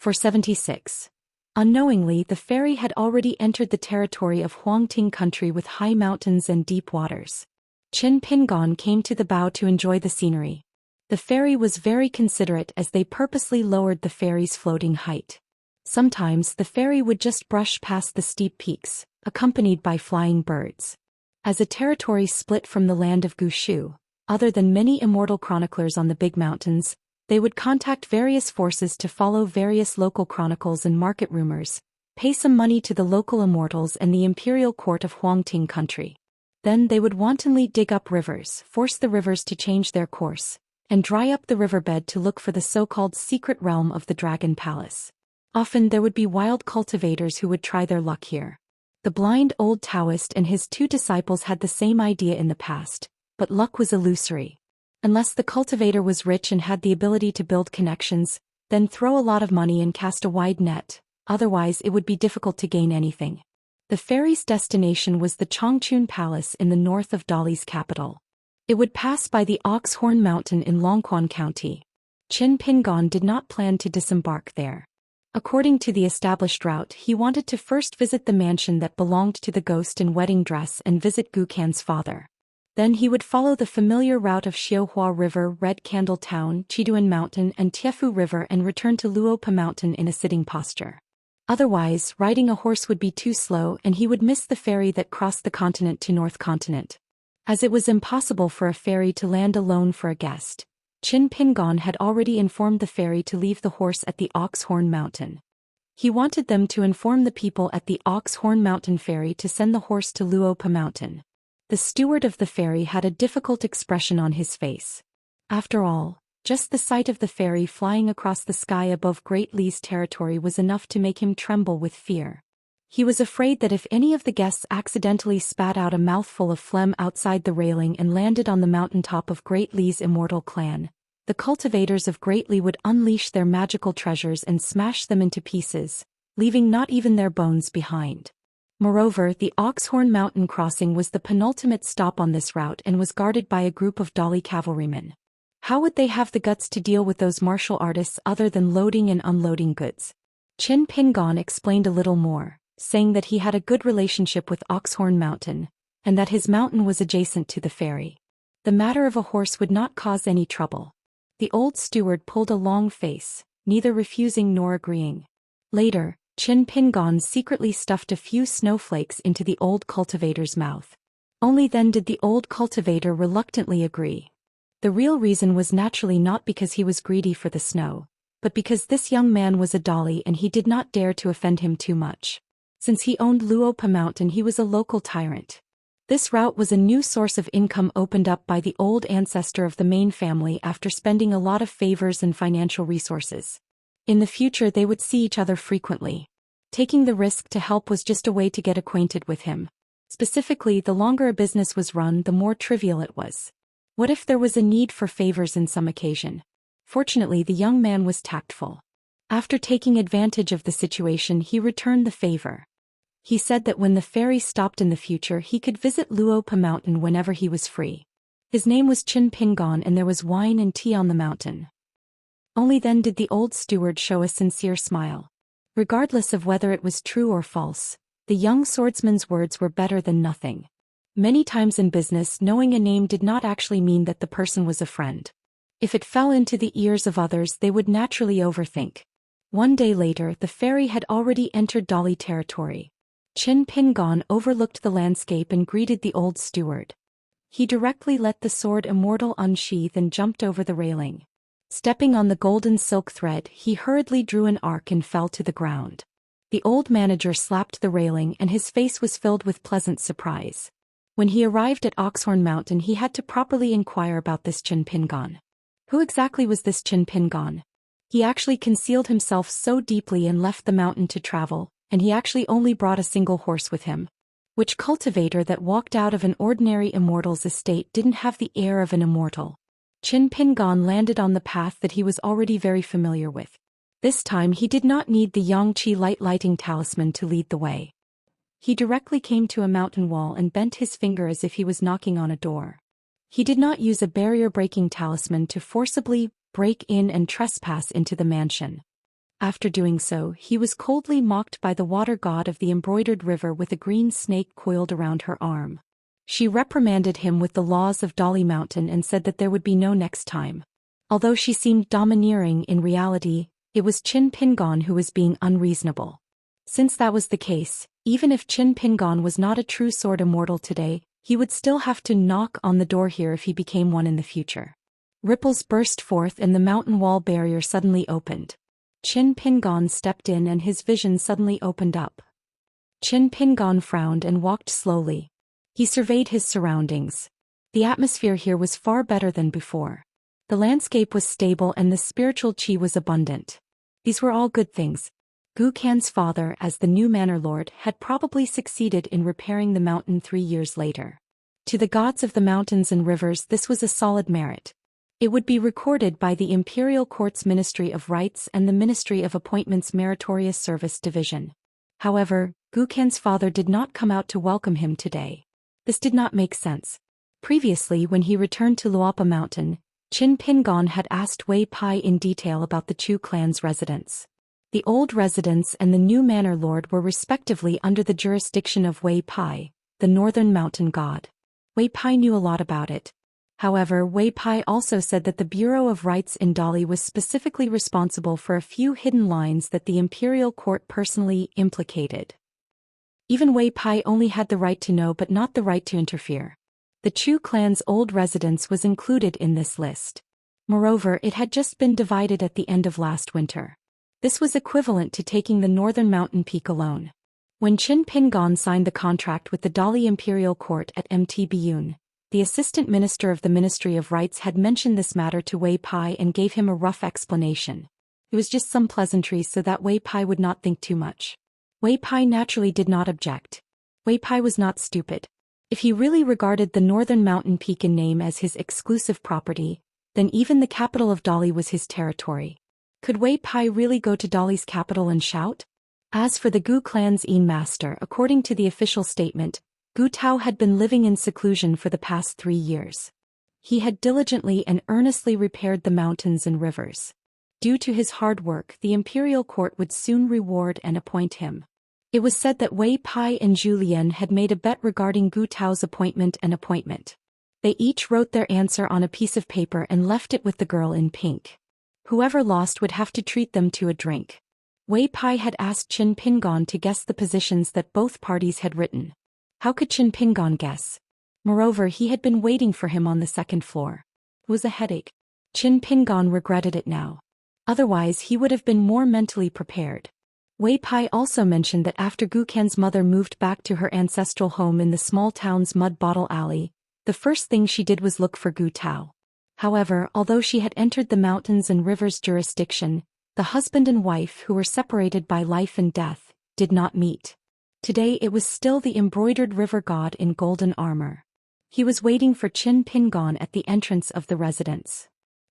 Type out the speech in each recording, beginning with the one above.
476. Unknowingly, the fairy had already entered the territory of Huangting country with high mountains and deep waters. Qin Pingon came to the bow to enjoy the scenery. The fairy was very considerate as they purposely lowered the fairy's floating height. Sometimes the fairy would just brush past the steep peaks, accompanied by flying birds. As a territory split from the land of Gushu, other than many immortal chroniclers on the big mountains, they would contact various forces to follow various local chronicles and market rumors, pay some money to the local immortals and the imperial court of Huangting country. Then they would wantonly dig up rivers, force the rivers to change their course, and dry up the riverbed to look for the so-called secret realm of the Dragon Palace. Often there would be wild cultivators who would try their luck here. The blind old Taoist and his 2 disciples had the same idea in the past, but luck was illusory. Unless the cultivator was rich and had the ability to build connections, then throw a lot of money and cast a wide net, otherwise it would be difficult to gain anything. The fairy's destination was the Chongchun Palace in the north of Dali's capital. It would pass by the Oxhorn Mountain in Longquan County. Qin Pingon did not plan to disembark there. According to the established route, he wanted to first visit the mansion that belonged to the ghost in wedding dress and visit Gukan's father. Then he would follow the familiar route of Xiaohua River, Red Candle Town, Chiduan Mountain and Tiefu River and return to Luopa Mountain in a sitting posture. Otherwise, riding a horse would be too slow and he would miss the ferry that crossed the continent to North Continent. As it was impossible for a ferry to land alone for a guest, Qin Pingon had already informed the ferry to leave the horse at the Oxhorn Mountain. He wanted them to inform the people at the Oxhorn Mountain ferry to send the horse to Luopa Mountain. The steward of the ferry had a difficult expression on his face. After all, just the sight of the ferry flying across the sky above Great Li's territory was enough to make him tremble with fear. He was afraid that if any of the guests accidentally spat out a mouthful of phlegm outside the railing and landed on the mountaintop of Great Li's immortal clan, the cultivators of Great Li would unleash their magical treasures and smash them into pieces, leaving not even their bones behind. Moreover, the Oxhorn Mountain crossing was the penultimate stop on this route and was guarded by a group of Dali cavalrymen. How would they have the guts to deal with those martial artists other than loading and unloading goods? Qin Pingon explained a little more, saying that he had a good relationship with Oxhorn Mountain, and that his mountain was adjacent to the ferry. The matter of a horse would not cause any trouble. The old steward pulled a long face, neither refusing nor agreeing. Later, Qin Pingon secretly stuffed a few snowflakes into the old cultivator's mouth. Only then did the old cultivator reluctantly agree. The real reason was naturally not because he was greedy for the snow, but because this young man was a Dali and he did not dare to offend him too much. Since he owned Luopa Mountain, he was a local tyrant. This route was a new source of income opened up by the old ancestor of the main family after spending a lot of favors and financial resources. In the future they would see each other frequently. Taking the risk to help was just a way to get acquainted with him. Specifically, the longer a business was run, the more trivial it was. What if there was a need for favors in some occasion? Fortunately, the young man was tactful. After taking advantage of the situation, he returned the favor. He said that when the ferry stopped in the future, he could visit Luopa Mountain whenever he was free. His name was Qin Pingon and there was wine and tea on the mountain. Only then did the old steward show a sincere smile. Regardless of whether it was true or false, the young swordsman's words were better than nothing. Many times in business, knowing a name did not actually mean that the person was a friend. If it fell into the ears of others, they would naturally overthink. One day later, the ferry had already entered Dali territory. Qin Pingon overlooked the landscape and greeted the old steward. He directly let the sword immortal unsheath and jumped over the railing. Stepping on the golden silk thread, he hurriedly drew an arc and fell to the ground. The old manager slapped the railing and his face was filled with pleasant surprise. When he arrived at Oxhorn Mountain, he had to properly inquire about this Qin Pingon. Who exactly was this Qin Pingon? He actually concealed himself so deeply and left the mountain to travel, and he actually only brought a single horse with him. Which cultivator that walked out of an ordinary immortal's estate didn't have the air of an immortal? Qin Pingon landed on the path that he was already very familiar with. This time he did not need the Yangqi lighting talisman to lead the way. He directly came to a mountain wall and bent his finger as if he was knocking on a door. He did not use a barrier-breaking talisman to forcibly break in and trespass into the mansion. After doing so, he was coldly mocked by the water god of the embroidered river with a green snake coiled around her arm. She reprimanded him with the laws of Dolly Mountain and said that there would be no next time. Although she seemed domineering in reality, it was Qin Pingon who was being unreasonable. Since that was the case, even if Qin Pingon was not a true sword immortal today, he would still have to knock on the door here if he became one in the future. Ripples burst forth and the mountain wall barrier suddenly opened. Qin Pingon stepped in and his vision suddenly opened up. Qin Pingon frowned and walked slowly. He surveyed his surroundings. The atmosphere here was far better than before. The landscape was stable and the spiritual qi was abundant. These were all good things. Gu Kan's father, as the new manor lord, had probably succeeded in repairing the mountain 3 years later. To the gods of the mountains and rivers, this was a solid merit. It would be recorded by the Imperial Court's Ministry of Rights and the Ministry of Appointments Meritorious Service Division. However, Gu Kan's father did not come out to welcome him today. This did not make sense. Previously, when he returned to Luapa Mountain, Qin Pingon had asked Wei Pai in detail about the Chu clan's residents. The old residents and the new manor lord were respectively under the jurisdiction of Wei Pai, the northern mountain god. Wei Pai knew a lot about it. However, Wei Pai also said that the Bureau of Rights in Dali was specifically responsible for a few hidden lines that the imperial court personally implicated. Even Wei Pai only had the right to know but not the right to interfere. The Chu clan's old residence was included in this list. Moreover, it had just been divided at the end of last winter. This was equivalent to taking the northern mountain peak alone. When Qin Pingon signed the contract with the Dali Imperial Court at Mt. Biyun, the assistant minister of the Ministry of Rights had mentioned this matter to Wei Pai and gave him a rough explanation. It was just some pleasantries so that Wei Pai would not think too much. Wei Pai naturally did not object. Wei Pai was not stupid. If he really regarded the northern mountain peak in name as his exclusive property, then even the capital of Dali was his territory. Could Wei Pai really go to Dali's capital and shout? As for the Gu clan's master, according to the official statement, Gu Tao had been living in seclusion for the past 3 years. He had diligently and earnestly repaired the mountains and rivers. Due to his hard work, the imperial court would soon reward and appoint him. It was said that Wei Pai and Zhou Xian had made a bet regarding Gu Tao's appointment. They each wrote their answer on a piece of paper and left it with the girl in pink. Whoever lost would have to treat them to a drink. Wei Pai had asked Qin Pingon to guess the positions that both parties had written. How could Qin Pingon guess? Moreover, he had been waiting for him on the second floor. It was a headache. Qin Pingon regretted it now. Otherwise, he would have been more mentally prepared. Wei Pai also mentioned that after Gu Kan's mother moved back to her ancestral home in the small town's mud bottle alley, the first thing she did was look for Gu Tao. However, although she had entered the mountains and rivers jurisdiction, the husband and wife who were separated by life and death did not meet. Today it was still the embroidered river god in golden armor. He was waiting for Qin Pingon at the entrance of the residence.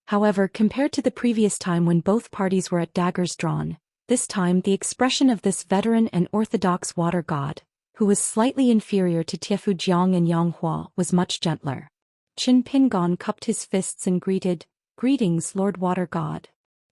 However, compared to the previous time when both parties were at daggers drawn, this time the expression of this veteran and orthodox water god, who was slightly inferior to Tiefu Jiang and Yang Hua, was much gentler. Qin Pingon cupped his fists and greeted, "Greetings, Lord Water God."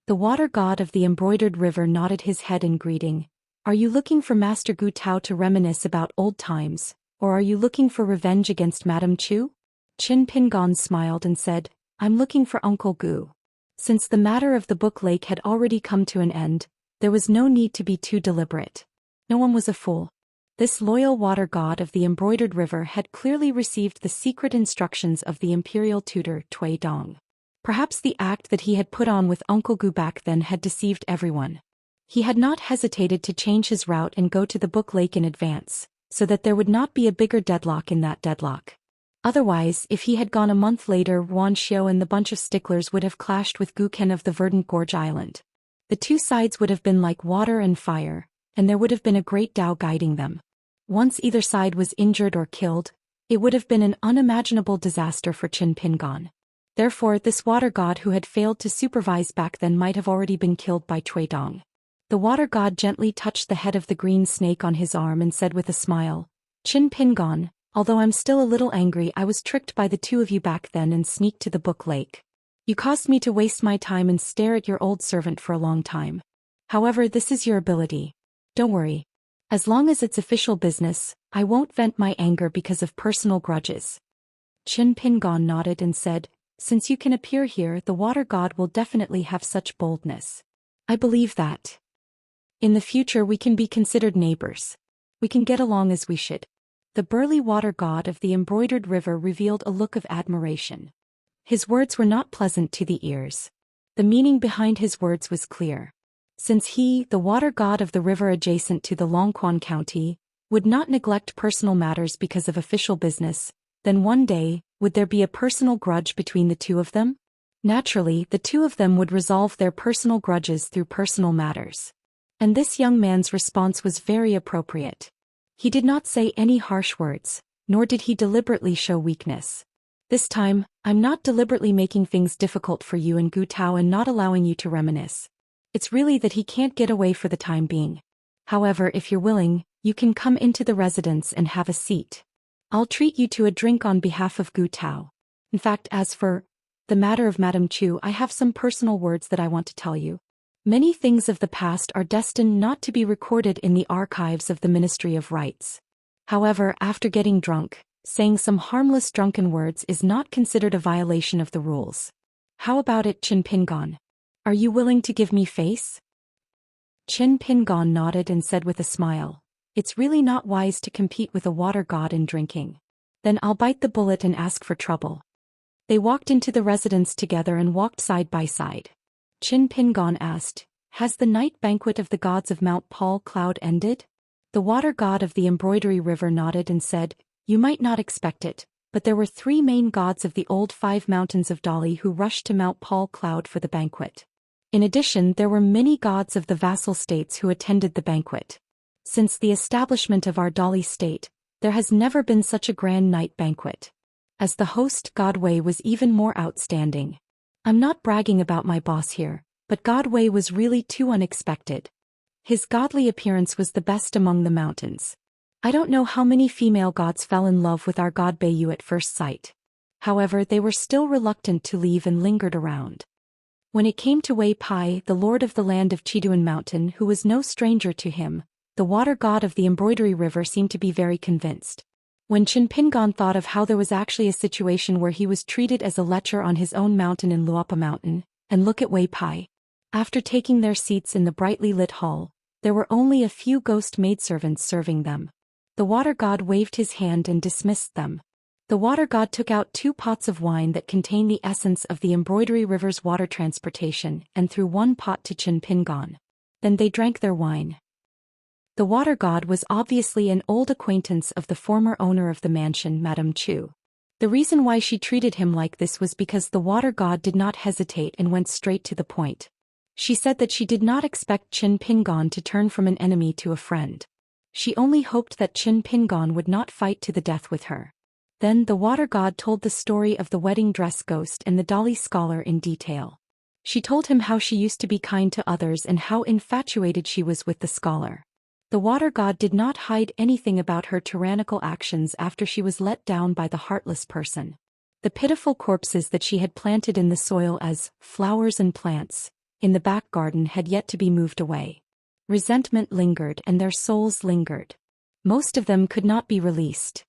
The water god of the embroidered river nodded his head in greeting. "Are you looking for Master Gu Tao to reminisce about old times, or are you looking for revenge against Madame Chu?" Qin Pingon smiled and said, "I'm looking for Uncle Gu." Since the matter of the Book Lake had already come to an end, there was no need to be too deliberate. No one was a fool. This loyal water god of the embroidered river had clearly received the secret instructions of the imperial tutor Tui Dong. Perhaps the act that he had put on with Uncle Gu back then had deceived everyone. He had not hesitated to change his route and go to the Book Lake in advance, so that there would not be a bigger deadlock in that deadlock. Otherwise, if he had gone a month later, Wan Xiao and the bunch of sticklers would have clashed with Gu Ken of the Verdant Gorge Island. The two sides would have been like water and fire, and there would have been a great Tao guiding them. Once either side was injured or killed, it would have been an unimaginable disaster for Qin Pingon. Therefore, this water god who had failed to supervise back then might have already been killed by Tui Dong. The water god gently touched the head of the green snake on his arm and said with a smile, "Qin Pingon, although I'm still a little angry, I was tricked by the two of you back then and sneaked to the Book Lake. You caused me to waste my time and stare at your old servant for a long time. However, this is your ability. Don't worry. As long as it's official business, I won't vent my anger because of personal grudges. Qin Pingon nodded and said, since you can appear here, the water god will definitely have such boldness. I believe that. In the future we can be considered neighbors. We can get along as we should. The burly water god of the embroidered river revealed a look of admiration. His words were not pleasant to the ears. The meaning behind his words was clear. Since he, the water god of the river adjacent to the Longquan County, would not neglect personal matters because of official business, then one day, would there be a personal grudge between the two of them? Naturally, the two of them would resolve their personal grudges through personal matters. And this young man's response was very appropriate. He did not say any harsh words, nor did he deliberately show weakness. This time, I'm not deliberately making things difficult for you and Gu Tao and not allowing you to reminisce. It's really that he can't get away for the time being. However, if you're willing, you can come into the residence and have a seat. I'll treat you to a drink on behalf of Gu Tao. In fact, as for the matter of Madame Chu, I have some personal words that I want to tell you. Many things of the past are destined not to be recorded in the archives of the Ministry of Rights. However, after getting drunk, saying some harmless drunken words is not considered a violation of the rules. How about it, Qin Pingon? Are you willing to give me face? Qin Pingon nodded and said with a smile, it's really not wise to compete with a water god in drinking. Then I'll bite the bullet and ask for trouble. They walked into the residence together and walked side by side. Qin Pingon asked, has the night banquet of the gods of Mount Paul Cloud ended? The water god of the embroidery river nodded and said, you might not expect it, but there were 3 main gods of the old 5 mountains of Dali who rushed to Mount Paul Cloud for the banquet. In addition, there were many gods of the vassal states who attended the banquet. Since the establishment of our Dali state, there has never been such a grand night banquet. As the host, God Wei was even more outstanding. I'm not bragging about my boss here, but God Wei was really too unexpected. His godly appearance was the best among the mountains. I don't know how many female gods fell in love with our god Beiyu at first sight. However, they were still reluctant to leave and lingered around. When it came to Wei Pai, the lord of the land of Chiduan Mountain, who was no stranger to him, the water god of the embroidery river seemed to be very convinced. When Qin Pingon thought of how there was actually a situation where he was treated as a lecher on his own mountain in Luapa Mountain, and look at Wei Pai. After taking their seats in the brightly lit hall, there were only a few ghost maidservants serving them. The water god waved his hand and dismissed them. The water god took out 2 pots of wine that contained the essence of the embroidery river's water transportation and threw 1 pot to Qin Pingon. Then they drank their wine. The water god was obviously an old acquaintance of the former owner of the mansion, Madame Chu. The reason why she treated him like this was because the water god did not hesitate and went straight to the point. She said that she did not expect Qin Pingon to turn from an enemy to a friend. She only hoped that Qin Pingon would not fight to the death with her. Then the water god told the story of the wedding dress ghost and the Dali scholar in detail. She told him how she used to be kind to others and how infatuated she was with the scholar. The water god did not hide anything about her tyrannical actions after she was let down by the heartless person. The pitiful corpses that she had planted in the soil as flowers and plants in the back garden had yet to be moved away. Resentment lingered and their souls lingered. Most of them could not be released.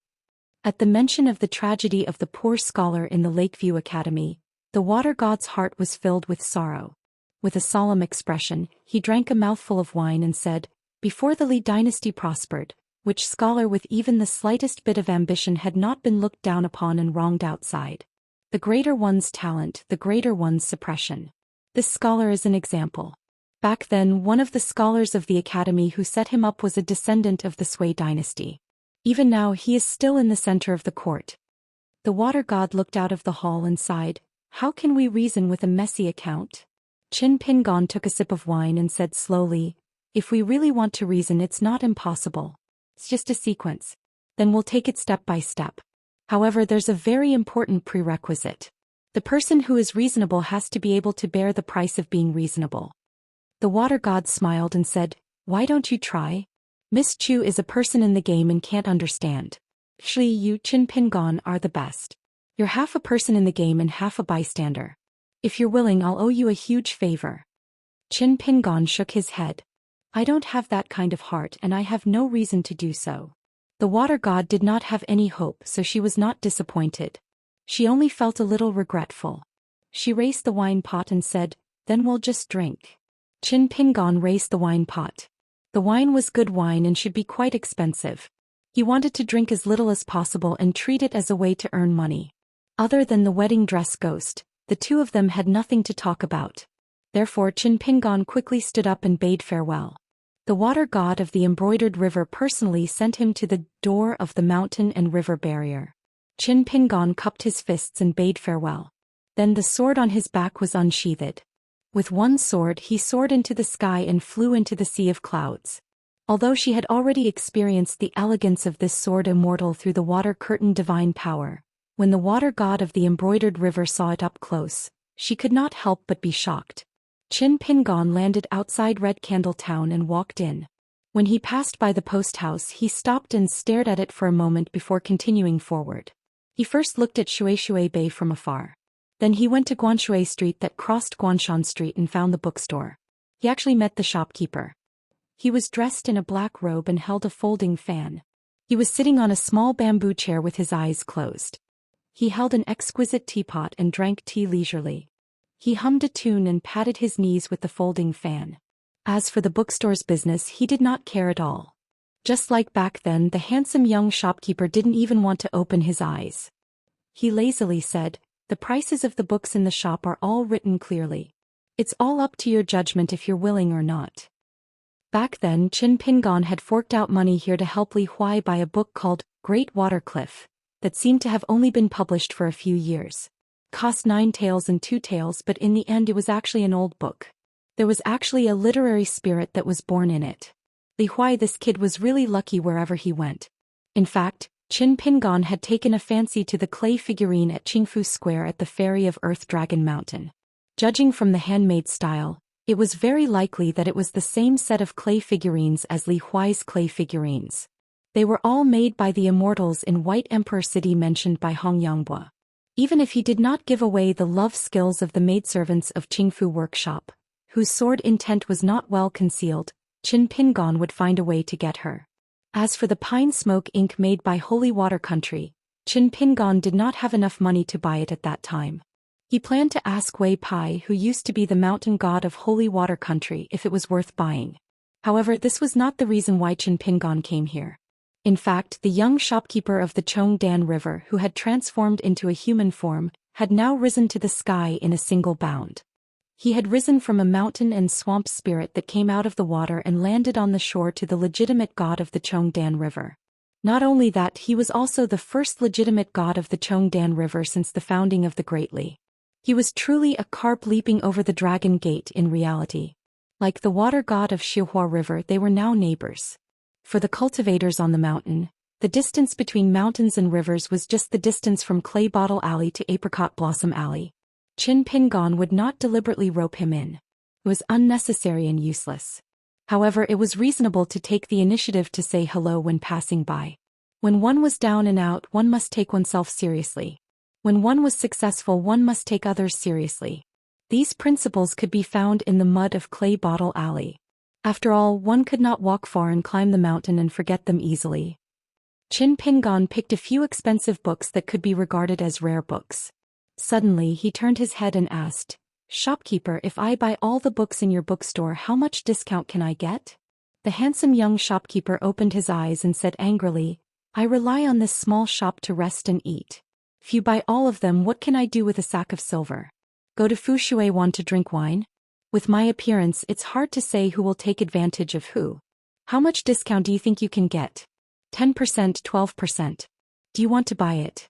At the mention of the tragedy of the poor scholar in the Lakeview Academy, the water god's heart was filled with sorrow. With a solemn expression, he drank a mouthful of wine and said, before the Li dynasty prospered, which scholar with even the slightest bit of ambition had not been looked down upon and wronged outside. The greater one's talent, the greater one's suppression. This scholar is an example. Back then, one of the scholars of the academy who set him up was a descendant of the Sui dynasty. Even now he is still in the center of the court. The water god looked out of the hall and sighed, how can we reason with a messy account? Qin Pingon took a sip of wine and said slowly, if we really want to reason, it's not impossible. It's just a sequence. Then we'll take it step by step. However, there's a very important prerequisite. The person who is reasonable has to be able to bear the price of being reasonable. The water god smiled and said, why don't you try? Miss Chu is a person in the game and can't understand. Shi, you, Qin Pingon, are the best. You're half a person in the game and half a bystander. If you're willing, I'll owe you a huge favor. Qin Pingon shook his head. I don't have that kind of heart and I have no reason to do so. The water god did not have any hope, so she was not disappointed. She only felt a little regretful. She raised the wine pot and said, then we'll just drink. Qin Pingon raised the wine pot. The wine was good wine and should be quite expensive. He wanted to drink as little as possible and treat it as a way to earn money. Other than the wedding dress ghost, the two of them had nothing to talk about. Therefore Qin Pingon quickly stood up and bade farewell. The water god of the embroidered river personally sent him to the door of the mountain and river barrier. Qin Pingon cupped his fists and bade farewell. Then the sword on his back was unsheathed. With one sword he soared into the sky and flew into the sea of clouds. Although she had already experienced the elegance of this sword immortal through the water curtain divine power, when the water god of the embroidered river saw it up close, she could not help but be shocked. Qin Pingon landed outside Red Candle Town and walked in. When he passed by the post house he stopped and stared at it for a moment before continuing forward. He first looked at Shui Bay from afar. Then he went to Guanshui Street that crossed Guanshan Street and found the bookstore. He actually met the shopkeeper. He was dressed in a black robe and held a folding fan. He was sitting on a small bamboo chair with his eyes closed. He held an exquisite teapot and drank tea leisurely. He hummed a tune and patted his knees with the folding fan. As for the bookstore's business, he did not care at all. Just like back then, the handsome young shopkeeper didn't even want to open his eyes. He lazily said, the prices of the books in the shop are all written clearly. It's all up to your judgment if you're willing or not. Back then, Qin Pingon had forked out money here to help Li Huai buy a book called Great Water Cliff, that seemed to have only been published for a few years. Cost 9 taels and 2 taels, but in the end it was actually an old book. There was actually a literary spirit that was born in it. Li Huai, this kid was really lucky wherever he went. In fact, Qin Pingon had taken a fancy to the clay figurine at Qingfu Square at the Ferry of Earth Dragon Mountain. Judging from the handmade style, it was very likely that it was the same set of clay figurines as Li Huai's clay figurines. They were all made by the immortals in White Emperor City mentioned by Hong Yangbua. Even if he did not give away the love skills of the maidservants of Qingfu Workshop, whose sword intent was not well concealed, Qin Pingon would find a way to get her. As for the pine smoke ink made by Holy Water Country, Qin Pingon did not have enough money to buy it at that time. He planned to ask Wei Pai, who used to be the mountain god of Holy Water Country, if it was worth buying. However, this was not the reason why Qin Pingon came here. In fact, the young shopkeeper of the Chongdan River, who had transformed into a human form, had now risen to the sky in a single bound. He had risen from a mountain and swamp spirit that came out of the water and landed on the shore to the legitimate god of the Chongdan River. Not only that, he was also the first legitimate god of the Chongdan River since the founding of the Great Li. He was truly a carp leaping over the dragon gate in reality. Like the water god of Xihua River, they were now neighbors. For the cultivators on the mountain, the distance between mountains and rivers was just the distance from Clay Bottle Alley to Apricot Blossom Alley. Qin Pingon would not deliberately rope him in. It was unnecessary and useless. However, it was reasonable to take the initiative to say hello when passing by. When one was down and out, one must take oneself seriously. When one was successful, one must take others seriously. These principles could be found in the mud of Clay Bottle Alley. After all, one could not walk far and climb the mountain and forget them easily. Qin Pingon picked a few expensive books that could be regarded as rare books. Suddenly he turned his head and asked, "Shopkeeper, if I buy all the books in your bookstore, how much discount can I get?" The handsome young shopkeeper opened his eyes and said angrily, "I rely on this small shop to rest and eat. If you buy all of them, what can I do with a sack of silver? Go to Fushuiwan to drink wine? With my appearance, it's hard to say who will take advantage of who. How much discount do you think you can get? 10%, 12%. Do you want to buy it?"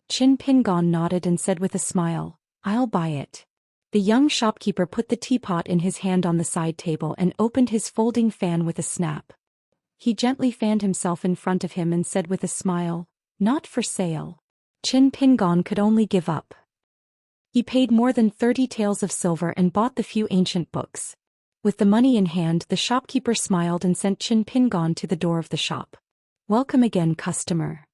Qin Pingon nodded and said with a smile, "I'll buy it." The young shopkeeper put the teapot in his hand on the side table and opened his folding fan with a snap. He gently fanned himself in front of him and said with a smile, "Not for sale." Qin Pingon could only give up. He paid more than 30 taels of silver and bought the few ancient books. With the money in hand, the shopkeeper smiled and sent Qin Pingon to the door of the shop. "Welcome again, customer."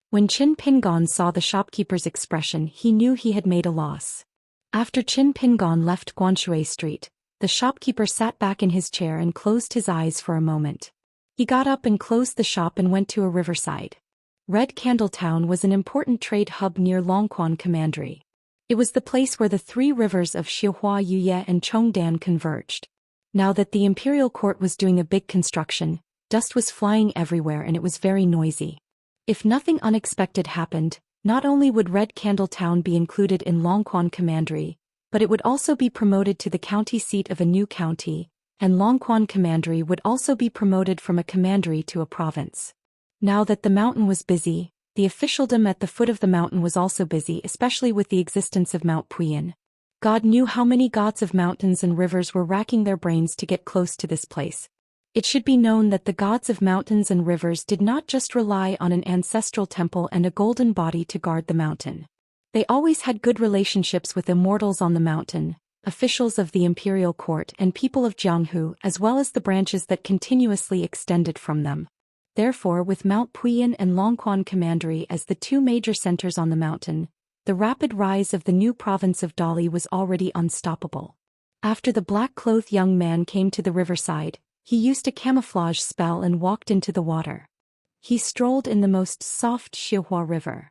When Qin Pingon saw the shopkeeper's expression, he knew he had made a loss. After Qin Pingon left Guanshui Street, The shopkeeper sat back in his chair and closed his eyes for a moment. He got up and closed the shop and went to a riverside. Red Candle Town was an important trade hub near Longquan Commandery. It was the place where the three rivers of Xihua, Yuye and Chongdan converged. Now that the imperial court was doing a big construction, dust was flying everywhere and it was very noisy. If nothing unexpected happened, not only would Red Candle Town be included in Longquan Commandery, but it would also be promoted to the county seat of a new county, and Longquan Commandery would also be promoted from a commandery to a province. Now that the mountain was busy, the officialdom at the foot of the mountain was also busy, especially with the existence of Mount Puyin. God knew how many gods of mountains and rivers were racking their brains to get close to this place. It should be known that the gods of mountains and rivers did not just rely on an ancestral temple and a golden body to guard the mountain. They always had good relationships with immortals on the mountain, officials of the imperial court and people of Jianghu, as well as the branches that continuously extended from them. Therefore, with Mount Puyin and Longquan Commandery as the two major centers on the mountain, the rapid rise of the new province of Dali was already unstoppable. After the black-clothed young man came to the riverside, he used a camouflage spell and walked into the water. He strolled in the most soft Xihua River.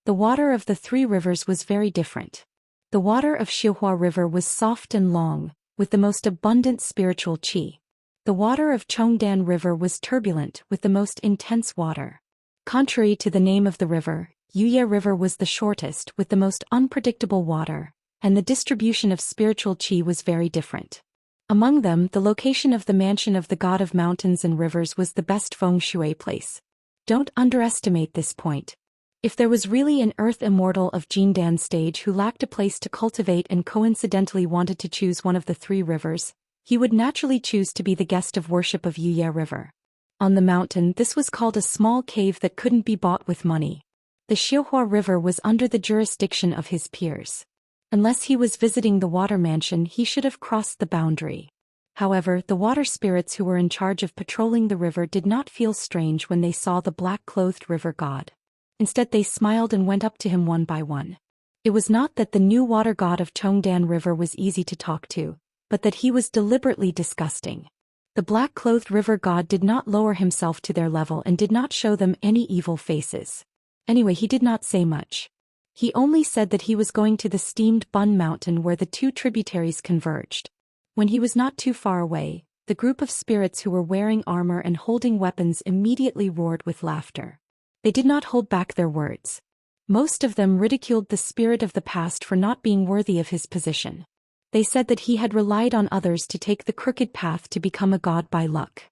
The water of the three rivers was very different. The water of Xihua River was soft and long, with the most abundant spiritual qi. The water of Chongdan River was turbulent, with the most intense water. Contrary to the name of the river, Yuye River was the shortest, with the most unpredictable water, and the distribution of spiritual qi was very different. Among them, the location of the mansion of the god of mountains and rivers was the best feng shui place. Don't underestimate this point. If there was really an earth immortal of Jindan stage who lacked a place to cultivate and coincidentally wanted to choose one of the three rivers, he would naturally choose to be the guest of worship of Yuye River. On the mountain, this was called a small cave that couldn't be bought with money. The Xihua River was under the jurisdiction of his peers. Unless he was visiting the water mansion, he should have crossed the boundary. However, the water spirits who were in charge of patrolling the river did not feel strange when they saw the black-clothed river god. Instead, they smiled and went up to him one by one. It was not that the new water god of Chongdan River was easy to talk to, but that he was deliberately disgusting. The black-clothed river god did not lower himself to their level and did not show them any evil faces. Anyway, he did not say much. He only said that he was going to the steamed Bun Mountain where the two tributaries converged. When he was not too far away, the group of spirits who were wearing armor and holding weapons immediately roared with laughter. They did not hold back their words. Most of them ridiculed the spirit of the past for not being worthy of his position. They said that he had relied on others to take the crooked path to become a god by luck.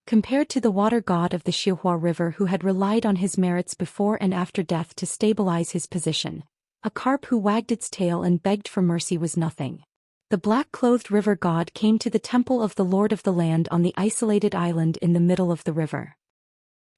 Compared to the water god of the Xihua River who had relied on his merits before and after death to stabilize his position, a carp who wagged its tail and begged for mercy was nothing. The black-clothed river god came to the temple of the Lord of the Land on the isolated island in the middle of the river.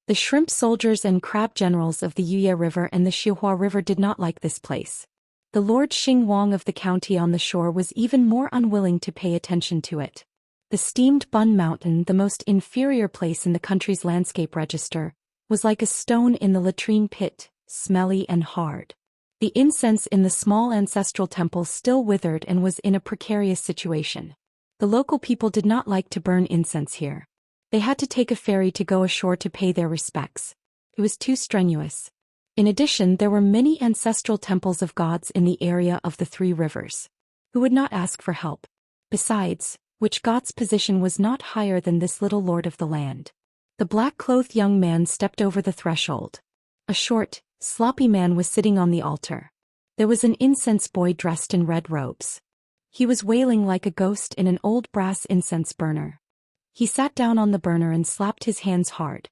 The shrimp soldiers and crab generals of the Yuye River and the Xihua River did not like this place. The Lord Xing Wang of the county on the shore was even more unwilling to pay attention to it. The steamed Bun Mountain, the most inferior place in the country's landscape register, was like a stone in the latrine pit, smelly and hard. The incense in the small ancestral temple still withered and was in a precarious situation. The local people did not like to burn incense here. They had to take a ferry to go ashore to pay their respects. It was too strenuous. In addition, there were many ancestral temples of gods in the area of the three rivers, who would not ask for help. Besides, which god's position was not higher than this little lord of the land. The black-clothed young man stepped over the threshold. A short, sloppy man was sitting on the altar. There was an incense boy dressed in red robes. He was wailing like a ghost in an old brass incense burner. He sat down on the burner and slapped his hands hard.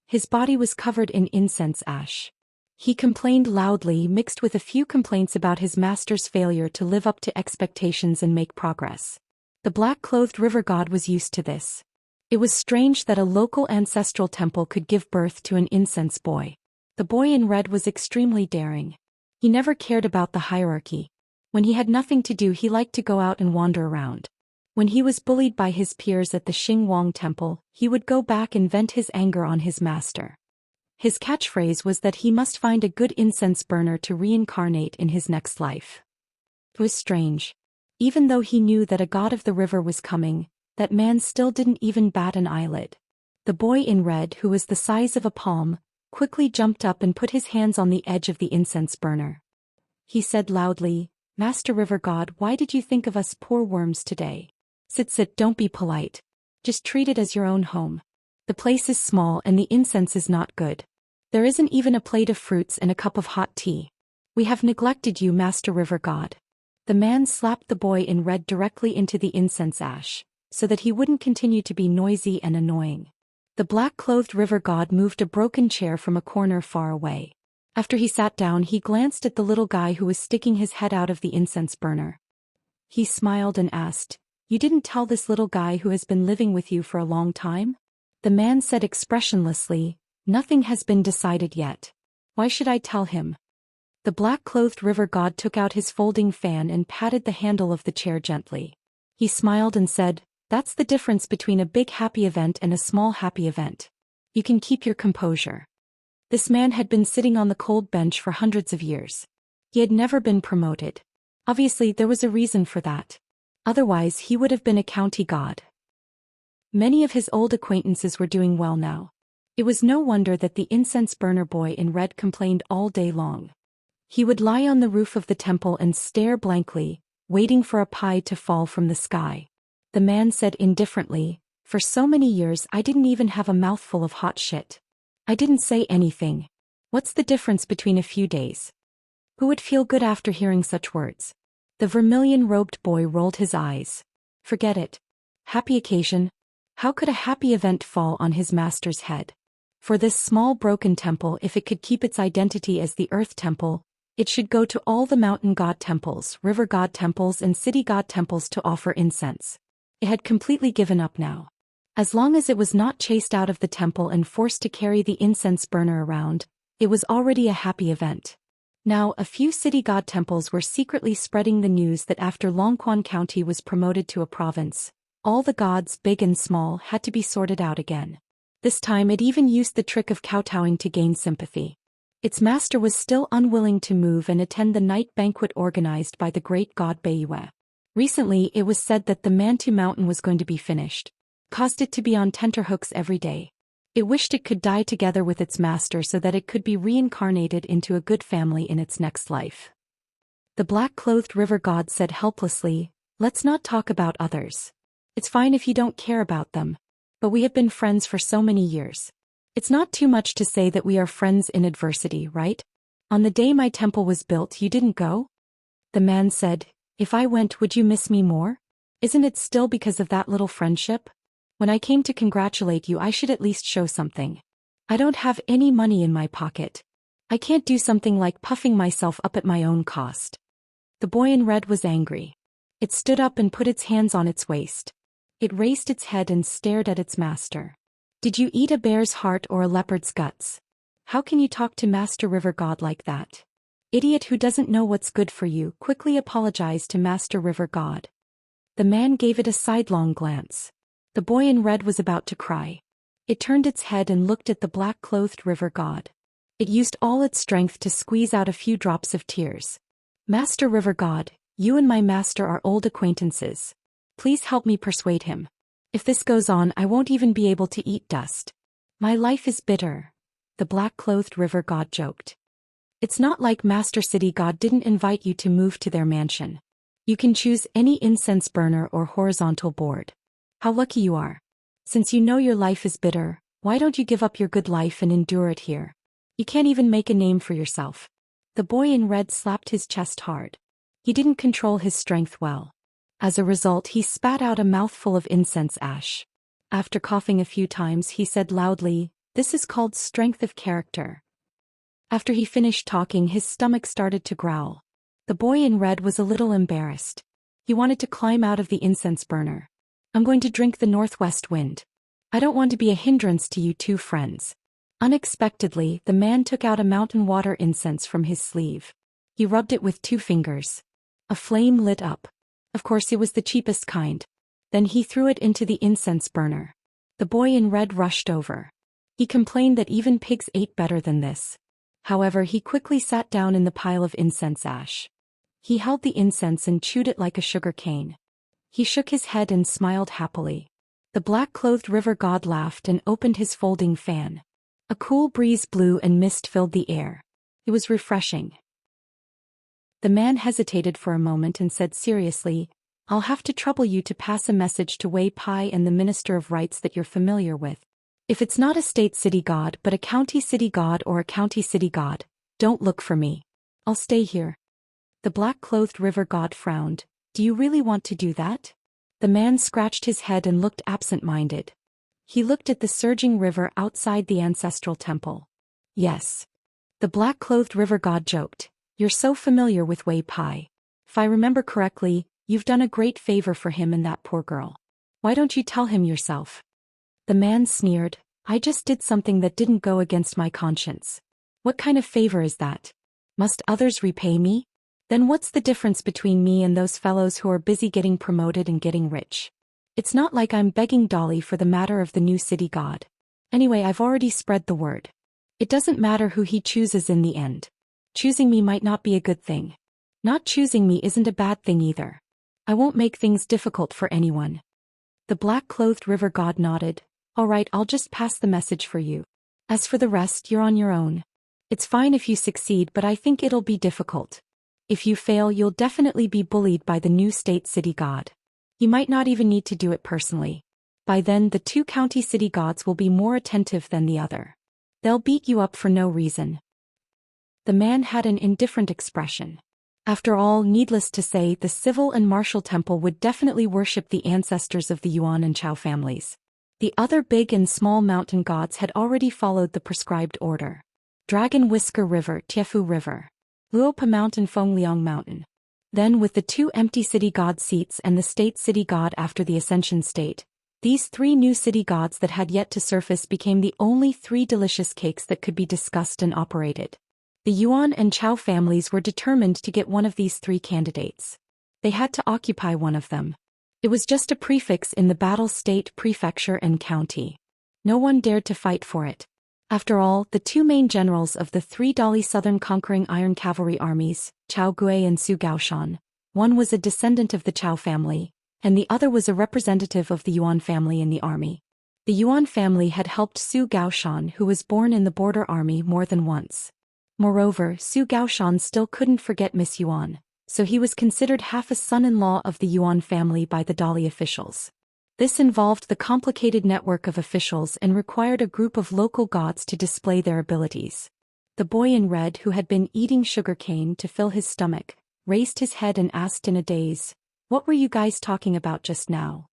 His body was covered in incense ash. He complained loudly, mixed with a few complaints about his master's failure to live up to expectations and make progress. The black-clothed river god was used to this. It was strange that a local ancestral temple could give birth to an incense boy. The boy in red was extremely daring. He never cared about the hierarchy. When he had nothing to do, he liked to go out and wander around. When he was bullied by his peers at the Xingwang temple, he would go back and vent his anger on his master. His catchphrase was that he must find a good incense burner to reincarnate in his next life. It was strange. Even though he knew that a god of the river was coming, that man still didn't even bat an eyelid. The boy in red, who was the size of a palm, quickly jumped up and put his hands on the edge of the incense burner. He said loudly, "Master River God, why did you think of us poor worms today? Sit, don't be polite. Just treat it as your own home. The place is small and the incense is not good. There isn't even a plate of fruits and a cup of hot tea. We have neglected you, Master River God." The man slapped the boy in red directly into the incense ash, so that he wouldn't continue to be noisy and annoying. The black-clothed river god moved a broken chair from a corner far away. After he sat down, he glanced at the little guy who was sticking his head out of the incense burner. He smiled and asked, "You didn't tell this little guy who has been living with you for a long time?" The man said expressionlessly, "Nothing has been decided yet. Why should I tell him?" The black-clothed river god took out his folding fan and patted the handle of the chair gently. He smiled and said, "That's the difference between a big happy event and a small happy event. You can keep your composure." This man had been sitting on the cold bench for hundreds of years. He had never been promoted. Obviously, there was a reason for that. Otherwise, he would have been a county god. Many of his old acquaintances were doing well now. It was no wonder that the incense burner boy in red complained all day long. He would lie on the roof of the temple and stare blankly, waiting for a pie to fall from the sky. The man said indifferently, "For so many years I didn't even have a mouthful of hot shit. I didn't say anything. What's the difference between a few days? Who would feel good after hearing such words?" The vermilion-robed boy rolled his eyes. "Forget it. Happy occasion? How could a happy event fall on his master's head? For this small broken temple, if it could keep its identity as the Earth Temple, it should go to all the mountain god temples, river god temples and city god temples to offer incense." It had completely given up now. As long as it was not chased out of the temple and forced to carry the incense burner around, it was already a happy event. Now, a few city god temples were secretly spreading the news that after Longquan County was promoted to a province, all the gods, big and small, had to be sorted out again. This time it even used the trick of kowtowing to gain sympathy. Its master was still unwilling to move and attend the night banquet organized by the great god Beiyue. Recently, it was said that the Mantu Mountain was going to be finished. Caused it to be on tenterhooks every day. It wished it could die together with its master so that it could be reincarnated into a good family in its next life. The black-clothed river god said helplessly, "Let's not talk about others. It's fine if you don't care about them. But we have been friends for so many years. It's not too much to say that we are friends in adversity, right? On the day my temple was built, you didn't go?" The man said, "If I went, would you miss me more? Isn't it still because of that little friendship? When I came to congratulate you, I should at least show something. I don't have any money in my pocket. I can't do something like puffing myself up at my own cost." The boy in red was angry. It stood up and put its hands on its waist. It raised its head and stared at its master. "Did you eat a bear's heart or a leopard's guts? How can you talk to Master River God like that? Idiot who doesn't know what's good for you," quickly apologized to Master River God. The man gave it a sidelong glance. The boy in red was about to cry. It turned its head and looked at the black-clothed river god. It used all its strength to squeeze out a few drops of tears. "Master River God, you and my master are old acquaintances. Please help me persuade him. If this goes on, I won't even be able to eat dust. My life is bitter," the black-clothed river god joked. "It's not like Master City God didn't invite you to move to their mansion. You can choose any incense burner or horizontal board. How lucky you are. Since you know your life is bitter, why don't you give up your good life and endure it here? You can't even make a name for yourself." The boy in red slapped his chest hard. He didn't control his strength well. As a result, he spat out a mouthful of incense ash. After coughing a few times, he said loudly, "This is called strength of character." After he finished talking, his stomach started to growl. The boy in red was a little embarrassed. He wanted to climb out of the incense burner. "I'm going to drink the northwest wind. I don't want to be a hindrance to you two friends." Unexpectedly, the man took out a mountain water incense from his sleeve. He rubbed it with 2 fingers. A flame lit up. Of course, it was the cheapest kind. Then he threw it into the incense burner. The boy in red rushed over. He complained that even pigs ate better than this. However, he quickly sat down in the pile of incense ash. He held the incense and chewed it like a sugar cane. He shook his head and smiled happily. The black-clothed river god laughed and opened his folding fan. A cool breeze blew and mist filled the air. It was refreshing. The man hesitated for a moment and said seriously, "I'll have to trouble you to pass a message to Wei Pai and the Minister of Rights that you're familiar with. If it's not a state city god but a county city god or a county city god, don't look for me. I'll stay here." The black-clothed river god frowned. "Do you really want to do that?" The man scratched his head and looked absent-minded. He looked at the surging river outside the ancestral temple. "Yes." The black-clothed river god joked. "You're so familiar with Wei Pai. If I remember correctly, you've done a great favor for him and that poor girl. Why don't you tell him yourself?" The man sneered. "I just did something that didn't go against my conscience." "What kind of favor is that? Must others repay me? Then what's the difference between me and those fellows who are busy getting promoted and getting rich? It's not like I'm begging Dolly for the matter of the new city god. Anyway, I've already spread the word. It doesn't matter who he chooses in the end. Choosing me might not be a good thing. Not choosing me isn't a bad thing either. I won't make things difficult for anyone." The black-clothed river god nodded. "All right, I'll just pass the message for you. As for the rest, you're on your own. It's fine if you succeed, but I think it'll be difficult. If you fail, you'll definitely be bullied by the new state city god. You might not even need to do it personally. By then, the two county city gods will be more attentive than the other. They'll beat you up for no reason." The man had an indifferent expression. After all, needless to say, the civil and martial temple would definitely worship the ancestors of the Yuan and Chao families. The other big and small mountain gods had already followed the prescribed order. Dragon Whisker River, Tiefu River. Luopa Mountain, Fengliang Mountain. Then with the two empty city god seats and the state city god after the Ascension state, these three new city gods that had yet to surface became the only three delicious cakes that could be discussed and operated. The Yuan and Chao families were determined to get one of these three candidates. They had to occupy one of them. It was just a prefix in the battle state, prefecture and county. No one dared to fight for it. After all, the two main generals of the three Dali southern conquering iron cavalry armies, Chao Gui and Su Gaoshan, one was a descendant of the Chao family, and the other was a representative of the Yuan family in the army. The Yuan family had helped Su Gaoshan, who was born in the border army, more than once. Moreover, Su Gaoshan still couldn't forget Miss Yuan, so he was considered half a son-in-law of the Yuan family by the Dali officials. This involved the complicated network of officials and required a group of local gods to display their abilities. The boy in red, who had been eating sugarcane to fill his stomach, raised his head and asked in a daze, "What were you guys talking about just now?"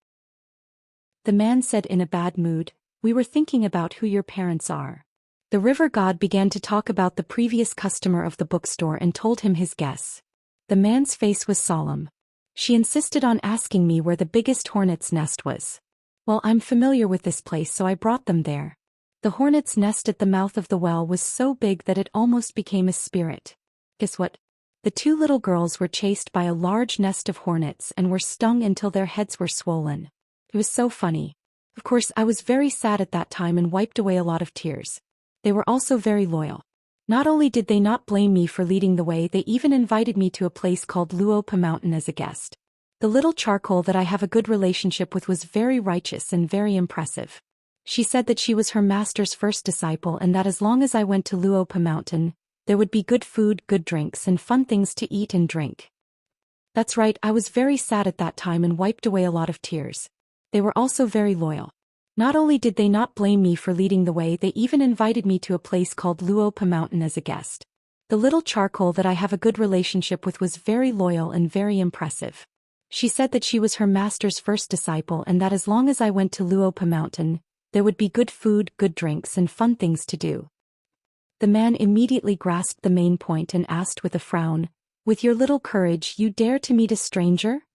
The man said in a bad mood, "We were thinking about who your parents are." The river god began to talk about the previous customer of the bookstore and told him his guess. The man's face was solemn. "She insisted on asking me where the biggest hornet's nest was. Well, I'm familiar with this place, so I brought them there. The hornet's nest at the mouth of the well was so big that it almost became a spirit. Guess what? The two little girls were chased by a large nest of hornets and were stung until their heads were swollen. It was so funny. Of course, I was very sad at that time and wiped away a lot of tears. They were also very loyal. Not only did they not blame me for leading the way, they even invited me to a place called Luopa Mountain as a guest. The little charcoal that I have a good relationship with was very righteous and very impressive. She said that she was her master's first disciple and that as long as I went to Luopa Mountain, there would be good food, good drinks and fun things to eat and drink. That's right, I was very sad at that time and wiped away a lot of tears. They were also very loyal. Not only did they not blame me for leading the way, they even invited me to a place called Luopa Mountain as a guest. The little charcoal that I have a good relationship with was very loyal and very impressive. She said that she was her master's first disciple and that as long as I went to Luopa Mountain, there would be good food, good drinks and fun things to do. The man immediately grasped the main point and asked with a frown, "With your little courage, you dare to meet a stranger?"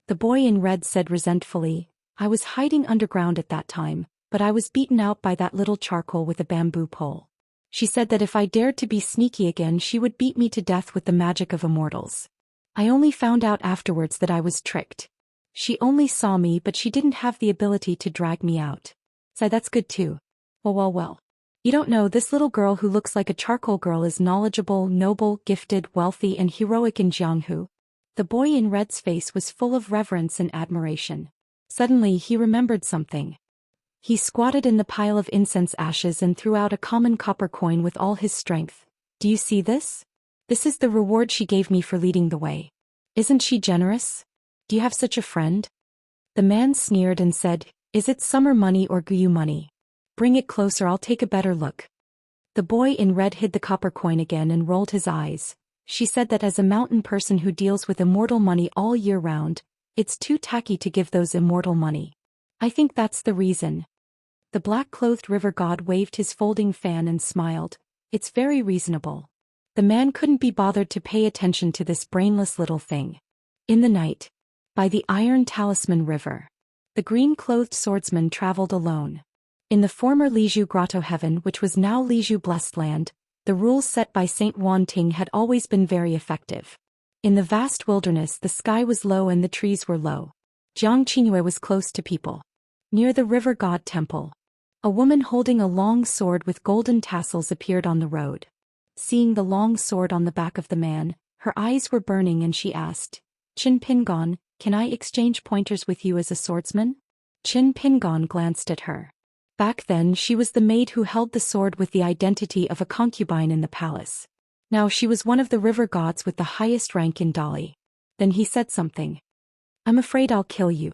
The boy in red said resentfully, "I was hiding underground at that time, but I was beaten out by that little charcoal with a bamboo pole. She said that if I dared to be sneaky again, she would beat me to death with the magic of immortals. I only found out afterwards that I was tricked. She only saw me, but she didn't have the ability to drag me out. So that's good too. Well. You don't know, this little girl who looks like a charcoal girl is knowledgeable, noble, gifted, wealthy and heroic in Jianghu. The boy in red's face was full of reverence and admiration. Suddenly he remembered something. He squatted in the pile of incense ashes and threw out a common copper coin with all his strength. Do you see this? This is the reward she gave me for leading the way. Isn't she generous? Do you have such a friend? The man sneered and said, Is it summer money or Guyu money? Bring it closer, I'll take a better look. The boy in red hid the copper coin again and rolled his eyes. She said that as a mountain person who deals with immortal money all year round, it's too tacky to give those immortal money. I think that's the reason. The black-clothed river god waved his folding fan and smiled. It's very reasonable. The man couldn't be bothered to pay attention to this brainless little thing. In the night, by the Iron Talisman River, the green-clothed swordsman traveled alone. In the former Lizhu Grotto heaven, which was now Lizhu Blessed Land, the rules set by Saint Wan Ting had always been very effective. In the vast wilderness the sky was low and the trees were low. Jiangqingyue was close to people. Near the river god temple, a woman holding a long sword with golden tassels appeared on the road. Seeing the long sword on the back of the man, her eyes were burning and she asked, Qin Pingon, can I exchange pointers with you as a swordsman? Qin Pingon glanced at her. Back then she was the maid who held the sword with the identity of a concubine in the palace. Now she was one of the river gods with the highest rank in Dali. Then he said something. I'm afraid I'll kill you.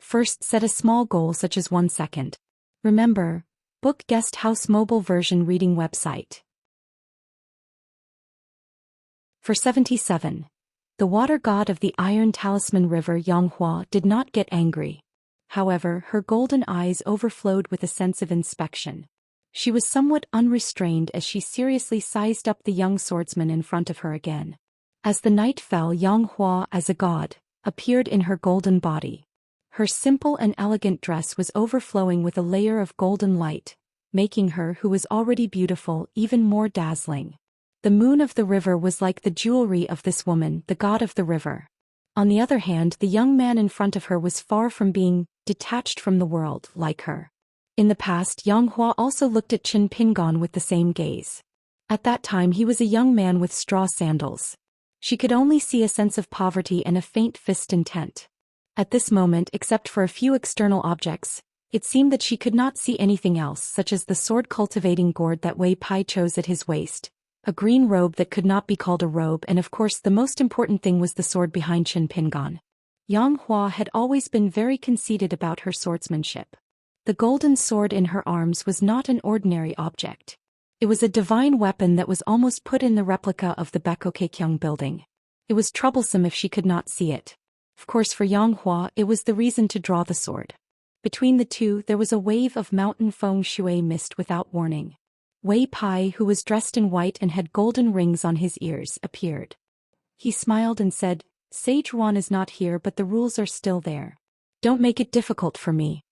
First set a small goal such as 1 second. Remember, book guest house mobile version reading website. For 77. The water god of the Iron Talisman River Yanghua did not get angry. However, her golden eyes overflowed with a sense of inspection. She was somewhat unrestrained as she seriously sized up the young swordsman in front of her again. As the night fell, Yanghua, as a god, appeared in her golden body. Her simple and elegant dress was overflowing with a layer of golden light, making her, who was already beautiful, even more dazzling. The moon of the river was like the jewelry of this woman, the god of the river. On the other hand, the young man in front of her was far from being detached from the world, like her. In the past, Yanghua also looked at Qin Pingon with the same gaze. At that time he was a young man with straw sandals. She could only see a sense of poverty and a faint fist intent. At this moment, except for a few external objects, it seemed that she could not see anything else, such as the sword-cultivating gourd that Wei Pai chose at his waist, a green robe that could not be called a robe, and of course the most important thing was the sword behind Qin Pingon. Yanghua had always been very conceited about her swordsmanship. The golden sword in her arms was not an ordinary object. It was a divine weapon that was almost put in the replica of the Bekokekyung building. It was troublesome if she could not see it. Of course for Yanghua it was the reason to draw the sword. Between the two there was a wave of mountain feng shui mist without warning. Wei Pai, who was dressed in white and had golden rings on his ears, appeared. He smiled and said, Sage Ruan is not here but the rules are still there. Don't make it difficult for me.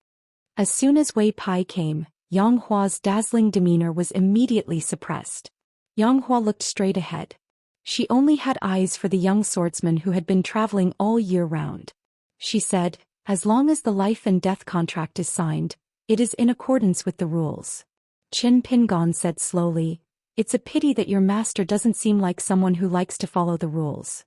As soon as Wei Pai came, Yanghua's dazzling demeanor was immediately suppressed. Yanghua looked straight ahead. She only had eyes for the young swordsman who had been traveling all year round. She said, as long as the life and death contract is signed, it is in accordance with the rules. Qin Pingon said slowly, It's a pity that your master doesn't seem like someone who likes to follow the rules.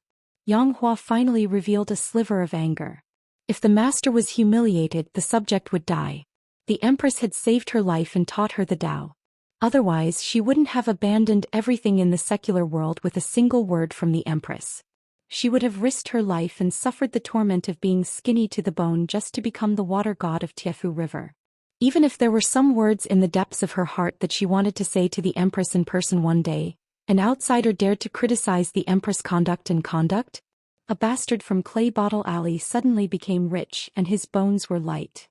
Yanghua finally revealed a sliver of anger. If the master was humiliated, the subject would die. The empress had saved her life and taught her the Tao. Otherwise she wouldn't have abandoned everything in the secular world with a single word from the empress. She would have risked her life and suffered the torment of being skinny to the bone just to become the water god of Tiefu River. Even if there were some words in the depths of her heart that she wanted to say to the empress in person one day, an outsider dared to criticize the empress' conduct. A bastard from Clay Bottle Alley suddenly became rich and his bones were light.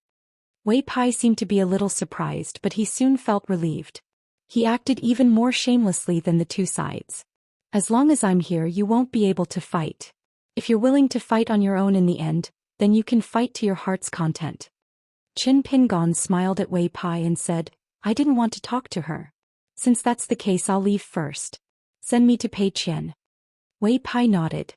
Wei Pai seemed to be a little surprised, but he soon felt relieved. He acted even more shamelessly than the two sides. As long as I'm here you won't be able to fight. If you're willing to fight on your own in the end, then you can fight to your heart's content. Qin Pingon smiled at Wei Pai and said, I didn't want to talk to her. Since that's the case I'll leave first. Send me to Pei Qian. Wei Pai nodded.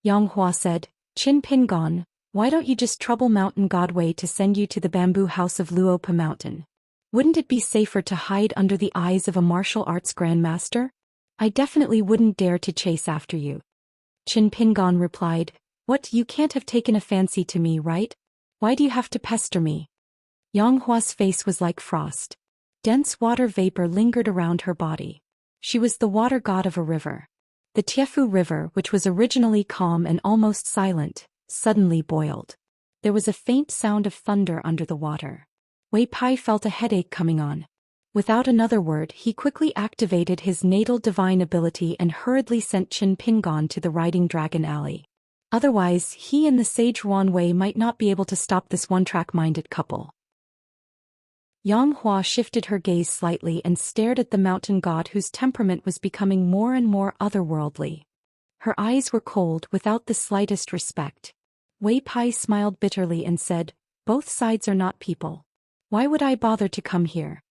Yanghua said, Qin Pingon, why don't you just trouble Mountain God Wei to send you to the bamboo house of Luopa Mountain? Wouldn't it be safer to hide under the eyes of a martial arts grandmaster? I definitely wouldn't dare to chase after you. Qin Pingon replied, "What, you can't have taken a fancy to me, right? Why do you have to pester me?" Yang Hua's face was like frost. Dense water vapor lingered around her body. She was the water god of a river. The Tiefu River, which was originally calm and almost silent, suddenly boiled. There was a faint sound of thunder under the water. Wei Pai felt a headache coming on. Without another word, he quickly activated his natal divine ability and hurriedly sent Qin Pingon to the Riding Dragon Alley. Otherwise, he and the sage Ruan Wei might not be able to stop this one-track-minded couple. Yang Hua shifted her gaze slightly and stared at the mountain god whose temperament was becoming more and more otherworldly. Her eyes were cold without the slightest respect. Wei Pai smiled bitterly and said, "Both sides are not people. Why would I bother to come here?"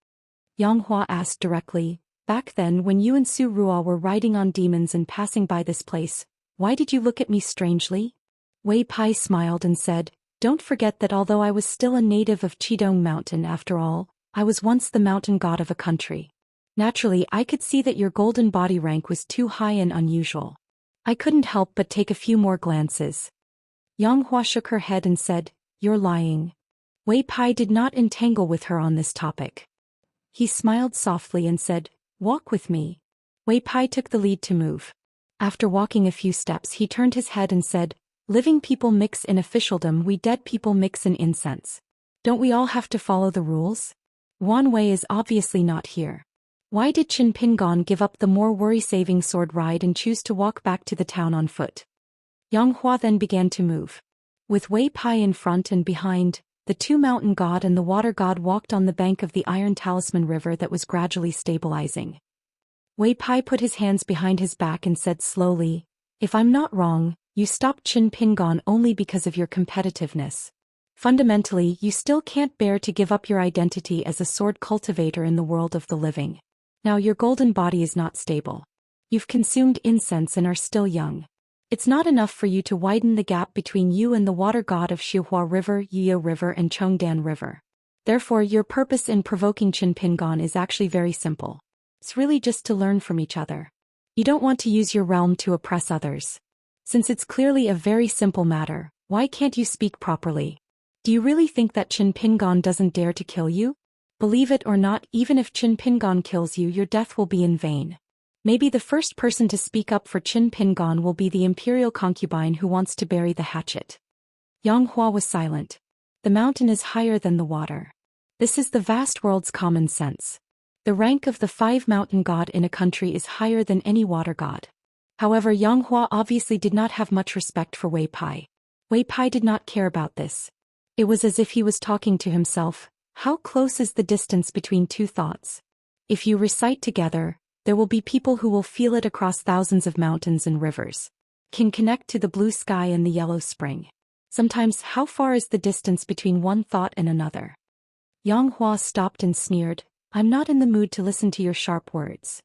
Yang Hua asked directly, "Back then when you and Su Ruo were riding on demons and passing by this place, why did you look at me strangely?" Wei Pai smiled and said, "Don't forget that although I was still a native of Qidong Mountain after all, I was once the mountain god of a country. Naturally, I could see that your golden body rank was too high and unusual. I couldn't help but take a few more glances." Yang Hua shook her head and said, "You're lying." Wei Pai did not entangle with her on this topic. He smiled softly and said, "Walk with me." Wei Pai took the lead to move. After walking a few steps, he turned his head and said, "Living people mix in officialdom, we dead people mix in incense. Don't we all have to follow the rules? Ruan Wei is obviously not here. Why did Qin Pingon give up the more worry-saving sword ride and choose to walk back to the town on foot?" Yang Hua then began to move. With Wei Pai in front and behind, the two mountain god and the water god walked on the bank of the Iron Talisman River that was gradually stabilizing. Wei Pai put his hands behind his back and said slowly, "If I'm not wrong, you stopped Qin Pingon only because of your competitiveness. Fundamentally, you still can't bear to give up your identity as a sword cultivator in the world of the living. Now your golden body is not stable. You've consumed incense and are still young. It's not enough for you to widen the gap between you and the water god of Xihua River, Yiya River and Chongdan River. Therefore, your purpose in provoking Qin Pingon is actually very simple. It's really just to learn from each other. You don't want to use your realm to oppress others. Since it's clearly a very simple matter, why can't you speak properly? Do you really think that Qin Pingon doesn't dare to kill you? Believe it or not, even if Qin Pingon kills you, your death will be in vain. Maybe the first person to speak up for Qin Pingon will be the imperial concubine who wants to bury the hatchet." Yang Hua was silent. The mountain is higher than the water. This is the vast world's common sense. The rank of the 5 mountain god in a country is higher than any water god. However, Yang Hua obviously did not have much respect for Wei Pai. Wei Pai did not care about this. It was as if he was talking to himself. How close is the distance between two thoughts? If you recite together, there will be people who will feel it across thousands of mountains and rivers. Can connect to the blue sky and the yellow spring. Sometimes, how far is the distance between one thought and another? Yang Hua stopped and sneered, "I'm not in the mood to listen to your sharp words.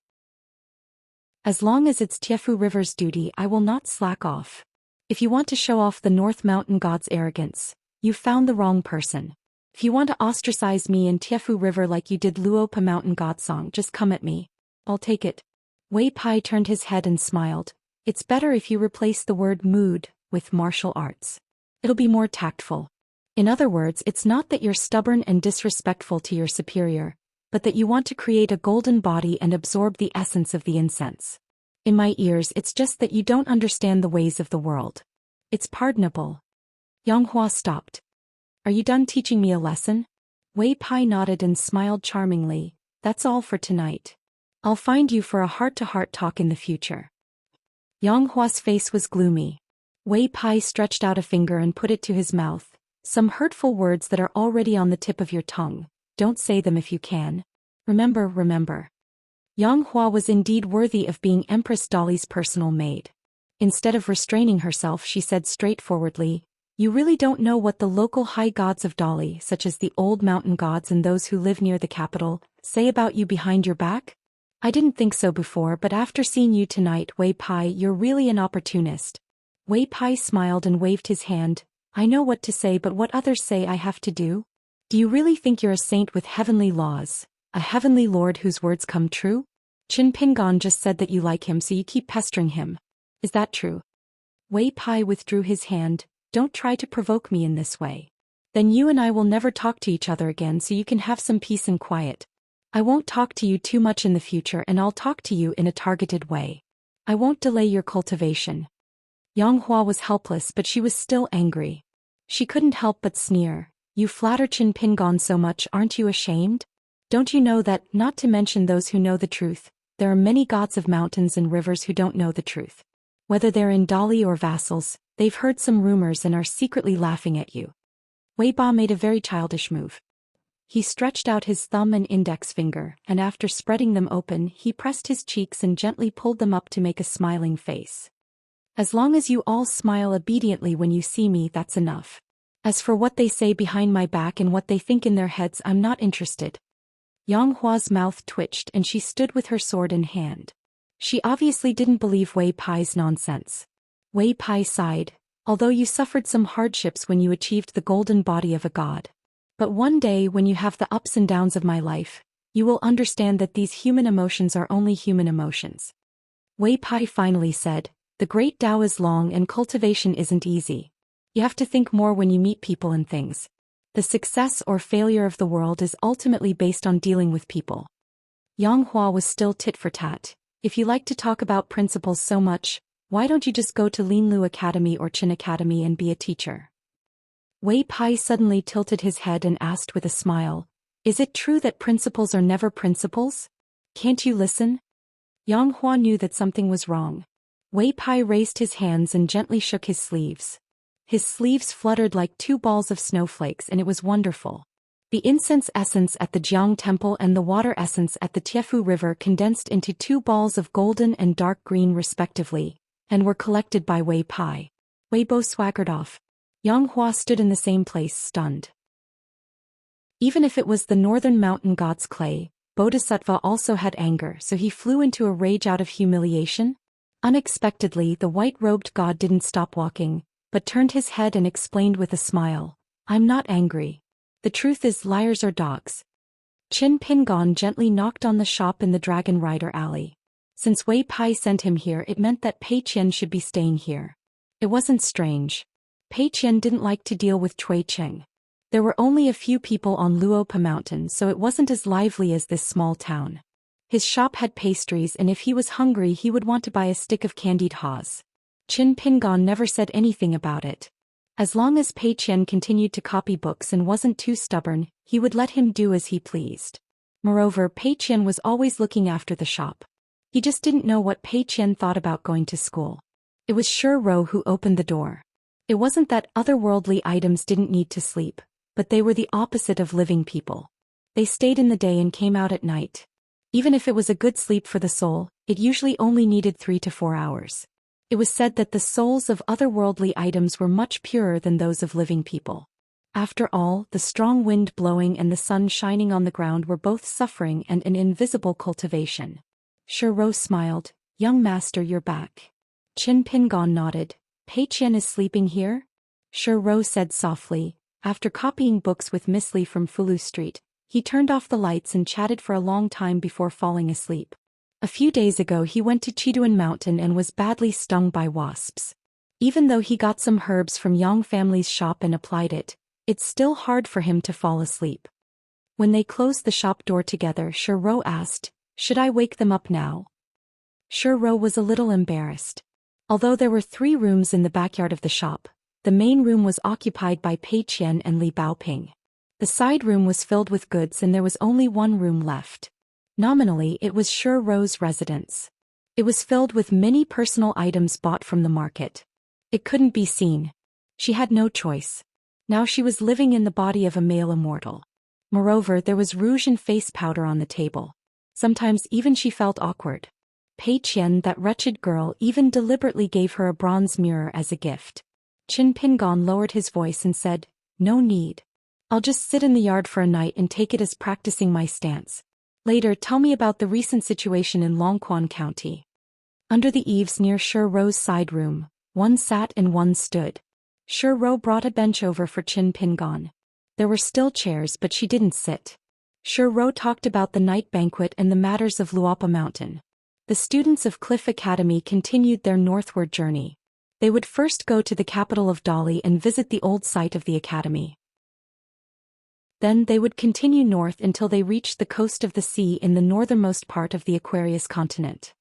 As long as it's Tiefu River's duty, I will not slack off. If you want to show off the North Mountain God's arrogance, you've found the wrong person. If you want to ostracize me and Tiefu River like you did Luopa Mountain God Song, just come at me. I'll take it." Wei Pai turned his head and smiled. "It's better if you replace the word mood with martial arts. It'll be more tactful. In other words, it's not that you're stubborn and disrespectful to your superior, but that you want to create a golden body and absorb the essence of the incense. In my ears, it's just that you don't understand the ways of the world. It's pardonable." Yang Hua stopped. "Are you done teaching me a lesson?" Wei Pai nodded and smiled charmingly. "That's all for tonight. I'll find you for a heart-to-heart talk in the future." Yang Hua's face was gloomy. Wei Pai stretched out a finger and put it to his mouth. "Some hurtful words that are already on the tip of your tongue. Don't say them if you can. Remember. Yang Hua was indeed worthy of being Empress Dolly's personal maid. Instead of restraining herself, she said straightforwardly, "You really don't know what the local high gods of Dolly, such as the old mountain gods and those who live near the capital, say about you behind your back? I didn't think so before, but after seeing you tonight, Wei Pai, you're really an opportunist." Wei Pai smiled and waved his hand. "I know what to say, but what others say I have to do? Do you really think you're a saint with heavenly laws, a heavenly lord whose words come true? Qin Pingon just said that you like him, so you keep pestering him. Is that true?" Wei Pai withdrew his hand. Don't try to provoke me in this way. Then you and I will never talk to each other again so you can have some peace and quiet. I won't talk to you too much in the future and I'll talk to you in a targeted way. I won't delay your cultivation. Yang Hua was helpless but she was still angry. She couldn't help but sneer. You flatter Qin Pingon so much, aren't you ashamed? Don't you know that, not to mention those who know the truth, there are many gods of mountains and rivers who don't know the truth. Whether they're in Dali or vassals, they've heard some rumors and are secretly laughing at you. Wei Ba made a very childish move. He stretched out his thumb and index finger, and after spreading them open, he pressed his cheeks and gently pulled them up to make a smiling face. As long as you all smile obediently when you see me, that's enough. As for what they say behind my back and what they think in their heads, I'm not interested. Yang Hua's mouth twitched and she stood with her sword in hand. She obviously didn't believe Wei Pai's nonsense. Wei Pai sighed. Although you suffered some hardships when you achieved the golden body of a god. But one day when you have the ups and downs of my life, you will understand that these human emotions are only human emotions. Wei Pai finally said, the great Tao is long and cultivation isn't easy. You have to think more when you meet people and things. The success or failure of the world is ultimately based on dealing with people. Yang Hua was still tit for tat. If you like to talk about principles so much, why don't you just go to Linlu Academy or Qin Academy and be a teacher? Wei Pai suddenly tilted his head and asked with a smile, is it true that principles are never principles? Can't you listen? Yang Hua knew that something was wrong. Wei Pai raised his hands and gently shook his sleeves. His sleeves fluttered like two balls of snowflakes and it was wonderful. The incense essence at the Jiang Temple and the water essence at the Tiefu River condensed into two balls of golden and dark green respectively, and were collected by Wei Pai. Wei Bo swaggered off. Yang Hua stood in the same place, stunned. Even if it was the northern mountain god's clay, Bodhisattva also had anger, so he flew into a rage out of humiliation. Unexpectedly, the white-robed god didn't stop walking, but turned his head and explained with a smile, I'm not angry. The truth is, liars are dogs. Qin Pingon gently knocked on the shop in the Dragon Rider Alley. Since Wei Pai sent him here, it meant that Pei Qian should be staying here. It wasn't strange. Pei Qian didn't like to deal with Cui Cheng. There were only a few people on Luopa Mountain, so it wasn't as lively as this small town. His shop had pastries, and if he was hungry he would want to buy a stick of candied haws. Qin Pingon never said anything about it. As long as Pei Qian continued to copy books and wasn't too stubborn, he would let him do as he pleased. Moreover, Pei Qian was always looking after the shop. He just didn't know what Pei Qian thought about going to school. It was Shi Rou who opened the door. It wasn't that otherworldly items didn't need to sleep, but they were the opposite of living people. They stayed in the day and came out at night. Even if it was a good sleep for the soul, it usually only needed 3 to 4 hours. It was said that the souls of otherworldly items were much purer than those of living people. After all, the strong wind blowing and the sun shining on the ground were both suffering and an invisible cultivation. Shi Rou smiled, young master, you're back. Qin Pingon nodded. Pei Qian is sleeping here? Shi Rou said softly. After copying books with Miss Li from Fulu Street, he turned off the lights and chatted for a long time before falling asleep. A few days ago he went to Chiduan Mountain and was badly stung by wasps. Even though he got some herbs from Yang family's shop and applied it, it's still hard for him to fall asleep. When they closed the shop door together, Shi Rou asked, should I wake them up now? Shi Rou was a little embarrassed. Although there were 3 rooms in the backyard of the shop, the main room was occupied by Pei Qian and Li Baoping. The side room was filled with goods and there was only 1 room left. Nominally, it was Shi Rou's residence. It was filled with many personal items bought from the market. It couldn't be seen. She had no choice. Now she was living in the body of a male immortal. Moreover, there was rouge and face powder on the table. Sometimes even she felt awkward. Pei Qian, that wretched girl, even deliberately gave her a bronze mirror as a gift. Qin Pingon lowered his voice and said, no need. I'll just sit in the yard for a night and take it as practicing my stance. Later, tell me about the recent situation in Longquan County. Under the eaves near Shi Rou's side room, 1 sat and 1 stood. Shi Rou brought a bench over for Qin Pingon. There were still chairs, but she didn't sit. Shi Rou talked about the night banquet and the matters of Luopa Mountain. The students of Cliff Academy continued their northward journey. They would first go to the capital of Dali and visit the old site of the academy. Then they would continue north until they reached the coast of the sea in the northernmost part of the Aquarius continent.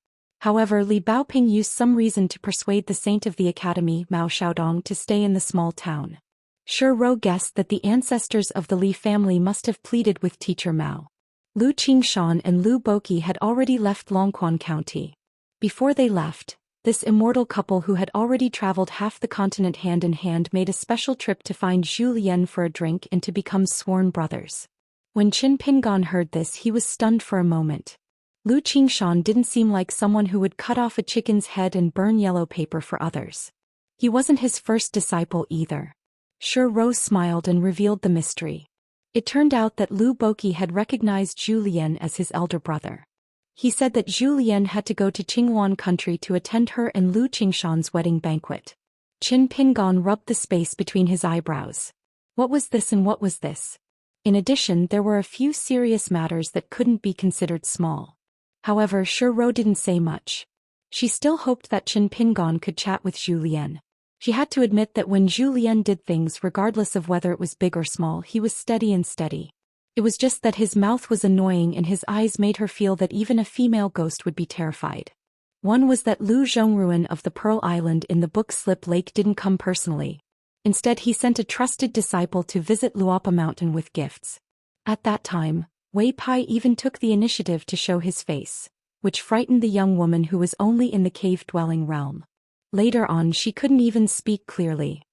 However, Li Baoping used some reason to persuade the saint of the academy, Mao Xiaodong, to stay in the small town. Shi Rou guessed that the ancestors of the Li family must have pleaded with teacher Mao. Lu Qingshan and Lu Boqi had already left Longquan County. Before they left, this immortal couple who had already traveled half the continent hand in hand made a special trip to find Zhou Xian for a drink and to become sworn brothers. When Qin Pingan heard this, he was stunned for a moment. Lu Qingshan didn't seem like someone who would cut off a chicken's head and burn yellow paper for others. He wasn't his first disciple either. Shi Rou smiled and revealed the mystery. It turned out that Lu Boqi had recognized Zhou Lian as his elder brother. He said that Zhou Lian had to go to Qinghuan country to attend her and Lu Qingshan's wedding banquet. Qin Pingan rubbed the space between his eyebrows. What was this and what was this? In addition, there were a few serious matters that couldn't be considered small. However, Shi Rou didn't say much. She still hoped that Qin Pingan could chat with Zhou Lian. She had to admit that when Zhou Lian did things, regardless of whether it was big or small, he was steady and steady. It was just that his mouth was annoying and his eyes made her feel that even a female ghost would be terrified. One was that Lu Zhongruan of the Pearl Island in the book Slip Lake didn't come personally. Instead, he sent a trusted disciple to visit Luapa Mountain with gifts. At that time, Wei Pai even took the initiative to show his face, which frightened the young woman who was only in the cave-dwelling realm. Later on, she couldn't even speak clearly.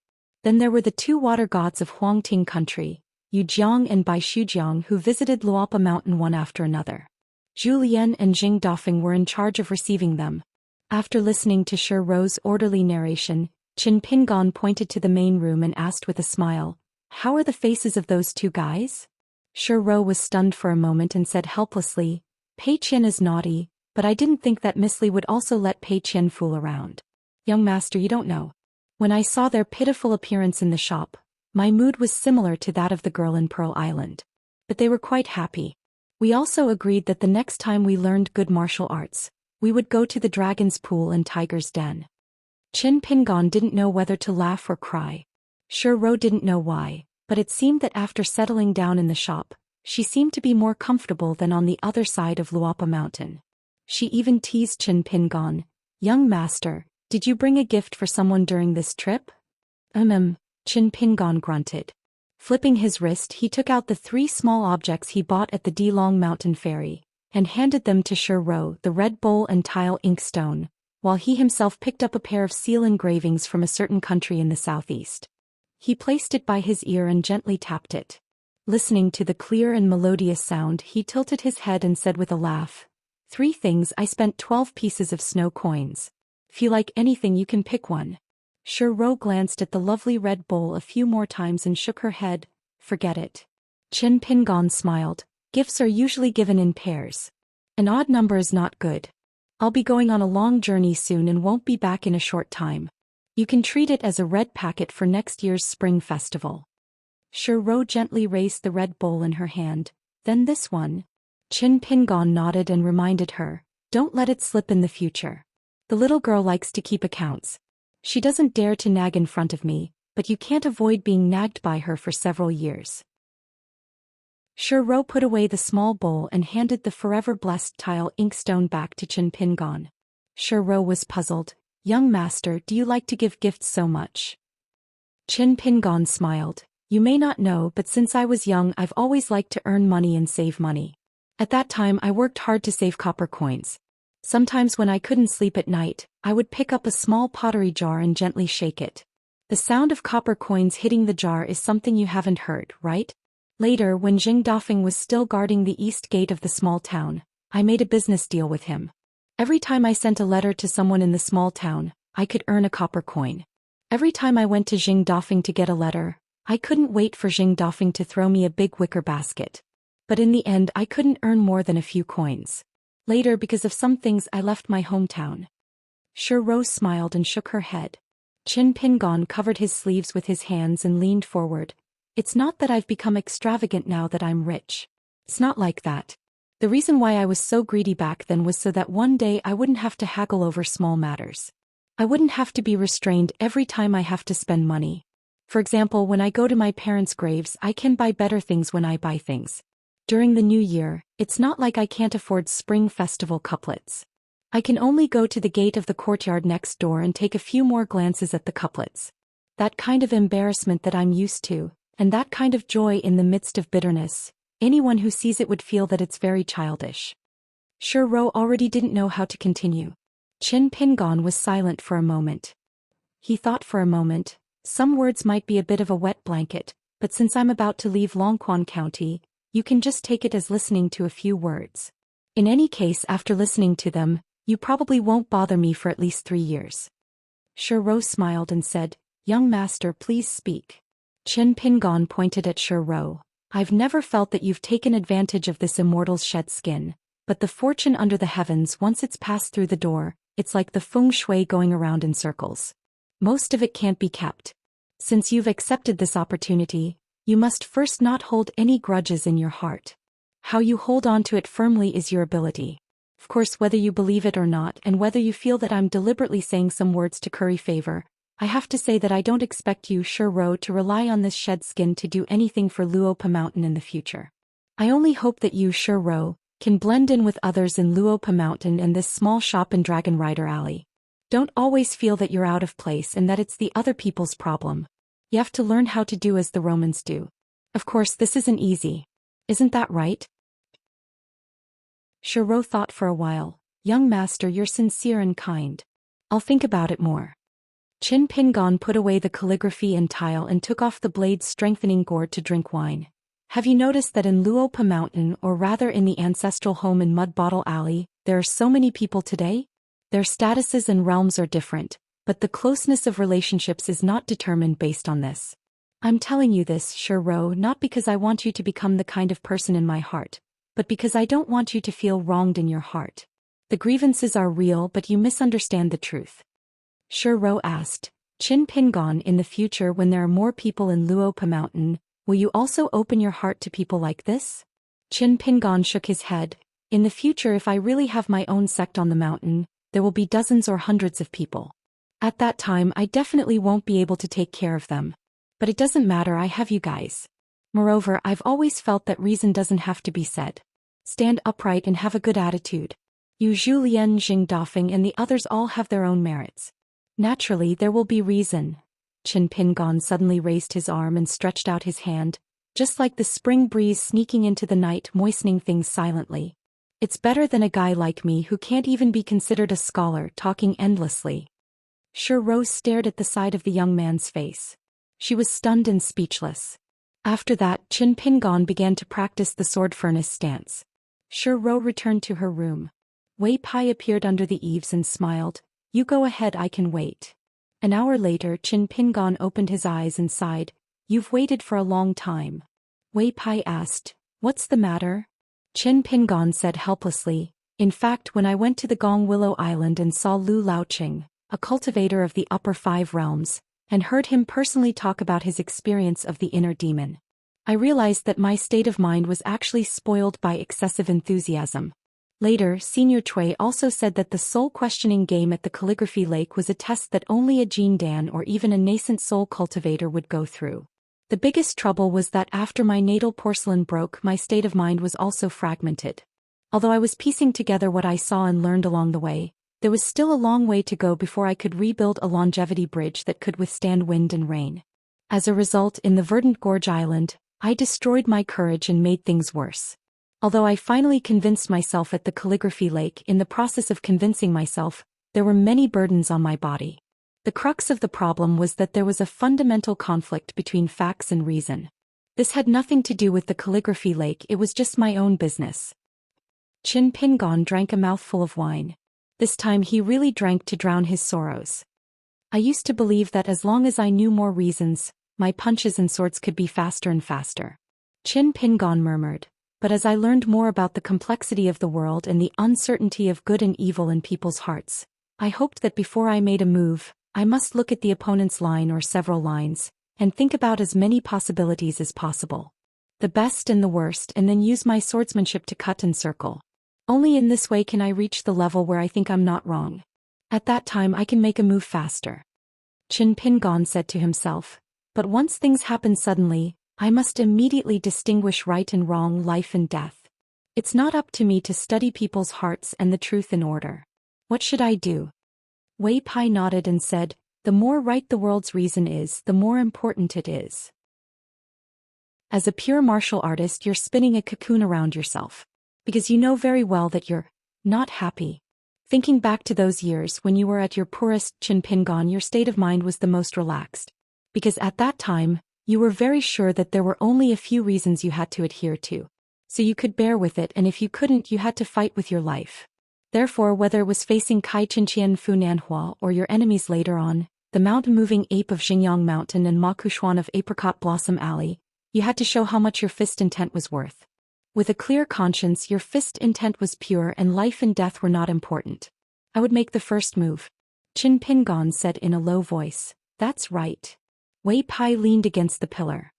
Then there were the two water gods of Huangting country, Yu Jiang and Bai Shujiang, who visited Luapa Mountain one after another. Zhou Lian and Jing Dafeng were in charge of receiving them. After listening to Shi Rou's orderly narration, Qin Pingan pointed to the main room and asked with a smile, "How are the faces of those two guys?" Shi Rou was stunned for a moment and said helplessly, "Pei Qian is naughty, but I didn't think that Miss Li would also let Pei Qian fool around. Young master, you don't know. When I saw their pitiful appearance in the shop, my mood was similar to that of the girl in Pearl Island. But they were quite happy. We also agreed that the next time we learned good martial arts, we would go to the dragon's pool and tiger's den." Qin Pingan didn't know whether to laugh or cry. Shi Rou didn't know why, but it seemed that after settling down in the shop, she seemed to be more comfortable than on the other side of Luapa Mountain. She even teased Qin Pingan, "Young master, did you bring a gift for someone during this trip?" Qin Pingan grunted. Flipping his wrist, he took out the 3 small objects he bought at the Dilong Mountain Ferry, and handed them to Shi Rou, the red bowl and tile inkstone, while he himself picked up a pair of seal engravings from a certain country in the southeast. He placed it by his ear and gently tapped it. Listening to the clear and melodious sound, he tilted his head and said with a laugh, "3 things. I spent 12 pieces of snow coins. If you like anything, you can pick one." Shi Rou glanced at the lovely red bowl a few more times and shook her head, "Forget it." Qin Pingan smiled. "Gifts are usually given in pairs. An odd number is not good. I'll be going on a long journey soon and won't be back in a short time. You can treat it as a red packet for next year's spring festival." Shi Rou gently raised the red bowl in her hand. "Then this one." Qin Pingan nodded and reminded her, "Don't let it slip in the future. The little girl likes to keep accounts. She doesn't dare to nag in front of me, but you can't avoid being nagged by her for several years." Shi Rou put away the small bowl and handed the forever blessed tile inkstone back to Qin Pingan. Shi Rou was puzzled. "Young master, do you like to give gifts so much?" Qin Pingan smiled. "You may not know, but since I was young I've always liked to earn money and save money. At that time I worked hard to save copper coins. Sometimes when I couldn't sleep at night, I would pick up a small pottery jar and gently shake it. The sound of copper coins hitting the jar is something you haven't heard, right?" Later, when Jing Dafeng was still guarding the east gate of the small town, I made a business deal with him. Every time I sent a letter to someone in the small town, I could earn a copper coin. Every time I went to Jing Dafeng to get a letter, I couldn't wait for Jing Dafeng to throw me a big wicker basket. But in the end I couldn't earn more than a few coins. Later, because of some things, I left my hometown." Shi Rou smiled and shook her head. Qin Pingan covered his sleeves with his hands and leaned forward. "It's not that I've become extravagant now that I'm rich. It's not like that. The reason why I was so greedy back then was so that one day I wouldn't have to haggle over small matters. I wouldn't have to be restrained every time I have to spend money. For example, when I go to my parents' graves, I can buy better things when I buy things. During the new year, it's not like I can't afford spring festival couplets. I can only go to the gate of the courtyard next door and take a few more glances at the couplets. That kind of embarrassment that I'm used to, and that kind of joy in the midst of bitterness, anyone who sees it would feel that it's very childish. Shi Rou already didn't know how to continue. Qin Pingon was silent for a moment. He thought for a moment, some words might be a bit of a wet blanket, but since I'm about to leave Longquan County, you can just take it as listening to a few words. In any case, after listening to them, you probably won't bother me for at least 3 years. Shi Rou smiled and said, "Young master, please speak." Qin Pingon pointed at Shi Rou. "I've never felt that you've taken advantage of this immortal's shed skin, but the fortune under the heavens, once it's passed through the door, it's like the feng shui going around in circles. Most of it can't be kept. Since you've accepted this opportunity, you must first not hold any grudges in your heart. How you hold on to it firmly is your ability. Of course, whether you believe it or not, and whether you feel that I'm deliberately saying some words to curry favor, I have to say that I don't expect you, Shi Rou, to rely on this shed skin to do anything for Luopa Mountain in the future. I only hope that you, Shi Rou, can blend in with others in Luopa Mountain and this small shop in Dragon Rider Alley. Don't always feel that you're out of place and that it's the other people's problem. You have to learn how to do as the Romans do. Of course, this isn't easy. Isn't that right?" Shi Rou thought for a while. "Young master, you're sincere and kind. I'll think about it more." Qin Pingon put away the calligraphy and tile and took off the blade's strengthening gourd to drink wine. "Have you noticed that in Luopa Mountain, or rather in the ancestral home in Mud Bottle Alley, there are so many people today? Their statuses and realms are different, but the closeness of relationships is not determined based on this. I'm telling you this, Shi Rou, not because I want you to become the kind of person in my heart, but because I don't want you to feel wronged in your heart. The grievances are real, but you misunderstand the truth." Shi Rou asked, "Qin Pingon, in the future when there are more people in Luopa Mountain, will you also open your heart to people like this?" Qin Pingon shook his head. "In the future, if I really have my own sect on the mountain, there will be dozens or hundreds of people. At that time, I definitely won't be able to take care of them. But it doesn't matter, I have you guys. Moreover, I've always felt that reason doesn't have to be said. Stand upright and have a good attitude. You Zhu Lian, Jing Dafeng, and the others all have their own merits. Naturally, there will be reason." Qin Pingon suddenly raised his arm and stretched out his hand, just like the spring breeze sneaking into the night, moistening things silently. "It's better than a guy like me who can't even be considered a scholar talking endlessly." Shi Rou stared at the side of the young man's face. She was stunned and speechless. After that, Qin Pingon began to practice the sword furnace stance. Shi Rou returned to her room. Wei Pai appeared under the eaves and smiled. "You go ahead, I can wait." An hour later, Qin Pingon opened his eyes and sighed. "You've waited for a long time." Wei Pai asked, "What's the matter?" Qin Pingon said helplessly, "In fact, when I went to the Gong Willow Island and saw Lu Laoqing, a cultivator of the upper 5 realms, and heard him personally talk about his experience of the inner demon, I realized that my state of mind was actually spoiled by excessive enthusiasm." Later, Senior Cui also said that the soul-questioning game at the Calligraphy Lake was a test that only a Jin Dan or even a nascent soul cultivator would go through. The biggest trouble was that after my natal porcelain broke, my state of mind was also fragmented. Although I was piecing together what I saw and learned along the way, there was still a long way to go before I could rebuild a longevity bridge that could withstand wind and rain. As a result, in the Verdant Gorge Island, I destroyed my courage and made things worse. Although I finally convinced myself at the Calligraphy Lake, in the process of convincing myself, there were many burdens on my body. The crux of the problem was that there was a fundamental conflict between facts and reason. This had nothing to do with the Calligraphy Lake, it was just my own business. Qin Pingon drank a mouthful of wine. This time he really drank to drown his sorrows. "I used to believe that as long as I knew more reasons, my punches and swords could be faster and faster." Qin Pingon murmured. "But as I learned more about the complexity of the world and the uncertainty of good and evil in people's hearts, I hoped that before I made a move, I must look at the opponent's line or several lines, and think about as many possibilities as possible. The best and the worst, and then use my swordsmanship to cut and circle. Only in this way can I reach the level where I think I'm not wrong." At that time I can make a move faster. Qin Pingon said to himself. But once things happen suddenly, I must immediately distinguish right and wrong, life and death. It's not up to me to study people's hearts and the truth in order. What should I do? Wei Pai nodded and said, the more right the world's reason is, the more important it is. As a pure martial artist, you're spinning a cocoon around yourself. Because you know very well that you're not happy. Thinking back to those years when you were at your poorest, Qin Pingon, your state of mind was the most relaxed. Because at that time, you were very sure that there were only a few reasons you had to adhere to. So you could bear with it, and if you couldn't, you had to fight with your life. Therefore, whether it was facing Kai Chinqian Fu Nanhua or your enemies later on, the mountain-moving ape of Xingyang Mountain and Ma Kushuan of Apricot Blossom Alley, you had to show how much your fist intent was worth. With a clear conscience, your fist intent was pure and life and death were not important. I would make the first move. Qin Pingon said in a low voice. That's right. Wei Pai leaned against the pillar.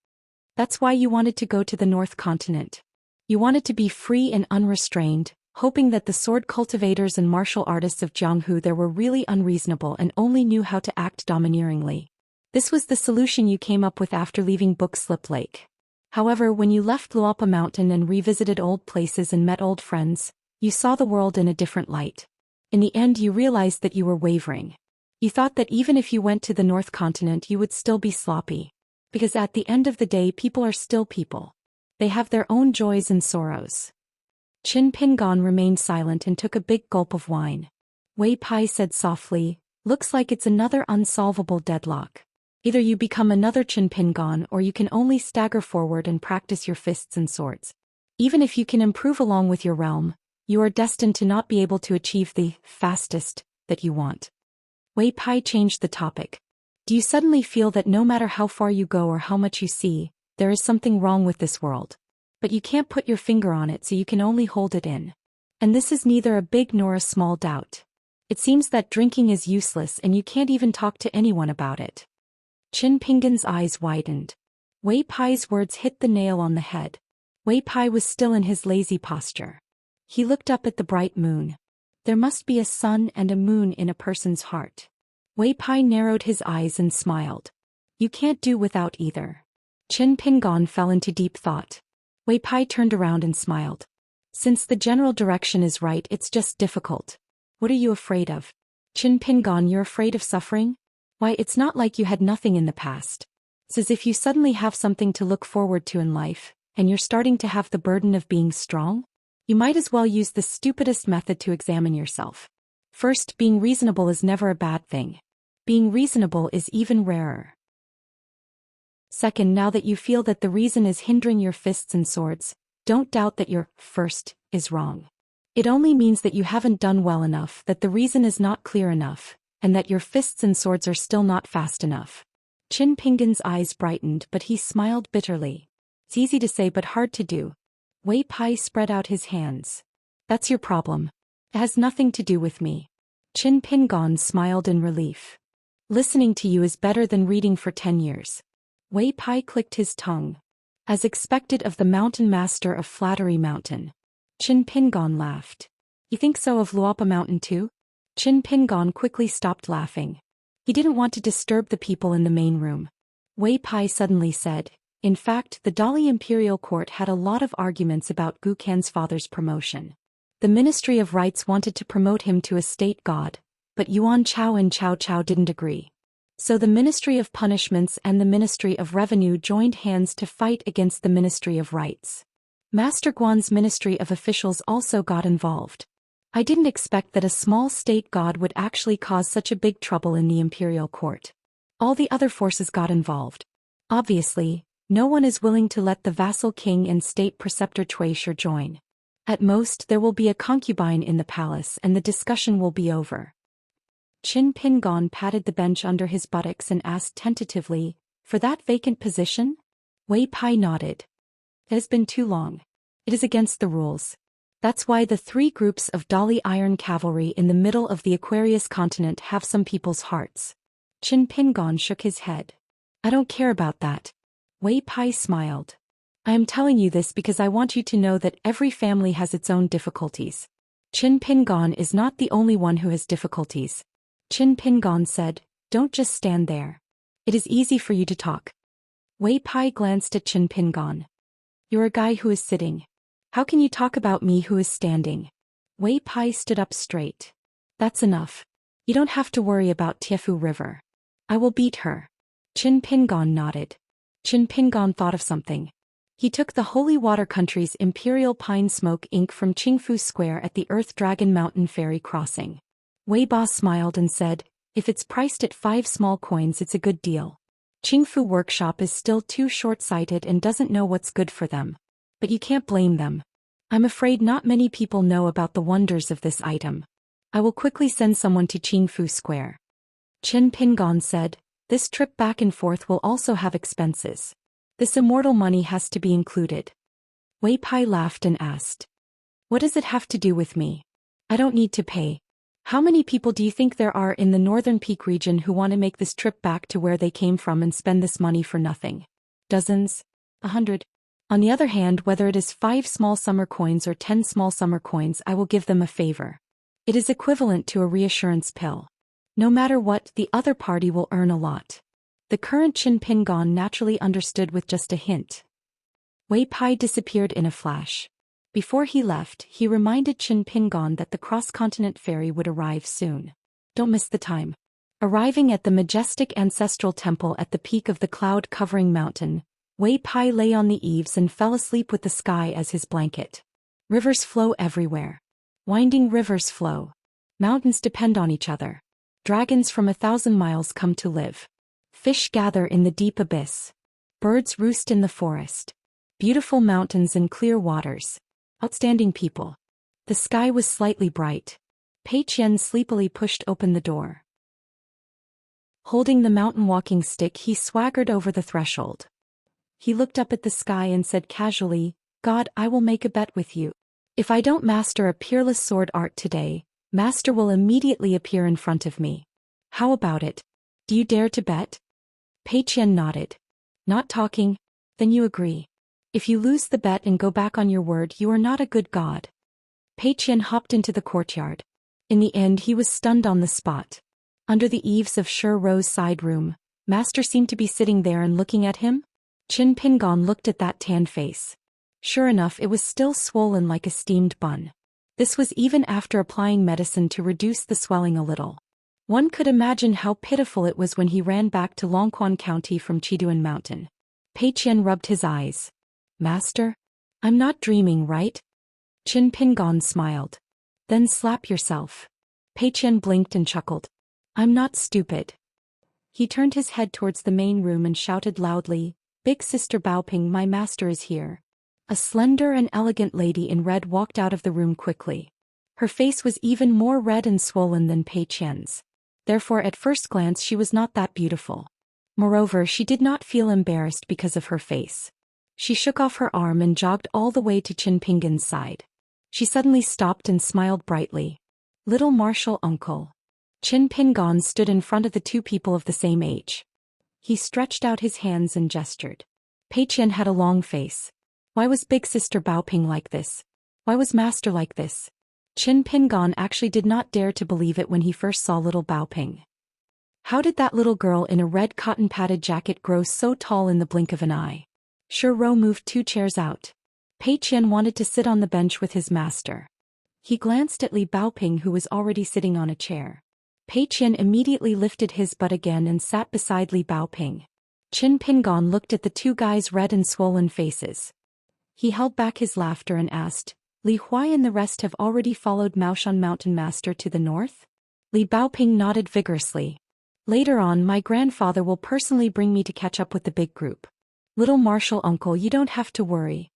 That's why you wanted to go to the North Continent. You wanted to be free and unrestrained, hoping that the sword cultivators and martial artists of Jianghu there were really unreasonable and only knew how to act domineeringly. This was the solution you came up with after leaving Book Slip Lake. However, when you left Luopa Mountain and revisited old places and met old friends, you saw the world in a different light. In the end, you realized that you were wavering. You thought that even if you went to the North Continent, you would still be sloppy. Because at the end of the day, people are still people. They have their own joys and sorrows. Qin Pingon remained silent and took a big gulp of wine. Wei Pai said softly, looks like it's another unsolvable deadlock. Either you become another Qin Pingon or you can only stagger forward and practice your fists and swords. Even if you can improve along with your realm, you are destined to not be able to achieve the fastest that you want. Wei Pai changed the topic. Do you suddenly feel that no matter how far you go or how much you see, there is something wrong with this world? But you can't put your finger on it, so you can only hold it in. And this is neither a big nor a small doubt. It seems that drinking is useless and you can't even talk to anyone about it. Qin Pingon's eyes widened. Wei Pai's words hit the nail on the head. Wei Pai was still in his lazy posture. He looked up at the bright moon. There must be a sun and a moon in a person's heart. Wei Pai narrowed his eyes and smiled. You can't do without either. Qin Pingon fell into deep thought. Wei Pai turned around and smiled. Since the general direction is right, it's just difficult. What are you afraid of? Qin Pingon, you're afraid of suffering? Why, it's not like you had nothing in the past. It's as if you suddenly have something to look forward to in life, and you're starting to have the burden of being strong? You might as well use the stupidest method to examine yourself. First, being reasonable is never a bad thing. Being reasonable is even rarer. Second, now that you feel that the reason is hindering your fists and swords, don't doubt that your first is wrong. It only means that you haven't done well enough, that the reason is not clear enough, and that your fists and swords are still not fast enough. Qin Pingon's eyes brightened, but he smiled bitterly. It's easy to say but hard to do. Wei Pai spread out his hands. That's your problem. It has nothing to do with me. Qin Pingon smiled in relief. Listening to you is better than reading for 10 years. Wei Pai clicked his tongue. As expected of the mountain master of Flattery Mountain. Qin Pingon laughed. You think so of Luopa Mountain too? Qin Pingon quickly stopped laughing. He didn't want to disturb the people in the main room. Wei Pai suddenly said, in fact, the Dali Imperial Court had a lot of arguments about Gu Kan's father's promotion. The Ministry of Rights wanted to promote him to a state god, but Yuan Chao and Chao Chao didn't agree. So the Ministry of Punishments and the Ministry of Revenue joined hands to fight against the Ministry of Rights. Master Guan's Ministry of Officials also got involved. I didn't expect that a small state god would actually cause such a big trouble in the Imperial Court. All the other forces got involved. Obviously, no one is willing to let the vassal king and state preceptor Cui Shi join. At most, there will be a concubine in the palace and the discussion will be over. Qin Pingon patted the bench under his buttocks and asked tentatively, for that vacant position? Wei Pai nodded. It has been too long. It is against the rules. That's why the 3 groups of Dali Iron Cavalry in the middle of the Aquarius continent have some people's hearts. Qin Pingon shook his head. I don't care about that. Wei Pai smiled. I am telling you this because I want you to know that every family has its own difficulties. Qin Pingon is not the only one who has difficulties. Qin Pingon said, "Don't just stand there. It is easy for you to talk." Wei Pai glanced at Qin Pingon. "You're a guy who is sitting. How can you talk about me who is standing?" Wei Pai stood up straight. "That's enough. You don't have to worry about Tiefu River. I will beat her." Qin Pingon nodded. Qin Pingon thought of something. He took the Holy Water Country's Imperial Pine Smoke ink from Qingfu Square at the Earth Dragon Mountain Ferry crossing. Wei Ba smiled and said, "If it's priced at 5 small coins, it's a good deal. Qingfu Workshop is still too short-sighted and doesn't know what's good for them. But you can't blame them. I'm afraid not many people know about the wonders of this item. I will quickly send someone to Qingfu Square." Qin Pingon said, "This trip back and forth will also have expenses. This immortal money has to be included." Wei Pai laughed and asked, "What does it have to do with me? I don't need to pay. How many people do you think there are in the Northern Peak region who want to make this trip back to where they came from and spend this money for nothing? Dozens? 100? On the other hand, whether it is 5 small summer coins or 10 small summer coins, I will give them a favor. It is equivalent to a reassurance pill. No matter what, the other party will earn a lot." The current Qin Pingon naturally understood with just a hint. Wei Pai disappeared in a flash. Before he left, he reminded Qin Pingon that the cross-continent ferry would arrive soon. "Don't miss the time." Arriving at the majestic ancestral temple at the peak of the cloud-covering mountain, Wei Pai lay on the eaves and fell asleep with the sky as his blanket. Rivers flow everywhere. Winding rivers flow. Mountains depend on each other. Dragons from 1,000 miles come to live. Fish gather in the deep abyss. Birds roost in the forest. Beautiful mountains and clear waters. Outstanding people. The sky was slightly bright. Pei Qian sleepily pushed open the door. Holding the mountain walking stick, he swaggered over the threshold. He looked up at the sky and said casually, "God, I will make a bet with you. If I don't master a peerless sword art today, Master will immediately appear in front of me. How about it? Do you dare to bet?" Pei Qian nodded. "Not talking? Then you agree. If you lose the bet and go back on your word, you are not a good god." Pei Qian hopped into the courtyard. In the end, he was stunned on the spot. Under the eaves of Shi Rou's side room, Master seemed to be sitting there and looking at him. Qin Pingon looked at that tanned face. Sure enough, it was still swollen like a steamed bun. This was even after applying medicine to reduce the swelling a little. One could imagine how pitiful it was when he ran back to Longquan County from Chiduan Mountain. Pei Qian rubbed his eyes. "Master? I'm not dreaming, right?" Qin Pingon smiled. "Then slap yourself." Pei Qian blinked and chuckled. "I'm not stupid." He turned his head towards the main room and shouted loudly, "Big Sister Baoping, my master is here." A slender and elegant lady in red walked out of the room quickly. Her face was even more red and swollen than Pei Qian's. Therefore at first glance she was not that beautiful. Moreover, she did not feel embarrassed because of her face. She shook off her arm and jogged all the way to Qin Pingon's side. She suddenly stopped and smiled brightly. "Little martial uncle." Qin Pingon stood in front of the two people of the same age. He stretched out his hands and gestured. Pei Qian had a long face. Why was Big Sister Baoping like this? Why was Master like this? Qin Pingon actually did not dare to believe it when he first saw little Baoping. How did that little girl in a red cotton-padded jacket grow so tall in the blink of an eye? Shi Rou moved 2 chairs out. Pei Qian wanted to sit on the bench with his master. He glanced at Li Baoping, who was already sitting on a chair. Pei Qian immediately lifted his butt again and sat beside Li Baoping. Qin Pingon looked at the two guys' red and swollen faces. He held back his laughter and asked, "Li Huai and the rest have already followed Maoshan Mountain Master to the north?" Li Baoping nodded vigorously. "Later on, my grandfather will personally bring me to catch up with the big group. Little martial uncle, you don't have to worry."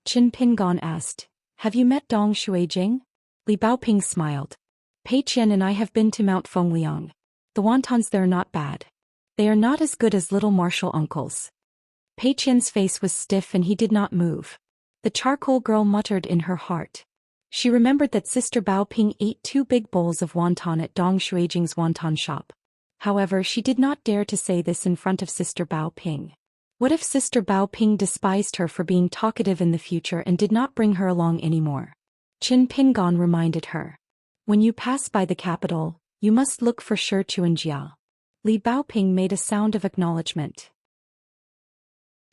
Qin Pingon asked, "Have you met Dong Shuijing?" Li Baoping smiled. "Pei Qian and I have been to Mount Fengliang. The wontons there are not bad. They are not as good as little martial uncles." Pei Qian's face was stiff and he did not move. The charcoal girl muttered in her heart. She remembered that Sister Baoping ate 2 big bowls of wonton at Dong Shuijing's wonton shop. However, she did not dare to say this in front of Sister Baoping. What if Sister Baoping despised her for being talkative in the future and did not bring her along anymore? Qin Pingon reminded her. "When you pass by the capital, You must look for Xianxia. Li Baoping made a sound of acknowledgement.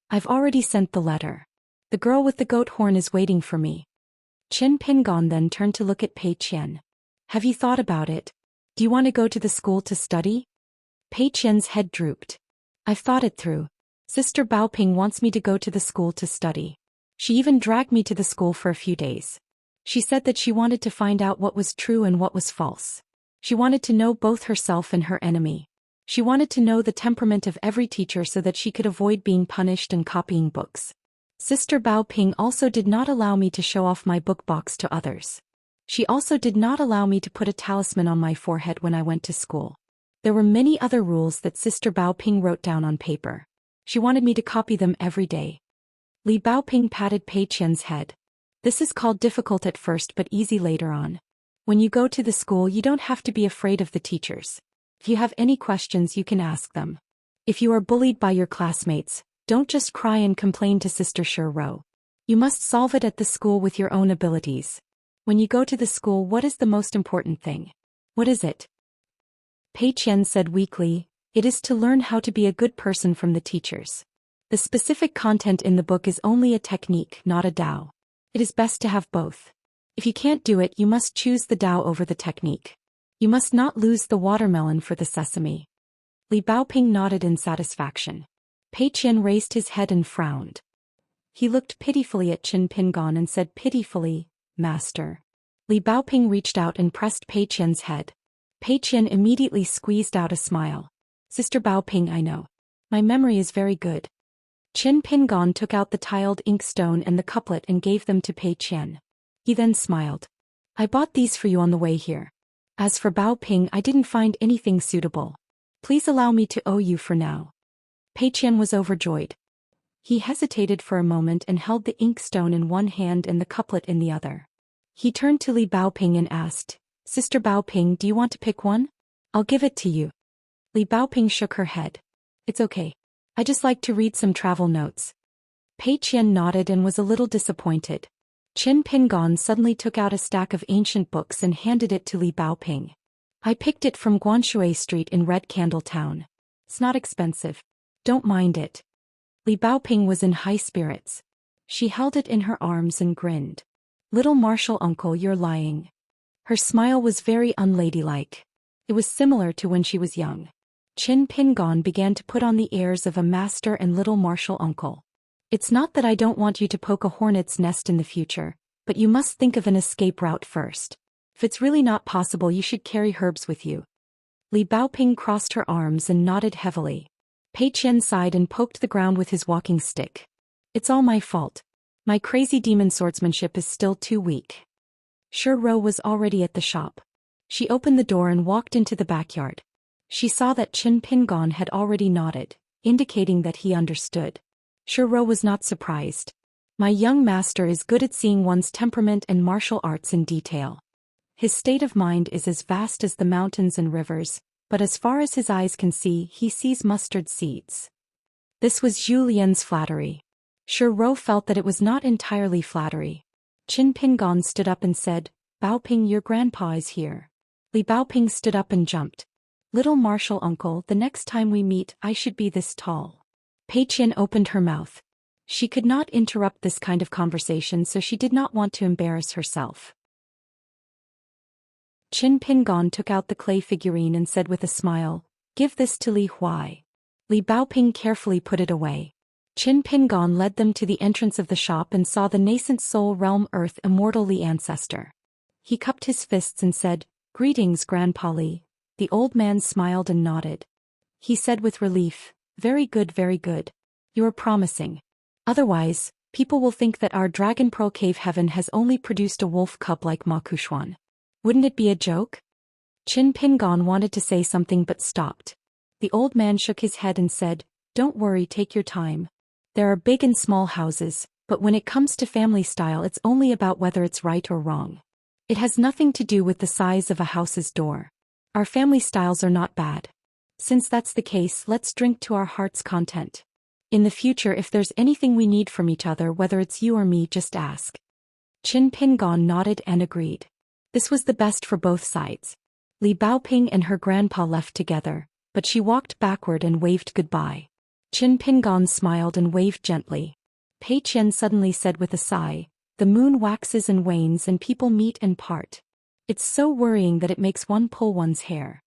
I've already sent the letter. The girl with the goat horn is waiting for me. Qin Pingon then turned to look at Pei Qian. Have you thought about it? Do you want to go to the school to study? Pei Qian's head drooped. I've thought it through. Sister Baoping wants me to go to the school to study. She even dragged me to the school for a few days. She said that she wanted to find out what was true and what was false. She wanted to know both herself and her enemy. She wanted to know the temperament of every teacher so that she could avoid being punished and copying books. Sister Baoping also did not allow me to show off my book box to others. She also did not allow me to put a talisman on my forehead when I went to school. There were many other rules that Sister Baoping wrote down on paper. She wanted me to copy them every day. Li Baoping patted Pei Qian's head. This is called difficult at first but easy later on. When you go to the school you don't have to be afraid of the teachers. If you have any questions you can ask them. If you are bullied by your classmates, don't just cry and complain to Sister Xiao. You must solve it at the school with your own abilities. When you go to the school, what is the most important thing? What is it? Pei Qian said weakly, it is to learn how to be a good person from the teachers. The specific content in the book is only a technique, not a Tao. It is best to have both. If you can't do it, you must choose the Tao over the technique. You must not lose the watermelon for the sesame. Li Baoping nodded in satisfaction. Pei Qian raised his head and frowned. He looked pitifully at Qin Pingon and said pitifully, Master. Li Baoping reached out and pressed Pei Qian's head. Pei Qian immediately squeezed out a smile. Sister Baoping, I know. My memory is very good. Qin Pingon took out the tiled inkstone and the couplet and gave them to Pei Qian. He then smiled. I bought these for you on the way here. As for Baoping, I didn't find anything suitable. Please allow me to owe you for now. Pei Qian was overjoyed. He hesitated for a moment and held the inkstone in one hand and the couplet in the other. He turned to Li Baoping and asked, Sister Baoping, do you want to pick one? I'll give it to you. Li Baoping shook her head. It's okay. I just like to read some travel notes. Pei Qian nodded and was a little disappointed. Qin Pingon suddenly took out a stack of ancient books and handed it to Li Baoping. I picked it from Guanshui Street in Red Candle Town. It's not expensive. Don't mind it. Li Baoping was in high spirits. She held it in her arms and grinned. Little martial uncle, you're lying. Her smile was very unladylike. It was similar to when she was young. Qin Pingon began to put on the airs of a master and little martial uncle. It's not that I don't want you to poke a hornet's nest in the future, but you must think of an escape route first. If it's really not possible, you should carry herbs with you. Li Baoping crossed her arms and nodded heavily. Pei Qian sighed and poked the ground with his walking stick. It's all my fault. My crazy demon swordsmanship is still too weak. Xiao was already at the shop. She opened the door and walked into the backyard. She saw that Qin Pingon had already nodded, indicating that he understood. Xiao was not surprised. My young master is good at seeing one's temperament and martial arts in detail. His state of mind is as vast as the mountains and rivers, but as far as his eyes can see, he sees mustard seeds. This was Zhou Lian's flattery. Xiao felt that it was not entirely flattery. Qin Pingon stood up and said, Baoping, your grandpa is here. Li Baoping stood up and jumped. Little martial uncle, the next time we meet, I should be this tall. Pei Qian opened her mouth. She could not interrupt this kind of conversation, so she did not want to embarrass herself. Qin Pingon took out the clay figurine and said with a smile, Give this to Li Huai. Li Baoping carefully put it away. Qin Pingon led them to the entrance of the shop and saw the nascent soul realm earth immortal Li ancestor. He cupped his fists and said, Greetings, Grandpa Li. The old man smiled and nodded. He said with relief, Very good, very good. You are promising. Otherwise, people will think that our Dragon Pearl Cave heaven has only produced a wolf cub like Ma Kushuan. Wouldn't it be a joke? Qin Pingon wanted to say something but stopped. The old man shook his head and said, Don't worry, take your time. There are big and small houses, but when it comes to family style, it's only about whether it's right or wrong. It has nothing to do with the size of a house's door. Our family styles are not bad. Since that's the case, let's drink to our heart's content. In the future, if there's anything we need from each other, whether it's you or me, just ask. Qin Pingon nodded and agreed. This was the best for both sides. Li Baoping and her grandpa left together, but she walked backward and waved goodbye. Qin Pingan smiled and waved gently. Pei Qian suddenly said with a sigh, "The moon waxes and wanes and people meet and part. It's so worrying that it makes one pull one's hair."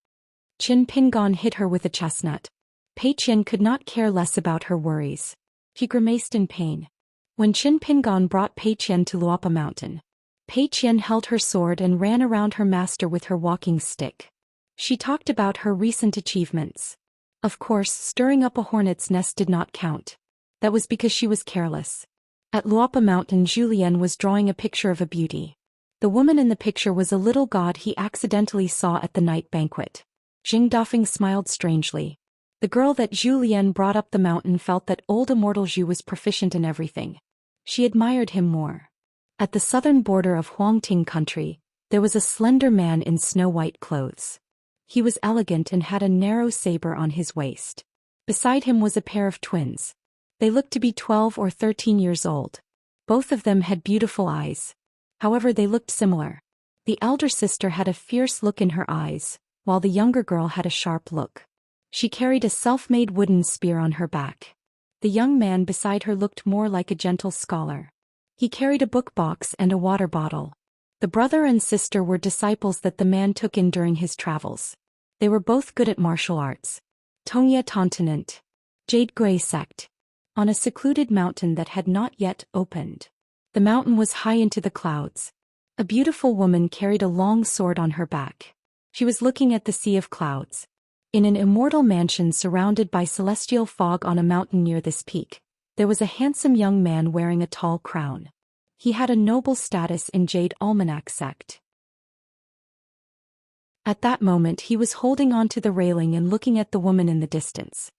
Qin Pingan hit her with a chestnut. Pei Qian could not care less about her worries. He grimaced in pain. When Qin Pingan brought Pei Qian to Luapa Mountain, Pei Qian held her sword and ran around her master with her walking stick. She talked about her recent achievements. Of course, stirring up a hornet's nest did not count. That was because she was careless. At Luapa Mountain, Zhou Xian was drawing a picture of a beauty. The woman in the picture was a little god he accidentally saw at the night banquet. Jing Dafeng smiled strangely. The girl that Zhou Xian brought up the mountain felt that old immortal Zhu was proficient in everything. She admired him more. At the southern border of Huangting country, there was a slender man in snow-white clothes. He was elegant and had a narrow saber on his waist. Beside him was a pair of twins. They looked to be 12 or 13 years old. Both of them had beautiful eyes. However, they looked similar. The elder sister had a fierce look in her eyes, while the younger girl had a sharp look. She carried a self-made wooden spear on her back. The young man beside her looked more like a gentle scholar. He carried a book box and a water bottle. The brother and sister were disciples that the man took in during his travels. They were both good at martial arts. Tongya Tontinent. Jade Gray Sect. On a secluded mountain that had not yet opened. The mountain was high into the clouds. A beautiful woman carried a long sword on her back. She was looking at the sea of clouds. In an immortal mansion surrounded by celestial fog on a mountain near this peak, there was a handsome young man wearing a tall crown. He had a noble status in Jade Almanac sect. At that moment he was holding on to the railing and looking at the woman in the distance.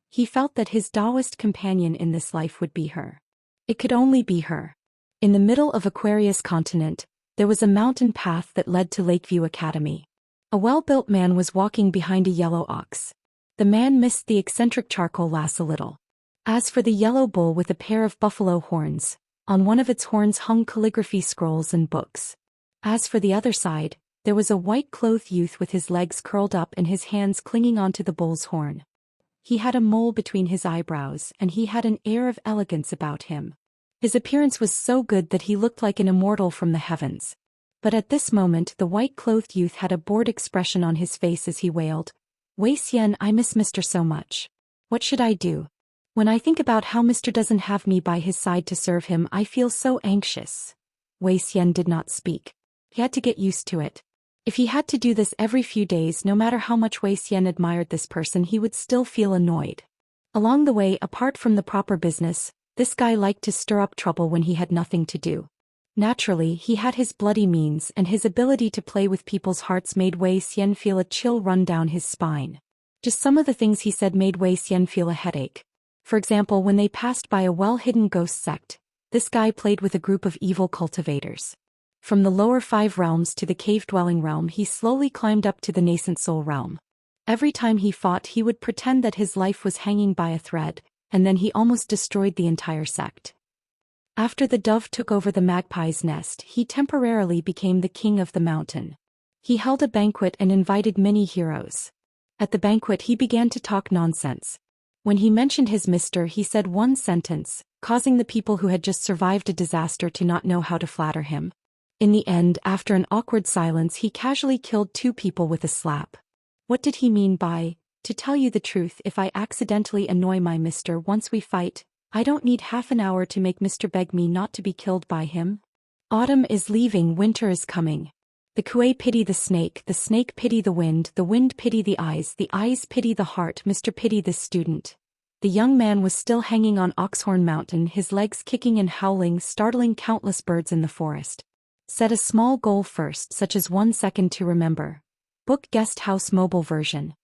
He felt that his Taoist companion in this life would be her. It could only be her. In the middle of Aquarius continent, there was a mountain path that led to Lakeview Academy. A well-built man was walking behind a yellow ox. The man missed the eccentric charcoal lass a little. As for the yellow bull with a pair of buffalo horns, on one of its horns hung calligraphy scrolls and books. As for the other side, there was a white-clothed youth with his legs curled up and his hands clinging onto the bull's horn. He had a mole between his eyebrows and he had an air of elegance about him. His appearance was so good that he looked like an immortal from the heavens. But at this moment the white-clothed youth had a bored expression on his face as he wailed, "Wei Xian, I miss Mr. so much. What should I do? When I think about how Mr. doesn't have me by his side to serve him, I feel so anxious." Wei Xian did not speak. He had to get used to it. If he had to do this every few days, no matter how much Wei Xian admired this person, he would still feel annoyed. Along the way, apart from the proper business, this guy liked to stir up trouble when he had nothing to do. Naturally, he had his bloody means, and his ability to play with people's hearts made Wei Xian feel a chill run down his spine. Just some of the things he said made Wei Xian feel a headache. For example, when they passed by a well-hidden ghost sect, this guy played with a group of evil cultivators. From the lower 5 realms to the cave-dwelling realm, he slowly climbed up to the nascent soul realm. Every time he fought, he would pretend that his life was hanging by a thread, and then he almost destroyed the entire sect. After the dove took over the magpie's nest, he temporarily became the king of the mountain. He held a banquet and invited many heroes. At the banquet he began to talk nonsense. When he mentioned his mister, he said one sentence, causing the people who had just survived a disaster to not know how to flatter him. In the end, after an awkward silence, he casually killed 2 people with a slap. What did he mean by, "To tell you the truth, if I accidentally annoy my mister once we fight, I don't need half an hour to make Mr. beg me not to be killed by him"? Autumn is leaving, winter is coming. The kuei pity the snake pity the wind pity the eyes pity the heart, Mr. pity this student. The young man was still hanging on Oxhorn Mountain, his legs kicking and howling, startling countless birds in the forest. Set a small goal first, such as 1 second to remember. Book Guest House mobile version.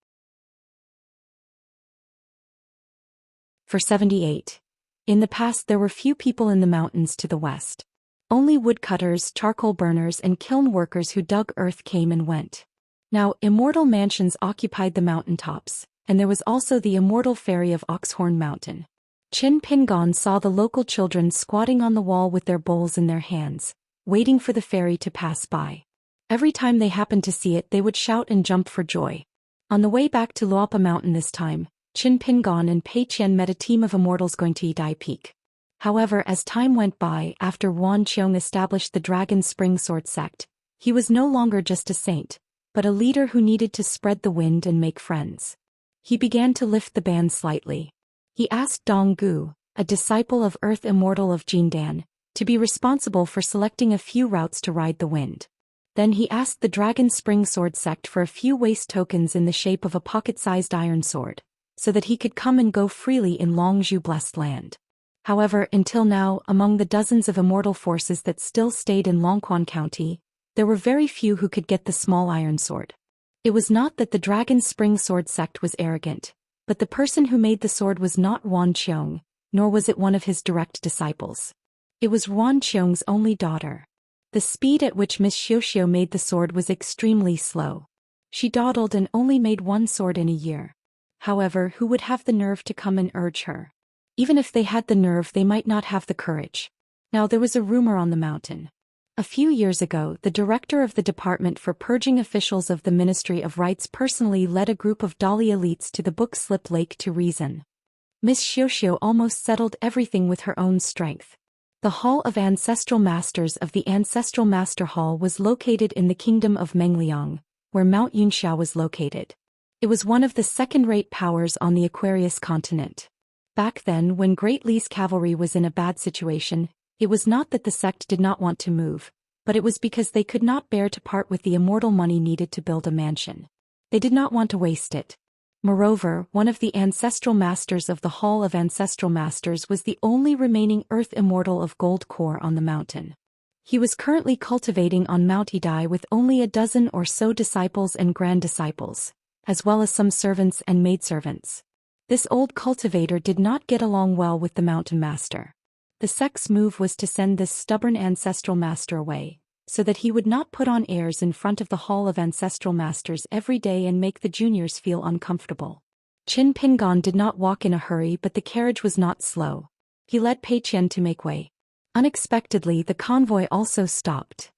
For 78. In the past there were few people in the mountains to the west. Only woodcutters, charcoal burners and kiln workers who dug earth came and went. Now, immortal mansions occupied the mountaintops, and there was also the immortal ferry of Oxhorn Mountain. Qin Pingan saw the local children squatting on the wall with their bowls in their hands, waiting for the ferry to pass by. Every time they happened to see it they would shout and jump for joy. On the way back to Luopa Mountain this time, Qin Pingon and Pei Qian met a team of immortals going to Yidai Peak. However, as time went by, after Wan Qiong established the Dragon Spring Sword sect, he was no longer just a saint, but a leader who needed to spread the wind and make friends. He began to lift the ban slightly. He asked Dong Gu, a disciple of Earth Immortal of Jindan, to be responsible for selecting a few routes to ride the wind. Then he asked the Dragon Spring Sword sect for a few waste tokens in the shape of a pocket-sized iron sword, so that he could come and go freely in Longzhu Blessed Land. However, until now, among the dozens of immortal forces that still stayed in Longquan County, there were very few who could get the small iron sword. It was not that the Dragon Spring Sword sect was arrogant, but the person who made the sword was not Wan Qiong, nor was it one of his direct disciples. It was Wan Qiong's only daughter. The speed at which Miss Xiaoxiao made the sword was extremely slow. She dawdled and only made one sword in a year. However, who would have the nerve to come and urge her? Even if they had the nerve, they might not have the courage. Now there was a rumor on the mountain. A few years ago, the director of the Department for Purging officials of the Ministry of Rights personally led a group of Dali elites to the Book Slip Lake to reason. Miss Xiaoxiao almost settled everything with her own strength. The Hall of Ancestral Masters of the Ancestral Master Hall was located in the kingdom of Mengliang, where Mount Yunxia was located. It was one of the second-rate powers on the Aquarius continent. Back then, when Great Li's cavalry was in a bad situation, it was not that the sect did not want to move, but it was because they could not bear to part with the immortal money needed to build a mansion. They did not want to waste it. Moreover, one of the ancestral masters of the Hall of Ancestral Masters was the only remaining Earth Immortal of Gold Core on the mountain. He was currently cultivating on Mount Yidai with only a dozen or so disciples and grand disciples, as well as some servants and maidservants. This old cultivator did not get along well with the mountain master. The sect's move was to send this stubborn ancestral master away, so that he would not put on airs in front of the Hall of Ancestral Masters every day and make the juniors feel uncomfortable. Qin Pingon did not walk in a hurry, but the carriage was not slow. He led Pei Qian to make way. Unexpectedly, the convoy also stopped.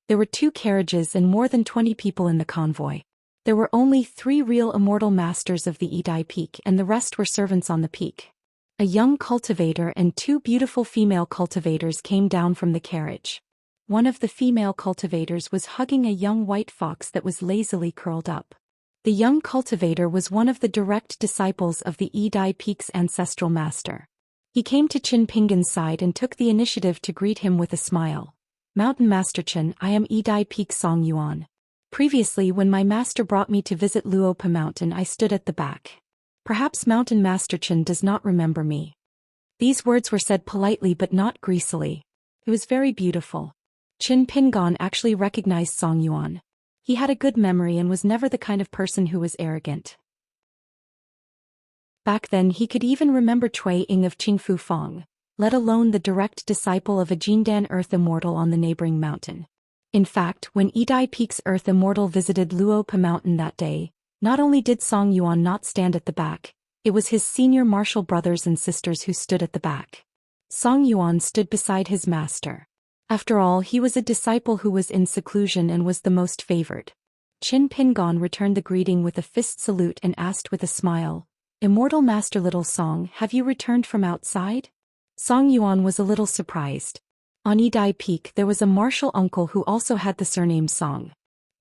There were 2 carriages and more than 20 people in the convoy. There were only 3 real immortal masters of the Yidai Peak and the rest were servants on the peak. A young cultivator and 2 beautiful female cultivators came down from the carriage. One of the female cultivators was hugging a young white fox that was lazily curled up. The young cultivator was one of the direct disciples of the Yidai Peak's ancestral master. He came to Qin Pingon's side and took the initiative to greet him with a smile. "Mountain Master Qin, I am Yidai Peak Song Yuan. Previously, when my master brought me to visit Luopa Mountain, I stood at the back. Perhaps Mountain Master Qin does not remember me." These words were said politely but not greasily. It was very beautiful. Qin Pingon actually recognized Song Yuan. He had a good memory and was never the kind of person who was arrogant. Back then he could even remember Cui Ying of Qingfu Fong, let alone the direct disciple of a Jindan Earth Immortal on the neighboring mountain. In fact, when Yidai Peak's Earth Immortal visited Luopa Mountain that day, not only did Song Yuan not stand at the back, it was his senior martial brothers and sisters who stood at the back. Song Yuan stood beside his master. After all, he was a disciple who was in seclusion and was the most favored. Qin Pingon returned the greeting with a fist salute and asked with a smile, "Immortal Master Little Song, have you returned from outside?" Song Yuan was a little surprised. On Yidai Peak there was a martial uncle who also had the surname Song.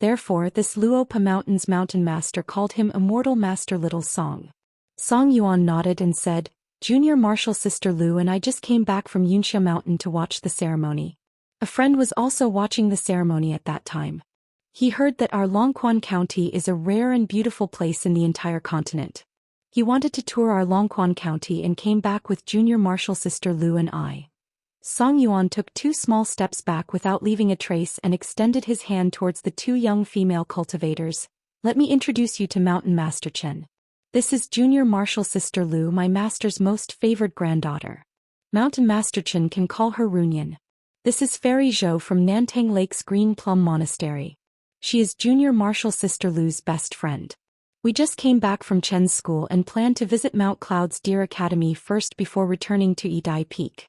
Therefore, this Luopa Mountain's mountain master called him Immortal Master Little Song. Song Yuan nodded and said, "Junior Martial Sister Lu and I just came back from Yunxia Mountain to watch the ceremony." A friend was also watching the ceremony at that time. He heard that our Longquan County is a rare and beautiful place in the entire continent. He wanted to tour our Longquan County and came back with Junior Martial Sister Lu and I. Song Yuan took 2 small steps back without leaving a trace and extended his hand towards the 2 young female cultivators. "Let me introduce you to Mountain Master Chen. This is Junior Martial Sister Lu, my master's most favored granddaughter. Mountain Master Chen can call her Runyan. This is Fairy Zhou from Nantang Lake's Green Plum Monastery. She is Junior Martial Sister Lu's best friend. We just came back from Chen's school and plan to visit Mount Cloud's Deer Academy first before returning to Yidai Peak."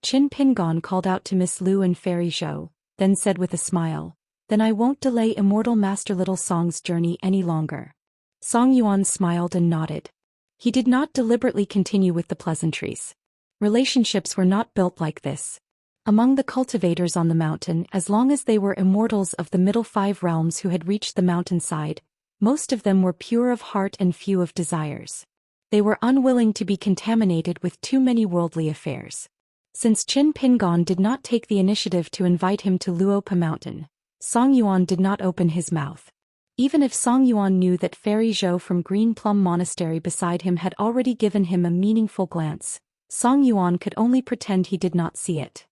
Qin Pingon called out to Miss Lu and Fairy Zhou, then said with a smile, Then I won't delay immortal Master Little Song's journey any longer. Song Yuan smiled and nodded. He did not deliberately continue with the pleasantries. Relationships were not built like this. Among the cultivators on the mountain, as long as they were immortals of the middle 5 realms who had reached the mountainside, most of them were pure of heart and few of desires. They were unwilling to be contaminated with too many worldly affairs. Since Qin Pingon did not take the initiative to invite him to Luopa Mountain, Song Yuan did not open his mouth. Even if Song Yuan knew that Fairy Zhou from Green Plum Monastery beside him had already given him a meaningful glance, Song Yuan could only pretend he did not see it.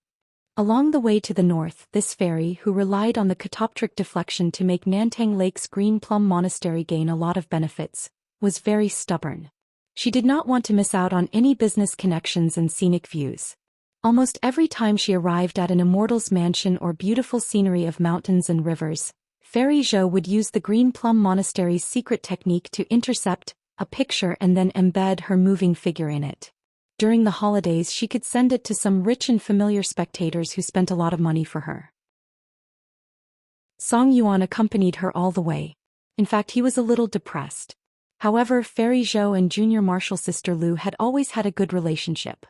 Along the way to the north, this fairy, who relied on the catoptric deflection to make Nantang Lake's Green Plum Monastery gain a lot of benefits, was very stubborn. She did not want to miss out on any business connections and scenic views. Almost every time she arrived at an immortal's mansion or beautiful scenery of mountains and rivers, Fairy Zhou would use the Green Plum Monastery's secret technique to intercept a picture and then embed her moving figure in it. During the holidays she could send it to some rich and familiar spectators who spent a lot of money for her. Song Yuan accompanied her all the way. In fact, he was a little depressed. However, Fairy Zhou and Junior Martial Sister Lu had always had a good relationship.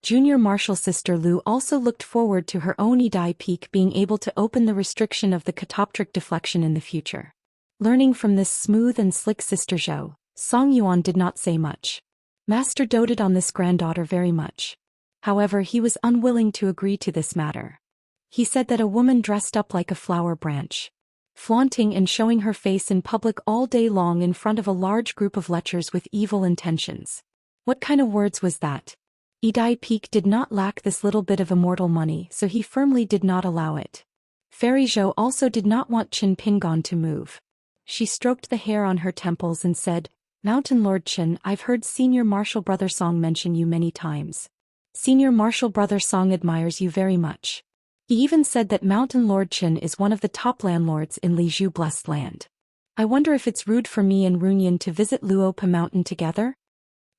Junior Martial Sister Lu also looked forward to her own Idai Peak being able to open the restriction of the catoptric deflection in the future. Learning from this smooth and slick Sister Zhou, Song Yuan did not say much. Master doted on this granddaughter very much. However, he was unwilling to agree to this matter. He said that a woman dressed up like a flower branch, flaunting and showing her face in public all day long in front of a large group of lechers with evil intentions. What kind of words was that? Idai Peak did not lack this little bit of immortal money, so he firmly did not allow it. Fairy Zhou also did not want Qin Pingon to move. She stroked the hair on her temples and said, "Mountain Lord Qin, I've heard Senior Martial Brother Song mention you many times. Senior Martial Brother Song admires you very much. He even said that Mountain Lord Qin is one of the top landlords in Lizhu Blessed Land. I wonder if it's rude for me and Runyan to visit Luopa Mountain together?"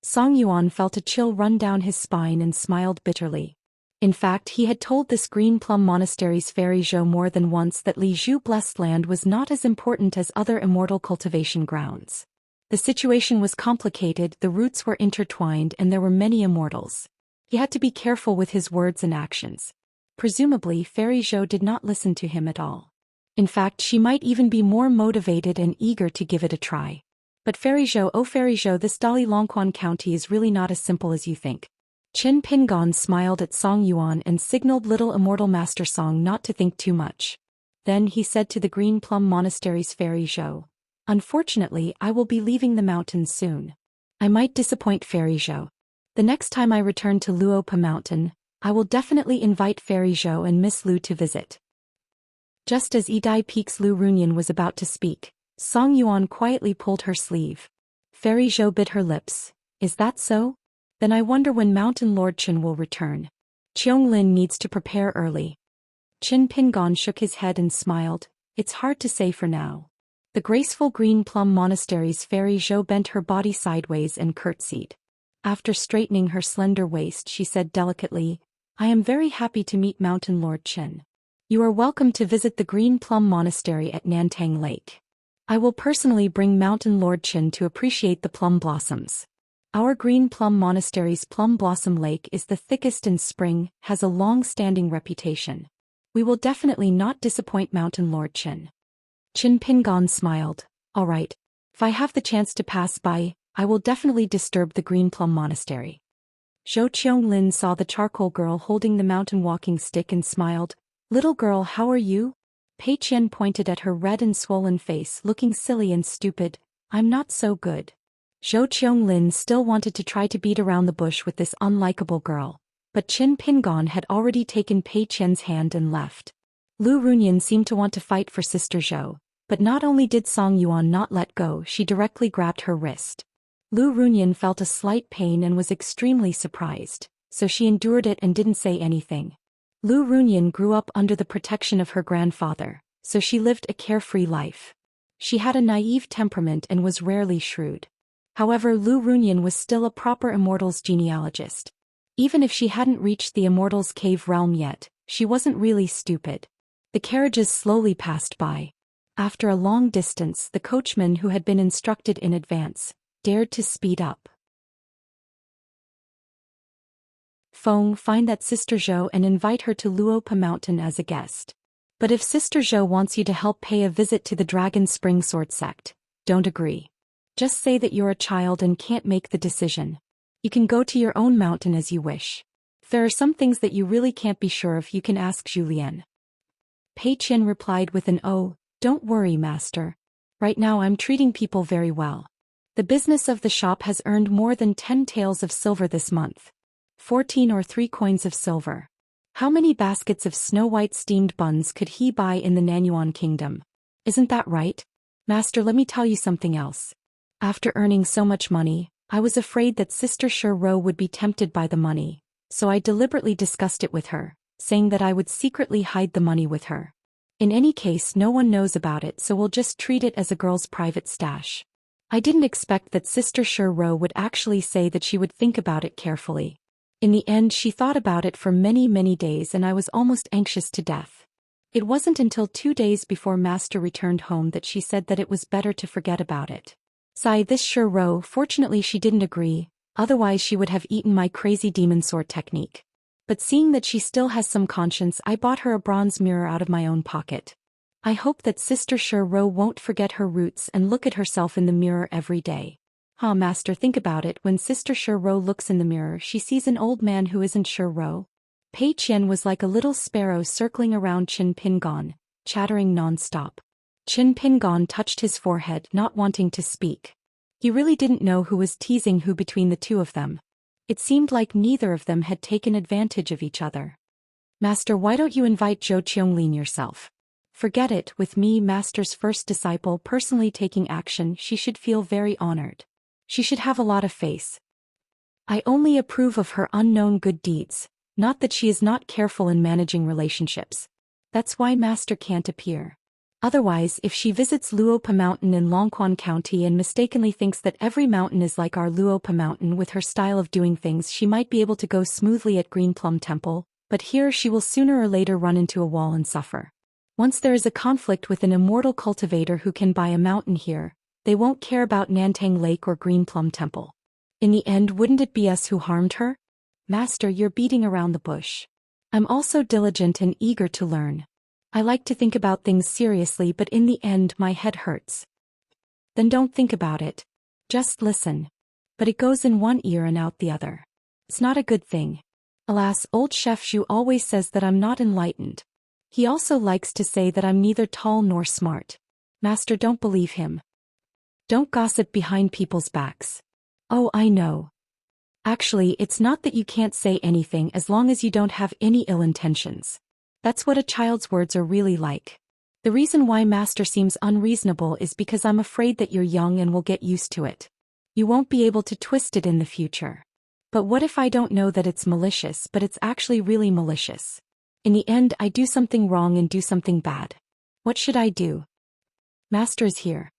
Song Yuan felt a chill run down his spine and smiled bitterly. In fact, he had told this Green Plum Monastery's Fairy Zhou more than once that Lizhu Blessed Land was not as important as other immortal cultivation grounds. The situation was complicated, the roots were intertwined, and there were many immortals. He had to be careful with his words and actions. Presumably, Fairy Zhou did not listen to him at all. In fact, she might even be more motivated and eager to give it a try. But Fairy Zhou, oh Fairy Zhou, this Dali Longquan County is really not as simple as you think. Qin Pingon smiled at Song Yuan and signaled little immortal Master Song not to think too much. Then he said to the Green Plum Monastery's Fairy Zhou, "Unfortunately, I will be leaving the mountains soon. I might disappoint Fairy Zhou. The next time I return to Luopa Mountain, I will definitely invite Fairy Zhou and Miss Lu to visit." Just as Idai Peak's Lu Runyan was about to speak, Song Yuan quietly pulled her sleeve. Fairy Zhou bit her lips. "Is that so? Then I wonder when Mountain Lord Qin will return. Qianglin needs to prepare early." Qin Pingon shook his head and smiled. "It's hard to say for now." The graceful Green Plum Monastery's Fairy Zhou bent her body sideways and curtsied. After straightening her slender waist, she said delicately, "I am very happy to meet Mountain Lord Qin. You are welcome to visit the Green Plum Monastery at Nantang Lake. I will personally bring Mountain Lord Qin to appreciate the plum blossoms. Our Green Plum Monastery's Plum Blossom Lake is the thickest in spring, has a long-standing reputation. We will definitely not disappoint Mountain Lord Qin." Qin Pingon smiled. "All right. If I have the chance to pass by, I will definitely disturb the Green Plum Monastery." Zhou Qianglin saw the charcoal girl holding the mountain walking stick and smiled. "Little girl, how are you?" Pei Qian pointed at her red and swollen face, looking silly and stupid. "I'm not so good." Zhou Qianglin still wanted to try to beat around the bush with this unlikable girl, but Qin Pingon had already taken Pei Qian's hand and left. Lu Runyan seemed to want to fight for Sister Zhou, but not only did Song Yuan not let go, she directly grabbed her wrist. Lu Runyan felt a slight pain and was extremely surprised, so she endured it and didn't say anything. Lu Runyan grew up under the protection of her grandfather, so she lived a carefree life. She had a naive temperament and was rarely shrewd. However, Lu Runyan was still a proper Immortals genealogist. Even if she hadn't reached the Immortals cave realm yet, she wasn't really stupid. The carriages slowly passed by. After a long distance, the coachman, who had been instructed in advance, dared to speed up. Find that Sister Zhou and invite her to Luopa Mountain as a guest. But if Sister Zhou wants you to help pay a visit to the Dragon Spring Sword sect, don't agree. Just say that you're a child and can't make the decision. You can go to your own mountain as you wish. If there are some things that you really can't be sure of, you can ask Zhou Xian. Pei Qian replied with an "Oh, don't worry, master. Right now I'm treating people very well. The business of the shop has earned more than 10 taels of silver this month. 14 or 3 coins of silver. How many baskets of snow-white steamed buns could he buy in the Nanyuan kingdom? Isn't that right? Master, let me tell you something else. After earning so much money, I was afraid that Sister Ro would be tempted by the money, so I deliberately discussed it with her, saying that I would secretly hide the money with her. In any case, no one knows about it, so we'll just treat it as a girl's private stash. I didn't expect that Sister Ro would actually say that she would think about it carefully. In the end, she thought about it for many days, and I was almost anxious to death. It wasn't until 2 days before Master returned home that she said that it was better to forget about it. Sigh, this Ro, fortunately she didn't agree, otherwise she would have eaten my crazy demon sword technique. But seeing that she still has some conscience, I bought her a bronze mirror out of my own pocket. I hope that Sister Ro won't forget her roots and look at herself in the mirror every day. Master, think about it. When Sister Ro looks in the mirror, she sees an old man who isn't Ro. Pei Qian was like a little sparrow circling around Qin Pingon, chattering non-stop. Qin Pingon touched his forehead, not wanting to speak. He really didn't know who was teasing who between the two of them. It seemed like neither of them had taken advantage of each other. Master, why don't you invite Zhou Qianglin yourself? Forget it, with me, Master's first disciple, personally taking action, she should feel very honored. She should have a lot of faith. I only approve of her unknown good deeds, not that she is not careful in managing relationships. That's why Master can't appear. Otherwise, if she visits Luopa Mountain in Longquan County and mistakenly thinks that every mountain is like our Luopa Mountain with her style of doing things, she might be able to go smoothly at Green Plum Temple, but here she will sooner or later run into a wall and suffer. Once there is a conflict with an immortal cultivator who can buy a mountain here, they won't care about Nantang Lake or Green Plum Temple. In the end, wouldn't it be us who harmed her? Master, you're beating around the bush. I'm also diligent and eager to learn. I like to think about things seriously, but in the end my head hurts. Then don't think about it. Just listen. But it goes in one ear and out the other. It's not a good thing. Alas, old Chef Zhu always says that I'm not enlightened. He also likes to say that I'm neither tall nor smart. Master, don't believe him. Don't gossip behind people's backs. Oh, I know. Actually, it's not that you can't say anything as long as you don't have any ill intentions. That's what a child's words are really like. The reason why Master seems unreasonable is because I'm afraid that you're young and will get used to it. You won't be able to twist it in the future. But what if I don't know that it's malicious, but it's actually really malicious? In the end, I do something wrong and do something bad. What should I do? Master is here.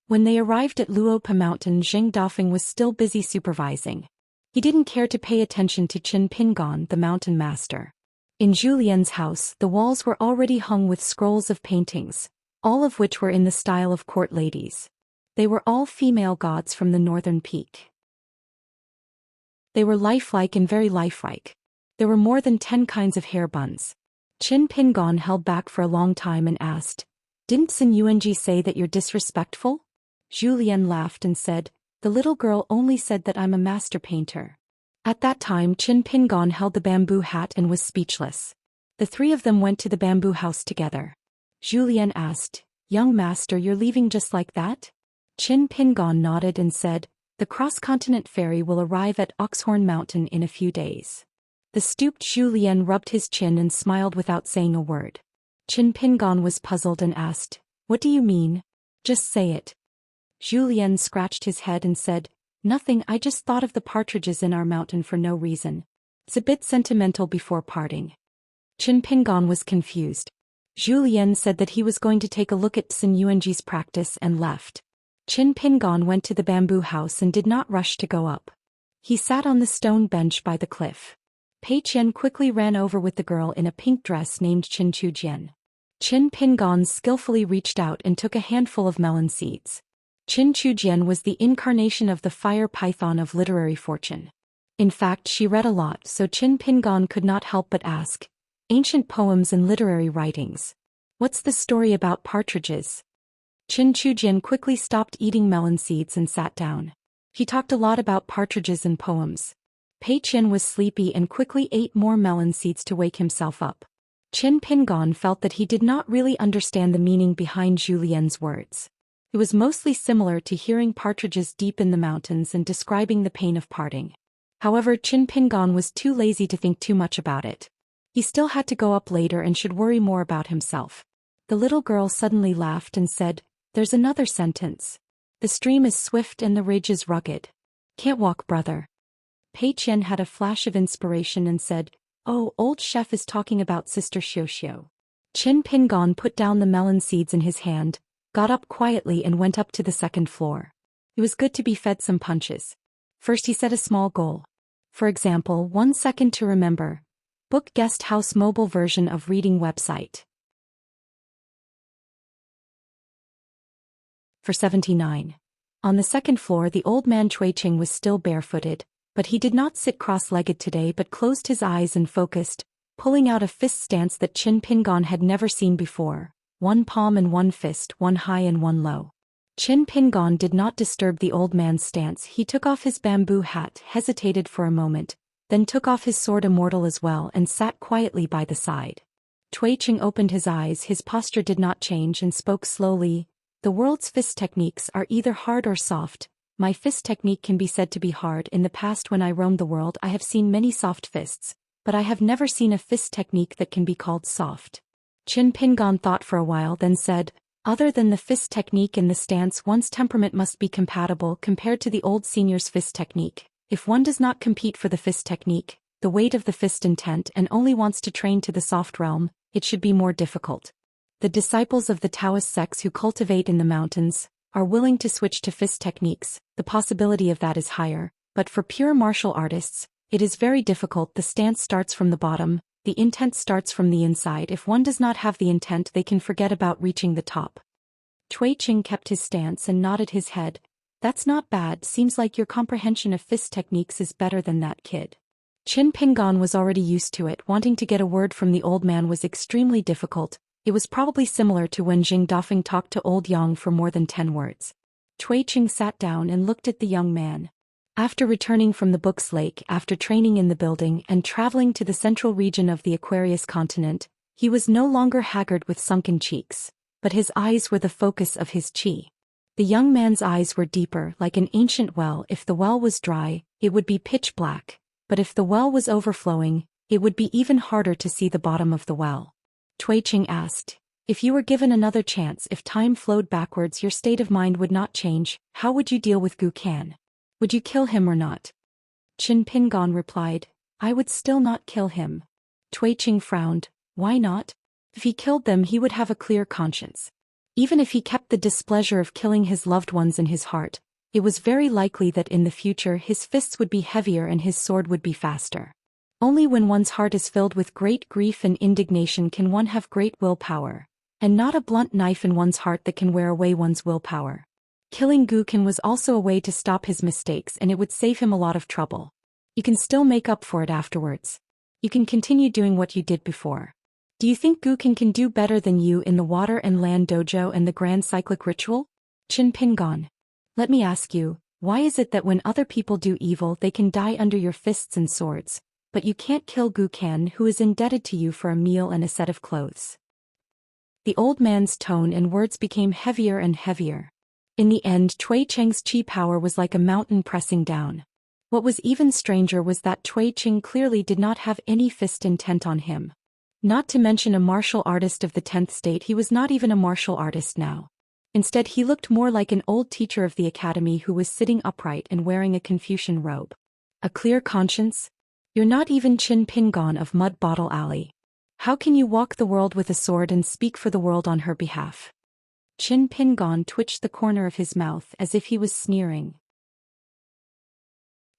When they arrived at Luopa Mountain, Zheng Dafeng was still busy supervising. He didn't care to pay attention to Qin Pingon, the mountain master. In Zhou Lian's house, the walls were already hung with scrolls of paintings, all of which were in the style of court ladies. They were all female gods from the northern peak. They were lifelike and very lifelike. There were more than 10 kinds of hair buns. Qin Pingon held back for a long time and asked, "Didn't Sun Yuanji say that you're disrespectful?" Zhou Lian laughed and said, "The little girl only said that I'm a master painter." At that time, Qin Pingon held the bamboo hat and was speechless. The three of them went to the bamboo house together. Zhou Lian asked, "Young master, you're leaving just like that?" Qin Pingon nodded and said, "The cross-continent ferry will arrive at Oxhorn Mountain in a few days." The stooped Zhou Lian rubbed his chin and smiled without saying a word. Qin Pingon was puzzled and asked, "What do you mean? Just say it." Zhou Lian scratched his head and said, "Nothing, I just thought of the partridges in our mountain for no reason. It's a bit sentimental before parting." Qin Pingon was confused. Zhou Lian said that he was going to take a look at Sun Yuanji's practice and left. Qin Pingon went to the bamboo house and did not rush to go up. He sat on the stone bench by the cliff. Pei Qian quickly ran over with the girl in a pink dress named Qin Chujian. Qin Pingon skillfully reached out and took a handful of melon seeds. Qin Chujian was the incarnation of the fire python of literary fortune. In fact, she read a lot, so Qin Pingon could not help but ask, ancient poems and literary writings. What's the story about partridges? Qin Chujian quickly stopped eating melon seeds and sat down. He talked a lot about partridges and poems. Pei Qian was sleepy and quickly ate more melon seeds to wake himself up. Qin Pingon felt that he did not really understand the meaning behind Zhu Lian's words. It was mostly similar to hearing partridges deep in the mountains and describing the pain of parting. However, Qin Pingon was too lazy to think too much about it. He still had to go up later and should worry more about himself. The little girl suddenly laughed and said, "There's another sentence. The stream is swift and the ridge is rugged. Can't walk, brother." Pei Qian had a flash of inspiration and said, "Oh, old chef is talking about Sister Xiaoxiu." Qin Pingon put down the melon seeds in his hand, got up quietly and went up to the second floor. It was good to be fed some punches. First he set a small goal. For example, 1 second to remember. Book guest house mobile version of reading website. For 79. On the second floor the old man Chuiqing was still barefooted, but he did not sit cross-legged today but closed his eyes and focused, pulling out a fist stance that Qin Pingon had never seen before, one palm and one fist, one high and one low. Qin Pingon did not disturb the old man's stance. He took off his bamboo hat, hesitated for a moment, then took off his sword immortal as well and sat quietly by the side. Chuiqing opened his eyes, his posture did not change and spoke slowly. The world's fist techniques are either hard or soft. My fist technique can be said to be hard. In the past when I roamed the world I have seen many soft fists, but I have never seen a fist technique that can be called soft. Qin Pingon thought for a while then said, other than the fist technique and the stance, one's temperament must be compatible compared to the old senior's fist technique. If one does not compete for the fist technique, the weight of the fist intent and only wants to train to the soft realm, it should be more difficult. The disciples of the Taoist sects who cultivate in the mountains are willing to switch to fist techniques. The possibility of that is higher, but for pure martial artists, it is very difficult. The stance starts from the bottom, the intent starts from the inside. If one does not have the intent, they can forget about reaching the top. Chuiqing kept his stance and nodded his head. That's not bad. Seems like your comprehension of fist techniques is better than that kid. Qin Pingon was already used to it. Wanting to get a word from the old man was extremely difficult. It was probably similar to when Jing Dafeng talked to old Yang for more than 10 words. Chuiqing sat down and looked at the young man. After returning from the Books Lake, after training in the building and traveling to the central region of the Aquarius continent, he was no longer haggard with sunken cheeks, but his eyes were the focus of his qi. The young man's eyes were deeper, like an ancient well. If the well was dry, it would be pitch black, but if the well was overflowing, it would be even harder to see the bottom of the well. Chuiqing asked, if you were given another chance, if time flowed backwards, your state of mind would not change, how would you deal with Gu Kan? Would you kill him or not? Qin Pingon replied, I would still not kill him. Chuiqing frowned, why not? If he killed them he would have a clear conscience. Even if he kept the displeasure of killing his loved ones in his heart, it was very likely that in the future his fists would be heavier and his sword would be faster. Only when one's heart is filled with great grief and indignation can one have great willpower, and not a blunt knife in one's heart that can wear away one's willpower. Killing Gu Kan was also a way to stop his mistakes, and it would save him a lot of trouble. You can still make up for it afterwards. You can continue doing what you did before. Do you think Gu Kan do better than you in the water and land dojo and the grand cyclic ritual? Qin Pingon. Let me ask you, why is it that when other people do evil they can die under your fists and swords, but you can't kill Gu Kan, who is indebted to you for a meal and a set of clothes? The old man's tone and words became heavier and heavier. In the end, Chuiqing's qi power was like a mountain pressing down. What was even stranger was that Chuiqing clearly did not have any fist intent on him. Not to mention a martial artist of the 10th state, he was not even a martial artist now. Instead he looked more like an old teacher of the academy who was sitting upright and wearing a Confucian robe. A clear conscience? You're not even Qin Pingon of Mud Bottle Alley. How can you walk the world with a sword and speak for the world on her behalf? Qin Pingon twitched the corner of his mouth as if he was sneering.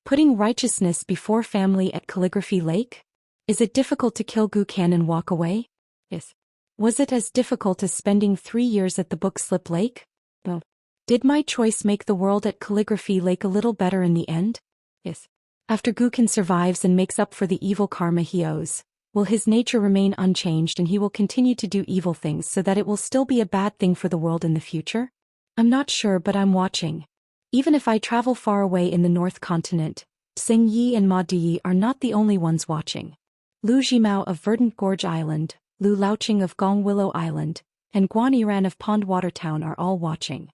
Putting righteousness before family at Calligraphy Lake? Is it difficult to kill Gu Kan and walk away? Yes. Was it as difficult as spending 3 years at the Book Slip Lake? Oh. Did my choice make the world at Calligraphy Lake a little better in the end? Yes. After Gukin survives and makes up for the evil karma he owes, will his nature remain unchanged and he will continue to do evil things so that it will still be a bad thing for the world in the future? I'm not sure, but I'm watching. Even if I travel far away in the North Continent, Xing Yi and Ma Duyi are not the only ones watching. Lu Jimao of Verdant Gorge Island, Lu Laoqing of Gong Willow Island, and Guan Yiran of Pondwater Town are all watching.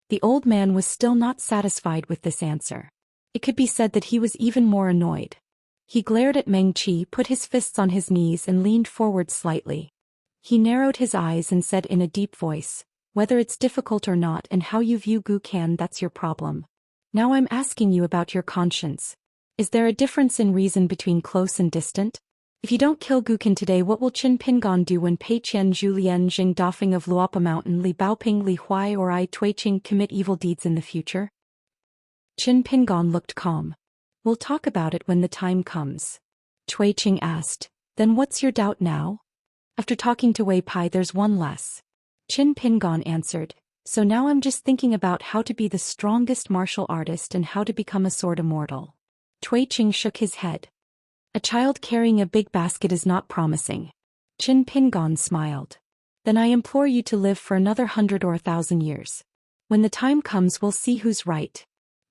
The old man was still not satisfied with this answer. It could be said that he was even more annoyed. He glared at Meng Qi, put his fists on his knees and leaned forward slightly. He narrowed his eyes and said in a deep voice, "Whether it's difficult or not and how you view Gukan, that's your problem. Now I'm asking you about your conscience. Is there a difference in reason between close and distant? If you don't kill Gukan today, what will Qin Pingon do when Pei Qian Zhu Lian Jing Dafeng of Luopa Mountain, Li Baoping Li Huai or I Tuiqing commit evil deeds in the future?" Qin Pingon looked calm. "We'll talk about it when the time comes." Tuiqing asked, "Then what's your doubt now?" "After talking to Wei Pai, there's one less." Qin Pingon answered, "So now I'm just thinking about how to be the strongest martial artist and how to become a sword immortal." Tuiqing shook his head. "A child carrying a big basket is not promising." Qin Pingon smiled. "Then I implore you to live for another 100 or 1,000 years. When the time comes, we'll see who's right."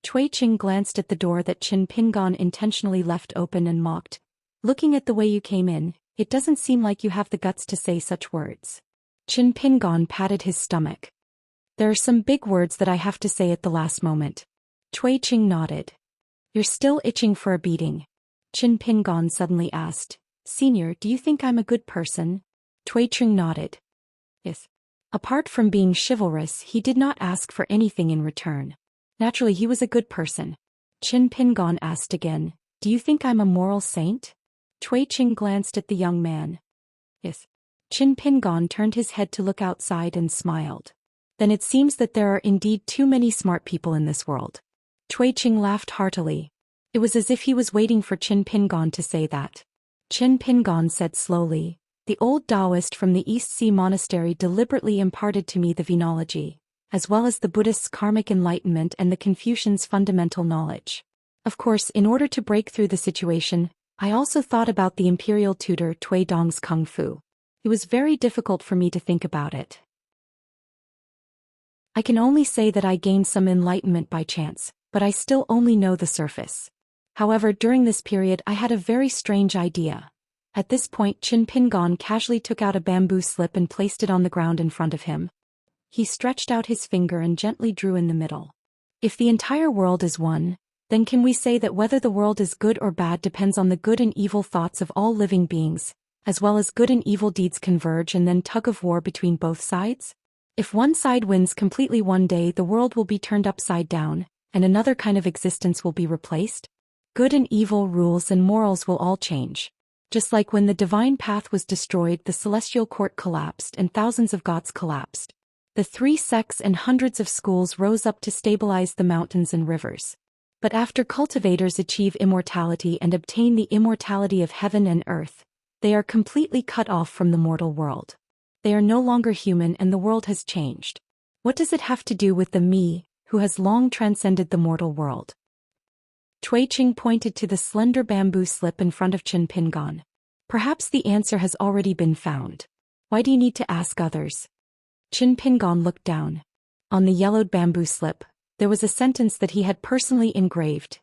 Tuiqing glanced at the door that Qin Pingon intentionally left open and mocked, "Looking at the way you came in, it doesn't seem like you have the guts to say such words." Qin Pingon patted his stomach. "There are some big words that I have to say at the last moment." Tuiqing nodded. "You're still itching for a beating?" Qin Pingon suddenly asked, "Senior, do you think I'm a good person?" Tuiqing nodded. "Yes." Apart from being chivalrous, he did not ask for anything in return. Naturally, he was a good person. Qin Pingon asked again, "Do you think I'm a moral saint?" Tuiqing glanced at the young man. "Yes." Qin Pingon turned his head to look outside and smiled. "Then it seems that there are indeed too many smart people in this world." Tuiqing laughed heartily. It was as if he was waiting for Qin Pingon to say that. Qin Pingon said slowly, "The old Taoist from the East Sea Monastery deliberately imparted to me the Venology, as well as the Buddhist's karmic enlightenment and the Confucian's fundamental knowledge. Of course, in order to break through the situation, I also thought about the imperial tutor Tui Dong's Kung Fu. It was very difficult for me to think about it. I can only say that I gained some enlightenment by chance, but I still only know the surface. However, during this period I had a very strange idea." At this point, Qin Pingon casually took out a bamboo slip and placed it on the ground in front of him. He stretched out his finger and gently drew in the middle. "If the entire world is one, then can we say that whether the world is good or bad depends on the good and evil thoughts of all living beings, as well as good and evil deeds converge and then tug of war between both sides? If one side wins completely one day, the world will be turned upside down, and another kind of existence will be replaced. Good and evil, rules and morals will all change. Just like when the divine path was destroyed, the celestial court collapsed and thousands of gods collapsed. The 3 sects and hundreds of schools rose up to stabilize the mountains and rivers. But after cultivators achieve immortality and obtain the immortality of heaven and earth, they are completely cut off from the mortal world. They are no longer human and the world has changed. What does it have to do with the me, who has long transcended the mortal world?" Tuiqing pointed to the slender bamboo slip in front of Qin Pingon. "Perhaps the answer has already been found. Why do you need to ask others?" Qin Pingon looked down. On the yellowed bamboo slip, there was a sentence that he had personally engraved.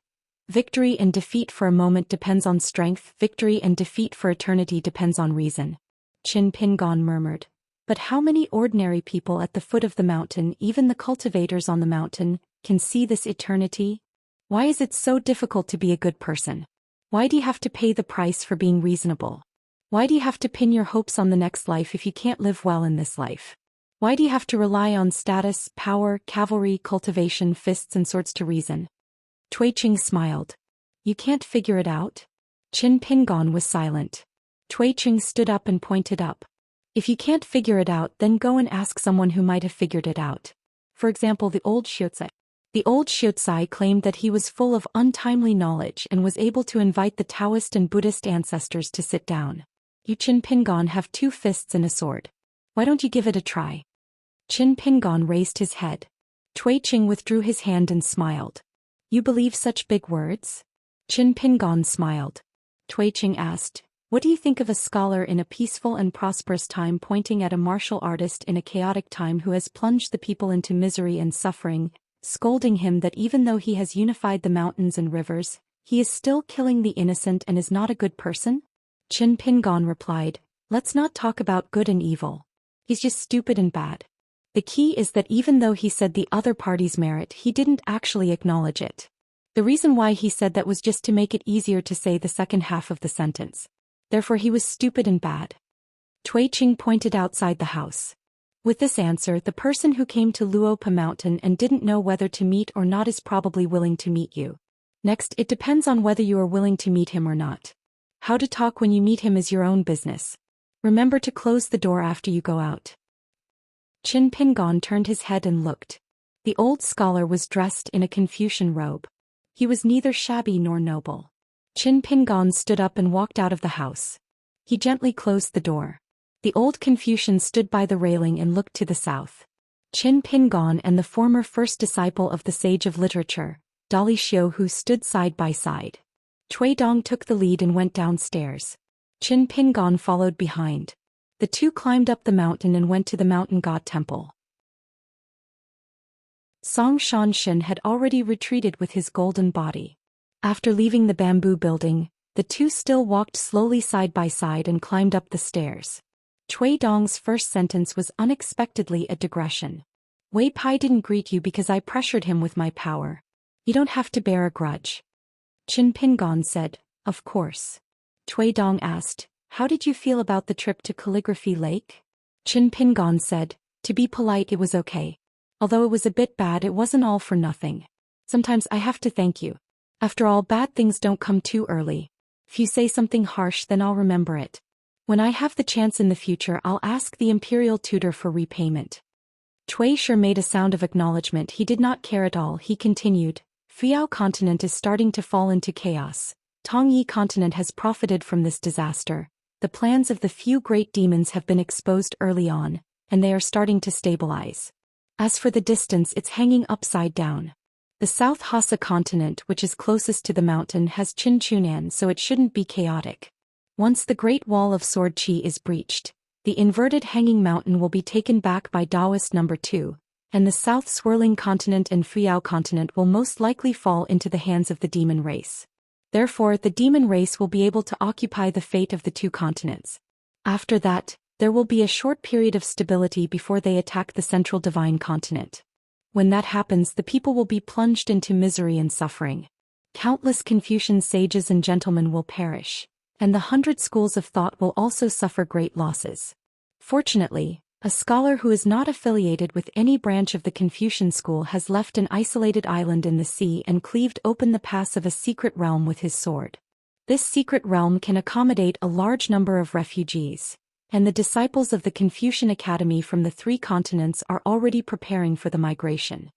"Victory and defeat for a moment depends on strength, victory and defeat for eternity depends on reason." Qin Pingon murmured, "But how many ordinary people at the foot of the mountain, even the cultivators on the mountain, can see this eternity? Why is it so difficult to be a good person? Why do you have to pay the price for being reasonable? Why do you have to pin your hopes on the next life if you can't live well in this life? Why do you have to rely on status, power, cavalry, cultivation, fists and swords to reason?" Tuiqing smiled. "You can't figure it out?" Qin Pingon was silent. Tuiqing stood up and pointed up. "If you can't figure it out, then go and ask someone who might have figured it out. For example, the old Xianxia." The old Xianxia claimed that he was full of untimely knowledge and was able to invite the Taoist and Buddhist ancestors to sit down. "You Qin Pingon have 2 fists and a sword. Why don't you give it a try? Qin Pingon raised his head. Cui Qing withdrew his hand and smiled. You believe such big words? Qin Pingon smiled. Cui Qing asked, what do you think of a scholar in a peaceful and prosperous time, pointing at a martial artist in a chaotic time who has plunged the people into misery and suffering, scolding him that even though he has unified the mountains and rivers, he is still killing the innocent and is not a good person? Qin Pingon replied, let's not talk about good and evil. He's just stupid and bad. The key is that even though he said the other party's merit, he didn't actually acknowledge it. The reason why he said that was just to make it easier to say the second half of the sentence. Therefore he was stupid and bad. Cui Qing pointed outside the house. With this answer, the person who came to Luopa Mountain and didn't know whether to meet or not is probably willing to meet you. Next, it depends on whether you are willing to meet him or not. How to talk when you meet him is your own business. Remember to close the door after you go out. Qin Pingon turned his head and looked. The old scholar was dressed in a Confucian robe. He was neither shabby nor noble. Qin Pingon stood up and walked out of the house. He gently closed the door. The old Confucian stood by the railing and looked to the south. Qin Pingon and the former first disciple of the sage of literature, Dali Xiu, who stood side by side. Cui Dong took the lead and went downstairs. Qin Pingon followed behind. The two climbed up the mountain and went to the mountain god temple. Xianxia had already retreated with his golden body. After leaving the bamboo building, the two still walked slowly side by side and climbed up the stairs. Cui Dong's first sentence was unexpectedly a digression. Wei Pai didn't greet you because I pressured him with my power. You don't have to bear a grudge. Qin Pingon said, of course. Cui Dong asked, how did you feel about the trip to Calligraphy Lake? Qin Pingon said, to be polite, it was okay. Although it was a bit bad, it wasn't all for nothing. Sometimes I have to thank you. After all, bad things don't come too early. If you say something harsh, then I'll remember it. When I have the chance in the future, I'll ask the imperial tutor for repayment. Cui Shi made a sound of acknowledgement. He did not care at all. He continued, Fiao continent is starting to fall into chaos. Tongyi continent has profited from this disaster. The plans of the few great demons have been exposed early on, and they are starting to stabilize. As for the distance, it's hanging upside down. The South Hassa continent, which is closest to the mountain, has Qin Chunan, so it shouldn't be chaotic. Once the Great Wall of Sword Qi is breached, the inverted hanging mountain will be taken back by Taoist number 2, and the South Swirling continent and Fuyao continent will most likely fall into the hands of the demon race. Therefore, the demon race will be able to occupy the fate of the two continents. After that, there will be a short period of stability before they attack the central divine continent. When that happens, the people will be plunged into misery and suffering. Countless Confucian sages and gentlemen will perish, and the 100 schools of thought will also suffer great losses. Fortunately, a scholar who is not affiliated with any branch of the Confucian school has left an isolated island in the sea and cleaved open the pass of a secret realm with his sword. This secret realm can accommodate a large number of refugees, and the disciples of the Confucian Academy from the 3 continents are already preparing for the migration.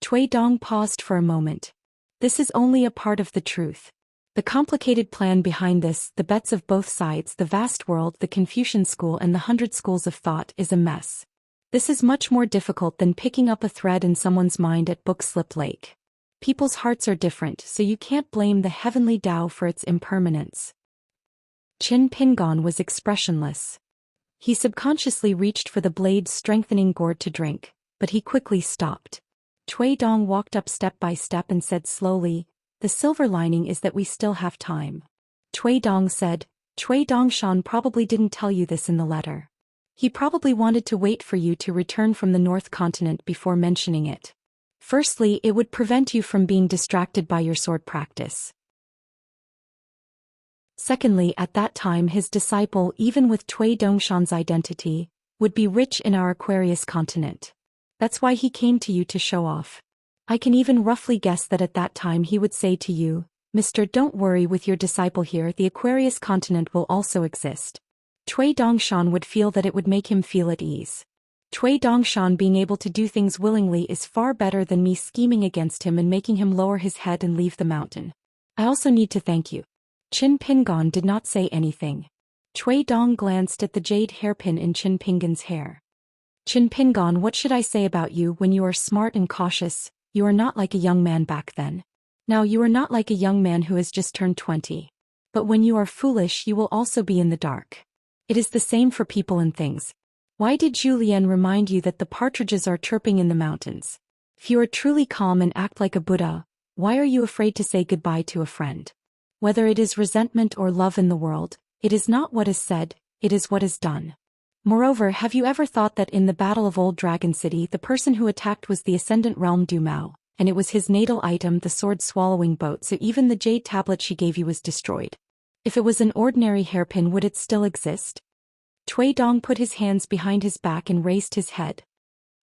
Cui Dong paused for a moment. This is only a part of the truth. The complicated plan behind this, the bets of both sides, the vast world, the Confucian school and the 100 schools of thought, is a mess. This is much more difficult than picking up a thread in someone's mind at Bookslip Lake. People's hearts are different, so you can't blame the heavenly Tao for its impermanence. Qin Pingon was expressionless. He subconsciously reached for the blade's strengthening gourd to drink, but he quickly stopped. Cui Dong walked up step by step and said slowly, the silver lining is that we still have time. Cui Dong said, Cui Dongshan probably didn't tell you this in the letter. He probably wanted to wait for you to return from the North Continent before mentioning it. Firstly, it would prevent you from being distracted by your sword practice. Secondly, at that time his disciple, even with Cui Dongshan's identity, would be rich in our Aquarius continent. That's why he came to you to show off. I can even roughly guess that at that time he would say to you, Mister, don't worry with your disciple here, the Aquarius continent will also exist. Cui Dongshan would feel that it would make him feel at ease. Cui Dongshan being able to do things willingly is far better than me scheming against him and making him lower his head and leave the mountain. I also need to thank you. Qin Pingon did not say anything. Cui Dong glanced at the jade hairpin in Qin Pingan's hair. Qin Pingan, what should I say about you? When you are smart and cautious, you are not like a young man back then. Now you are not like a young man who has just turned 20. But when you are foolish you will also be in the dark. It is the same for people and things. Why did Zhou Xian remind you that the partridges are chirping in the mountains? If you are truly calm and act like a Buddha, why are you afraid to say goodbye to a friend? Whether it is resentment or love in the world, it is not what is said, it is what is done. Moreover, have you ever thought that in the Battle of Old Dragon City the person who attacked was the Ascendant Realm Du Mao, and it was his natal item, the sword-swallowing boat, so even the jade tablet she gave you was destroyed. If it was an ordinary hairpin, would it still exist? Cui Dong put his hands behind his back and raised his head.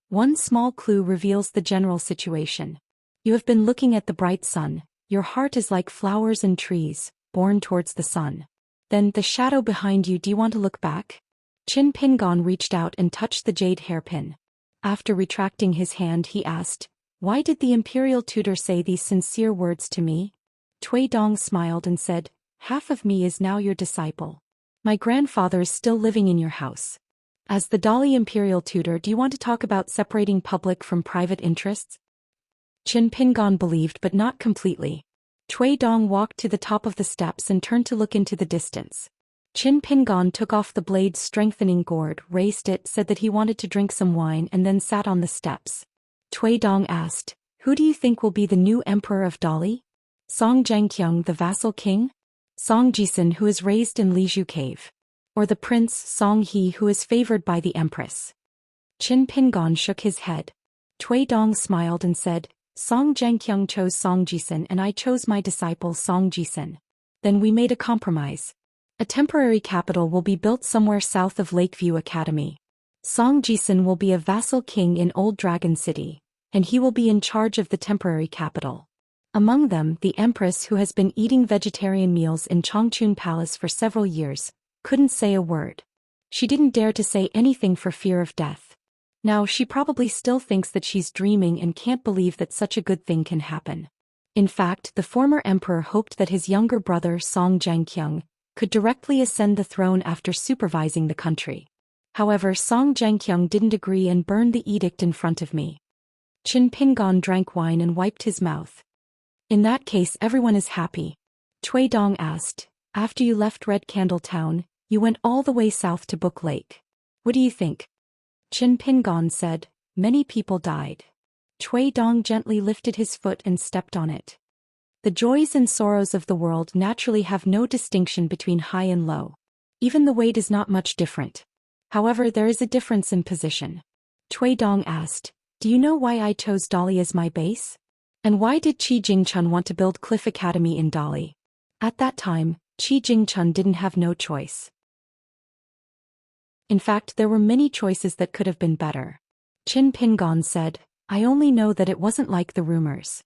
One small clue reveals the general situation. You have been looking at the bright sun, your heart is like flowers and trees, borne towards the sun. Then, the shadow behind you, do you want to look back? Qin Pingan reached out and touched the jade hairpin. After retracting his hand he asked, why did the imperial tutor say these sincere words to me? Cui Dong smiled and said, half of me is now your disciple. My grandfather is still living in your house. As the Dali imperial tutor, do you want to talk about separating public from private interests? Qin Pingan believed, but not completely. Cui Dong walked to the top of the steps and turned to look into the distance. Qin Pingan took off the blade's strengthening gourd, raised it, said that he wanted to drink some wine, and then sat on the steps. Cui Dong asked, who do you think will be the new emperor of Dali? Song Zhangqiang, the vassal king? Song Jisun, who is raised in Lizhu Cave? Or the prince Song He, who is favored by the empress? Qin Pingan shook his head. Cui Dong smiled and said, Song Zhangqiang chose Song Jisun and I chose my disciple Song Jisun. Then we made a compromise. A temporary capital will be built somewhere south of Lakeview Academy. Song Jisun will be a vassal king in Old Dragon City, and he will be in charge of the temporary capital. Among them, the empress, who has been eating vegetarian meals in Chongchun Palace for several years, couldn't say a word. She didn't dare to say anything for fear of death. Now she probably still thinks that she's dreaming and can't believe that such a good thing can happen. In fact, the former emperor hoped that his younger brother Song Zhangqiang could directly ascend the throne after supervising the country. However, Song Zhangqiang didn't agree and burned the edict in front of me. Qin Pingan drank wine and wiped his mouth. In that case, everyone is happy. Cui Dong asked, after you left Red Candle Town, you went all the way south to Book Lake. What do you think? Qin Pingan said, many people died. Cui Dong gently lifted his foot and stepped on it. The joys and sorrows of the world naturally have no distinction between high and low. Even the weight is not much different. However, there is a difference in position. Cui Dong asked, do you know why I chose Dali as my base? And why did Qi Jingchun want to build Cliff Academy in Dali? At that time, Qi Jingchun didn't have no choice. In fact, there were many choices that could have been better. Qin Pingan said, I only know that it wasn't like the rumors.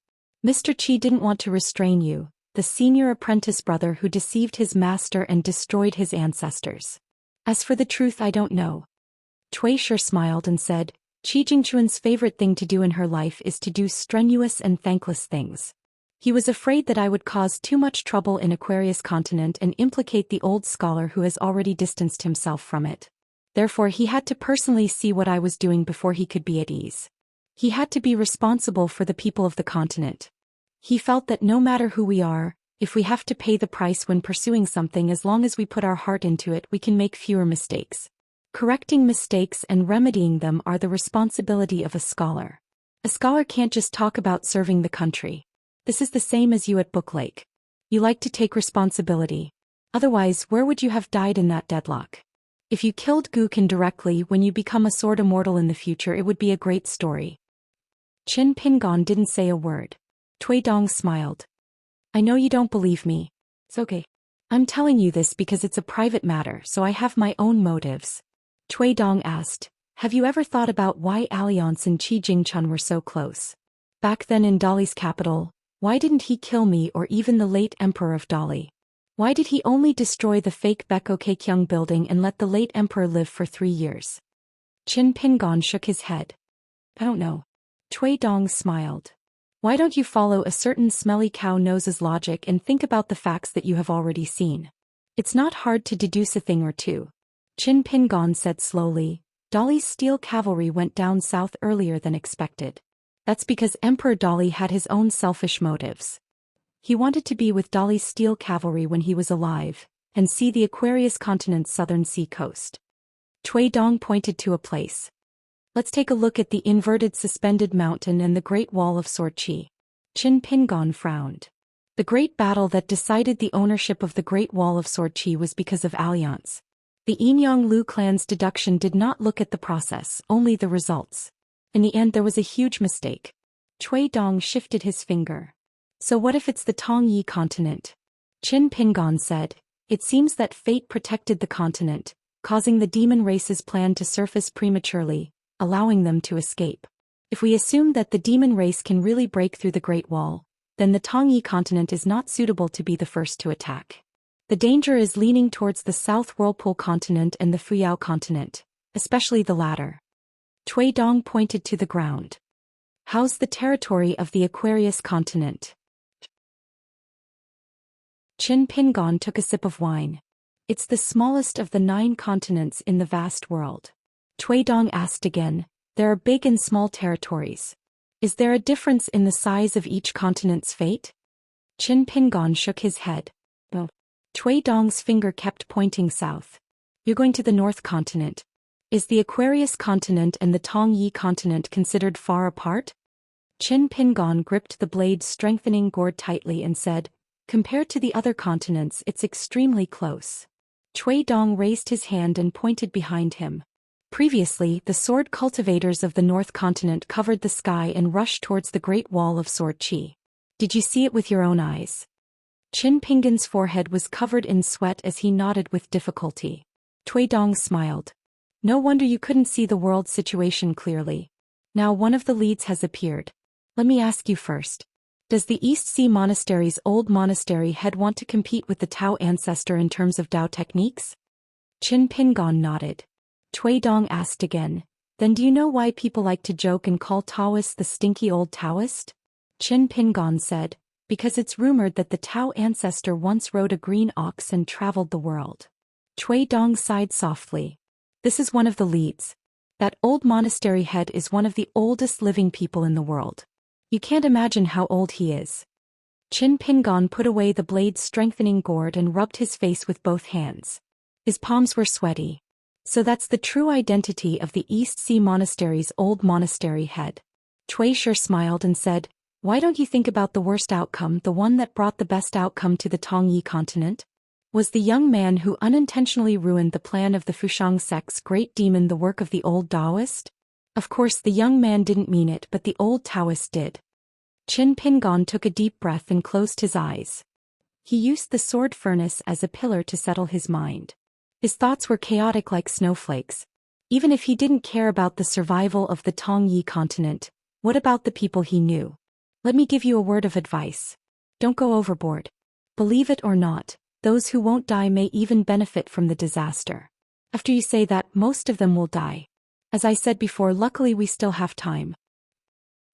Mr. Qi didn't want to restrain you, the senior apprentice brother who deceived his master and destroyed his ancestors. As for the truth, I don't know. Cui Shi smiled and said, Qi Jingchun's favorite thing to do in her life is to do strenuous and thankless things. He was afraid that I would cause too much trouble in Aquarius continent and implicate the old scholar who has already distanced himself from it. Therefore he had to personally see what I was doing before he could be at ease. He had to be responsible for the people of the continent. He felt that no matter who we are, if we have to pay the price when pursuing something, as long as we put our heart into it, we can make fewer mistakes. Correcting mistakes and remedying them are the responsibility of a scholar. A scholar can't just talk about serving the country. This is the same as you at Book Lake. You like to take responsibility. Otherwise, where would you have died in that deadlock? If you killed Gukin directly when you become a sword immortal in the future, it would be a great story. Qin Pingan didn't say a word. Cui Dong smiled. I know you don't believe me. It's okay. I'm telling you this because it's a private matter, so I have my own motives. Cui Dong asked, have you ever thought about why Alliance and Qi Jingchun were so close? Back then in Dali's capital, why didn't he kill me or even the late emperor of Dali? Why did he only destroy the fake Beko Keikyung building and let the late emperor live for 3 years? Qin Pingan shook his head. I don't know. Cui Dong smiled. Why don't you follow a certain smelly cow nose's logic and think about the facts that you have already seen? It's not hard to deduce a thing or two. Qin Pingon said slowly. Dali's steel cavalry went down south earlier than expected. That's because Emperor Dali had his own selfish motives. He wanted to be with Dali's steel cavalry when he was alive, and see the Aquarius continent's southern sea coast. Cui Dong pointed to a place. Let's take a look at the inverted suspended mountain and the Great Wall of Sorqi. Qin Pingon frowned. The great battle that decided the ownership of the Great Wall of Sorqi was because of alliance. The Yinyang Lu clan's deduction did not look at the process, only the results. In the end there was a huge mistake. Cui Dong shifted his finger. So what if it's the Tongyi continent? Qin Pingon said. It seems that fate protected the continent, causing the demon race's plan to surface prematurely, allowing them to escape. If we assume that the demon race can really break through the Great Wall, then the Tongyi continent is not suitable to be the first to attack. The danger is leaning towards the South Whirlpool continent and the Fuyao continent, especially the latter. Cui Dong pointed to the ground. How's the territory of the Aquarius continent? Qin Pingon took a sip of wine. It's the smallest of the 9 continents in the vast world. Cui Dong asked again. There are big and small territories. Is there a difference in the size of each continent's fate? Qin Pingon shook his head. No. Cui Dong's finger kept pointing south. You're going to the North continent. Is the Aquarius continent and the Tongyi continent considered far apart? Qin Pingon gripped the blade's strengthening gourd tightly and said, compared to the other continents it's extremely close. Cui Dong raised his hand and pointed behind him. Previously, the sword cultivators of the North continent covered the sky and rushed towards the Great Wall of Sorqi. Did you see it with your own eyes? Qin Pingon's forehead was covered in sweat as he nodded with difficulty. Cui Dong smiled. No wonder you couldn't see the world situation clearly. Now one of the leads has appeared. Let me ask you first. Does the East Sea Monastery's old monastery head want to compete with the Tao ancestor in terms of Tao techniques? Qin Pingon nodded. Cui Dong asked again, then do you know why people like to joke and call Taoists the stinky old Taoist? Qin Pingon said, because it's rumored that the Tao ancestor once rode a green ox and traveled the world. Cui Dong sighed softly. This is one of the leads. That old monastery head is one of the oldest living people in the world. You can't imagine how old he is. Qin Pingon put away the blade's strengthening gourd and rubbed his face with both hands. His palms were sweaty. So that's the true identity of the East Sea Monastery's old monastery head. Cui sure smiled and said, why don't you think about the worst outcome, the one that brought the best outcome to the Tongyi continent? Was the young man who unintentionally ruined the plan of the Fushang sect's great demon the work of the old Taoist? Of course the young man didn't mean it, but the old Taoist did. Qin Pingon took a deep breath and closed his eyes. He used the sword furnace as a pillar to settle his mind. His thoughts were chaotic like snowflakes. Even if he didn't care about the survival of the Tongyi continent, what about the people he knew? Let me give you a word of advice. Don't go overboard. Believe it or not, those who won't die may even benefit from the disaster. After you say that, most of them will die. As I said before, luckily we still have time.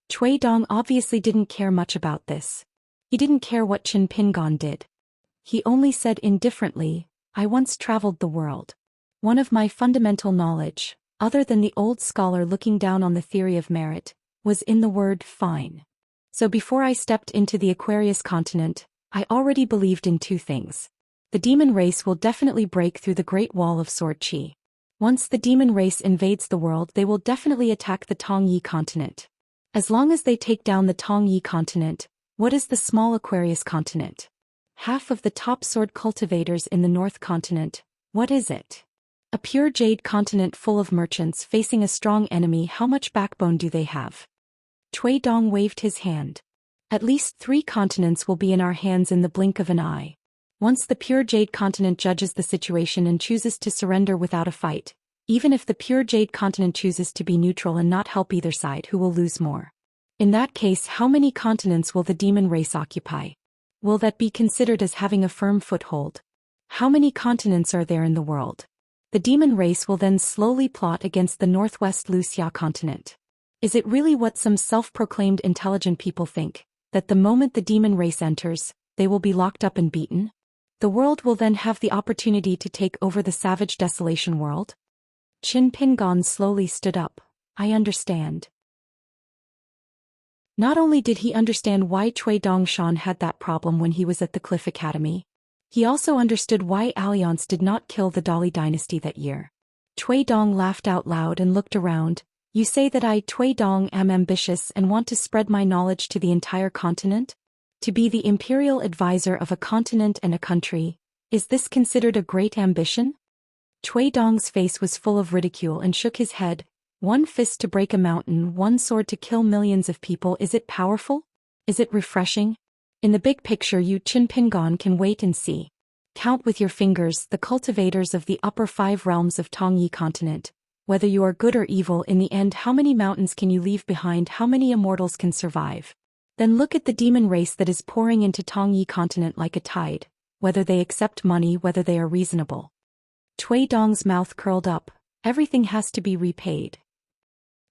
Cui Dong obviously didn't care much about this. He didn't care what Qin Pingon did. He only said indifferently, I once traveled the world. One of my fundamental knowledge, other than the old scholar looking down on the theory of merit, was in the word fine. So before I stepped into the Aquarius continent, I already believed in 2 things. The demon race will definitely break through the Great Wall of Sorqi. Once the demon race invades the world, they will definitely attack the Tongyi continent. As long as they take down the Tongyi continent, what is the small Aquarius continent? Half of the top sword cultivators in the North continent, what is it? A pure jade continent full of merchants facing a strong enemy. How much backbone do they have? Cui Dong waved his hand. At least 3 continents will be in our hands in the blink of an eye. Once the pure jade continent judges the situation and chooses to surrender without a fight, even if the pure jade continent chooses to be neutral and not help either side, who will lose more? In that case, how many continents will the demon race occupy? Will that be considered as having a firm foothold? How many continents are there in the world? The demon race will then slowly plot against the northwest Wuxia continent. Is it really what some self-proclaimed intelligent people think, that the moment the demon race enters, they will be locked up and beaten? The world will then have the opportunity to take over the savage desolation world? Qin Pingon slowly stood up. I understand. Not only did he understand why Cui Dongshan had that problem when he was at the Cliff Academy, he also understood why Alliance did not kill the Dali dynasty that year. Cui Dong laughed out loud and looked around. You say that I, Cui Dong, am ambitious and want to spread my knowledge to the entire continent? To be the imperial advisor of a continent and a country, is this considered a great ambition? Cui Dong's face was full of ridicule and shook his head. One fist to break a mountain, one sword to kill millions of people. Is it powerful? Is it refreshing? In the big picture, you Qin Pingon can wait and see. Count with your fingers the cultivators of the upper 5 realms of Tongyi continent. Whether you are good or evil, in the end, how many mountains can you leave behind? How many immortals can survive? Then look at the demon race that is pouring into Tongyi continent like a tide, whether they accept money, whether they are reasonable. Cui Dong's mouth curled up. Everything has to be repaid.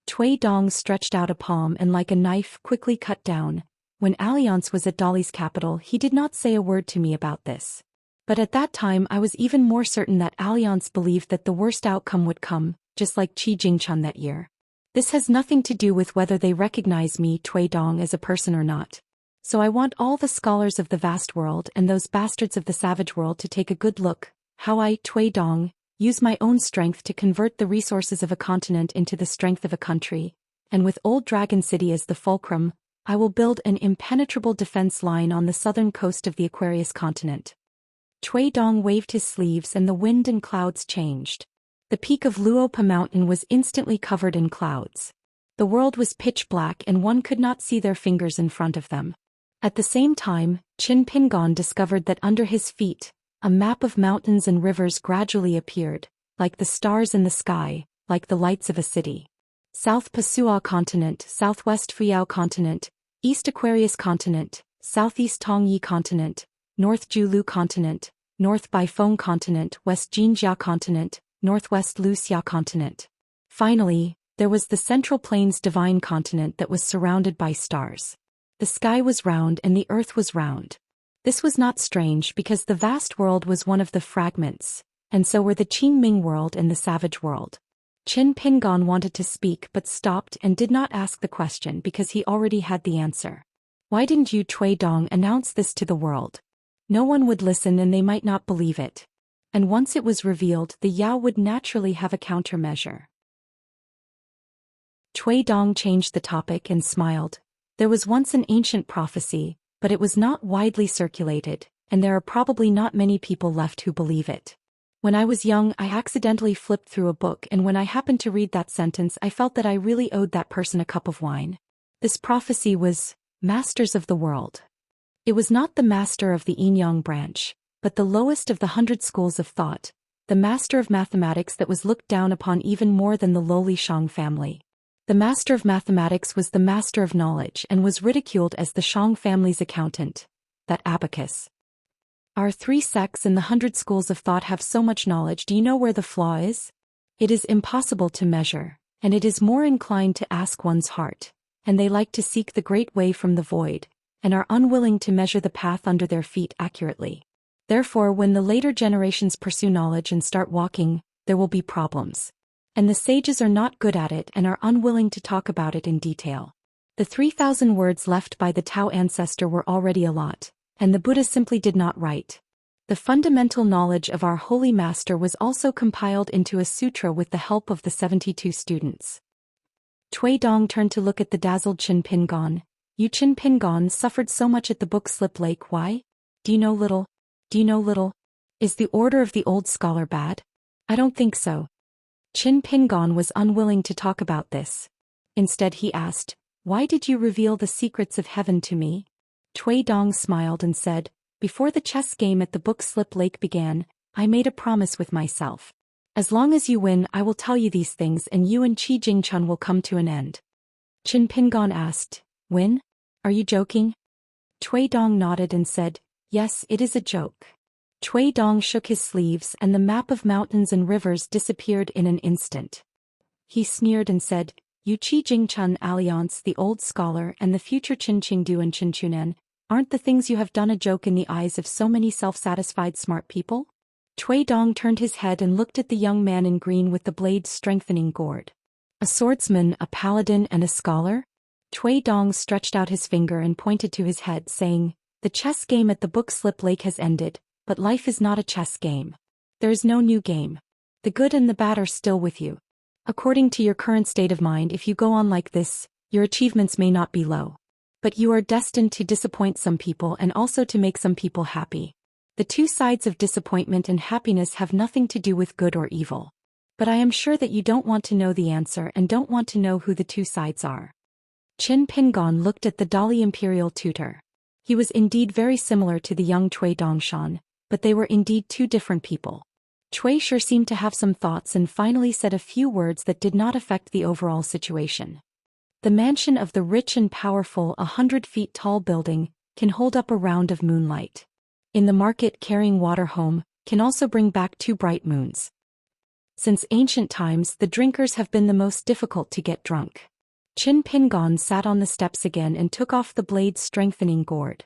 Cui Dong stretched out a palm and like a knife quickly cut down. When Alliance was at Dali's capital, he did not say a word to me about this. But at that time I was even more certain that Alliance believed that the worst outcome would come, just like Qi Jingchun that year. This has nothing to do with whether they recognize me, Cui Dong, as a person or not. So I want all the scholars of the vast world and those bastards of the savage world to take a good look, how I, Cui Dong, use my own strength to convert the resources of a continent into the strength of a country, and with Old Dragon City as the fulcrum, I will build an impenetrable defense line on the southern coast of the Aquarius continent. Cui Dong waved his sleeves and the wind and clouds changed. The peak of Luopa mountain was instantly covered in clouds. The world was pitch black and one could not see their fingers in front of them. At the same time, Qin Pingon discovered that under his feet, a map of mountains and rivers gradually appeared, like the stars in the sky, like the lights of a city. South Pasua continent, Southwest Fuyao continent, East Aquarius continent, Southeast Tongyi continent, North Julu continent, North Baifeng continent, West Jinjia continent, Northwest Wuxia continent. Finally, there was the Central Plains divine continent that was surrounded by stars. The sky was round and the earth was round. This was not strange because the vast world was one of the fragments, and so were the Qingming world and the savage world. Qin Pingon wanted to speak but stopped and did not ask the question because he already had the answer. Why didn't you, Cui Dong, announce this to the world? No one would listen and they might not believe it. And once it was revealed, the Yao would naturally have a countermeasure. Cui Dong changed the topic and smiled. There was once an ancient prophecy, but it was not widely circulated, and there are probably not many people left who believe it. When I was young, I accidentally flipped through a book, and when I happened to read that sentence, I felt that I really owed that person a cup of wine. This prophecy was, Masters of the World. It was not the master of the yin-yang branch, but the lowest of the 100 schools of thought, the master of mathematics that was looked down upon even more than the lowly Shang family. The master of mathematics was the master of knowledge and was ridiculed as the Shang family's accountant, that abacus. Our 3 sects in the 100 schools of thought have so much knowledge. Do you know where the flaw is? It is impossible to measure, and it is more inclined to ask one's heart, and they like to seek the great way from the void, and are unwilling to measure the path under their feet accurately. Therefore, when the later generations pursue knowledge and start walking, there will be problems. And the sages are not good at it and are unwilling to talk about it in detail. The 3,000 words left by the Tao ancestor were already a lot, and the Buddha simply did not write. The fundamental knowledge of our holy master was also compiled into a sutra with the help of the 72 students. Cui Dong turned to look at the dazzled Qin Pingon. You Qin Pingon suffered so much at the book slip lake. Why? Do you know little? Do you know little? Is the order of the old scholar bad? I don't think so. Qin Pingon was unwilling to talk about this. Instead he asked, why did you reveal the secrets of heaven to me? Cui Dong smiled and said, before the chess game at the book slip lake began, I made a promise with myself. As long as you win, I will tell you these things and you and Qi Jingchun will come to an end. Qin Pingon asked, win? Are you joking? Cui Dong nodded and said, yes, it is a joke. Cui Dong shook his sleeves and the map of mountains and rivers disappeared in an instant. He sneered and said, you Qi Jingchun Alliance, the old scholar, and the future Qin Qingdu and Qin Chunan, Aren't the things you have done a joke in the eyes of so many self-satisfied smart people? Cui Dong turned his head and looked at the young man in green with the blade's strengthening gourd. A swordsman, a paladin, and a scholar? Cui Dong stretched out his finger and pointed to his head, saying, "The chess game at the book slip lake has ended, but life is not a chess game. There is no new game. The good and the bad are still with you. According to your current state of mind, if you go on like this, your achievements may not be low. But you are destined to disappoint some people and also to make some people happy. The two sides of disappointment and happiness have nothing to do with good or evil. But I am sure that you don't want to know the answer and don't want to know who the two sides are." Qin Pingon looked at the Dali imperial tutor. He was indeed very similar to the young Cui Dongshan, but they were indeed two different people. Cui sure seemed to have some thoughts and finally said a few words that did not affect the overall situation. "The mansion of the rich and powerful, 100 feet tall building, can hold up a round of moonlight. In the market carrying water home, can also bring back 2 bright moons. Since ancient times, the drinkers have been the most difficult to get drunk." Qin Pingon sat on the steps again and took off the blade's strengthening gourd.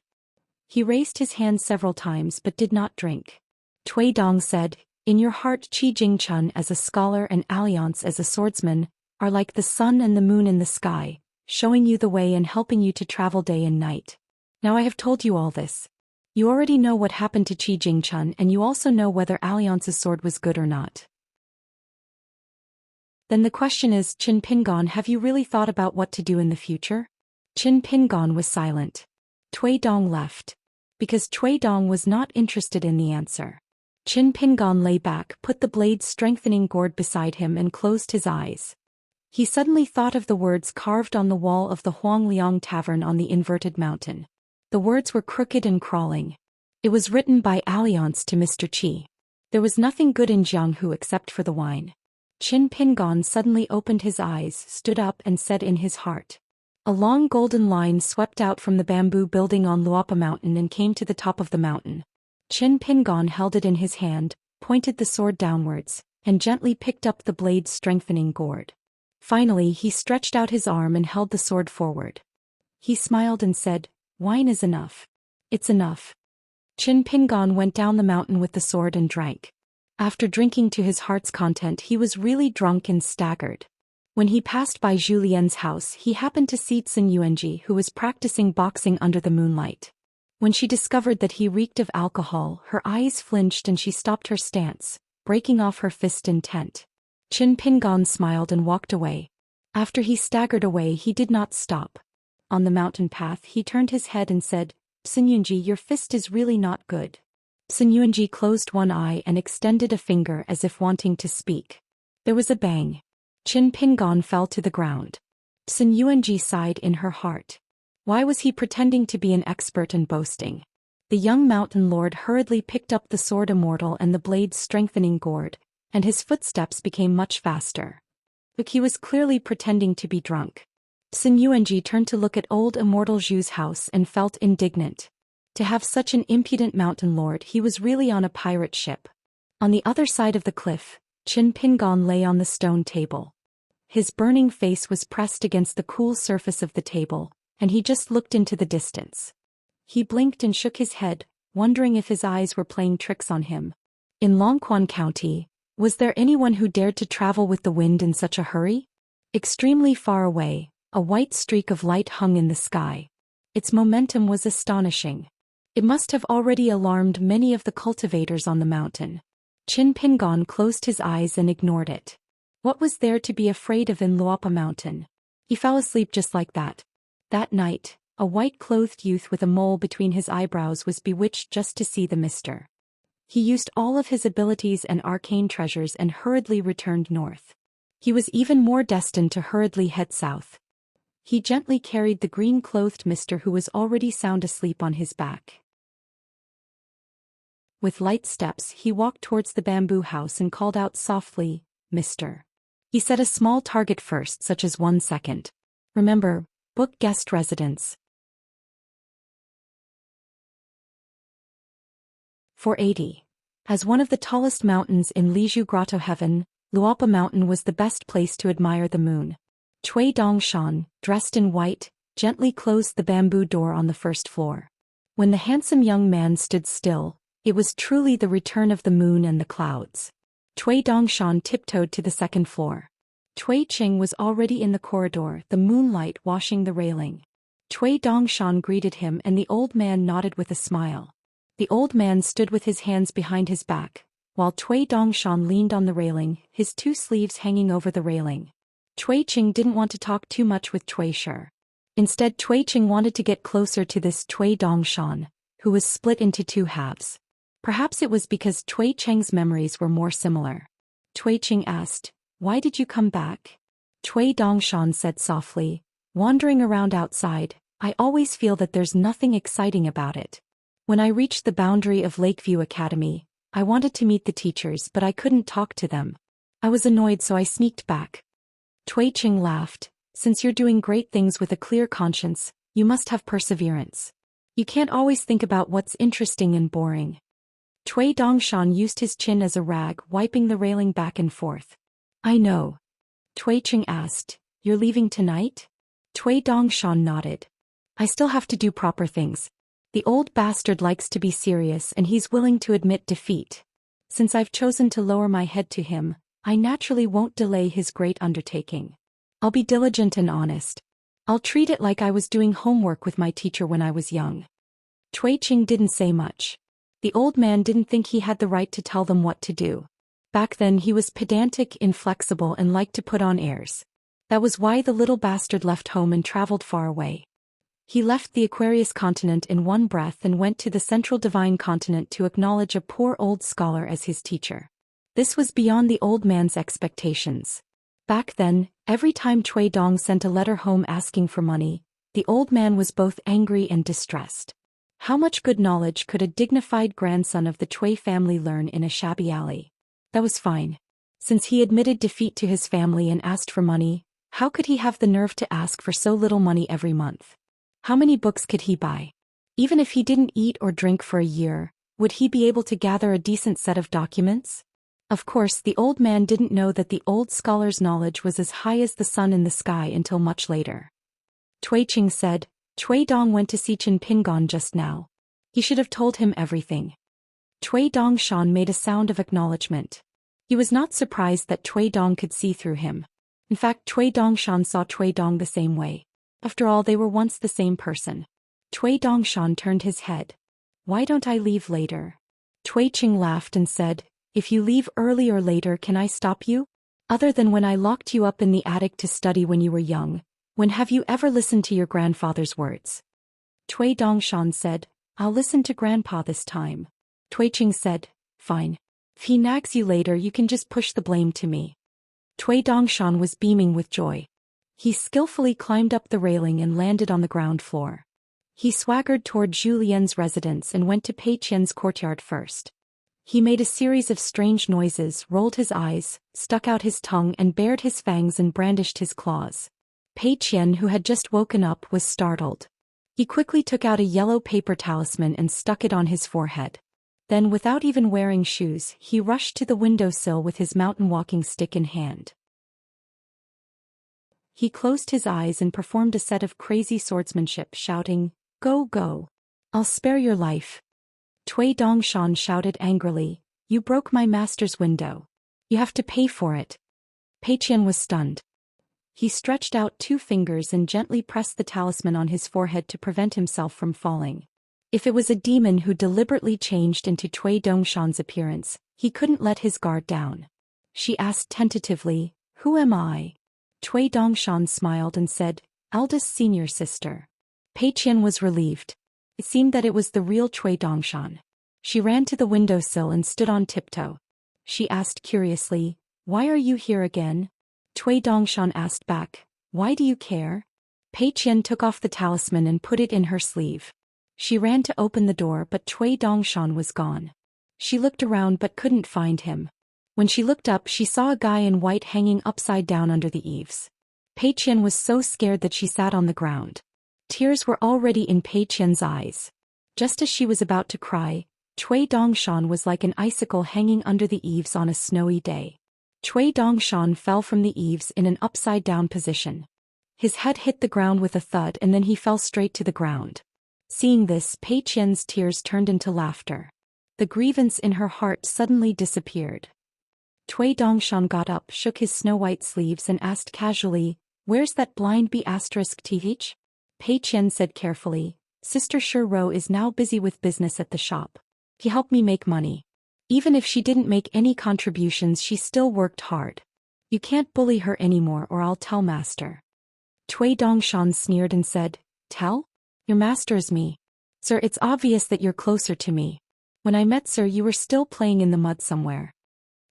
He raised his hand several times but did not drink. Cui Dong said, "In your heart, Qi Jingchun as a scholar and Alliance as a swordsman are like the sun and the moon in the sky, showing you the way and helping you to travel day and night. Now I have told you all this. You already know what happened to Qi Jingchun and you also know whether Alliance's sword was good or not. Then the question is, Qin Pingon, have you really thought about what to do in the future?" Qin Pingon was silent. Cui Dong left. Because Cui Dong was not interested in the answer. Qin Pingon lay back, put the blade's strengthening gourd beside him and closed his eyes. He suddenly thought of the words carved on the wall of the Huangliang Tavern on the inverted mountain. The words were crooked and crawling. It was written by Alliance to Mr. Qi. There was nothing good in Jianghu except for the wine. Qin Pingon suddenly opened his eyes, stood up and said in his heart. A long golden line swept out from the bamboo building on Luopa Mountain and came to the top of the mountain. Qin Pingon held it in his hand, pointed the sword downwards, and gently picked up the blade's strengthening gourd. Finally he stretched out his arm and held the sword forward. He smiled and said, "Wine is enough. It's enough." Qin Pingon went down the mountain with the sword and drank. After drinking to his heart's content, he was really drunk and staggered. When he passed by Zhu Lian's house, he happened to see Sun Yuanji, who was practicing boxing under the moonlight. When she discovered that he reeked of alcohol, her eyes flinched and she stopped her stance, breaking off her fist in intent. Qin Pingon smiled and walked away. After he staggered away, he did not stop. On the mountain path, he turned his head and said, "Sun Yuanji, your fist is really not good." Sun Yuanji closed one eye and extended a finger as if wanting to speak. There was a bang. Qin Pingon fell to the ground. Sun Yuanji sighed in her heart. Why was he pretending to be an expert and boasting? The young mountain lord hurriedly picked up the sword immortal and the blade's strengthening gourd, and his footsteps became much faster. But he was clearly pretending to be drunk. Sun Yuanji turned to look at old immortal Zhu's house and felt indignant. To have such an impudent mountain lord, he was really on a pirate ship. On the other side of the cliff, Qin Pingon lay on the stone table. His burning face was pressed against the cool surface of the table, and he just looked into the distance. He blinked and shook his head, wondering if his eyes were playing tricks on him. In Longquan County, was there anyone who dared to travel with the wind in such a hurry? Extremely far away, a white streak of light hung in the sky. Its momentum was astonishing. It must have already alarmed many of the cultivators on the mountain. Qin Pingon closed his eyes and ignored it. What was there to be afraid of in Luopa Mountain? He fell asleep just like that. That night, a white-clothed youth with a mole between his eyebrows was bewitched just to see the mister. He used all of his abilities and arcane treasures and hurriedly returned north. He was even more destined to hurriedly head south. He gently carried the green-clothed mister who was already sound asleep on his back. With light steps, he walked towards the bamboo house and called out softly, "Mister." He set a small target first, such as 1 second. Remember, book guest residence. 480. As one of the tallest mountains in Lizhu Grotto Heaven, Luopa Mountain was the best place to admire the moon. Cui Dongshan, dressed in white, gently closed the bamboo door on the first floor. When the handsome young man stood still, it was truly the return of the moon and the clouds. Cui Dongshan tiptoed to the second floor. Cui Qing was already in the corridor, the moonlight washing the railing. Cui Dongshan greeted him and the old man nodded with a smile. The old man stood with his hands behind his back, while Cui Dongshan leaned on the railing, his two sleeves hanging over the railing. Cui Qing didn't want to talk too much with Cui Shi. Instead, Cui Qing wanted to get closer to this Cui Dongshan, who was split into two halves. Perhaps it was because Cui Cheng's memories were more similar. Cui Qing asked, "Why did you come back?" Cui Dongshan said softly, "Wandering around outside, I always feel that there's nothing exciting about it. When I reached the boundary of Lakeview Academy, I wanted to meet the teachers but I couldn't talk to them. I was annoyed so I sneaked back." Cui Qing laughed, "Since you're doing great things with a clear conscience, you must have perseverance. You can't always think about what's interesting and boring." Cui Dongshan used his chin as a rag, wiping the railing back and forth. "I know." Cui Qing asked, "You're leaving tonight?" Cui Dongshan nodded. "I still have to do proper things. The old bastard likes to be serious and he's willing to admit defeat. Since I've chosen to lower my head to him, I naturally won't delay his great undertaking. I'll be diligent and honest. I'll treat it like I was doing homework with my teacher when I was young." Cui Qing didn't say much. The old man didn't think he had the right to tell them what to do. Back then he was pedantic, inflexible and liked to put on airs. That was why the little bastard left home and traveled far away. He left the Aquarius continent in one breath and went to the Central Divine continent to acknowledge a poor old scholar as his teacher. This was beyond the old man's expectations. Back then, every time Cui Dong sent a letter home asking for money, the old man was both angry and distressed. How much good knowledge could a dignified grandson of the Cui family learn in a shabby alley? That was fine. Since he admitted defeat to his family and asked for money, how could he have the nerve to ask for so little money every month? How many books could he buy? Even if he didn't eat or drink for a year, would he be able to gather a decent set of documents? Of course, the old man didn't know that the old scholar's knowledge was as high as the sun in the sky until much later. Cui Qing said, "Cui Dong went to see Chen Pingon just now. He should have told him everything." Cui Dongshan made a sound of acknowledgement. He was not surprised that Cui Dong could see through him. In fact, Cui Dongshan saw Cui Dong the same way. After all, they were once the same person. Cui Dongshan turned his head. "Why don't I leave later?" Cui Qing laughed and said, "If you leave early or later, can I stop you? Other than when I locked you up in the attic to study when you were young, when have you ever listened to your grandfather's words?" Cui Dongshan said, "I'll listen to Grandpa this time." Cui Qing said, "Fine. If he nags you later, you can just push the blame to me." Cui Dongshan was beaming with joy. He skillfully climbed up the railing and landed on the ground floor. He swaggered toward Zhou Lian's residence and went to Pei Qian's courtyard first. He made a series of strange noises, rolled his eyes, stuck out his tongue and bared his fangs and brandished his claws. Pei Qian, who had just woken up, was startled. He quickly took out a yellow paper talisman and stuck it on his forehead. Then, without even wearing shoes, he rushed to the windowsill with his mountain walking stick in hand. He closed his eyes and performed a set of crazy swordsmanship, shouting, "Go, go! I'll spare your life." Cui Dongshan shouted angrily, "You broke my master's window. You have to pay for it." Pei Qian was stunned. He stretched out two fingers and gently pressed the talisman on his forehead to prevent himself from falling. If it was a demon who deliberately changed into Cui Dongshan's appearance, he couldn't let his guard down. She asked tentatively, "Who am I?" Cui Dongshan smiled and said, "Eldest senior sister." Pei Qian was relieved. It seemed that it was the real Cui Dongshan. She ran to the windowsill and stood on tiptoe. She asked curiously, "Why are you here again?" Cui Dongshan asked back, "Why do you care?" Pei Qian took off the talisman and put it in her sleeve. She ran to open the door but Cui Dongshan was gone. She looked around but couldn't find him. When she looked up, she saw a guy in white hanging upside down under the eaves. Pei Qian was so scared that she sat on the ground. Tears were already in Pei Qian's eyes. Just as she was about to cry, Cui Dongshan was like an icicle hanging under the eaves on a snowy day. Cui Dongshan fell from the eaves in an upside-down position. His head hit the ground with a thud and then he fell straight to the ground. Seeing this, Pei Qian's tears turned into laughter. The grievance in her heart suddenly disappeared. Cui Dongshan got up, shook his snow-white sleeves and asked casually, "Where's that blind bee *th?" Pei Qian said carefully, "Sister Shi Ro is now busy with business at the shop. He helped me make money. Even if she didn't make any contributions, she still worked hard. You can't bully her anymore or I'll tell master." Cui Dongshan sneered and said, "Tell? Your master is me. Sir, it's obvious that you're closer to me. When I met Sir, you were still playing in the mud somewhere."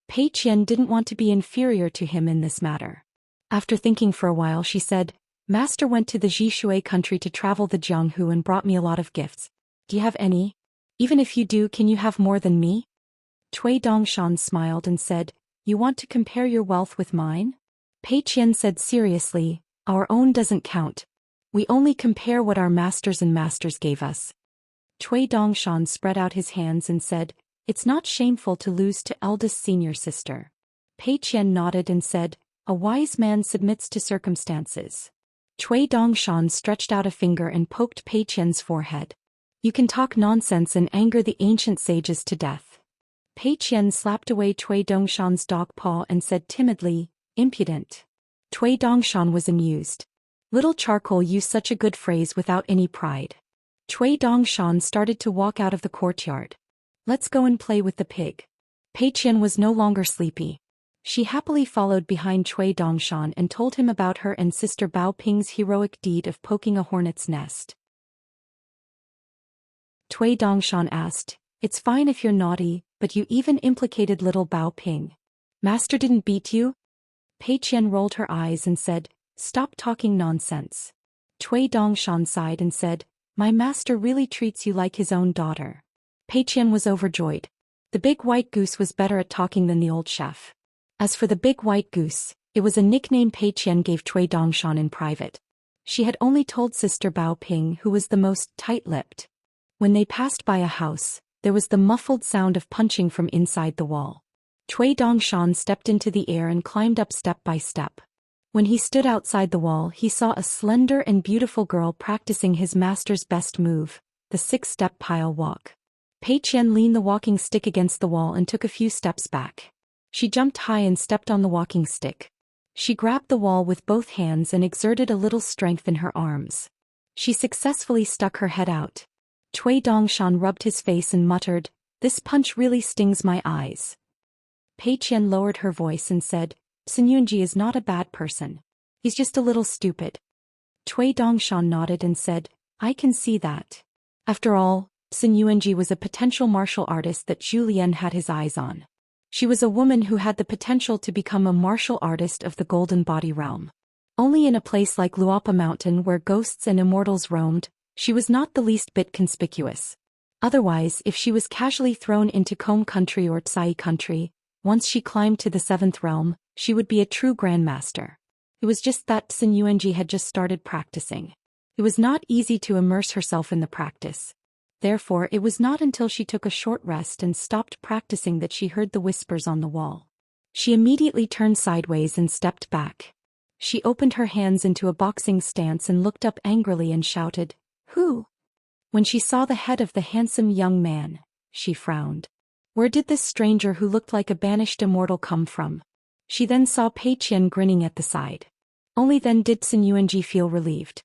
Pei Qian didn't want to be inferior to him in this matter. After thinking for a while, she said, "Master went to the Zhishui country to travel the Jianghu and brought me a lot of gifts. Do you have any? Even if you do, can you have more than me?" Cui Dongshan smiled and said, "You want to compare your wealth with mine?" Pei Qian said seriously, "Our own doesn't count. We only compare what our masters and masters gave us." Cui Dongshan spread out his hands and said, "It's not shameful to lose to eldest senior sister." Pei Qian nodded and said, "A wise man submits to circumstances." Cui Dongshan stretched out a finger and poked Pei Qian's forehead. "You can talk nonsense and anger the ancient sages to death." Pei Qian slapped away Cui Dongshan's dog paw and said timidly, "Impudent." Cui Dongshan was amused. Little charcoal used such a good phrase without any pride. Cui Dongshan started to walk out of the courtyard. "Let's go and play with the pig." Pei Qian was no longer sleepy. She happily followed behind Cui Dongshan and told him about her and sister Bao Ping's heroic deed of poking a hornet's nest. Cui Dongshan asked, "It's fine if you're naughty, but you even implicated little Bao Ping. Master didn't beat you?" Pei Qian rolled her eyes and said, "Stop talking nonsense." Cui Dongshan sighed and said, "My master really treats you like his own daughter." Pei Qian was overjoyed. The big white goose was better at talking than the old chef. As for the big white goose, it was a nickname Pei Qian gave Cui Dongshan in private. She had only told sister Bao Ping, who was the most tight-lipped. When they passed by a house, there was the muffled sound of punching from inside the wall. Cui Dongshan stepped into the air and climbed up step by step. When he stood outside the wall, he saw a slender and beautiful girl practicing his master's best move, the 6-step pile walk. Pei Qian leaned the walking stick against the wall and took a few steps back. She jumped high and stepped on the walking stick. She grabbed the wall with both hands and exerted a little strength in her arms. She successfully stuck her head out. Cui Dongshan rubbed his face and muttered, "This punch really stings my eyes." Pei Qian lowered her voice and said, "Sun Yunji is not a bad person. He's just a little stupid." Cui Dongshan nodded and said, "I can see that." After all, Sun Yunji was a potential martial artist that Zhou Xian had his eyes on. She was a woman who had the potential to become a martial artist of the Golden Body realm. Only in a place like Luopa Mountain where ghosts and immortals roamed, she was not the least bit conspicuous. Otherwise, if she was casually thrown into Combe country or Tsai country, once she climbed to the 7th realm, she would be a true grandmaster. It was just that Sun Yunji had just started practicing. It was not easy to immerse herself in the practice. Therefore, it was not until she took a short rest and stopped practicing that she heard the whispers on the wall. She immediately turned sideways and stepped back. She opened her hands into a boxing stance and looked up angrily and shouted, "Who?" When she saw the head of the handsome young man, she frowned. Where did this stranger who looked like a banished immortal come from? She then saw Pei Qian grinning at the side. Only then did Sun Yunji feel relieved.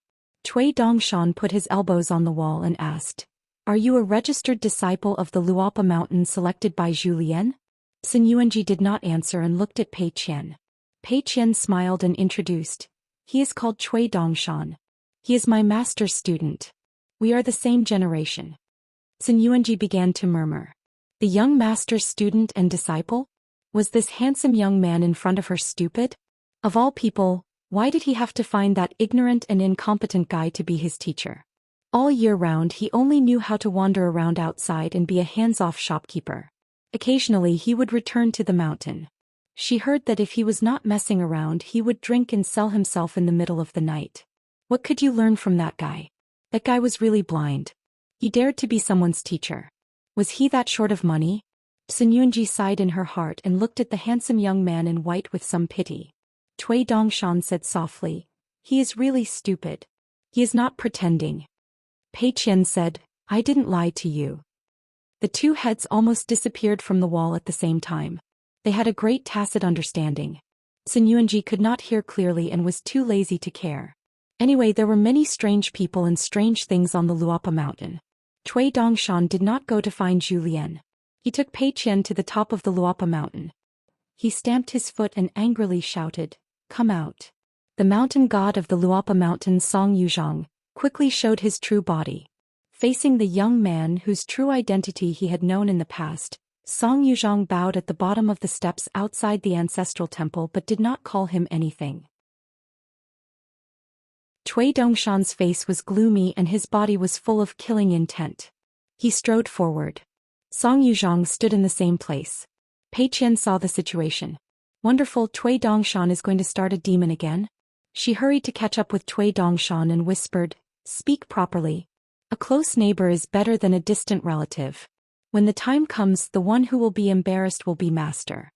Cui Dongshan put his elbows on the wall and asked, "Are you a registered disciple of the Luopa Mountain selected by Zhou Xian?" Sun Yunji did not answer and looked at Pei Qian. Pei Qian smiled and introduced, "He is called Cui Dongshan. He is my master's student. We are the same generation." Sun Yunji began to murmur. The young master's student and disciple? Was this handsome young man in front of her stupid? Of all people, why did he have to find that ignorant and incompetent guy to be his teacher? All year round he only knew how to wander around outside and be a hands-off shopkeeper. Occasionally he would return to the mountain. She heard that if he was not messing around he would drink and sell himself in the middle of the night. What could you learn from that guy? That guy was really blind. He dared to be someone's teacher. Was he that short of money? Sun Yunji sighed in her heart and looked at the handsome young man in white with some pity. Cui Dongshan said softly, "He is really stupid. He is not pretending." Pei Qian said, I didn't lie to you. The two heads almost disappeared from the wall at the same time. They had a great tacit understanding. Sun Yuanji could not hear clearly and was too lazy to care. Anyway, there were many strange people and strange things on the Luopa mountain. Cui Dongshan did not go to find Zhou Lian. He took Pei Qian to the top of the Luopa mountain. He stamped his foot and angrily shouted, Come out. The mountain god of the Luopa mountain, Song Yuzhang, quickly showed his true body. Facing the young man whose true identity he had known in the past, Song Yuzhang bowed at the bottom of the steps outside the ancestral temple but did not call him anything. Cui Dongshan's face was gloomy and his body was full of killing intent. He strode forward. Song Yuzhang stood in the same place. Pei Qian saw the situation. Wonderful, Cui Dongshan is going to start a demon again? She hurried to catch up with Cui Dongshan and whispered, Speak properly. A close neighbor is better than a distant relative. When the time comes, the one who will be embarrassed will be master.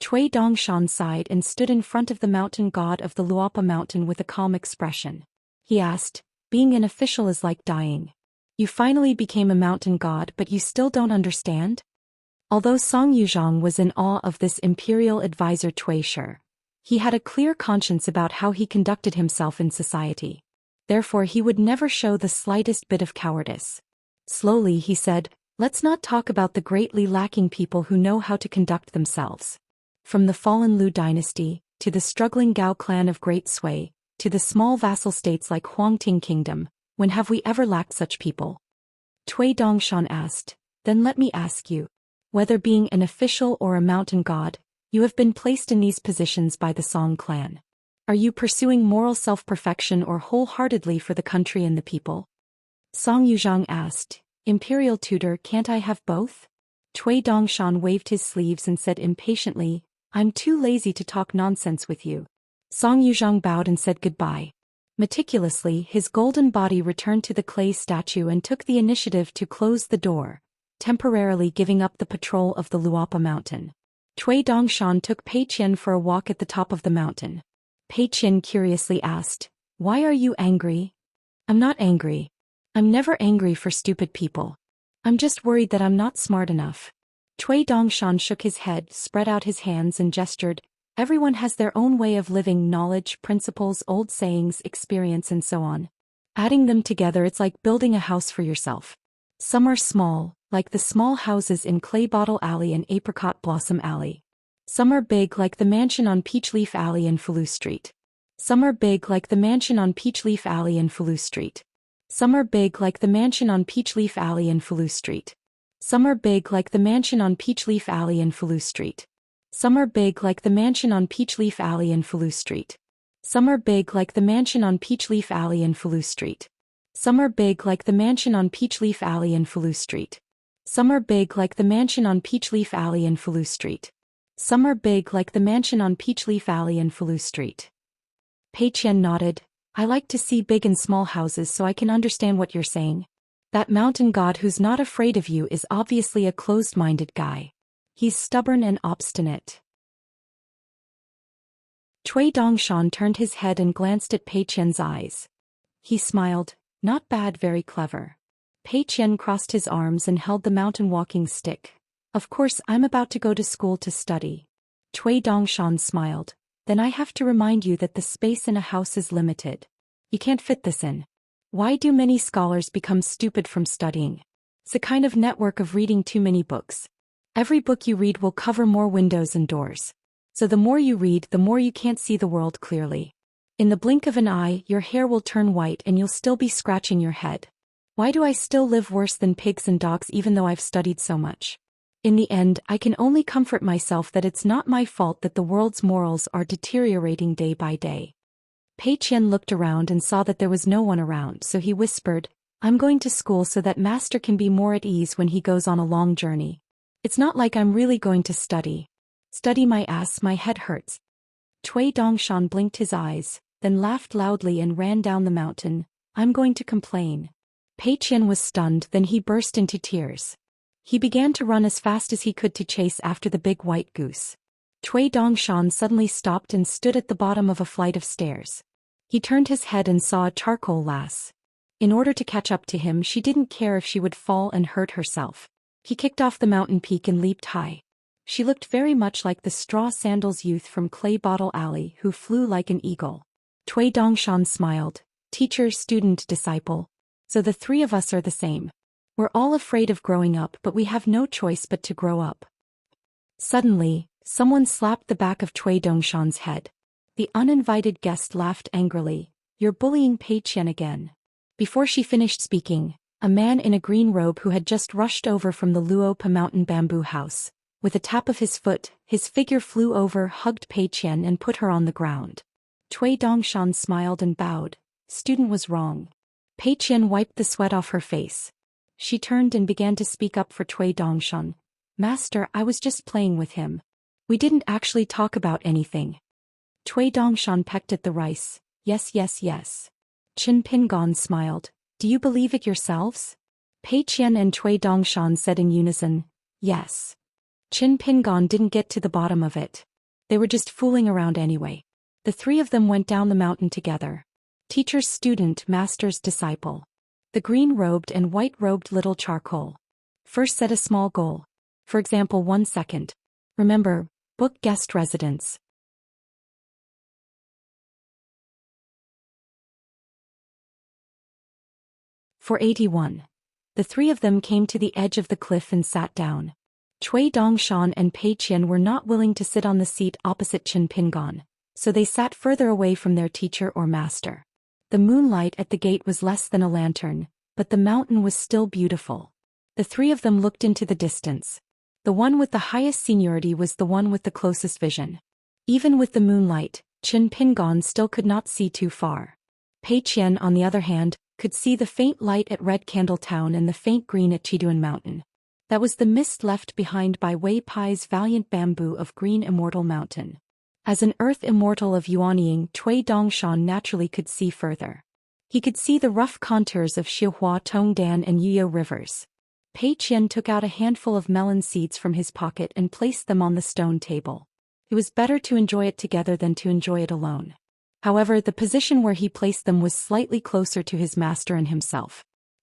Cui Dongshan sighed and stood in front of the mountain god of the Luopa mountain with a calm expression. He asked, Being an official is like dying. You finally became a mountain god but you still don't understand? Although Song Yuzhang was in awe of this imperial advisor Cui Shi, he had a clear conscience about how he conducted himself in society. Therefore he would never show the slightest bit of cowardice. Slowly he said, Let's not talk about the greatly lacking people who know how to conduct themselves. From the fallen Lu dynasty, to the struggling Gao clan of Great Sui, to the small vassal states like Huangting Kingdom, when have we ever lacked such people? Cui Dongshan asked, Then let me ask you, whether being an official or a mountain god, you have been placed in these positions by the Song clan. Are you pursuing moral self-perfection or wholeheartedly for the country and the people? Song Yuzhang asked, Imperial tutor, can't I have both? Cui Dongshan waved his sleeves and said impatiently, I'm too lazy to talk nonsense with you. Song Yuzhang bowed and said goodbye. Meticulously, his golden body returned to the clay statue and took the initiative to close the door, temporarily giving up the patrol of the Luopa mountain. Cui Dongshan took Pei Qian for a walk at the top of the mountain. Pei Qian curiously asked, Why are you angry? I'm not angry. I'm never angry for stupid people. I'm just worried that I'm not smart enough. Cui Dongshan shook his head, spread out his hands and gestured, Everyone has their own way of living, knowledge, principles, old sayings, experience and so on. Adding them together it's like building a house for yourself. Some are small, like the small houses in Clay Bottle Alley and Apricot Blossom Alley. Some are big like the mansion on Peach Leaf Alley and Fulu Street. Some are big like the mansion on Peach Leaf Alley and Fulu Street. Some are big like the mansion on Peach Leaf Alley and Fulu Street. Some are big like the mansion on Peach Leaf Alley and Fulu Street. Some are big like the mansion on Peach Leaf Alley and Fulu Street. Some are big like the mansion on Peach Leaf Alley and Fulu Street. Some are big like the mansion on Peach Leaf Alley and Fulu Street. Some are big like the mansion on Peach Leaf Alley and Fulu Street. Some are big like the mansion on Peach Leaf Alley and Fulu Street. Pei Qian nodded. I like to see big and small houses so I can understand what you're saying. That mountain god who's not afraid of you is obviously a closed-minded guy. He's stubborn and obstinate. Cui Dongshan turned his head and glanced at Pei Qian's eyes. He smiled, Not bad, very clever. Pei Qian crossed his arms and held the mountain walking stick. Of course I'm about to go to school to study. Cui Dongshan smiled. Then I have to remind you that the space in a house is limited. You can't fit this in. Why do many scholars become stupid from studying? It's a kind of network of reading too many books. Every book you read will cover more windows and doors. So the more you read, the more you can't see the world clearly. In the blink of an eye, your hair will turn white and you'll still be scratching your head. Why do I still live worse than pigs and dogs even though I've studied so much? In the end, I can only comfort myself that it's not my fault that the world's morals are deteriorating day by day. Pei Qian looked around and saw that there was no one around, so he whispered, I'm going to school so that master can be more at ease when he goes on a long journey. It's not like I'm really going to study. Study my ass, my head hurts. Cui Dongshan blinked his eyes, then laughed loudly and ran down the mountain. I'm going to complain. Pei Qian was stunned, then he burst into tears. He began to run as fast as he could to chase after the big white goose. Cui Dongshan suddenly stopped and stood at the bottom of a flight of stairs. He turned his head and saw a charcoal lass. In order to catch up to him, she didn't care if she would fall and hurt herself. He kicked off the mountain peak and leaped high. She looked very much like the straw sandals youth from Clay Bottle Alley who flew like an eagle. Cui Dongshan smiled. Teacher, student, disciple. So the three of us are the same. We're all afraid of growing up, but we have no choice but to grow up. Suddenly, someone slapped the back of Cui Dongshan's head. The uninvited guest laughed angrily. You're bullying Pei Qian again. Before she finished speaking, a man in a green robe who had just rushed over from the Luopa mountain bamboo house. With a tap of his foot, his figure flew over, hugged Pei Qian and put her on the ground. Cui Dongshan smiled and bowed. Student was wrong. Pei Qian wiped the sweat off her face. She turned and began to speak up for Cui Dongshan. Master, I was just playing with him. We didn't actually talk about anything. Cui Dongshan pecked at the rice. Yes, yes, yes. Qin Pingon smiled. Do you believe it yourselves? Pei Qian and Cui Dongshan said in unison. Yes. Qin Pingon didn't get to the bottom of it. They were just fooling around anyway. The three of them went down the mountain together. Teacher's student, master's disciple. The green-robed and white-robed little charcoal. First set a small goal. For example, 1 second. Remember, book guest residence. For 81. The three of them came to the edge of the cliff and sat down. Cui Dongshan and Pei Qian were not willing to sit on the seat opposite Qin Pingon, so they sat further away from their teacher or master. The moonlight at the gate was less than a lantern, but the mountain was still beautiful. The three of them looked into the distance. The one with the highest seniority was the one with the closest vision. Even with the moonlight, Qin Pingon still could not see too far. Pei Qian, on the other hand, could see the faint light at Red Candle Town and the faint green at Chiduan Mountain. That was the mist left behind by Wei Pai's valiant bamboo of Green Immortal Mountain. As an earth immortal of Yuanying, Cui Dongshan naturally could see further. He could see the rough contours of Xihua Tongdan and Yuyo rivers. Pei Qian took out a handful of melon seeds from his pocket and placed them on the stone table. It was better to enjoy it together than to enjoy it alone. However, the position where he placed them was slightly closer to his master and himself.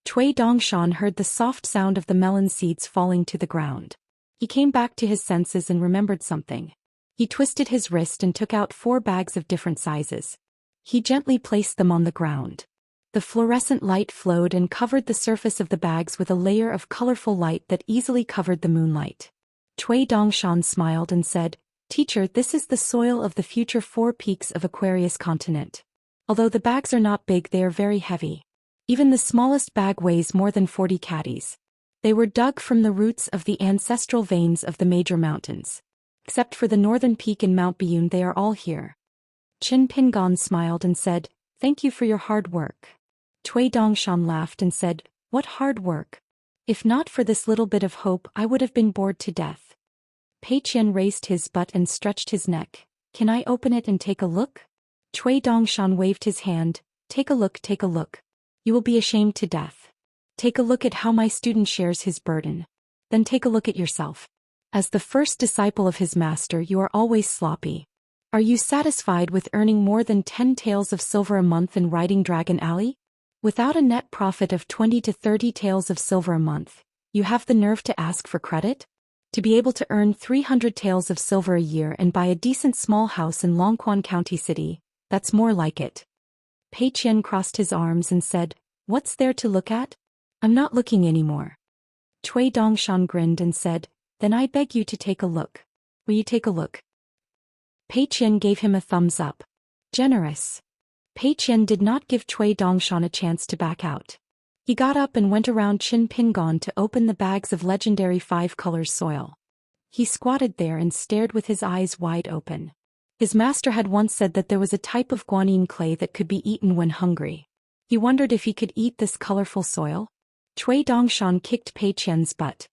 Cui Dongshan heard the soft sound of the melon seeds falling to the ground. He came back to his senses and remembered something. He twisted his wrist and took out 4 bags of different sizes. He gently placed them on the ground. The fluorescent light flowed and covered the surface of the bags with a layer of colorful light that easily covered the moonlight. Cui Dongshan smiled and said, Teacher, this is the soil of the future 4 peaks of Aquarius continent. Although the bags are not big, they are very heavy. Even the smallest bag weighs more than 40 caddies. They were dug from the roots of the ancestral veins of the major mountains. Except for the northern peak in Mount Biyun, they are all here. Qin Pingon smiled and said, Thank you for your hard work. Cui Dongshan laughed and said, What hard work? If not for this little bit of hope, I would have been bored to death. Pei Qian raised his butt and stretched his neck. Can I open it and take a look? Cui Dongshan waved his hand. Take a look, take a look. You will be ashamed to death. Take a look at how my student shares his burden. Then take a look at yourself. As the first disciple of his master, you are always sloppy. Are you satisfied with earning more than 10 taels of silver a month in riding Dragon Alley? Without a net profit of 20 to 30 taels of silver a month, you have the nerve to ask for credit? To be able to earn 300 taels of silver a year and buy a decent small house in Longquan County City, that's more like it. Pei Qian crossed his arms and said, What's there to look at? I'm not looking anymore. Cui Dongshan grinned and said, Then I beg you to take a look. Will you take a look? Pei Qian gave him a thumbs up. Generous. Pei Qian did not give Cui Dongshan a chance to back out. He got up and went around Qin Pingon to open the bags of legendary 5 colors soil. He squatted there and stared with his eyes wide open. His master had once said that there was a type of guanine clay that could be eaten when hungry. He wondered if he could eat this colorful soil. Cui Dongshan kicked Pei Qian's butt.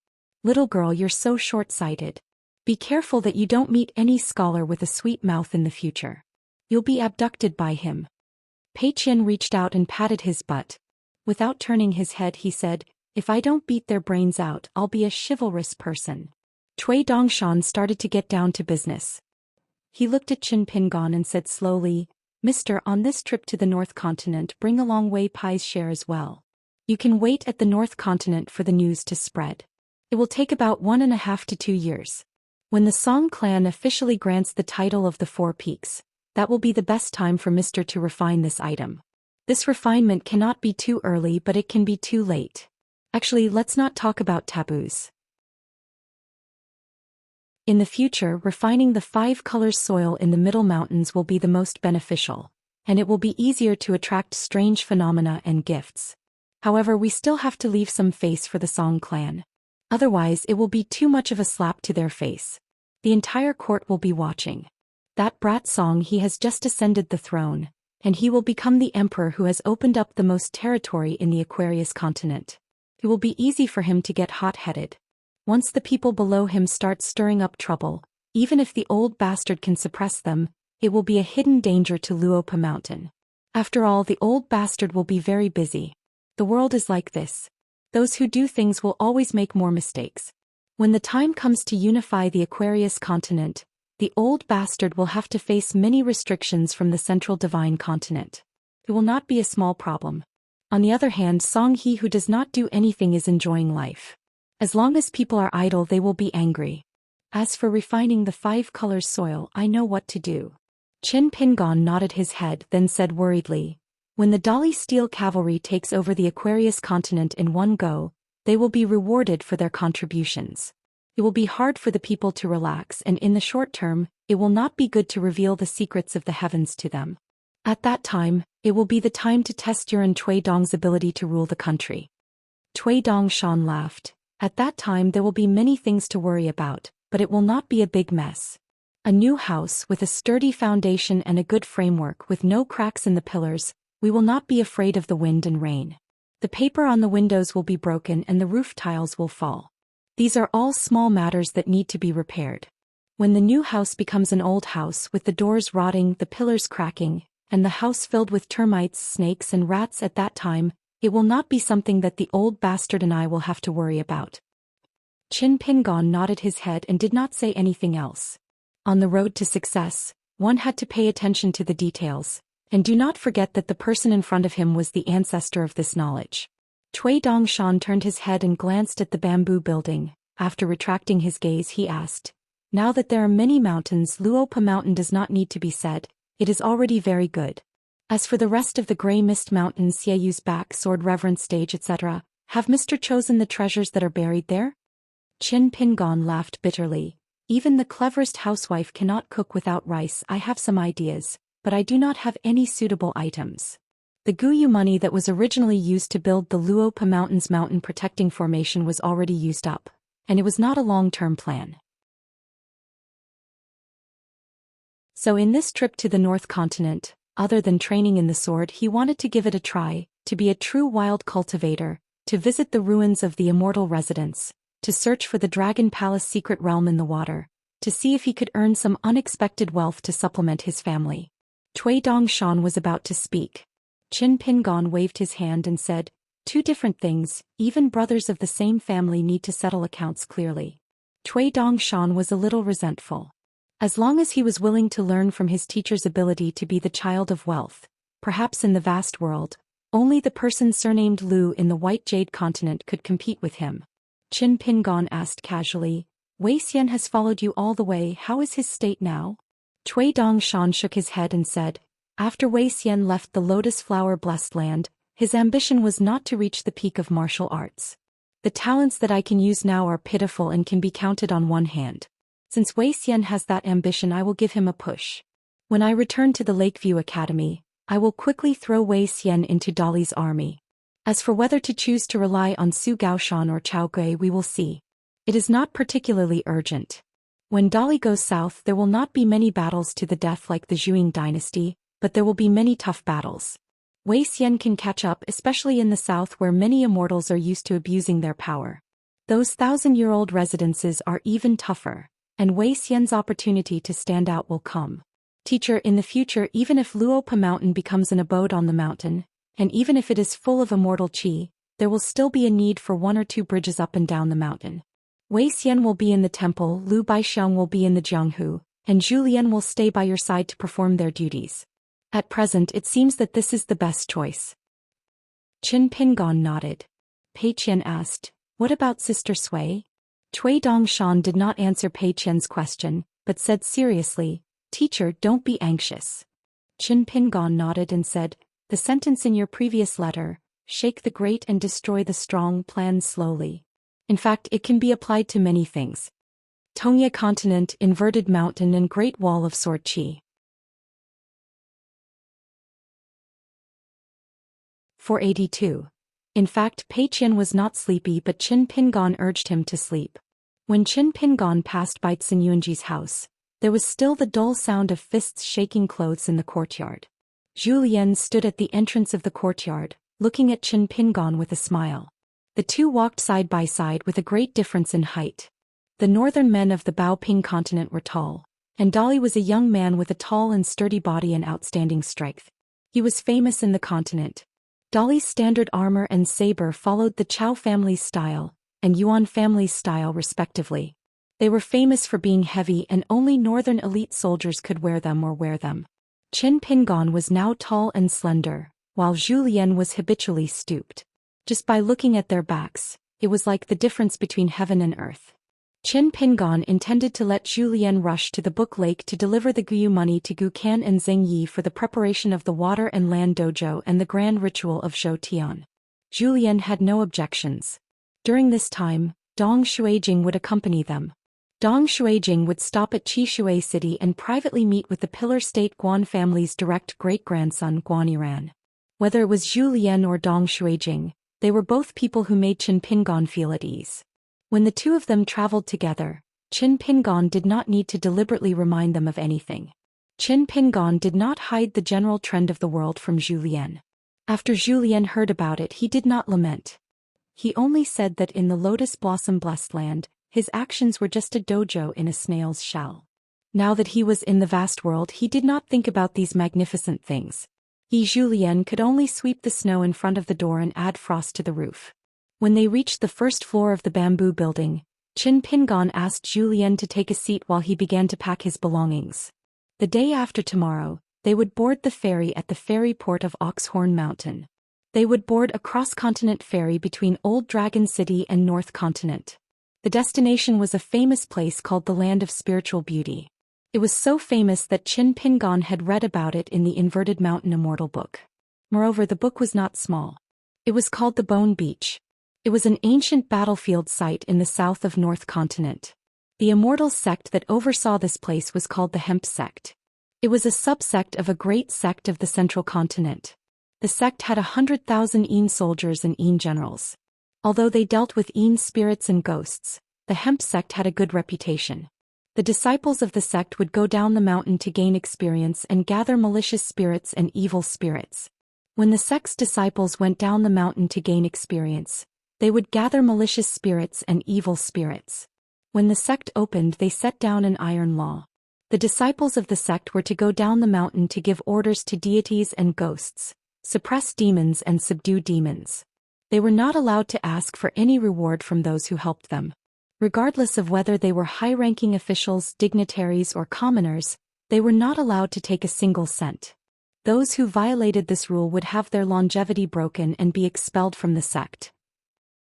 Little girl, you're so short-sighted. Be careful that you don't meet any scholar with a sweet mouth in the future. You'll be abducted by him. Pei Qian reached out and patted his butt. Without turning his head, he said, If I don't beat their brains out, I'll be a chivalrous person. Cui Dongshan started to get down to business. He looked at Qin Pingon and said slowly, Mister, on this trip to the North Continent, bring along Wei Pai's share as well. You can wait at the North Continent for the news to spread. It will take about 1.5 to 2 years. When the Song clan officially grants the title of the Four Peaks, that will be the best time for Mister to refine this item. This refinement cannot be too early, but it can be too late. Actually, let's not talk about taboos. In the future, refining the 5 colors soil in the Middle Mountains will be the most beneficial, and it will be easier to attract strange phenomena and gifts. However, we still have to leave some face for the Song clan. Otherwise, it will be too much of a slap to their face. The entire court will be watching. That brat Song, he has just ascended the throne, and he will become the emperor who has opened up the most territory in the Aquarius continent. It will be easy for him to get hot-headed. Once the people below him start stirring up trouble, even if the old bastard can suppress them, it will be a hidden danger to Luopa Mountain. After all, the old bastard will be very busy. The world is like this. Those who do things will always make more mistakes. When the time comes to unify the Aquarius continent, the old bastard will have to face many restrictions from the central divine continent. It will not be a small problem. On the other hand, Song, he who does not do anything, is enjoying life. As long as people are idle, they will be angry. As for refining the 5 colors soil, I know what to do. Qin Pingon nodded his head, then said worriedly, when the Dali Steel Cavalry takes over the Aquarius continent in one go, they will be rewarded for their contributions. It will be hard for the people to relax, and in the short term, it will not be good to reveal the secrets of the heavens to them. At that time, it will be the time to test Yuan Cui Dong's ability to rule the country. Cui Dong Shan laughed. At that time there will be many things to worry about, but it will not be a big mess. A new house with a sturdy foundation and a good framework with no cracks in the pillars, we will not be afraid of the wind and rain. The paper on the windows will be broken and the roof tiles will fall. These are all small matters that need to be repaired. When the new house becomes an old house with the doors rotting, the pillars cracking, and the house filled with termites, snakes and rats, at that time, it will not be something that the old bastard and I will have to worry about. Qin Pingon nodded his head and did not say anything else. On the road to success, one had to pay attention to the details, and do not forget that the person in front of him was the ancestor of this knowledge. Cui Dong Shan turned his head and glanced at the bamboo building. After retracting his gaze, he asked, now that there are many mountains, Luopa Mountain does not need to be said, it is already very good. As for the rest of the Grey Mist Mountains, Xieyu's back, sword reverence stage, etc., have Mr. chosen the treasures that are buried there? Qin Pingon laughed bitterly. Even the cleverest housewife cannot cook without rice. I have some ideas, but I do not have any suitable items. The Guyu money that was originally used to build the Luopa Mountains mountain protecting formation was already used up, and it was not a long-term plan. So in this trip to the North Continent, other than training in the sword, he wanted to give it a try, to be a true wild cultivator, to visit the ruins of the immortal residence, to search for the Dragon Palace secret realm in the water, to see if he could earn some unexpected wealth to supplement his family. Cui Dong Shan was about to speak. Qin Pingon waved his hand and said, 2 different things, even brothers of the same family need to settle accounts clearly. Cui Dong Shan was a little resentful. As long as he was willing to learn from his teacher's ability to be the child of wealth, perhaps in the vast world, only the person surnamed Lu in the White Jade continent could compete with him. Qin Pingon asked casually, Wei Xian has followed you all the way, how is his state now? Cui Dong Shan shook his head and said, after Wei Xian left the Lotus Flower Blessed Land, his ambition was not to reach the peak of martial arts. The talents that I can use now are pitiful and can be counted on one hand. Since Wei Xian has that ambition, I will give him a push. When I return to the Lakeview Academy, I will quickly throw Wei Xian into Dali's army. As for whether to choose to rely on Su Gaoshan or Chao Gui, we will see. It is not particularly urgent. When Dali goes south, there will not be many battles to the death like the Zhuang dynasty, but there will be many tough battles. Wei Xian can catch up, especially in the south where many immortals are used to abusing their power. Those 1,000-year-old residences are even tougher, and Wei Xian's opportunity to stand out will come. Teacher, in the future, even if Luopa Mountain becomes an abode on the mountain, and even if it is full of immortal qi, there will still be a need for 1 or 2 bridges up and down the mountain. Wei Xian will be in the temple, Lu Baixiang will be in the Jianghu, and Zhu Lian will stay by your side to perform their duties. At present it seems that this is the best choice. Qin Pingan nodded. Pei Qian asked, "What about Sister Sui?" Cui Dongshan did not answer Pei Qian's question, but said seriously, "Teacher, don't be anxious." Qin Pingan nodded and said, "The sentence in your previous letter, shake the great and destroy the strong, plans slowly. In fact, it can be applied to many things. Tongya continent, inverted mountain and great wall of sword qi." 482. In fact, Pei Qian was not sleepy, but Qin Pingan urged him to sleep. When Qin Pingan passed by Xinyuanji's house, there was still the dull sound of fists shaking clothes in the courtyard. Zhou Xian stood at the entrance of the courtyard, looking at Qin Pingan with a smile. The two walked side by side with a great difference in height. The northern men of the Baoping continent were tall, and Dali was a young man with a tall and sturdy body and outstanding strength. He was famous in the continent. Dali's standard armor and saber followed the Chao family's style, and Yuan family's style respectively. They were famous for being heavy and only northern elite soldiers could wear them. Qin Pingan was now tall and slender, while Zhou Xian was habitually stooped. Just by looking at their backs, it was like the difference between heaven and earth. Qin Pingan intended to let Zhou Xian rush to the Book Lake to deliver the Guyu money to Gu Kan and Zheng Yi for the preparation of the water and land dojo and the grand ritual of Zhou Tian. Zhou Xian had no objections. During this time, Dong Shuijing would accompany them. Dong Shuijing would stop at Qishui City and privately meet with the Pillar State Guan family's direct great-grandson Guan Yiran. Whether it was Zhou Lian or Dong Shuijing, they were both people who made Qin Pingan feel at ease. When the two of them traveled together, Qin Pingan did not need to deliberately remind them of anything. Qin Pingan did not hide the general trend of the world from Zhou Lian. After Zhou Lian heard about it, he did not lament. He only said that in the Lotus Blossom Blessed Land, his actions were just a dojo in a snail's shell. Now that he was in the vast world, he did not think about these magnificent things. Zhou Lian could only sweep the snow in front of the door and add frost to the roof. When they reached the first floor of the bamboo building, Qin Pingan asked Zhou Lian to take a seat while he began to pack his belongings. The day after tomorrow, they would board the ferry at the ferry port of Oxhorn Mountain. They would board a cross-continent ferry between Old Dragon City and North Continent. The destination was a famous place called the Land of Spiritual Beauty. It was so famous that Qin Pingan had read about it in the Inverted Mountain Immortal book. Moreover, the book was not small. It was called the Bone Beach. It was an ancient battlefield site in the south of North Continent. The immortal sect that oversaw this place was called the Hemp sect. It was a subsect of a great sect of the Central Continent. The sect had 100,000 Yin soldiers and Yin generals. Although they dealt with Yin spirits and ghosts, the Hemp sect had a good reputation. The disciples of the sect would go down the mountain to gain experience and gather malicious spirits and evil spirits. When the sect's disciples went down the mountain to gain experience, they would gather malicious spirits and evil spirits. When the sect opened, they set down an iron law. The disciples of the sect were to go down the mountain to give orders to deities and ghosts, suppress demons and subdue demons. They were not allowed to ask for any reward from those who helped them. Regardless of whether they were high-ranking officials, dignitaries, or commoners, they were not allowed to take a single cent. Those who violated this rule would have their longevity broken and be expelled from the sect.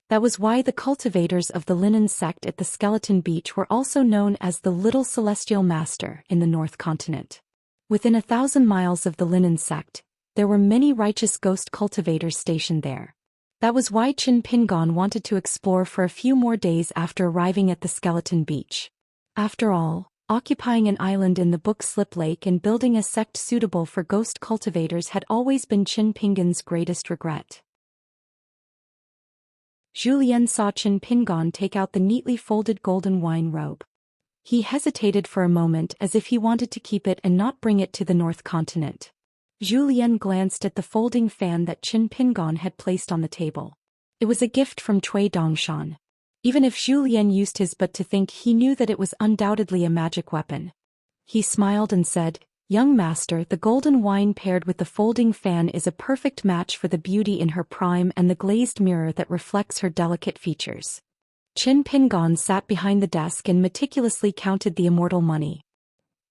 That was why the cultivators of the Linen sect at the Skeleton Beach were also known as the Little Celestial Master in the North Continent. Within 1,000 miles of the Linen sect, there were many righteous ghost cultivators stationed there. That was why Qin Pingan wanted to explore for a few more days after arriving at the Skeleton Beach. After all, occupying an island in the Book Slip Lake and building a sect suitable for ghost cultivators had always been Qin Pingan's greatest regret. Zhou Lian saw Qin Pingan take out the neatly folded golden wine robe. He hesitated for a moment as if he wanted to keep it and not bring it to the North Continent. Zhou Lian glanced at the folding fan that Qin Pingan had placed on the table. It was a gift from Cui Dongshan. Even if Zhou Lian used his butt to think, he knew that it was undoubtedly a magic weapon. He smiled and said, "Young master, the golden wine paired with the folding fan is a perfect match for the beauty in her prime and the glazed mirror that reflects her delicate features." Qin Pingan sat behind the desk and meticulously counted the immortal money.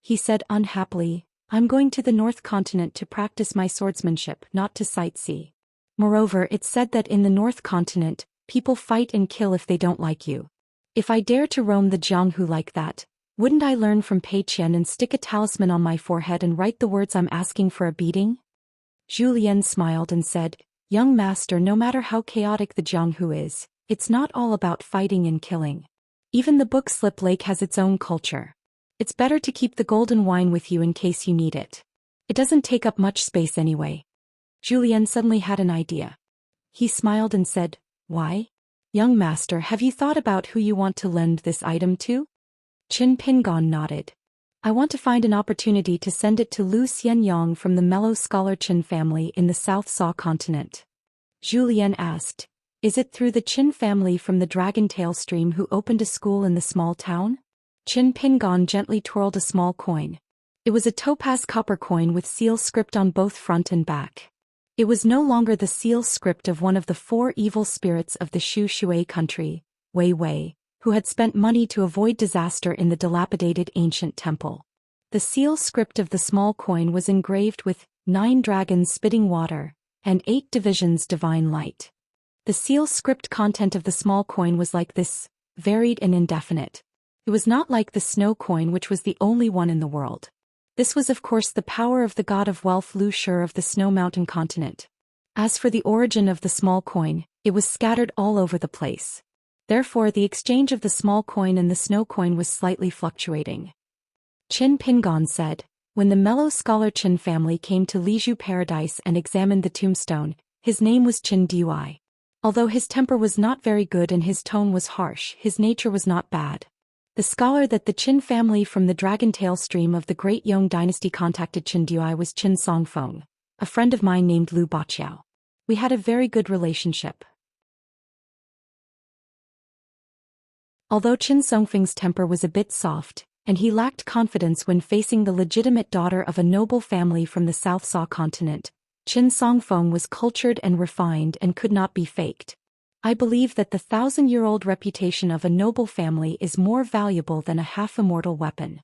He said unhappily, I'm going to the North Continent to practice my swordsmanship, not to sightsee. Moreover, it's said that in the North Continent, people fight and kill if they don't like you. If I dare to roam the Jianghu like that, wouldn't I learn from Pei Qian and stick a talisman on my forehead and write the words I'm asking for a beating? Zhou Xian smiled and said, Young master, no matter how chaotic the Jianghu is, it's not all about fighting and killing. Even the book Slip Lake has its own culture. It's better to keep the golden wine with you in case you need it. It doesn't take up much space anyway. Zhou Xian suddenly had an idea. He smiled and said, Why? Young master, have you thought about who you want to lend this item to? Qin Pingon nodded. I want to find an opportunity to send it to Lu Xianyang from the Mellow Scholar Qin family in the South Saw continent. Zhou Xian asked, Is it through the Qin family from the Dragon Tail stream who opened a school in the small town? Qin Pingon gently twirled a small coin. It was a topaz copper coin with seal script on both front and back. It was no longer the seal script of one of the 4 evil spirits of the Shu Shui country, Wei Wei, who had spent money to avoid disaster in the dilapidated ancient temple. The seal script of the small coin was engraved with 9 dragons spitting water, and 8 divisions divine light. The seal script content of the small coin was like this, varied and indefinite. It was not like the snow coin, which was the only one in the world. This was of course the power of the god of wealth Lu Shur of the Snow Mountain continent. As for the origin of the small coin, it was scattered all over the place. Therefore the exchange of the small coin and the snow coin was slightly fluctuating. Qin Pingon said, When the Mellow Scholar Qin family came to Liju Paradise and examined the tombstone, his name was Qin Dui. Although his temper was not very good and his tone was harsh, his nature was not bad. The scholar that the Qin family from the Dragon Tail stream of the Great Yong dynasty contacted Qin Dui was Qin Songfeng, a friend of mine named Lu Baqiao. We had a very good relationship. Although Qin Songfeng's temper was a bit soft, and he lacked confidence when facing the legitimate daughter of a noble family from the South Saw continent, Qin Songfeng was cultured and refined and could not be faked. I believe that the 1,000-year-old reputation of a noble family is more valuable than a half-immortal weapon.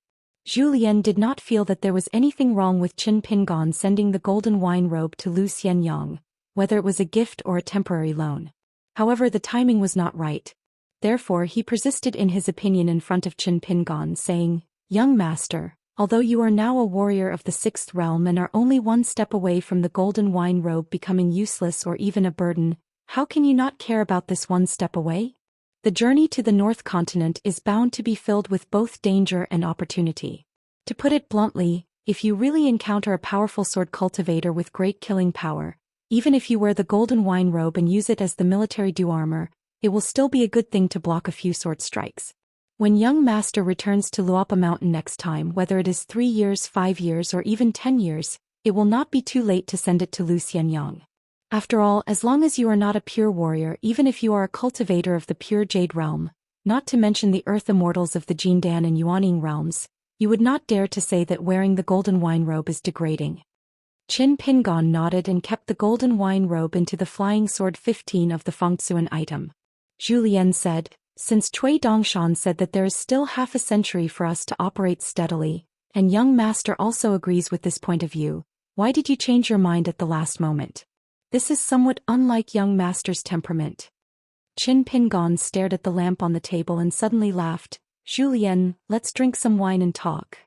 Zhou Xian did not feel that there was anything wrong with Qin Pingon sending the golden wine robe to Lu Xianyang, whether it was a gift or a temporary loan. However, the timing was not right. Therefore he persisted in his opinion in front of Qin Pingon, saying, Young master, although you are now a warrior of the 6th realm and are only one step away from the golden wine robe becoming useless or even a burden, how can you not care about this one step away? The journey to the North Continent is bound to be filled with both danger and opportunity. To put it bluntly, if you really encounter a powerful sword cultivator with great killing power, even if you wear the golden wine robe and use it as the military do armor, it will still be a good thing to block a few sword strikes. When young master returns to Luapa Mountain next time, whether it is 3 years, 5 years or even 10 years, it will not be too late to send it to Lu Xianyang. After all, as long as you are not a pure warrior, even if you are a cultivator of the pure Jade realm, not to mention the earth immortals of the Jindan and Yuaning realms, you would not dare to say that wearing the golden wine robe is degrading. Qin Pingon nodded and kept the golden wine robe into the flying sword 15 of the Fengtsuan item. Zhou Xian said, Since Cui Dongshan said that there is still half a century for us to operate steadily, and young master also agrees with this point of view, why did you change your mind at the last moment? This is somewhat unlike young master's temperament. Qin Pingon stared at the lamp on the table and suddenly laughed. Zhou Xian, let's drink some wine and talk.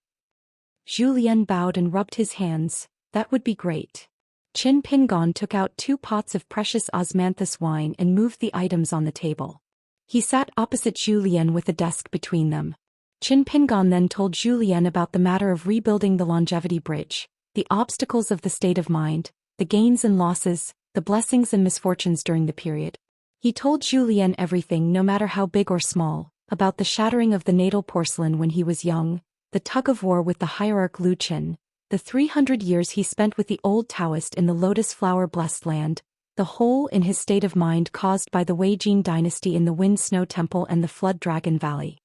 Zhou Xian bowed and rubbed his hands. That would be great. Qin Pingon took out 2 pots of precious osmanthus wine and moved the items on the table. He sat opposite Zhou Xian with a desk between them. Qin Pingon then told Zhou Xian about the matter of rebuilding the longevity bridge, the obstacles of the state of mind, the gains and losses, the blessings and misfortunes during the period. He told Zhou Xian everything, no matter how big or small, about the shattering of the natal porcelain when he was young, the tug-of-war with the hierarch Lu Qin, the 300 years he spent with the old Taoist in the lotus flower-blessed land, the hole in his state of mind caused by the Wei Jin dynasty in the Wind Snow Temple and the Flood Dragon Valley.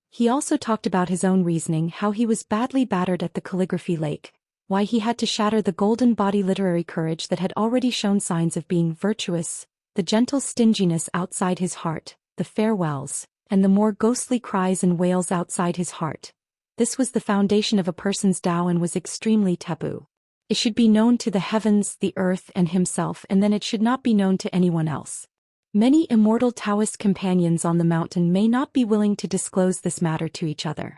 He also talked about his own reasoning, how he was badly battered at the Calligraphy Lake, why he had to shatter the golden body literary courage that had already shown signs of being virtuous, the gentle stinginess outside his heart, the farewells, and the more ghostly cries and wails outside his heart, This was the foundation of a person's Tao and was extremely taboo. It should be known to the heavens, the earth, and himself, and then it should not be known to anyone else. Many immortal Taoist companions on the mountain may not be willing to disclose this matter to each other.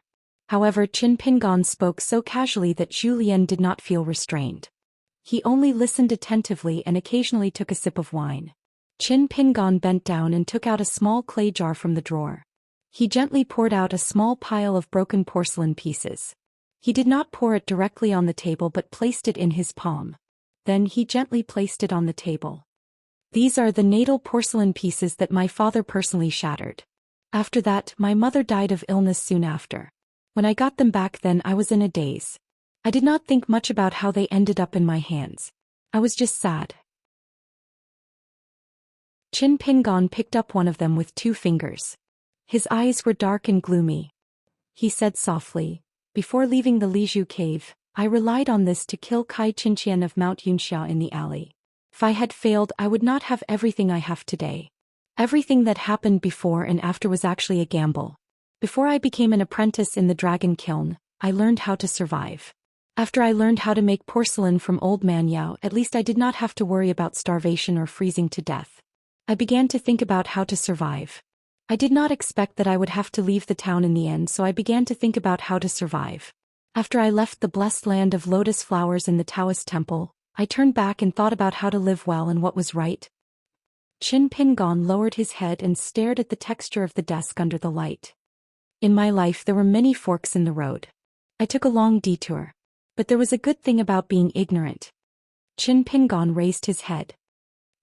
However, Qin Pingan spoke so casually that Zhou Xian did not feel restrained. He only listened attentively and occasionally took a sip of wine. Qin Pingan bent down and took out a small clay jar from the drawer. He gently poured out a small pile of broken porcelain pieces. He did not pour it directly on the table but placed it in his palm. Then he gently placed it on the table. These are the natal porcelain pieces that my father personally shattered. After that, my mother died of illness soon after. When I got them back then I was in a daze. I did not think much about how they ended up in my hands. I was just sad. Qin Pingan picked up one of them with 2 fingers. His eyes were dark and gloomy. He said softly, "Before leaving the Lizhu cave, I relied on this to kill Kai Xianxia of Mount Yunxia in the alley. If I had failed, I would not have everything I have today. Everything that happened before and after was actually a gamble. Before I became an apprentice in the dragon kiln, I learned how to survive. After I learned how to make porcelain from old man Yao, at least I did not have to worry about starvation or freezing to death. I began to think about how to survive. I did not expect that I would have to leave the town in the end, so I began to think about how to survive. After I left the blessed land of lotus flowers in the Taoist temple, I turned back and thought about how to live well and what was right." Qin Pingan lowered his head and stared at the texture of the desk under the light. "In my life there were many forks in the road. I took a long detour. But there was a good thing about being ignorant." Qin Pingan raised his head.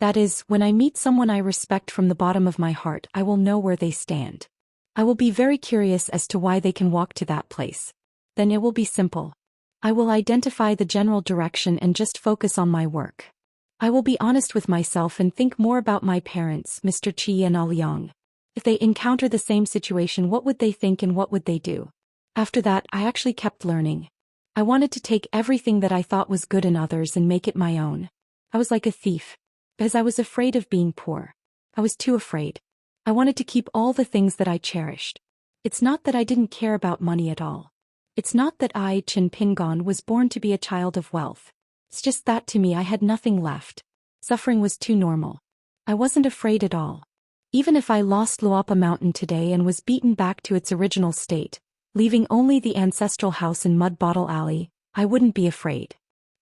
"That is, when I meet someone I respect from the bottom of my heart, I will know where they stand. I will be very curious as to why they can walk to that place. Then it will be simple. I will identify the general direction and just focus on my work. I will be honest with myself and think more about my parents, Mr. Qi and Liang. If they encounter the same situation, what would they think and what would they do?" After that, I actually kept learning. I wanted to take everything that I thought was good in others and make it my own. I was like a thief. Because I was afraid of being poor. I was too afraid. I wanted to keep all the things that I cherished. It's not that I didn't care about money at all. It's not that I, Qin Pingan, was born to be a child of wealth. It's just that to me I had nothing left. Suffering was too normal. I wasn't afraid at all. Even if I lost Luapa Mountain today and was beaten back to its original state, leaving only the ancestral house in Mud Bottle Alley, I wouldn't be afraid.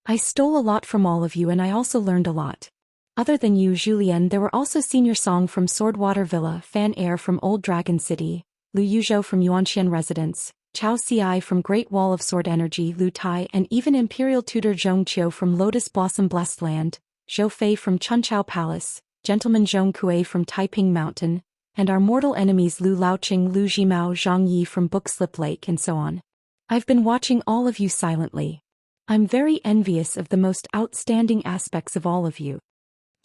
I stole a lot from all of you and I also learned a lot. Other than you, Zhou Xian, there were also Senior Song from Swordwater Villa, Fan Air from Old Dragon City, Lu Yuzhou from Yuanxian Residence, Chao Ci from Great Wall of Sword Energy, Lu Tai, and even Imperial Tutor Zhong Qiu from Lotus Blossom Blessed Land, Zhou Fei from Chunchao Palace, Gentleman Zhong Kuei from Taiping Mountain, and our mortal enemies Lu Laoqing, Lu Jimao, Zhang Yi from Bookslip Lake, and so on. I've been watching all of you silently. I'm very envious of the most outstanding aspects of all of you."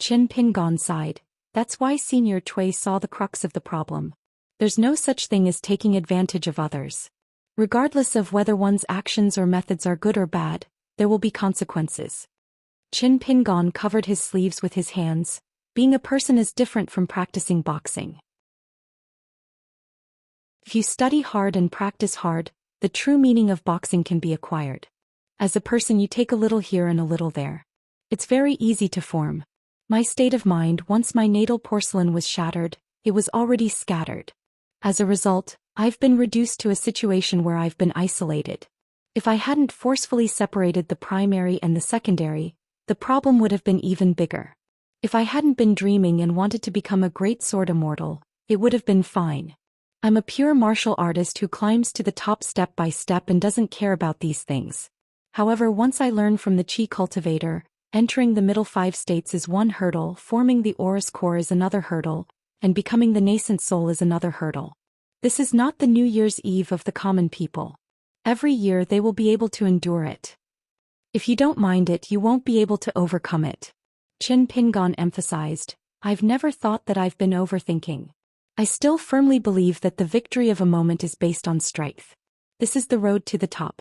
Qin Pingan sighed. "That's why Senior Cui saw the crux of the problem. There's no such thing as taking advantage of others. Regardless of whether one's actions or methods are good or bad, there will be consequences." Qin Pingan covered his sleeves with his hands. Being a person is different from practicing boxing. If you study hard and practice hard, the true meaning of boxing can be acquired. As a person, you take a little here and a little there. It's very easy to form. My state of mind, once my natal porcelain was shattered, it was already scattered. As a result, I've been reduced to a situation where I've been isolated. If I hadn't forcefully separated the primary and the secondary, the problem would have been even bigger. If I hadn't been dreaming and wanted to become a great sword immortal, it would have been fine. I'm a pure martial artist who climbs to the top step by step and doesn't care about these things. However, once I learned from the Qi cultivator, entering the middle 5 states is one hurdle, forming the Aurus core is another hurdle, and becoming the nascent soul is another hurdle. This is not the New Year's Eve of the common people. Every year they will be able to endure it. If you don't mind it, you won't be able to overcome it. Qin Pingan emphasized, "I've never thought that I've been overthinking. I still firmly believe that the victory of a moment is based on strength. This is the road to the top.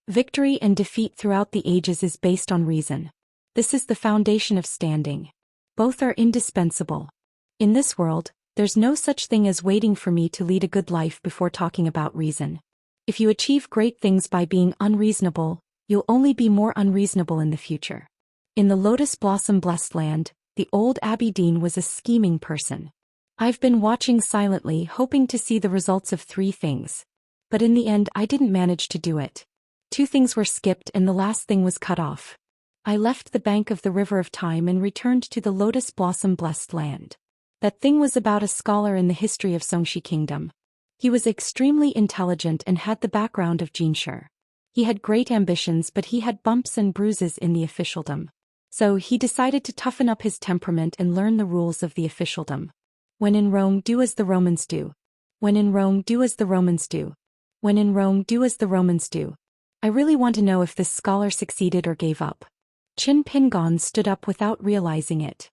Victory and defeat throughout the ages is based on reason. This is the foundation of standing. Both are indispensable. In this world, there's no such thing as waiting for me to lead a good life before talking about reason. If you achieve great things by being unreasonable, you'll only be more unreasonable in the future. In the Lotus Blossom Blessed Land, the old Abbey Dean was a scheming person. I've been watching silently, hoping to see the results of 3 things. But in the end, I didn't manage to do it. 2 things were skipped and the last thing was cut off. I left the bank of the river of time and returned to the Lotus Blossom Blessed Land. That thing was about a scholar in the history of Xianxia Kingdom. He was extremely intelligent and had the background of Xianxia. He had great ambitions, but he had bumps and bruises in the officialdom. So he decided to toughen up his temperament and learn the rules of the officialdom. When in Rome, do as the Romans do. When in Rome, do as the Romans do. When in Rome, do as the Romans do. I really want to know if this scholar succeeded or gave up. Qin Pingon stood up without realizing it.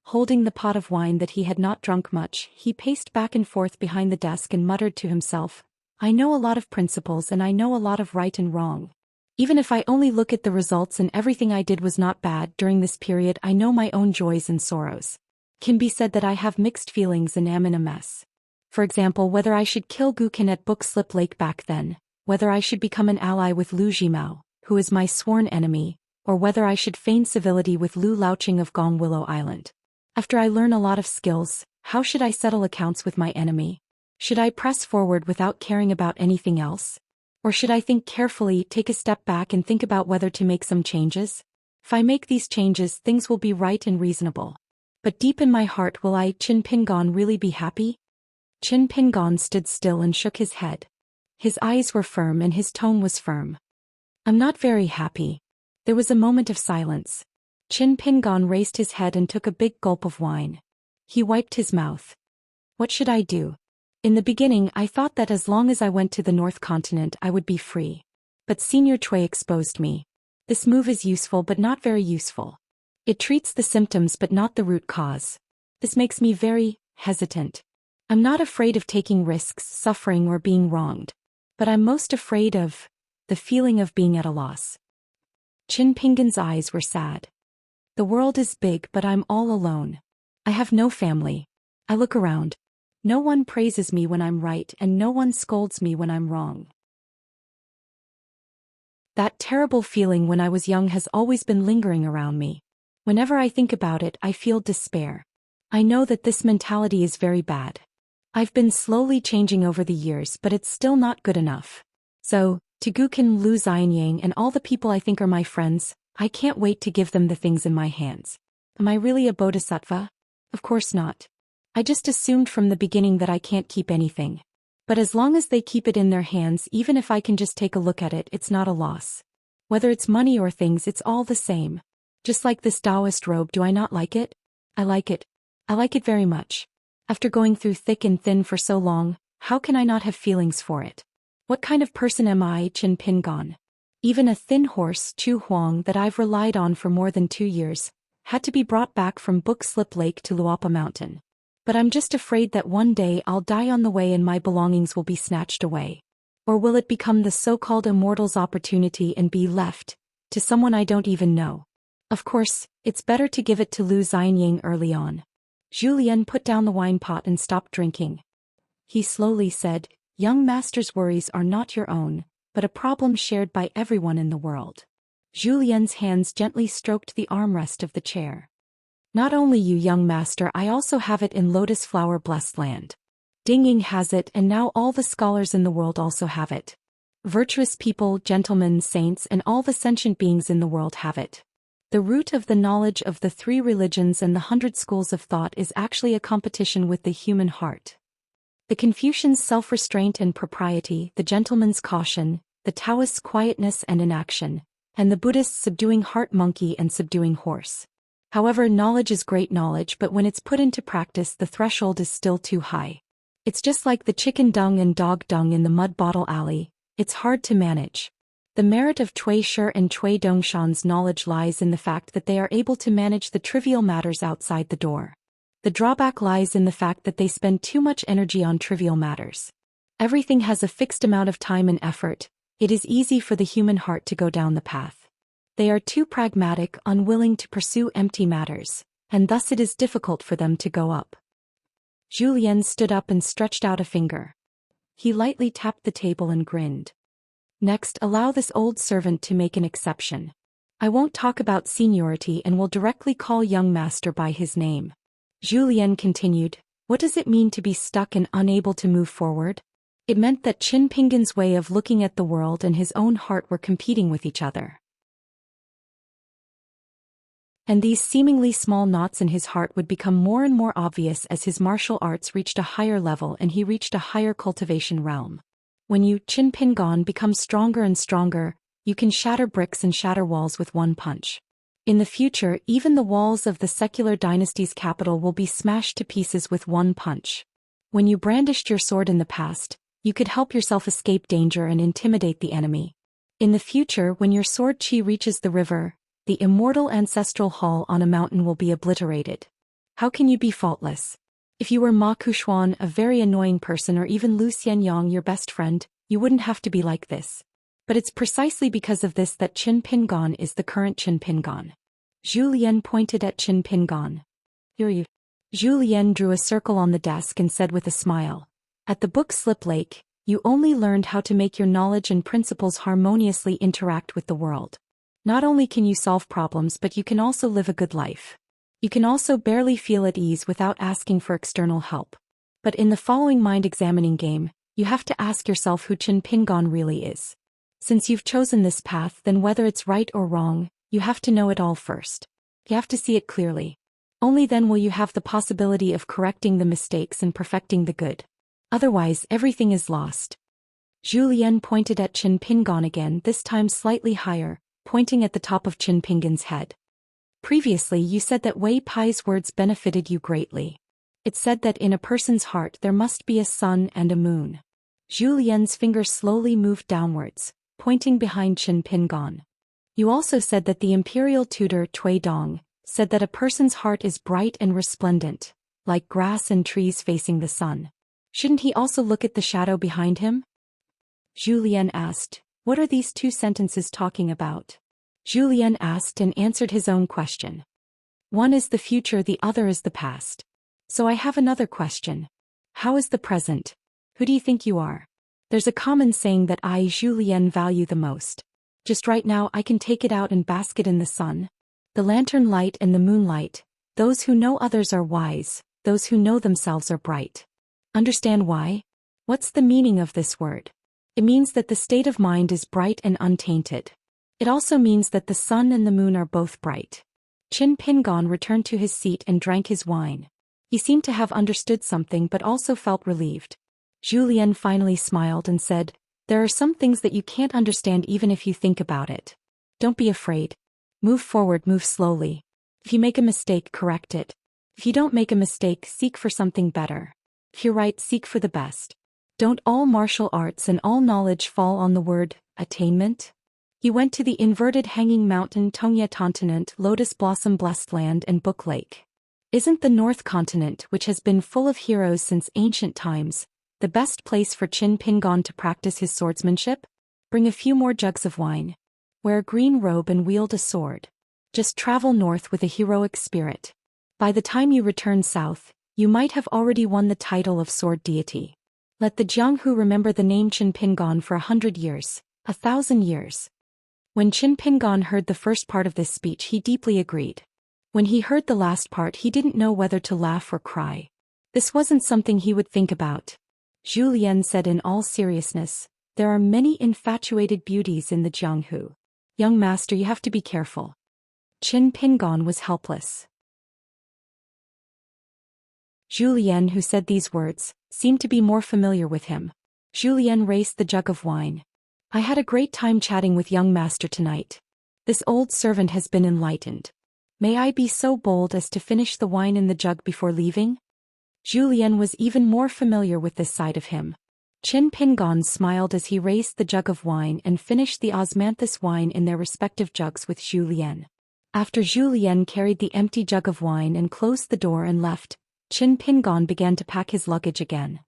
Holding the pot of wine that he had not drunk much, he paced back and forth behind the desk and muttered to himself, I know a lot of principles and I know a lot of right and wrong. Even if I only look at the results and everything I did was not bad during this period, I know my own joys and sorrows. Can be said that I have mixed feelings and am in a mess. For example, whether I should kill Gukin at Book Slip Lake back then, whether I should become an ally with Lu Jimao, who is my sworn enemy, or whether I should feign civility with Lu Laoqing of Gong Willow Island. After I learn a lot of skills, how should I settle accounts with my enemy? Should I press forward without caring about anything else? Or should I think carefully, take a step back and think about whether to make some changes? If I make these changes, things will be right and reasonable. But deep in my heart, will I, Qin Pingon, really be happy? Qin Pingon stood still and shook his head. His eyes were firm and his tone was firm. I'm not very happy. There was a moment of silence. Qin Pingon raised his head and took a big gulp of wine. He wiped his mouth. What should I do? In the beginning, I thought that as long as I went to the North Continent, I would be free. But Senior Cui exposed me. This move is useful but not very useful. It treats the symptoms but not the root cause. This makes me very hesitant. I'm not afraid of taking risks, suffering, or being wronged. But I'm most afraid of the feeling of being at a loss. Qin Pingon's eyes were sad. The world is big, but I'm all alone. I have no family. I look around. No one praises me when I'm right and no one scolds me when I'm wrong. That terrible feeling when I was young has always been lingering around me. Whenever I think about it, I feel despair. I know that this mentality is very bad. I've been slowly changing over the years, but it's still not good enough. So, to Gukin, Lu Xianyang, and all the people I think are my friends, I can't wait to give them the things in my hands. Am I really a bodhisattva? Of course not. I just assumed from the beginning that I can't keep anything. But as long as they keep it in their hands, even if I can just take a look at it, it's not a loss. Whether it's money or things, it's all the same. Just like this Taoist robe, do I not like it? I like it. I like it very much. After going through thick and thin for so long, how can I not have feelings for it? What kind of person am I, Qin Pingon? Even a thin horse, Chu Huang, that I've relied on for more than 2 years, had to be brought back from Book Slip Lake to Luapa Mountain. But I'm just afraid that one day I'll die on the way and my belongings will be snatched away. Or will it become the so-called immortal's opportunity and be left to someone I don't even know? Of course, it's better to give it to Lu Xianyang early on. Zhou Xian put down the wine pot and stopped drinking. He slowly said, Young master's worries are not your own, but a problem shared by everyone in the world. Zhou Xian's hands gently stroked the armrest of the chair. Not only you, young master, I also have it in Lotus Flower Blessed Land. Ding Ying has it, and now all the scholars in the world also have it. Virtuous people, gentlemen, saints, and all the sentient beings in the world have it. The root of the knowledge of the 3 religions and the 100 schools of thought is actually a competition with the human heart. The Confucians' self-restraint and propriety, the gentleman's caution, the Taoists' quietness and inaction, and the Buddhists' subduing heart monkey and subduing horse. However, knowledge is great knowledge, but when it's put into practice, the threshold is still too high. It's just like the chicken dung and dog dung in the mud bottle alley. It's hard to manage. The merit of Cui Shi and Cui Dongshan's knowledge lies in the fact that they are able to manage the trivial matters outside the door. The drawback lies in the fact that they spend too much energy on trivial matters. Everything has a fixed amount of time and effort. It is easy for the human heart to go down the path. They are too pragmatic, unwilling to pursue empty matters, and thus it is difficult for them to go up. Zhou Xian stood up and stretched out a finger. He lightly tapped the table and grinned. Next, allow this old servant to make an exception. I won't talk about seniority and will directly call young master by his name. Zhou Xian continued, what does it mean to be stuck and unable to move forward? It meant that Qin Pingan's way of looking at the world and his own heart were competing with each other. And these seemingly small knots in his heart would become more and more obvious as his martial arts reached a higher level and he reached a higher cultivation realm. When you, Qin Pingan, become stronger and stronger, you can shatter bricks and shatter walls with one punch. In the future, even the walls of the secular dynasty's capital will be smashed to pieces with one punch. When you brandished your sword in the past, you could help yourself escape danger and intimidate the enemy. In the future, when your sword chi reaches the river, the immortal ancestral hall on a mountain will be obliterated. How can you be faultless? If you were Ma Kuxuan, a very annoying person, or even Lu Xianyang, your best friend, you wouldn't have to be like this. But it's precisely because of this that Qin Pingan is the current Qin Pingan. Zhou Xian pointed at Qin Pingan. Here you. Zhou Xian drew a circle on the desk and said with a smile, at the book Slip Lake, you only learned how to make your knowledge and principles harmoniously interact with the world. Not only can you solve problems, but you can also live a good life. You can also barely feel at ease without asking for external help. But in the following mind-examining game, you have to ask yourself who Qin Pingan really is. Since you've chosen this path, then whether it's right or wrong, you have to know it all first. You have to see it clearly. Only then will you have the possibility of correcting the mistakes and perfecting the good. Otherwise, everything is lost. Zhou Xian pointed at Qin Pingan again, this time slightly higher, pointing at the top of Qin Pingan's head. Previously you said that Wei Pai's words benefited you greatly. It said that in a person's heart there must be a sun and a moon. Zhou Lian's finger slowly moved downwards, pointing behind Qin Pingan. You also said that the imperial tutor Cui Dong said that a person's heart is bright and resplendent, like grass and trees facing the sun. Shouldn't he also look at the shadow behind him? Zhou Lian asked. What are these two sentences talking about? Zhou Lian asked and answered his own question. One is the future, the other is the past. So I have another question. How is the present? Who do you think you are? There's a common saying that I, Zhou Lian, value the most. Just right now I can take it out and bask it in the sun. The lantern light and the moonlight. Those who know others are wise, those who know themselves are bright. Understand why? What's the meaning of this word? It means that the state of mind is bright and untainted. It also means that the sun and the moon are both bright. Qin Pingan returned to his seat and drank his wine. He seemed to have understood something but also felt relieved. Zhou Lian finally smiled and said, there are some things that you can't understand even if you think about it. Don't be afraid. Move forward, move slowly. If you make a mistake, correct it. If you don't make a mistake, seek for something better. If you're right, seek for the best. Don't all martial arts and all knowledge fall on the word, attainment? He went to the inverted hanging mountain Tongye Continent, Lotus Blossom Blessed Land and Book Lake. Isn't the North Continent, which has been full of heroes since ancient times, the best place for Qin Pingan to practice his swordsmanship? Bring a few more jugs of wine. Wear a green robe and wield a sword. Just travel north with a heroic spirit. By the time you return south, you might have already won the title of sword deity. Let the Jianghu remember the name Qin Pingan for 100 years, 1,000 years. When Qin Pingan heard the first part of this speech, he deeply agreed. When he heard the last part, he didn't know whether to laugh or cry. This wasn't something he would think about. Zhou Lian said in all seriousness, there are many infatuated beauties in the Jianghu. Young master, you have to be careful. Qin Pingan was helpless. Zhou Lian, who said these words, seemed to be more familiar with him. Zhou Lian raised the jug of wine. I had a great time chatting with young master tonight. This old servant has been enlightened. May I be so bold as to finish the wine in the jug before leaving? Zhou Lian was even more familiar with this side of him. Qin Pingan smiled as he raised the jug of wine and finished the osmanthus wine in their respective jugs with Zhou Lian. After Zhou Lian carried the empty jug of wine and closed the door and left, Qin Pingan began to pack his luggage again.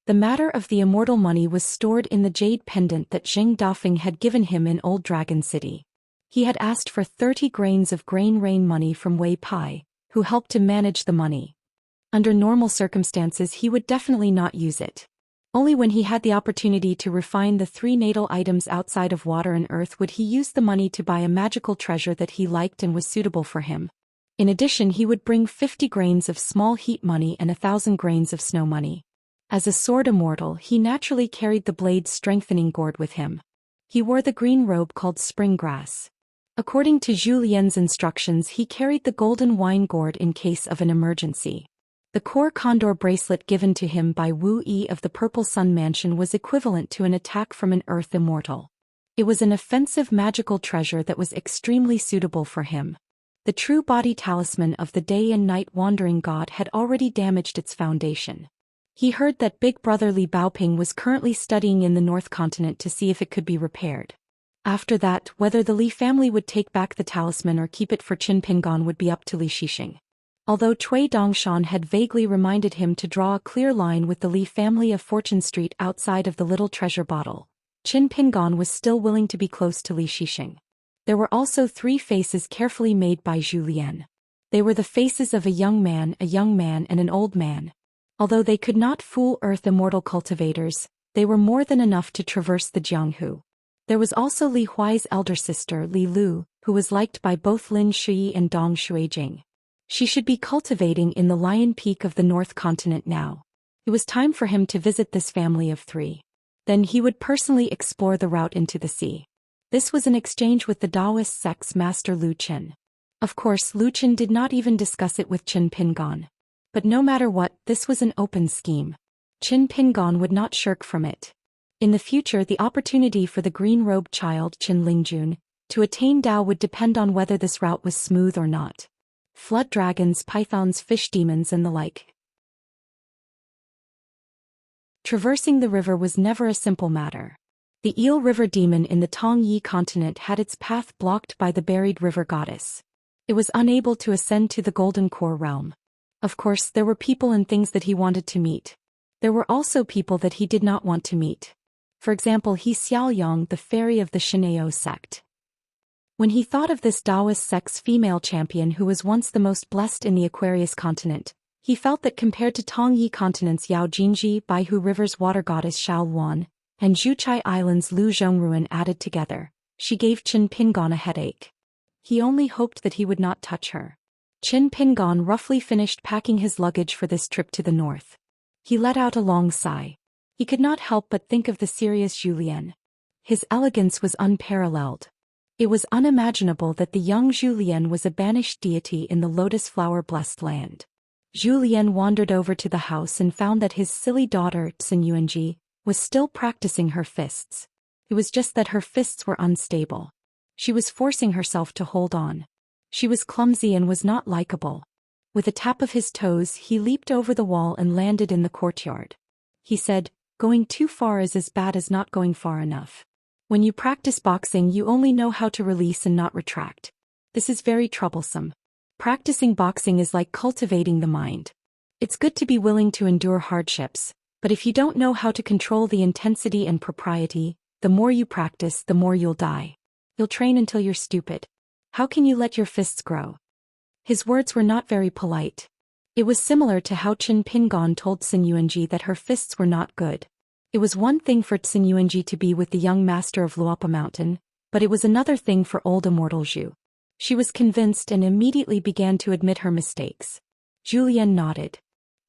The matter of the immortal money was stored in the jade pendant that Zheng Dafeng had given him in Old Dragon City. He had asked for 30 grains of grain rain money from Wei Pai, who helped to manage the money. Under normal circumstances he would definitely not use it. Only when he had the opportunity to refine the three natal items outside of water and earth would he use the money to buy a magical treasure that he liked and was suitable for him. In addition, he would bring 50 grains of small heat money and 1,000 grains of snow money. As a sword immortal, he naturally carried the blade's strengthening gourd with him. He wore the green robe called spring grass. According to Zhou Lian's instructions, he carried the golden wine gourd in case of an emergency. The core condor bracelet given to him by Wu Yi of the Purple Sun Mansion was equivalent to an attack from an earth immortal. It was an offensive magical treasure that was extremely suitable for him. The true body talisman of the day and night wandering god had already damaged its foundation. He heard that Big Brother Li Baoping was currently studying in the North Continent to see if it could be repaired. After that, whether the Li family would take back the talisman or keep it for Qin Pingon would be up to Li Shixing. Although Cui Dongshan had vaguely reminded him to draw a clear line with the Li family of Fortune Street outside of the little treasure bottle, Qin Pingon was still willing to be close to Li Shixing. There were also 3 faces carefully made by Zhou Lian. They were the faces of a young man, and an old man. Although they could not fool Earth Immortal cultivators, they were more than enough to traverse the Jianghu. There was also Li Huai's elder sister, Li Lu, who was liked by both Lin Shui and Dong Xuejing. She should be cultivating in the Lion Peak of the North Continent now. It was time for him to visit this family of 3. Then he would personally explore the route into the sea. This was an exchange with the Taoist sect's master Lu Qin. Of course, Lu Qin did not even discuss it with Qin Pingon. But no matter what, this was an open scheme. Qin Pingon would not shirk from it. In the future, the opportunity for the green-robed child Qin Lingjun to attain Tao would depend on whether this route was smooth or not. Flood dragons, pythons, fish demons and the like. Traversing the river was never a simple matter. The Eel River demon in the Tongyi continent had its path blocked by the buried river goddess. It was unable to ascend to the Golden Core realm. Of course, there were people and things that he wanted to meet. There were also people that he did not want to meet. For example, He Xiaoyong, the fairy of the Shineo sect. When he thought of this Taoist sect's female champion who was once the most blessed in the Aquarius continent, he felt that compared to Tongyi continent's Yao Jinji, Baihu River's water goddess Xiao Luan, and Zhuchai Island's Lu Zhongruan added together, she gave Qin Pingon a headache. He only hoped that he would not touch her. Qin Pingon roughly finished packing his luggage for this trip to the north. He let out a long sigh. He could not help but think of the serious Zhou Lian. His elegance was unparalleled. It was unimaginable that the young Zhou Lian was a banished deity in the lotus flower-blessed land. Zhou Lian wandered over to the house and found that his silly daughter, Sun Yuanji, was still practicing her fists. It was just that her fists were unstable. She was forcing herself to hold on. She was clumsy and was not likable. With a tap of his toes, he leaped over the wall and landed in the courtyard. He said, "Going too far is as bad as not going far enough. When you practice boxing, you only know how to release and not retract. This is very troublesome. Practicing boxing is like cultivating the mind. It's good to be willing to endure hardships, but if you don't know how to control the intensity and propriety, the more you practice, the more you'll die. You'll train until you're stupid. How can you let your fists grow?" His words were not very polite. It was similar to how Qin Pingon told Sun Yuanji that her fists were not good. It was one thing for Sun Yuanji to be with the young master of Luopa Mountain, but it was another thing for old immortal Zhu. She was convinced and immediately began to admit her mistakes. Zhou Lian nodded.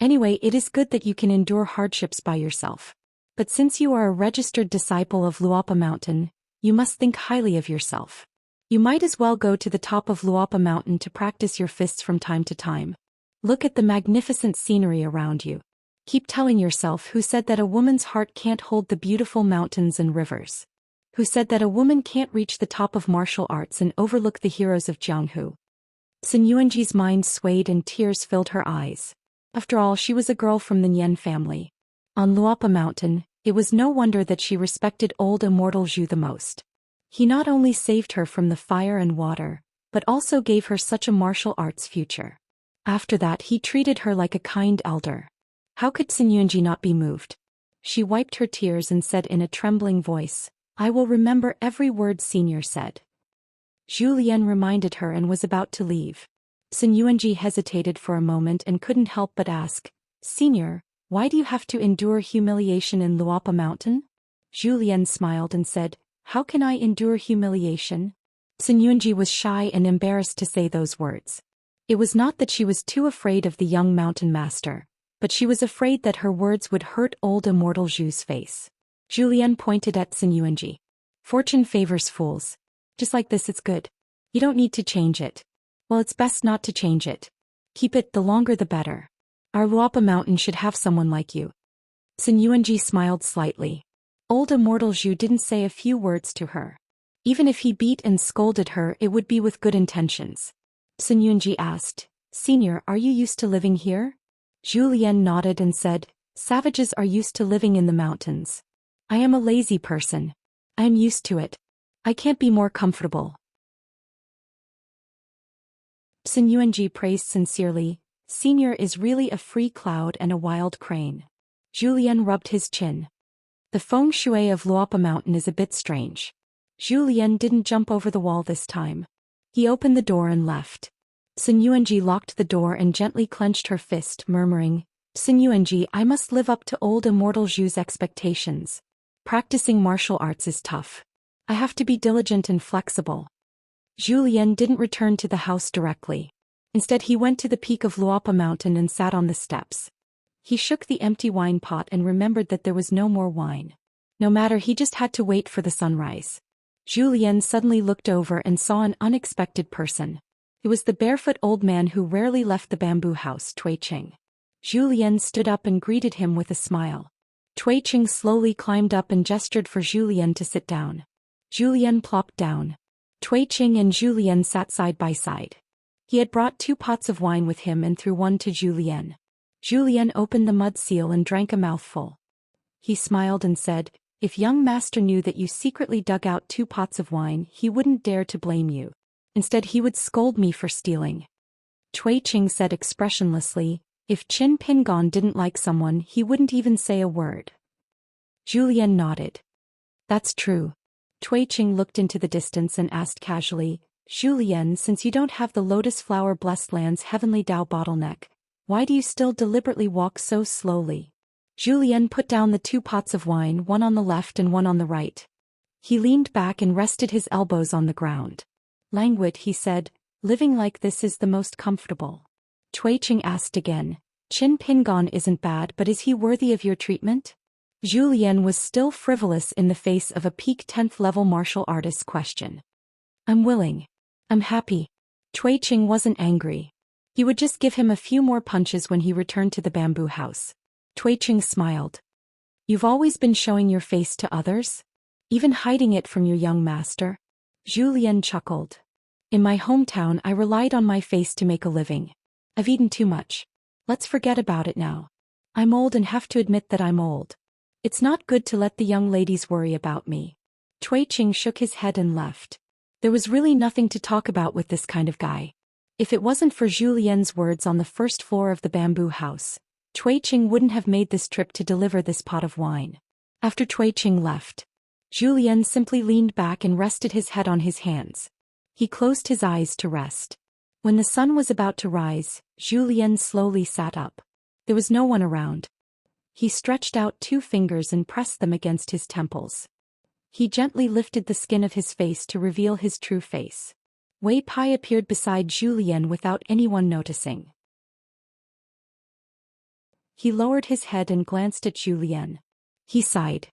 "Anyway, it is good that you can endure hardships by yourself. But since you are a registered disciple of Luopa Mountain, you must think highly of yourself. You might as well go to the top of Luopa Mountain to practice your fists from time to time. Look at the magnificent scenery around you. Keep telling yourself who said that a woman's heart can't hold the beautiful mountains and rivers. Who said that a woman can't reach the top of martial arts and overlook the heroes of Jianghu." Sun Yuanji's mind swayed and tears filled her eyes. After all, she was a girl from the Nian family. On Luopa Mountain, it was no wonder that she respected old immortal Zhu the most. He not only saved her from the fire and water, but also gave her such a martial arts future. After that, he treated her like a kind elder. How could Sun Yuanji not be moved? She wiped her tears and said in a trembling voice, "I will remember every word Senior said." Zhou Lian reminded her and was about to leave. Sun Yuanji hesitated for a moment and couldn't help but ask, "Senior, Why do you have to endure humiliation in Luapa Mountain? Zhou Xian smiled and said, how can I endure humiliation? Xianxia was shy and embarrassed to say those words. It was not that she was too afraid of the young mountain master, but she was afraid that her words would hurt old immortal Zhu's face. Zhou Xian pointed at Xianxia. Fortune favors fools. Just like this it's good. You don't need to change it. Well, it's best not to change it. Keep it, the longer the better. Our Luapa Mountain should have someone like you. Xianxia smiled slightly. Old immortal Zhu didn't say a few words to her. Even if he beat and scolded her, it would be with good intentions. Xianxia asked, Senior, are you used to living here? Zhou Xian nodded and said, savages are used to living in the mountains. I am a lazy person. I am used to it. I can't be more comfortable. Xianxia praised sincerely, Senior is really a free cloud and a wild crane. Zhou Xian rubbed his chin. The feng shui of Luapa Mountain is a bit strange. Zhou Xian didn't jump over the wall this time. He opened the door and left. Xianxia locked the door and gently clenched her fist, murmuring, Xianxia, I must live up to old immortal Zhu's expectations. Practicing martial arts is tough. I have to be diligent and flexible. Zhou Xian didn't return to the house directly. Instead he went to the peak of Luapa Mountain and sat on the steps. He shook the empty wine pot and remembered that there was no more wine. No matter, he just had to wait for the sunrise. Zhou Xian suddenly looked over and saw an unexpected person. It was the barefoot old man who rarely left the bamboo house, Tuiqing. Zhou Xian stood up and greeted him with a smile. Tuiqing slowly climbed up and gestured for Zhou Xian to sit down. Zhou Xian plopped down. Tuiqing and Zhou Xian sat side by side. He had brought 2 pots of wine with him and threw one to Zhou Xian. Zhou Xian opened the mud seal and drank a mouthful. He smiled and said, if young master knew that you secretly dug out 2 pots of wine, he wouldn't dare to blame you. Instead he would scold me for stealing. Tuiqing said expressionlessly, if Qin Pingon didn't like someone, he wouldn't even say a word. Zhou Xian nodded. That's true. Tuiqing looked into the distance and asked casually, Zhou Xian, since you don't have the lotus flower blessed land's heavenly Tao bottleneck, why do you still deliberately walk so slowly? Zhou Xian put down the 2 pots of wine, one on the left and one on the right. He leaned back and rested his elbows on the ground. Languid, he said, living like this is the most comfortable. Tuiqing asked again, Qin Pingon isn't bad, but is he worthy of your treatment? Zhou Xian was still frivolous in the face of a peak 10th level martial artist's question. I'm willing. I'm happy. Tuiqing wasn't angry. He would just give him a few more punches when he returned to the bamboo house. Tuiqing smiled. You've always been showing your face to others? Even hiding it from your young master? Zhou Xian chuckled. In my hometown I relied on my face to make a living. I've eaten too much. Let's forget about it now. I'm old and have to admit that I'm old. It's not good to let the young ladies worry about me. Tuiqing shook his head and left. There was really nothing to talk about with this kind of guy. If it wasn't for Zhou Lian's words on the first floor of the bamboo house, Tuiqing wouldn't have made this trip to deliver this pot of wine. After Tuiqing left, Zhou Lian simply leaned back and rested his head on his hands. He closed his eyes to rest. When the sun was about to rise, Zhou Lian slowly sat up. There was no one around. He stretched out 2 fingers and pressed them against his temples. He gently lifted the skin of his face to reveal his true face. Wei Pai appeared beside Zhou Lian without anyone noticing. He lowered his head and glanced at Zhou Lian. He sighed.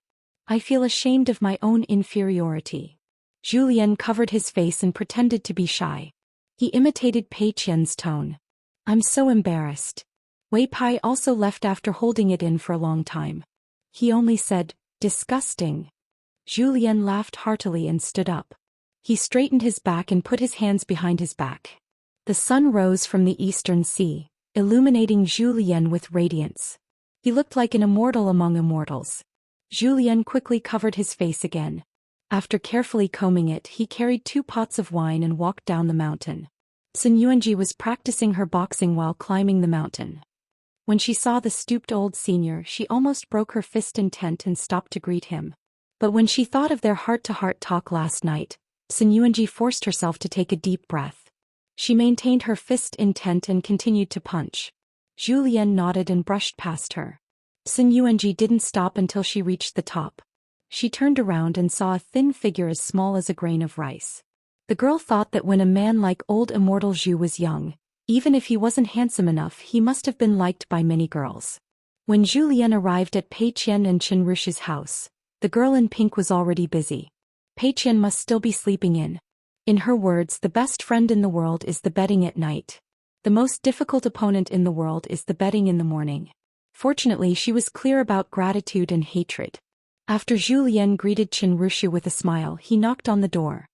I feel ashamed of my own inferiority. Zhou Lian covered his face and pretended to be shy. He imitated Pei Qian's tone. I'm so embarrassed. Wei Pai also left after holding it in for a long time. He only said, disgusting. Zhou Lian laughed heartily and stood up. He straightened his back and put his hands behind his back. The sun rose from the eastern sea, illuminating Zhou Lian with radiance. He looked like an immortal among immortals. Zhou Lian quickly covered his face again. After carefully combing it, he carried 2 pots of wine and walked down the mountain. Xianxia was practicing her boxing while climbing the mountain. When she saw the stooped old senior, she almost broke her fist in tent and stopped to greet him. But when she thought of their heart-to-heart talk last night, Xianxia forced herself to take a deep breath. She maintained her fist intent and continued to punch. Zhou Lian nodded and brushed past her. Sun Yuanji didn't stop until she reached the top. She turned around and saw a thin figure as small as a grain of rice. The girl thought that when a man like old immortal Zhu was young, even if he wasn't handsome enough, he must have been liked by many girls. When Zhu Lian arrived at Pei Qian and Chen Rush's house, the girl in pink was already busy. Pei Qian must still be sleeping in. In her words, the best friend in the world is the bedding at night. The most difficult opponent in the world is the bedding in the morning. Fortunately, she was clear about gratitude and hatred. After Zhu Lian greeted Chen Rushu with a smile, he knocked on the door.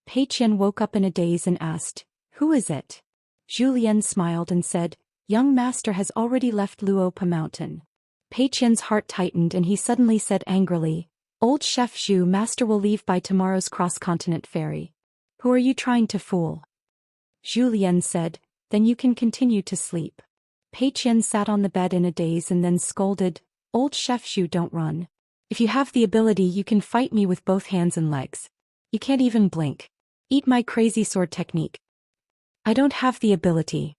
Pei Qian woke up in a daze and asked, "Who is it?" Zhu Lian smiled and said, "Young master has already left Luopa Mountain." Pei Qian's heart tightened and he suddenly said angrily, "Old Chef Zhu, master will leave by tomorrow's cross-continent ferry. Who are you trying to fool?" Zhu Lian said, "Then you can continue to sleep." Pei Qian sat on the bed in a daze and then scolded, "Old Chef Zhu, don't run. If you have the ability, you can fight me with both hands and legs. You can't even blink. Eat my crazy sword technique." "I don't have the ability."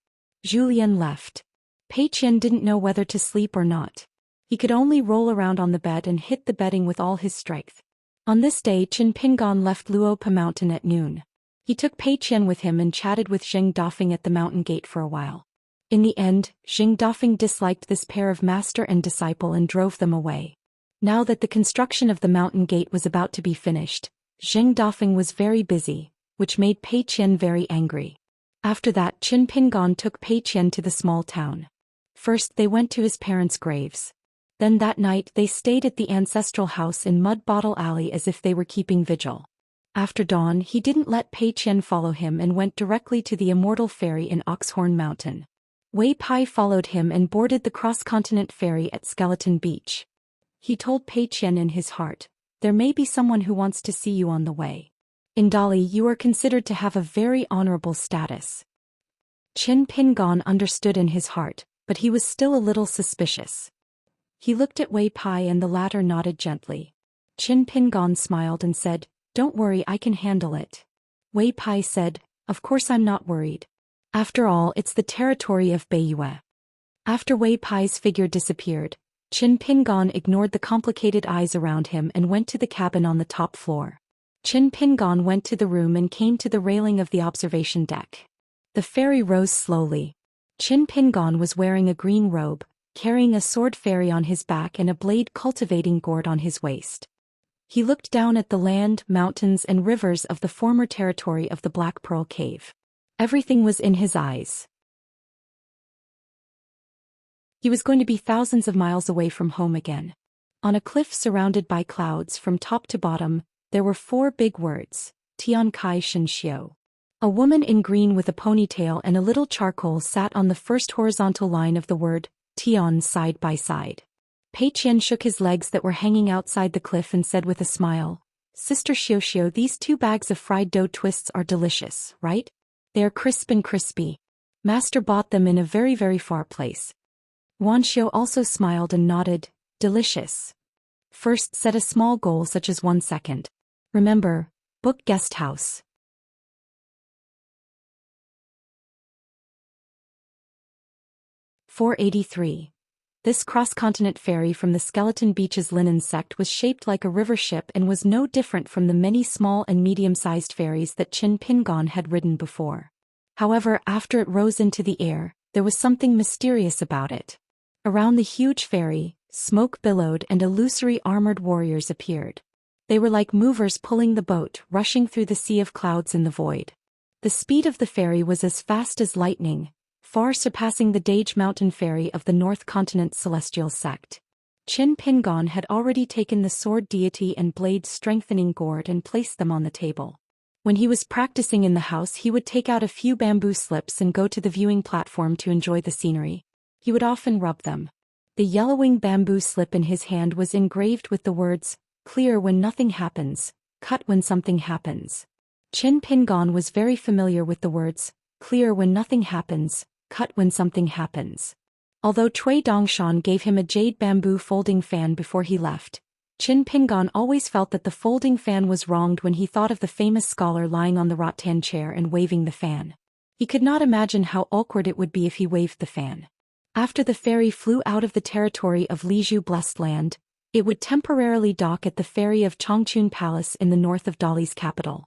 Zhu Lian left. Pei Qian didn't know whether to sleep or not. He could only roll around on the bed and hit the bedding with all his strength. On this day, Qin Pingon left Luopa Mountain at noon. He took Pei Qian with him and chatted with Zheng Dafeng at the mountain gate for a while. In the end, Zheng Dafeng disliked this pair of master and disciple and drove them away. Now that the construction of the mountain gate was about to be finished, Zheng Dafeng was very busy, which made Pei Qian very angry. After that, Qin Pingon took Pei Qian to the small town. First they went to his parents' graves. Then that night they stayed at the ancestral house in Mud Bottle Alley as if they were keeping vigil. After dawn he didn't let Pei Qian follow him and went directly to the Immortal Ferry in Oxhorn Mountain. Wei Pai followed him and boarded the cross-continent ferry at Skeleton Beach. He told Pei Qian in his heart, "There may be someone who wants to see you on the way. In Dali you are considered to have a very honorable status." Qin Pingon understood in his heart, but he was still a little suspicious. He looked at Wei Pai and the latter nodded gently. Qin Pingon smiled and said, "Don't worry, I can handle it." Wei Pai said, "Of course I'm not worried. After all, it's the territory of Beiyue." After Wei Pai's figure disappeared, Qin Pingon ignored the complicated eyes around him and went to the cabin on the top floor. Qin Pingon went to the room and came to the railing of the observation deck. The ferry rose slowly. Qin Pingon was wearing a green robe, carrying a sword fairy on his back and a blade cultivating gourd on his waist. He looked down at the land, mountains and rivers of the former territory of the Black Pearl Cave. Everything was in his eyes. He was going to be thousands of miles away from home again. On a cliff surrounded by clouds from top to bottom, there were 4 big words, Tian Kai Shen Xiu. A woman in green with a ponytail and a little charcoal sat on the first horizontal line of the word, Tian, side by side. Pei Qian shook his legs that were hanging outside the cliff and said with a smile, "Sister Xiu, these 2 bags of fried dough twists are delicious, right? They are crisp and crispy. Master bought them in a very, very far place." Wan Xiu also smiled and nodded, "Delicious. First set a small goal such as 1 second. Remember, book guest house." "483. This cross-continent ferry from the Skeleton Beach's linen sect was shaped like a river ship and was no different from the many small and medium-sized ferries that Qin Pingon had ridden before. However, after it rose into the air, there was something mysterious about it. Around the huge ferry, smoke billowed and illusory armored warriors appeared. They were like movers pulling the boat, rushing through the sea of clouds in the void. The speed of the ferry was as fast as lightning, far surpassing the Dage Mountain Ferry of the North Continent Celestial Sect. Qin Pingon had already taken the sword deity and blade strengthening gourd and placed them on the table. When he was practicing in the house, he would take out a few bamboo slips and go to the viewing platform to enjoy the scenery. He would often rub them. The yellowing bamboo slip in his hand was engraved with the words, "Clear when nothing happens, cut when something happens." Qin Pingon was very familiar with the words, "Clear when nothing happens, cut when something happens." Although Cui Dongshan gave him a jade bamboo folding fan before he left, Qin Pingon always felt that the folding fan was wronged when he thought of the famous scholar lying on the rattan chair and waving the fan. He could not imagine how awkward it would be if he waved the fan. After the ferry flew out of the territory of Lizhu Blessed Land, it would temporarily dock at the ferry of Changchun Palace in the north of Dali's capital.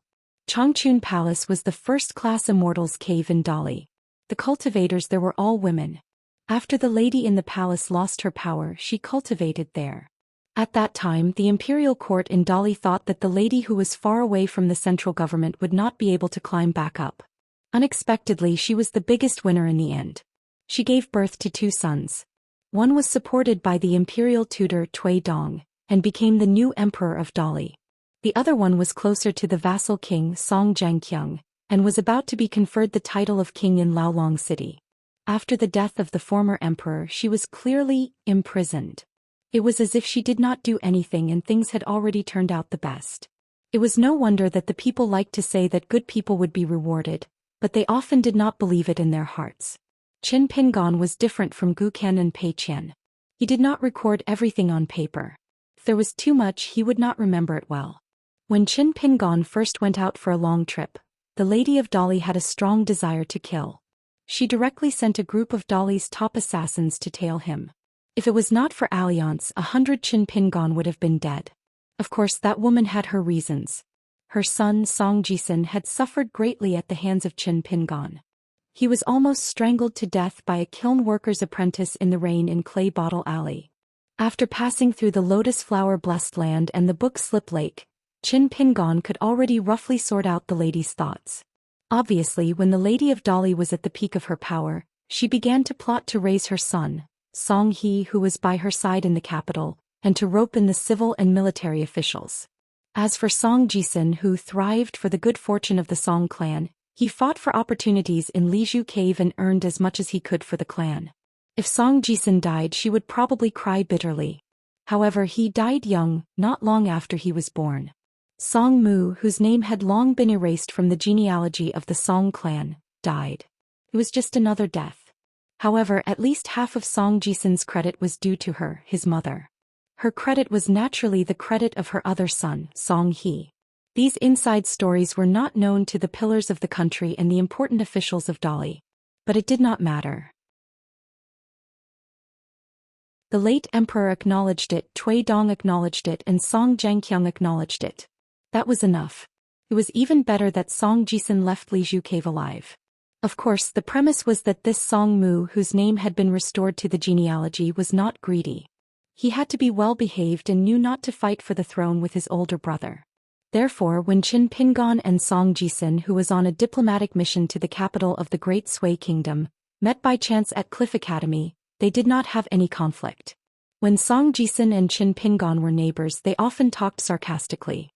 Changchun Palace was the first-class immortals' cave in Dali. The cultivators there were all women. After the lady in the palace lost her power, she cultivated there. At that time, the imperial court in Dali thought that the lady who was far away from the central government would not be able to climb back up. Unexpectedly, she was the biggest winner in the end. She gave birth to 2 sons. One was supported by the imperial tutor Tui Dong, and became the new emperor of Dali. The other one was closer to the vassal king Song Jianqiang, and was about to be conferred the title of king in Laolong City. After the death of the former emperor, she was clearly imprisoned. It was as if she did not do anything and things had already turned out the best. It was no wonder that the people liked to say that good people would be rewarded, but they often did not believe it in their hearts. Qin Pingan was different from Gu Qian and Pei Qian. He did not record everything on paper. If there was too much, he would not remember it well. When Qin Pingan first went out for a long trip, the Lady of Dali had a strong desire to kill. She directly sent a group of Dali's top assassins to tail him. If it was not for Alliance, 100 Qin Pingan would have been dead. Of course, that woman had her reasons. Her son Song Jisun had suffered greatly at the hands of Qin Pingan. He was almost strangled to death by a kiln worker's apprentice in the rain in Clay Bottle Alley. After passing through the Lotus Flower Blessed Land and the Book Slip Lake, Qin Pingan could already roughly sort out the lady's thoughts. Obviously, when the Lady of Dali was at the peak of her power, she began to plot to raise her son, Song He, who was by her side in the capital, and to rope in the civil and military officials. As for Song Jisun, who thrived for the good fortune of the Song clan, he fought for opportunities in Lizhu Cave and earned as much as he could for the clan. If Song Jisun died, she would probably cry bitterly. However, he died young, not long after he was born. Song Mu, whose name had long been erased from the genealogy of the Song clan, died. It was just another death. However, at least half of Song Jisun's credit was due to her, his mother. Her credit was naturally the credit of her other son, Song He. These inside stories were not known to the pillars of the country and the important officials of Dali. But it did not matter. The late emperor acknowledged it, Tui Dong acknowledged it, and Song Jianqiang acknowledged it. That was enough. It was even better that Song Jisun left Lizhu Cave alive. Of course, the premise was that this Song Mu, whose name had been restored to the genealogy, was not greedy. He had to be well-behaved and knew not to fight for the throne with his older brother. Therefore, when Qin Pingan and Song Jisun, who was on a diplomatic mission to the capital of the Great Sui Kingdom, met by chance at Cliff Academy, they did not have any conflict. When Song Jisun and Qin Pingan were neighbors, they often talked sarcastically.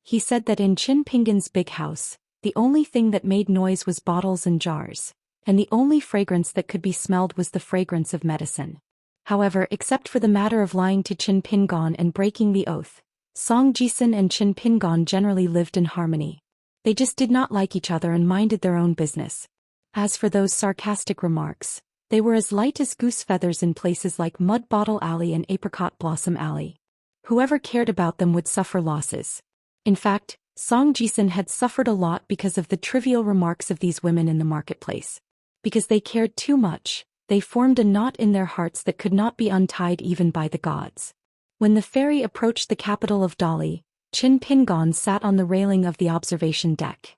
He said that in Qin Pingan's big house, the only thing that made noise was bottles and jars, and the only fragrance that could be smelled was the fragrance of medicine. However, except for the matter of lying to Qin Pingan and breaking the oath, Song Jisun and Qin Pingan generally lived in harmony. They just did not like each other and minded their own business. As for those sarcastic remarks, they were as light as goose feathers in places like Mud Bottle Alley and Apricot Blossom Alley. Whoever cared about them would suffer losses. In fact, Song Jisun had suffered a lot because of the trivial remarks of these women in the marketplace. Because they cared too much, they formed a knot in their hearts that could not be untied even by the gods. When the ferry approached the capital of Dali, Qin Pingan sat on the railing of the observation deck.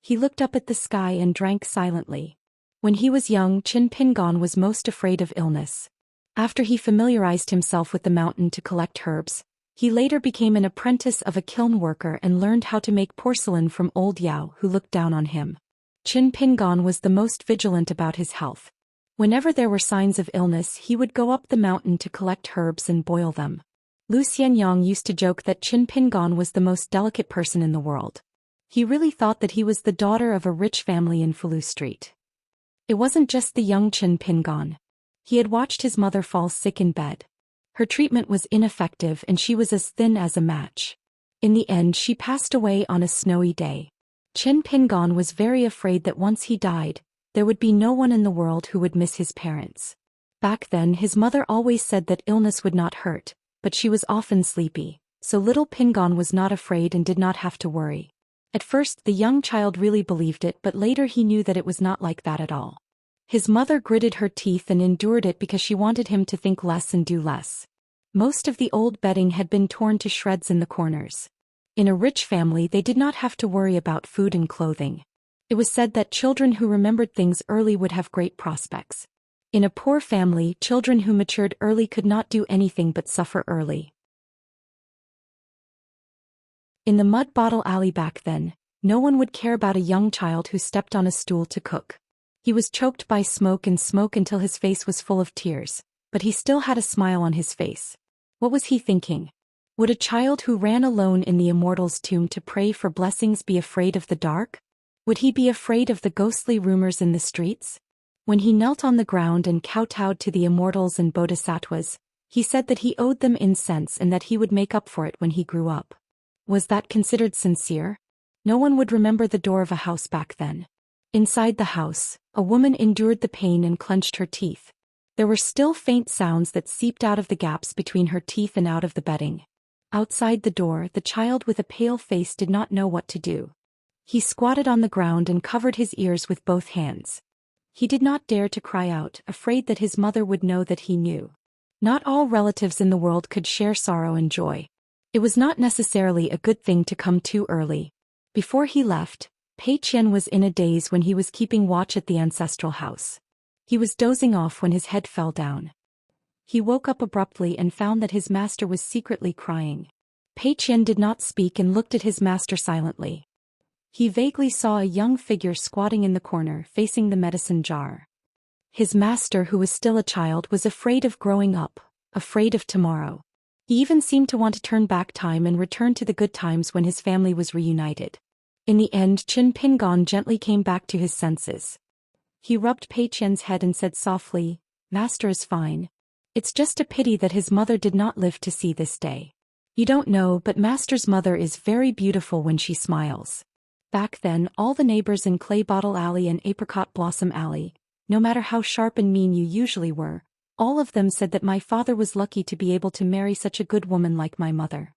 He looked up at the sky and drank silently. When he was young, Qin Pingan was most afraid of illness. After he familiarized himself with the mountain to collect herbs, he later became an apprentice of a kiln worker and learned how to make porcelain from old Yao, who looked down on him. Qin Pingan was the most vigilant about his health. Whenever there were signs of illness, he would go up the mountain to collect herbs and boil them. Lu Xianyang used to joke that Qin Pingan was the most delicate person in the world. He really thought that he was the daughter of a rich family in Fulu Street. It wasn't just the young Qin Pingan. He had watched his mother fall sick in bed. Her treatment was ineffective and she was as thin as a match. In the end, she passed away on a snowy day. Qin Pingan was very afraid that once he died, there would be no one in the world who would miss his parents. Back then, his mother always said that illness would not hurt, but she was often sleepy, so little Pingan was not afraid and did not have to worry. At first, the young child really believed it, but later he knew that it was not like that at all. His mother gritted her teeth and endured it because she wanted him to think less and do less. Most of the old bedding had been torn to shreds in the corners. In a rich family they did not have to worry about food and clothing. It was said that children who remembered things early would have great prospects. In a poor family, children who matured early could not do anything but suffer early. In the mud bottle alley back then, no one would care about a young child who stepped on a stool to cook. He was choked by smoke until his face was full of tears, but he still had a smile on his face. What was he thinking? Would a child who ran alone in the immortal's tomb to pray for blessings be afraid of the dark? Would he be afraid of the ghostly rumors in the streets? When he knelt on the ground and kowtowed to the immortals and bodhisattvas, he said that he owed them incense and that he would make up for it when he grew up. Was that considered sincere? No one would remember the door of a house back then. Inside the house, a woman endured the pain and clenched her teeth. There were still faint sounds that seeped out of the gaps between her teeth and out of the bedding. Outside the door, the child with a pale face did not know what to do. He squatted on the ground and covered his ears with both hands. He did not dare to cry out, afraid that his mother would know that he knew. Not all relatives in the world could share sorrow and joy. It was not necessarily a good thing to come too early. Before he left, Pei Qian was in a daze when he was keeping watch at the ancestral house. He was dozing off when his head fell down. He woke up abruptly and found that his master was secretly crying. Pei Qian did not speak and looked at his master silently. He vaguely saw a young figure squatting in the corner facing the medicine jar. His master, who was still a child, was afraid of growing up, afraid of tomorrow. He even seemed to want to turn back time and return to the good times when his family was reunited. In the end, Qin Pingon gently came back to his senses. He rubbed Pei Qian's head and said softly, "Master is fine. It's just a pity that his mother did not live to see this day. You don't know, but Master's mother is very beautiful when she smiles." Back then, all the neighbors in Clay Bottle Alley and Apricot Blossom Alley, no matter how sharp and mean you usually were, all of them said that my father was lucky to be able to marry such a good woman like my mother.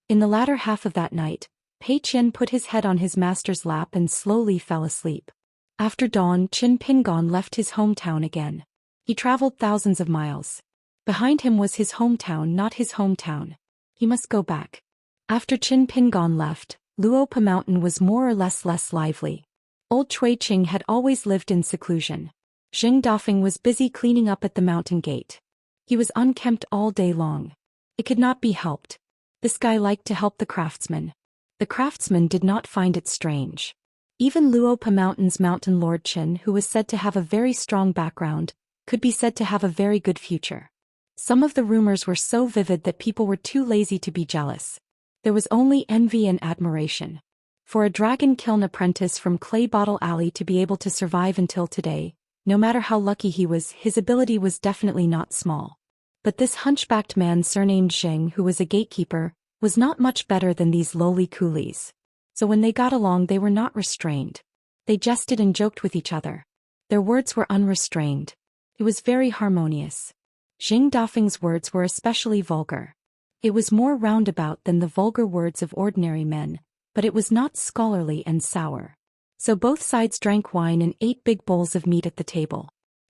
In the latter half of that night, Pei Qian put his head on his master's lap and slowly fell asleep. After dawn, Qin Pingon left his hometown again. He traveled thousands of miles. Behind him was his hometown, not his hometown. He must go back. After Qin Pingon left, Luopa Mountain was more or less lively. Old Cui Qing had always lived in seclusion. Xing Dafeng was busy cleaning up at the mountain gate. He was unkempt all day long. It could not be helped. This guy liked to help the craftsmen. The craftsmen did not find it strange. Even Luopa Mountain's mountain lord Qin, who was said to have a very strong background, could be said to have a very good future. Some of the rumors were so vivid that people were too lazy to be jealous. There was only envy and admiration. For a dragon kiln apprentice from Clay Bottle Alley to be able to survive until today, no matter how lucky he was, his ability was definitely not small. But this hunchbacked man surnamed Zheng, who was a gatekeeper, was not much better than these lowly coolies. So when they got along, they were not restrained. They jested and joked with each other. Their words were unrestrained. It was very harmonious. Xing Dafeng's words were especially vulgar. It was more roundabout than the vulgar words of ordinary men, but it was not scholarly and sour. So both sides drank wine and ate big bowls of meat at the table.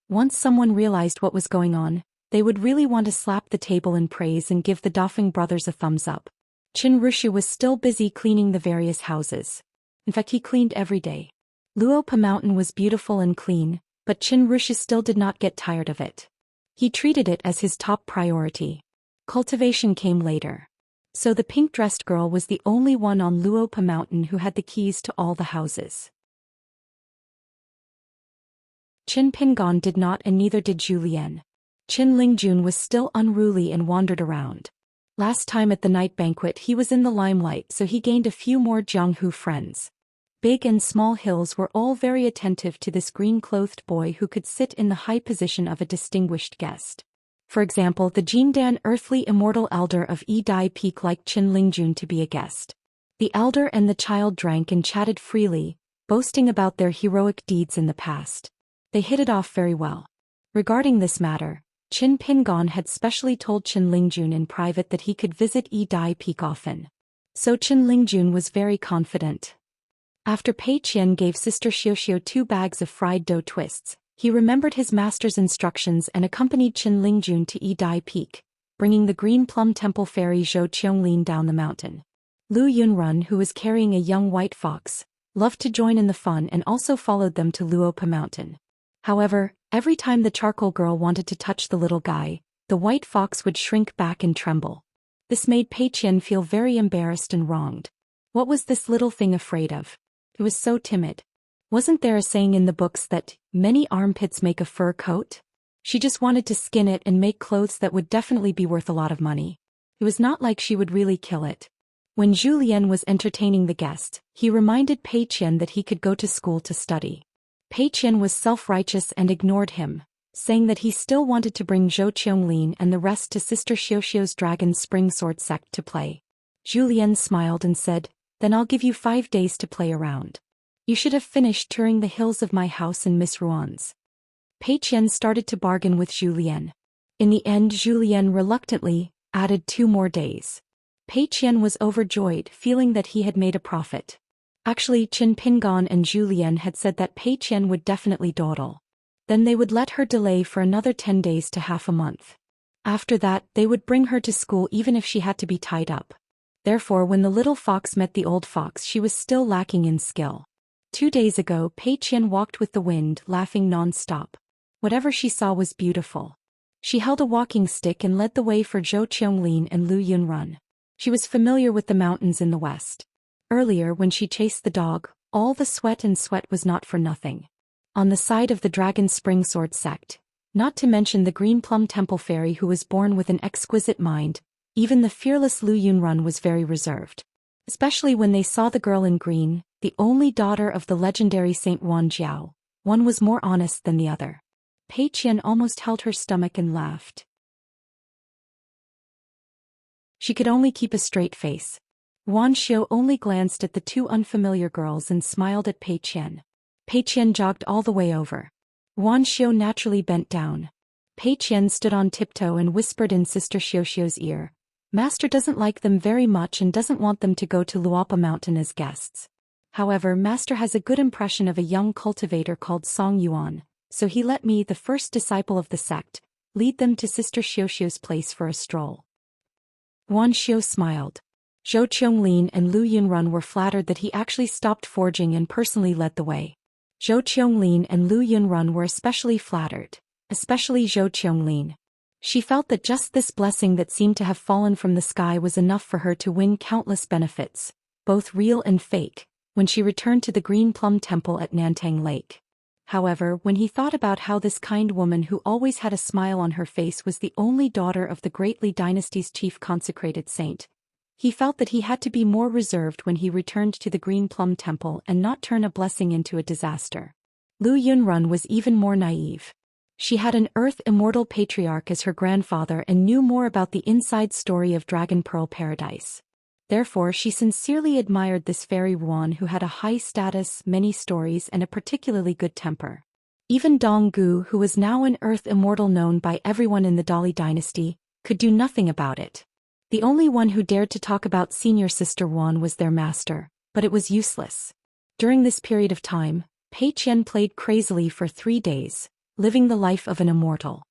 Once someone realized what was going on, they would really want to slap the table in praise and give the Dafeng brothers a thumbs up. Qin Rushu was still busy cleaning the various houses. In fact, he cleaned every day. Luopa Mountain was beautiful and clean, but Qin Rushu still did not get tired of it. He treated it as his top priority. Cultivation came later. So the pink-dressed girl was the only one on Luopa Mountain who had the keys to all the houses. Qin Pingon did not, and neither did Zhu Lian. Qin Lingjun was still unruly and wandered around. Last time at the night banquet he was in the limelight, so he gained a few more Jianghu friends. Big and small hills were all very attentive to this green-clothed boy who could sit in the high position of a distinguished guest. For example, the Jindan earthly immortal elder of Yi Dai Peak liked Qin Lingjun to be a guest. The elder and the child drank and chatted freely, boasting about their heroic deeds in the past. They hit it off very well. Regarding this matter, Qin Pingon had specially told Qin Lingjun in private that he could visit Yi Dai Peak often. So Qin Lingjun was very confident. After Pei Qian gave Sister Xiaoxiao 2 bags of fried dough twists, He remembered his master's instructions and accompanied Qin Lingjun to Yi Peak, bringing the Green Plum Temple fairy Zhou Xian down the mountain. Lu Yunrun, who was carrying a young white fox, loved to join in the fun and also followed them to Luopa Mountain. However, every time the charcoal girl wanted to touch the little guy, the white fox would shrink back and tremble. This made Pei Qian feel very embarrassed and wronged. What was this little thing afraid of? It was so timid. Wasn't there a saying in the books that many armpits make a fur coat? She just wanted to skin it and make clothes that would definitely be worth a lot of money. It was not like she would really kill it. When Zhu Lian was entertaining the guest, he reminded Pei Qian that he could go to school to study. Pei Qian was self-righteous and ignored him, saying that he still wanted to bring Zhou Xian and the rest to Sister Xiaoxiao's Dragon Spring Sword sect to play. Zhu Lian smiled and said, "Then I'll give you 5 days to play around. You should have finished touring the hills of my house and Miss Ruan's." Pei Qian started to bargain with Zhu Lian. In the end, Zhu Lian reluctantly added 2 more days. Pei Qian was overjoyed, feeling that he had made a profit. Actually, Qin Pingon and Zhu Lian had said that Pei Qian would definitely dawdle. Then they would let her delay for another 10 days to half a month. After that, they would bring her to school even if she had to be tied up. Therefore, when the little fox met the old fox, she was still lacking in skill. 2 days ago, Pei Qian walked with the wind, laughing non-stop. Whatever she saw was beautiful. She held a walking stick and led the way for Zhou Xian and Lu Yunrun. She was familiar with the mountains in the west. Earlier, when she chased the dog, all the sweat was not for nothing. On the side of the Dragon Spring Sword sect, not to mention the Green Plum Temple fairy who was born with an exquisite mind, even the fearless Lu Yunrun was very reserved. Especially when they saw the girl in green, the only daughter of the legendary Saint Wan Jiao. One was more honest than the other. Pei Qian almost held her stomach and laughed. She could only keep a straight face. Wan Xiao only glanced at the 2 unfamiliar girls and smiled at Pei Qian. Pei Qian jogged all the way over. Wan Xiao naturally bent down. Pei Qian stood on tiptoe and whispered in Sister Xiaoxiao's ear, "Master doesn't like them very much and doesn't want them to go to Luopa Mountain as guests. However, Master has a good impression of a young cultivator called Song Yuan, so he let me, the first disciple of the sect, lead them to Sister Xiaoxiao's place for a stroll." Wan Xiao smiled. Zhou Qian and Lu Yunrun were flattered that he actually stopped forging and personally led the way. Zhou Qian and Lu Yunrun were especially flattered, especially Zhou Qian. She felt that just this blessing that seemed to have fallen from the sky was enough for her to win countless benefits, both real and fake, when she returned to the Green Plum Temple at Nantang Lake. However, when he thought about how this kind woman who always had a smile on her face was the only daughter of the Great Li dynasty's chief consecrated saint, he felt that he had to be more reserved when he returned to the Green Plum Temple and not turn a blessing into a disaster. Lu Yunrun was even more naive. She had an Earth Immortal Patriarch as her grandfather and knew more about the inside story of Dragon Pearl Paradise. Therefore, she sincerely admired this fairy Ruan who had a high status, many stories and a particularly good temper. Even Dong Gu, who was now an Earth Immortal known by everyone in the Dali dynasty, could do nothing about it. The only one who dared to talk about senior sister Ruan was their master, but it was useless. During this period of time, Pei Qian played crazily for 3 days, living the life of an immortal.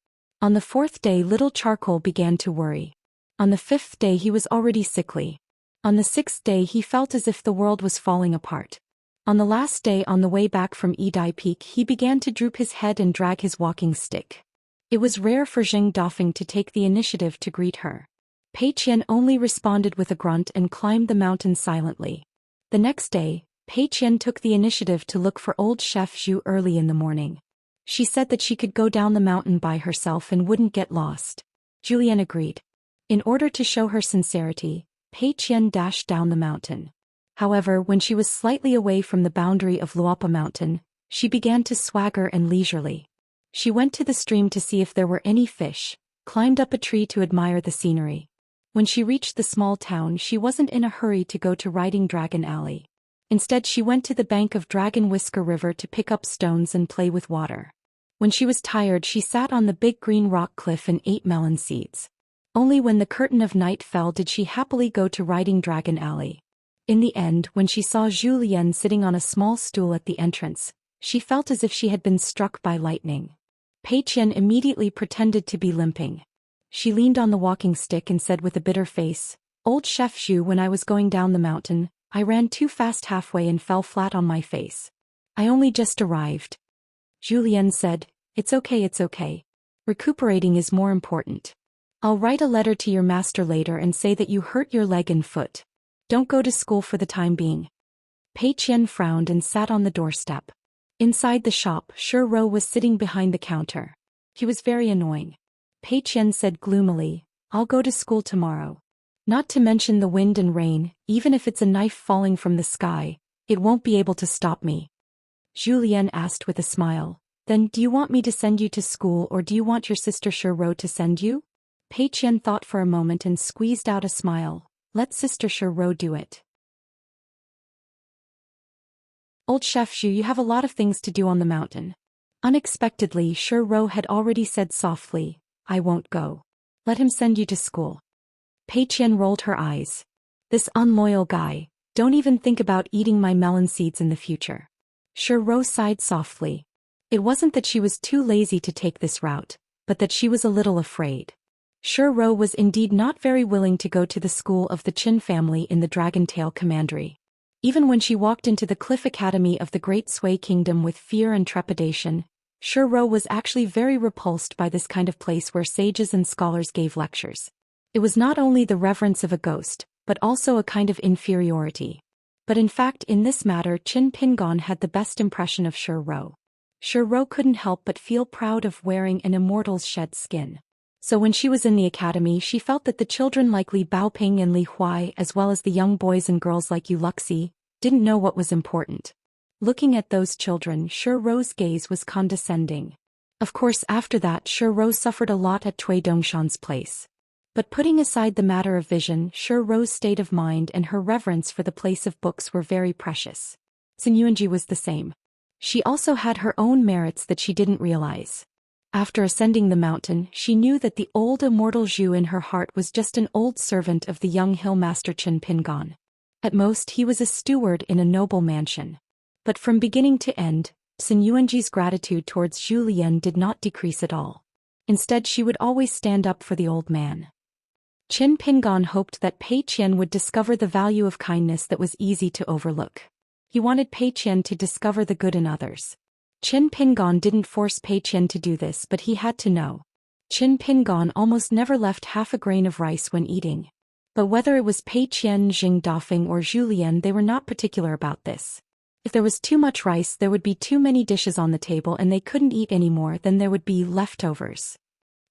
On the 4th day, little Charcoal began to worry. On the 5th day, he was already sickly. On the 6th day, he felt as if the world was falling apart. On the last day, on the way back from Yi Peak, he began to droop his head and drag his walking stick. It was rare for Zheng Dafeng to take the initiative to greet her. Pei Qian only responded with a grunt and climbed the mountain silently. The next day, Pei Qian took the initiative to look for old Chef Zhu early in the morning. She said that she could go down the mountain by herself and wouldn't get lost. Julian agreed. In order to show her sincerity, Pei Qian dashed down the mountain. However, when she was slightly away from the boundary of Luopa Mountain, she began to swagger and leisurely. She went to the stream to see if there were any fish, climbed up a tree to admire the scenery. When she reached the small town, she wasn't in a hurry to go to Riding Dragon Alley. Instead, she went to the bank of Dragon Whisker River to pick up stones and play with water. When she was tired, she sat on the big green rock cliff and ate melon seeds. Only when the curtain of night fell did she happily go to Riding Dragon Alley. In the end, when she saw Zhu Lian sitting on a small stool at the entrance, She felt as if she had been struck by lightning. Pei Qian immediately pretended to be limping. She leaned on the walking stick and said with a bitter face, "Old Chef Zhu, when I was going down the mountain, I ran too fast halfway and fell flat on my face. I only just arrived." Zhou Xian said, it's okay. Recuperating is more important. I'll write a letter to your master later and say that you hurt your leg and foot. Don't go to school for the time being." Pei Qian frowned and sat on the doorstep. Inside the shop, Shi Rou was sitting behind the counter. He was very annoying. Pei Qian said gloomily, "I'll go to school tomorrow. Not to mention the wind and rain, even if it's a knife falling from the sky, it won't be able to stop me." Zhou Xian asked with a smile, "Then do you want me to send you to school or do you want your sister Shi Rou to send you?" Pei Qian thought for a moment and squeezed out a smile. "Let Sister Shi Rou do it." "Old Chef Zhu, you have a lot of things to do on the mountain." Unexpectedly, Shi Rou had already said softly, "I won't go. Let him send you to school." Pei Qian rolled her eyes. "This unloyal guy, don't even think about eating my melon seeds in the future." Shi Rou sighed softly. It wasn't that she was too lazy to take this route, but that she was a little afraid. Shi Rou was indeed not very willing to go to the school of the Qin family in the Dragontail Commandery. Even when she walked into the Cliff Academy of the Great Sui Kingdom with fear and trepidation, Shi Rou was actually very repulsed by this kind of place where sages and scholars gave lectures. It was not only the reverence of a ghost, but also a kind of inferiority. But in fact, in this matter, Qin Pingon had the best impression of Shi Rou. Shi Rou couldn't help but feel proud of wearing an immortal's shed skin. So when she was in the academy, she felt that the children like Li Baoping and Li Huai, as well as the young boys and girls like Yu Luxi, didn't know what was important. Looking at those children, Shi Rou's gaze was condescending. Of course, after that, Shi Rou suffered a lot at Cui Dongshan's place. But putting aside the matter of vision, Shi Rou's state of mind and her reverence for the place of books were very precious. Sun Yuanji was the same. She also had her own merits that she didn't realize. After ascending the mountain, she knew that the old immortal Zhu in her heart was just an old servant of the young hill master Qin Pingon. At most, he was a steward in a noble mansion. But from beginning to end, Sun Yuanji's gratitude towards Zhu Lian did not decrease at all. Instead, she would always stand up for the old man. Qin Pingon hoped that Pei Qian would discover the value of kindness that was easy to overlook. He wanted Pei Qian to discover the good in others. Qin Pingon didn't force Pei Qian to do this, but he had to know. Qin Pingon almost never left half a grain of rice when eating. But whether it was Pei Qian, Jing Dafeng or Zhu Lian, they were not particular about this. If there was too much rice, there would be too many dishes on the table and they couldn't eat anymore, then there would be leftovers.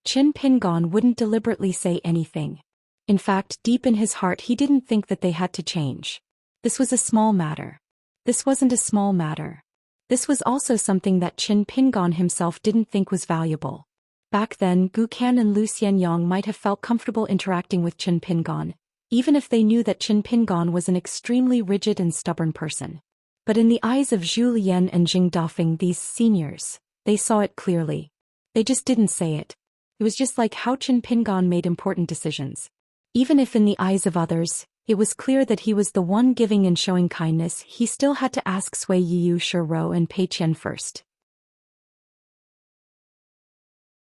Qin Pingon wouldn't deliberately say anything. In fact, deep in his heart he didn't think that they had to change. This was a small matter. This wasn't a small matter. This was also something that Qin Pingon himself didn't think was valuable. Back then, Gu Kan and Lu Xianyang might have felt comfortable interacting with Qin Pingon, even if they knew that Qin Pingon was an extremely rigid and stubborn person. But in the eyes of Zhu Lian and Jing Dafeng, these seniors, they saw it clearly. They just didn't say it. It was just like how Qin Pingon made important decisions. Even if in the eyes of others, it was clear that he was the one giving and showing kindness, he still had to ask Sui Yiyu, Shi Rou and Pei Qian first.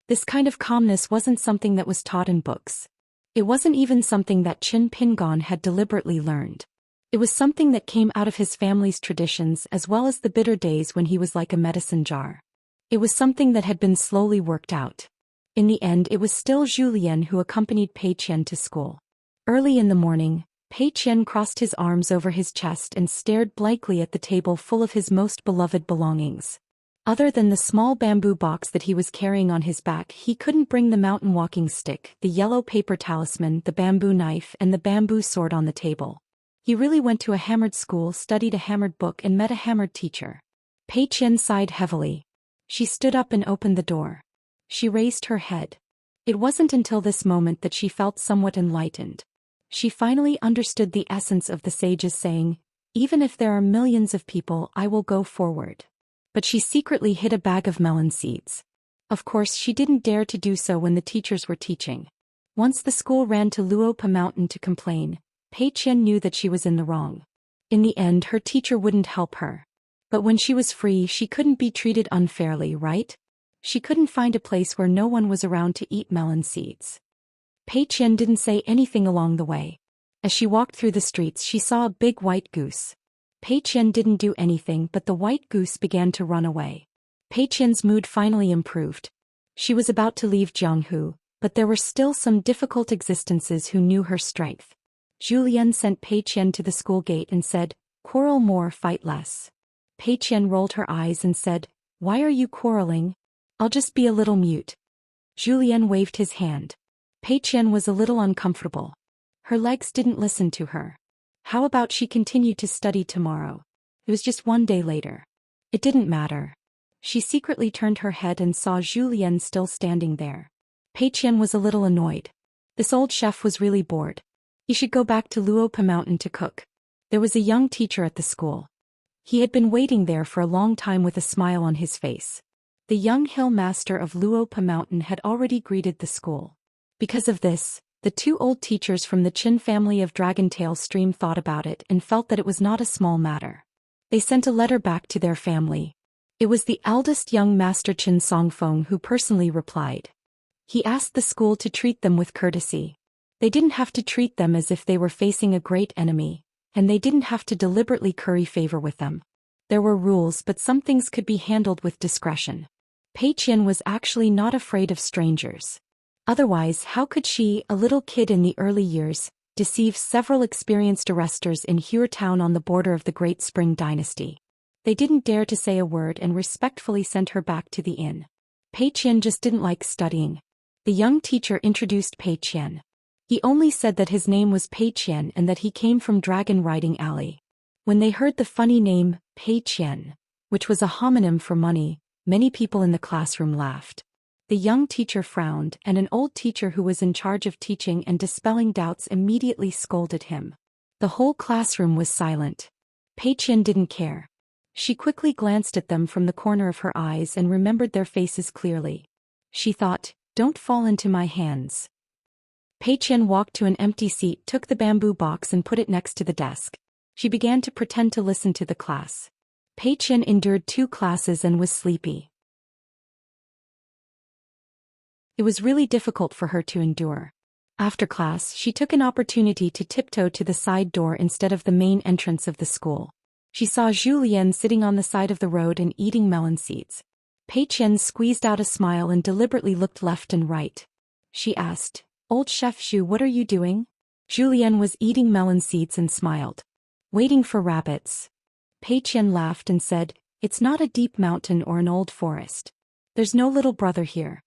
This kind of calmness wasn't something that was taught in books. It wasn't even something that Qin Pingon had deliberately learned. It was something that came out of his family's traditions as well as the bitter days when he was like a medicine jar. It was something that had been slowly worked out. In the end, it was still Zhu Lian who accompanied Pei Qian to school. Early in the morning, Pei Qian crossed his arms over his chest and stared blankly at the table full of his most beloved belongings. Other than the small bamboo box that he was carrying on his back, he couldn't bring the mountain walking stick, the yellow paper talisman, the bamboo knife, and the bamboo sword on the table. He really went to a hammered school, studied a hammered book, and met a hammered teacher. Pei Qian sighed heavily. She stood up and opened the door. She raised her head. It wasn't until this moment that she felt somewhat enlightened. She finally understood the essence of the sage's saying, "Even if there are millions of people, I will go forward." But she secretly hid a bag of melon seeds. Of course, she didn't dare to do so when the teachers were teaching. Once the school ran to Luopa Mountain to complain, Pei Qian knew that she was in the wrong. In the end, her teacher wouldn't help her. But when she was free, she couldn't be treated unfairly, right? She couldn't find a place where no one was around to eat melon seeds. Pei Qian didn't say anything along the way. As she walked through the streets, she saw a big white goose. Pei Qian didn't do anything, but the white goose began to run away. Pei Qian's mood finally improved. She was about to leave Jianghu, but there were still some difficult existences who knew her strength. Zhou Xian sent Pei Qian to the school gate and said, "Quarrel more, fight less." Pei Qian rolled her eyes and said, "Why are you quarreling? I'll just be a little mute." Zhou Xian waved his hand. Pei Qian was a little uncomfortable. Her legs didn't listen to her. How about she continued to study tomorrow? It was just one day later. It didn't matter. She secretly turned her head and saw Zhou Xian still standing there. Pei Qian was a little annoyed. This old chef was really bored. He should go back to Luopa Mountain to cook. There was a young teacher at the school. He had been waiting there for a long time with a smile on his face. The young hill master of Luopa Mountain had already greeted the school. Because of this, the two old teachers from the Qin family of Dragontail Stream thought about it and felt that it was not a small matter. They sent a letter back to their family. It was the eldest young master Qin Songfeng who personally replied. He asked the school to treat them with courtesy. They didn't have to treat them as if they were facing a great enemy, and they didn't have to deliberately curry favor with them. There were rules, but some things could be handled with discretion. Pei Qian was actually not afraid of strangers. Otherwise, how could she, a little kid in the early years, deceive several experienced arresters in Hure Town on the border of the Great Spring Dynasty? They didn't dare to say a word and respectfully sent her back to the inn. Pei Qian just didn't like studying. The young teacher introduced Pei Qian. He only said that his name was Pei Qian and that he came from Dragon Riding Alley. When they heard the funny name, Pei Qian, which was a homonym for money, many people in the classroom laughed. The young teacher frowned, and an old teacher who was in charge of teaching and dispelling doubts immediately scolded him. The whole classroom was silent. Pei Qian didn't care. She quickly glanced at them from the corner of her eyes and remembered their faces clearly. She thought, "Don't fall into my hands." Pei Qian walked to an empty seat, took the bamboo box and put it next to the desk. She began to pretend to listen to the class. Pei Qian endured 2 classes and was sleepy. It was really difficult for her to endure. After class, she took an opportunity to tiptoe to the side door instead of the main entrance of the school. She saw Zhou Xian sitting on the side of the road and eating melon seeds. Pei Qian squeezed out a smile and deliberately looked left and right. She asked, "Old Chef Zhu, what are you doing?" Zhou Xian was eating melon seeds and smiled. "Waiting for rabbits." Pei Qian laughed and said, "It's not a deep mountain or an old forest. There's no little brother here."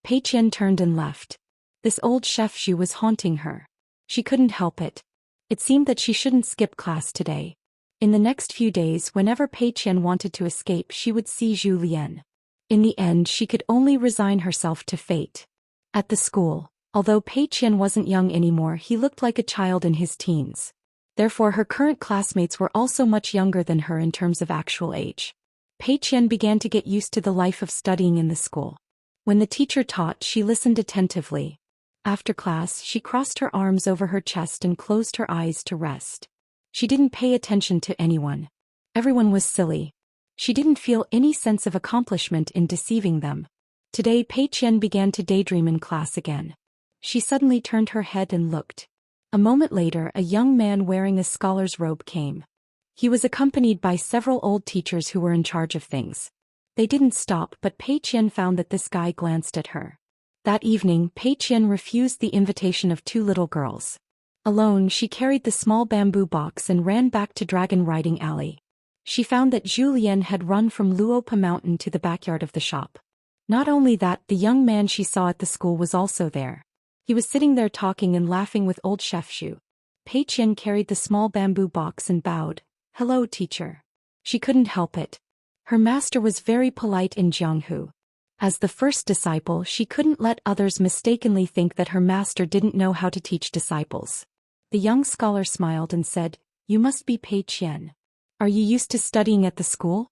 Pei Qian turned and left. This old Chef Zhu was haunting her. She couldn't help it. It seemed that she shouldn't skip class today. In the next few days, whenever Pei Qian wanted to escape, she would see Zhou Xian. In the end, she could only resign herself to fate. At the school, although Pei Qian wasn't young anymore, he looked like a child in his teens. Therefore, her current classmates were also much younger than her in terms of actual age. Pei Qian began to get used to the life of studying in the school. When the teacher taught, she listened attentively. After class, she crossed her arms over her chest and closed her eyes to rest. She didn't pay attention to anyone. Everyone was silly. She didn't feel any sense of accomplishment in deceiving them. Today, Pei Qian began to daydream in class again. She suddenly turned her head and looked. A moment later, a young man wearing a scholar's robe came. He was accompanied by several old teachers who were in charge of things. They didn't stop, but Pei Qian found that this guy glanced at her. That evening, Pei Qian refused the invitation of 2 little girls. Alone, she carried the small bamboo box and ran back to Dragon Riding Alley. She found that Zhou Xian had run from Luopa Mountain to the backyard of the shop. Not only that, the young man she saw at the school was also there. He was sitting there talking and laughing with old Chef Zhu. Pei Qian carried the small bamboo box and bowed. "Hello, teacher." She couldn't help it. Her master was very polite in Jianghu. As the first disciple, she couldn't let others mistakenly think that her master didn't know how to teach disciples. The young scholar smiled and said, "You must be Pei Qian. Are you used to studying at the school?"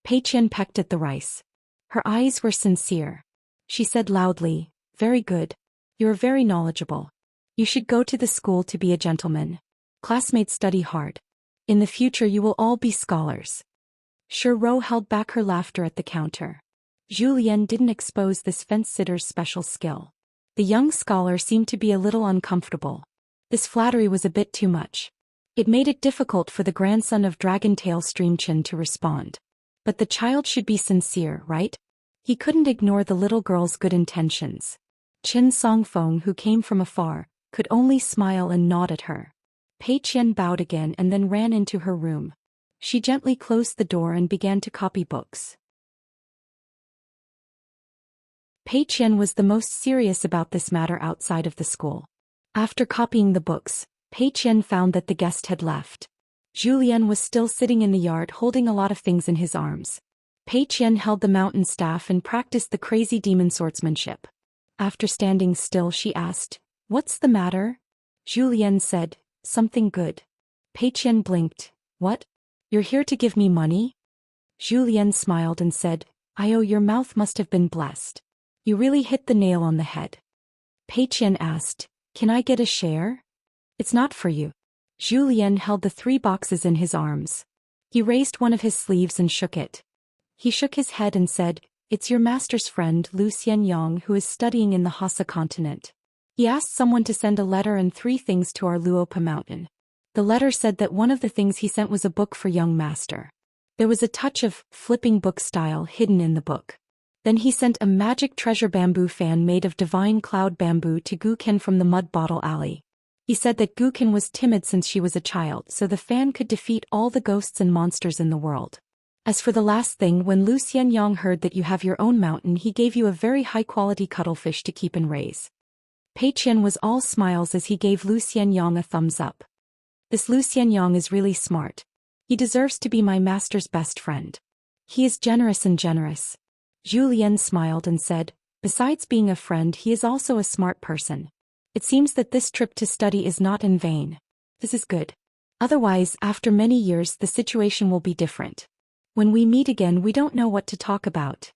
Pei Qian pecked at the rice. Her eyes were sincere. She said loudly, "Very good. You're very knowledgeable. You should go to the school to be a gentleman. Classmates study hard. In the future you will all be scholars." Ro held back her laughter at the counter. Zhou Xian didn't expose this fence-sitter's special skill. The young scholar seemed to be a little uncomfortable. This flattery was a bit too much. It made it difficult for the grandson of Dragontail Stream Qin to respond. But the child should be sincere, right? He couldn't ignore the little girl's good intentions. Qin Songfeng, who came from afar, could only smile and nod at her. Pei Qian bowed again and then ran into her room. She gently closed the door and began to copy books. Pei Qian was the most serious about this matter outside of the school. After copying the books, Pei Qian found that the guest had left. Zhou Xian was still sitting in the yard holding a lot of things in his arms. Pei Qian held the mountain staff and practiced the crazy demon swordsmanship. After standing still, she asked, "What's the matter?" Zhou Xian said, "Something good." Pei Qian blinked. "What? You're here to give me money?" Zhou Xian smiled and said, "Oh, your mouth must have been blessed. You really hit the nail on the head." Pei Qian asked, "Can I get a share?" "It's not for you." Zhou Xian held the 3 boxes in his arms. He raised one of his sleeves and shook it. He shook his head and said, "It's your master's friend Lu Xianyang who is studying in the Hassa continent. He asked someone to send a letter and 3 things to our Luopa mountain. The letter said that one of the things he sent was a book for young master. There was a touch of flipping book style hidden in the book. Then he sent a magic treasure bamboo fan made of divine cloud bamboo to Guken from the Mud Bottle Alley. He said that Guken was timid since she was a child, so the fan could defeat all the ghosts and monsters in the world. As for the last thing, when Lu Xianyang heard that you have your own mountain, he gave you a very high-quality cuttlefish to keep and raise." Pei Qian was all smiles as he gave Lu Xianyang a thumbs up. "This Lu Xianyang is really smart. He deserves to be my master's best friend. He is generous and generous." Zhou Xian smiled and said, "Besides being a friend, he is also a smart person. It seems that this trip to study is not in vain. This is good. Otherwise, after many years, the situation will be different. When we meet again, we don't know what to talk about."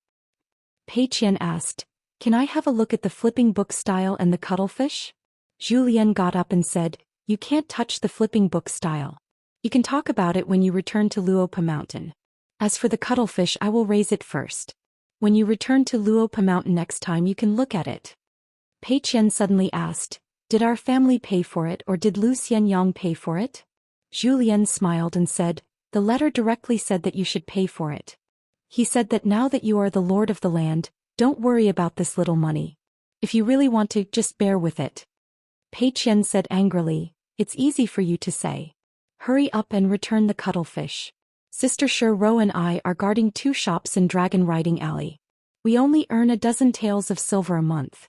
Pei Qian asked, "Can I have a look at the flipping book style and the cuttlefish?" Zhou Xian got up and said, "You can't touch the flipping book style. You can talk about it when you return to Luopa Mountain. As for the cuttlefish, I will raise it first. When you return to Luopa Mountain next time, you can look at it." Pei Qian suddenly asked, "Did our family pay for it or did Lu Xianyang pay for it?" Zhou Xian smiled and said, "The letter directly said that you should pay for it. He said that now that you are the lord of the land, don't worry about this little money. If you really want to, just bear with it." Pei Qian said angrily, "It's easy for you to say. Hurry up and return the cuttlefish. Sister Ro and I are guarding 2 shops in Dragon Riding Alley. We only earn 12 taels of silver a month."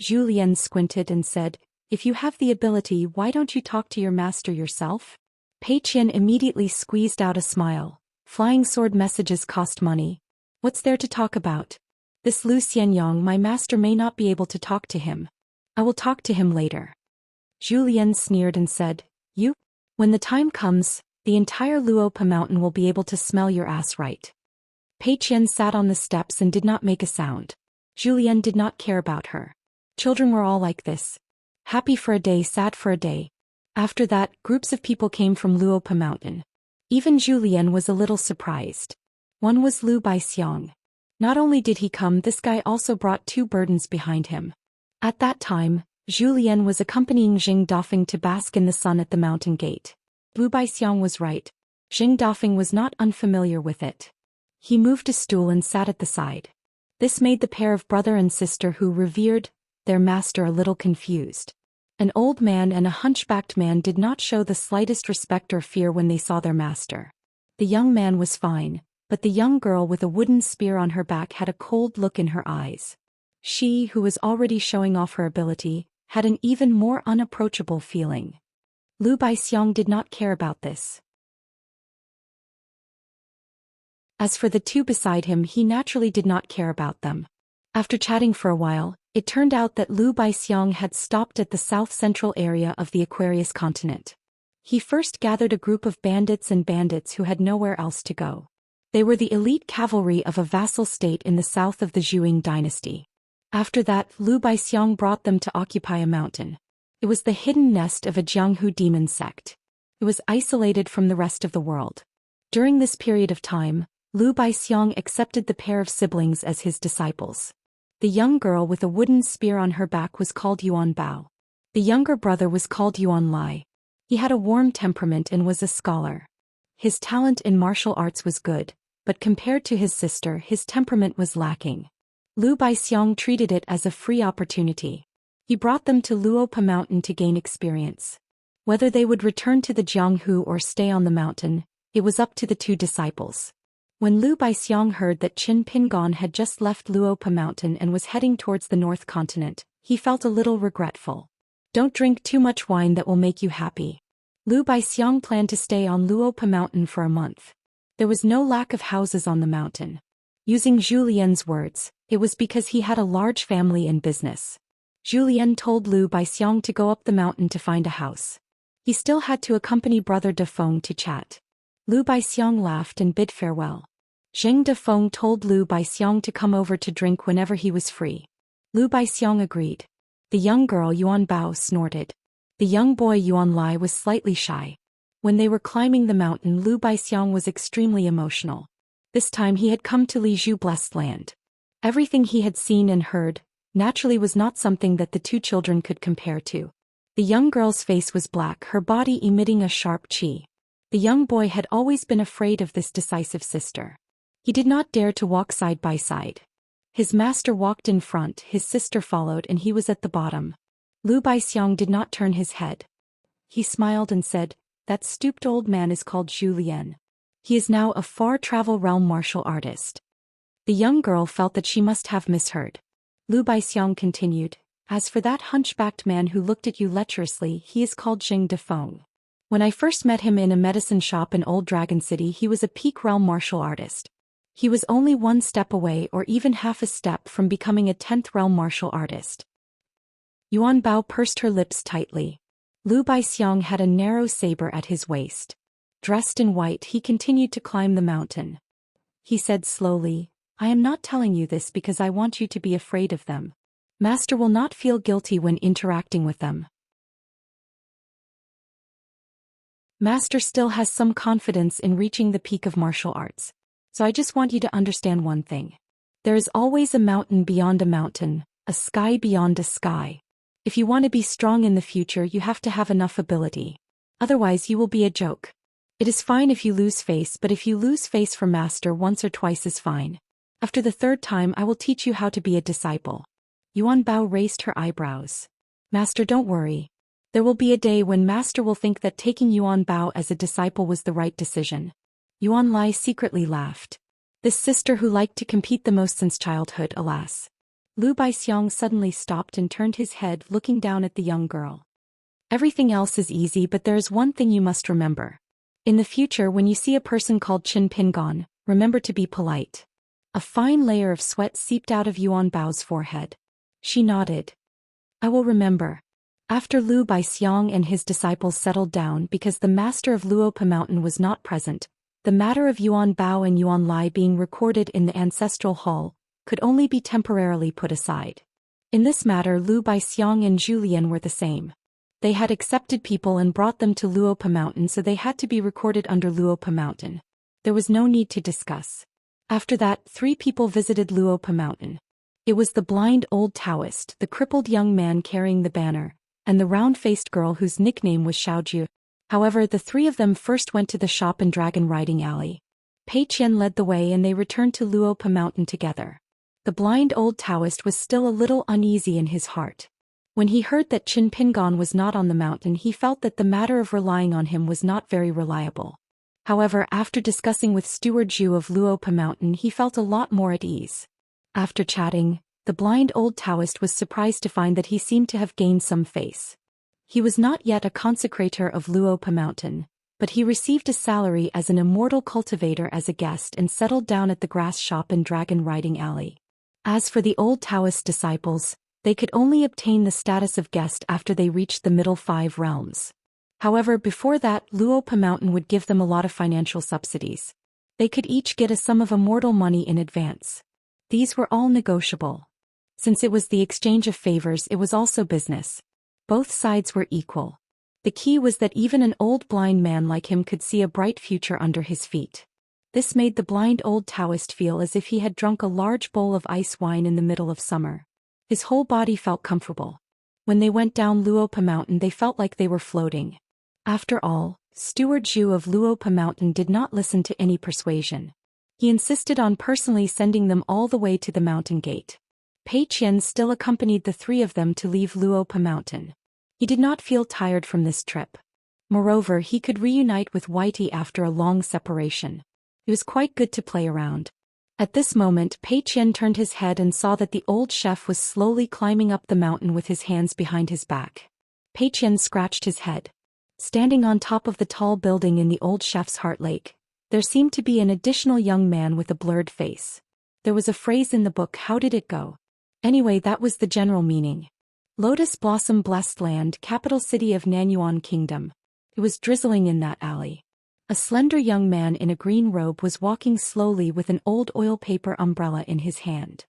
Zhou Xian squinted and said, "If you have the ability, why don't you talk to your master yourself?" Pei Qian immediately squeezed out a smile. "Flying sword messages cost money. What's there to talk about? This Lu Xianyang, my master may not be able to talk to him. I will talk to him later." Zhou Xian sneered and said, "You? When the time comes, the entire Luopa mountain will be able to smell your ass right." Pei Qian sat on the steps and did not make a sound. Zhou Xian did not care about her. Children were all like this. Happy for a day, sad for a day. After that, groups of people came from Luopa mountain. Even Zhou Xian was a little surprised. One was Lu Baixiang. Not only did he come, this guy also brought 2 burdens behind him. At that time, Zhou Xian was accompanying Jing Dafeng to bask in the sun at the mountain gate. Lu Baixiang was right. Jing Dafeng was not unfamiliar with it. He moved a stool and sat at the side. This made the pair of brother and sister who revered their master a little confused. An old man and a hunchbacked man did not show the slightest respect or fear when they saw their master. The young man was fine, but the young girl with a wooden spear on her back had a cold look in her eyes. She, who was already showing off her ability, had an even more unapproachable feeling. Lu Baixiang did not care about this. As for the 2 beside him, he naturally did not care about them. After chatting for a while, it turned out that Lu Baixiang had stopped at the south-central area of the Aquarius continent. He first gathered a group of bandits who had nowhere else to go. They were the elite cavalry of a vassal state in the south of the Zhuang dynasty. After that, Lu Baixiang brought them to occupy a mountain. It was the hidden nest of a Jianghu demon sect. It was isolated from the rest of the world. During this period of time, Lu Baixiang accepted the pair of siblings as his disciples. The young girl with a wooden spear on her back was called Yuan Bao. The younger brother was called Yuan Lai. He had a warm temperament and was a scholar. His talent in martial arts was good, but compared to his sister, his temperament was lacking. Lu Baixiang treated it as a free opportunity. He brought them to Luopa Mountain to gain experience. Whether they would return to the Jianghu or stay on the mountain, it was up to the two disciples. When Lu Baixiang heard that Qin Pingon had just left Luopa Mountain and was heading towards the North Continent, he felt a little regretful. Don't drink too much wine that will make you happy. Lu Baixiang planned to stay on Luopa Mountain for a month. There was no lack of houses on the mountain. Using Zhou Lian's words, it was because he had a large family and business. Zhou Lian told Lu Baixiang to go up the mountain to find a house. He still had to accompany Brother De Feng to chat. Lu Baixiang laughed and bid farewell. Zheng De Feng told Lu Baixiang to come over to drink whenever he was free. Lu Baixiang agreed. The young girl Yuan Bao snorted. The young boy Yuan Lai was slightly shy. When they were climbing the mountain, Lu Baixiang was extremely emotional. This time he had come to Lizhu blessed land. Everything he had seen and heard, naturally was not something that the two children could compare to. The young girl's face was black, her body emitting a sharp qi. The young boy had always been afraid of this decisive sister. He did not dare to walk side by side. His master walked in front, his sister followed, and he was at the bottom. Lu Baixiang did not turn his head. He smiled and said, "That stooped old man is called Zhou Lian. He is now a far-travel realm martial artist." The young girl felt that she must have misheard. Lu Baixiang continued, "As for that hunchbacked man who looked at you lecherously, he is called Zheng De Feng. When I first met him in a medicine shop in Old Dragon City, he was a peak realm martial artist. He was only one step away or even half a step from becoming a 10th realm martial artist." Yuan Bao pursed her lips tightly. Lu Baixiang had a narrow saber at his waist. Dressed in white, he continued to climb the mountain. He said slowly, "I am not telling you this because I want you to be afraid of them. Master will not feel guilty when interacting with them. Master still has some confidence in reaching the peak of martial arts. So I just want you to understand one thing. There is always a mountain beyond a mountain, a sky beyond a sky. If you want to be strong in the future, you have to have enough ability. Otherwise you will be a joke. It is fine if you lose face, but if you lose face for master once or twice is fine. After the third time I will teach you how to be a disciple." Yuan Bao raised her eyebrows. "Master, don't worry. There will be a day when master will think that taking Yuan Bao as a disciple was the right decision." Yuan Lai secretly laughed. This sister who liked to compete the most since childhood, alas. Lu Baixiang suddenly stopped and turned his head, looking down at the young girl. "Everything else is easy, but there is one thing you must remember. In the future, when you see a person called Qin Pingon, remember to be polite." A fine layer of sweat seeped out of Yuan Bao's forehead. She nodded. "I will remember." After Lu Baixiang and his disciples settled down because the master of Luopa Mountain was not present, the matter of Yuan Bao and Yuan Lai being recorded in the ancestral hall could only be temporarily put aside. In this matter, Lu Baixiang and Zhou Lian were the same. They had accepted people and brought them to Luopa Mountain, so they had to be recorded under Luopa Mountain. There was no need to discuss. After that, 3 people visited Luopa Mountain. It was the blind old Taoist, the crippled young man carrying the banner, and the round-faced girl whose nickname was Xiaoju. However, the 3 of them first went to the shop and dragon riding alley. Pei Qian led the way and they returned to Luopa Mountain together. The blind old Taoist was still a little uneasy in his heart. When he heard that Qin Pingon was not on the mountain, he felt that the matter of relying on him was not very reliable. However, after discussing with Steward Zhu of Luopa Mountain, he felt a lot more at ease. After chatting, the blind old Taoist was surprised to find that he seemed to have gained some face. He was not yet a consecrator of Luopa Mountain, but he received a salary as an immortal cultivator as a guest and settled down at the grass shop and dragon riding alley. As for the old Taoist disciples, they could only obtain the status of guest after they reached the middle 5 realms. However, before that, Luopa Mountain would give them a lot of financial subsidies. They could each get a sum of immortal money in advance. These were all negotiable. Since it was the exchange of favors, it was also business. Both sides were equal. The key was that even an old blind man like him could see a bright future under his feet. This made the blind old Taoist feel as if he had drunk a large bowl of ice wine in the middle of summer. His whole body felt comfortable. When they went down Luopa Mountain they felt like they were floating. After all, Steward Zhu of Luopa Mountain did not listen to any persuasion. He insisted on personally sending them all the way to the mountain gate. Pei Qian still accompanied the three of them to leave Luopa Mountain. He did not feel tired from this trip. Moreover, he could reunite with Whitey after a long separation. It was quite good to play around. At this moment Pei Qian turned his head and saw that the old chef was slowly climbing up the mountain with his hands behind his back. Pei Qian scratched his head. Standing on top of the tall building in the old chef's heart lake, there seemed to be an additional young man with a blurred face. There was a phrase in the book, how did it go? Anyway, that was the general meaning. Lotus Blossom Blessed Land, capital city of Nanyuan Kingdom. It was drizzling in that alley. A slender young man in a green robe was walking slowly with an old oil paper umbrella in his hand.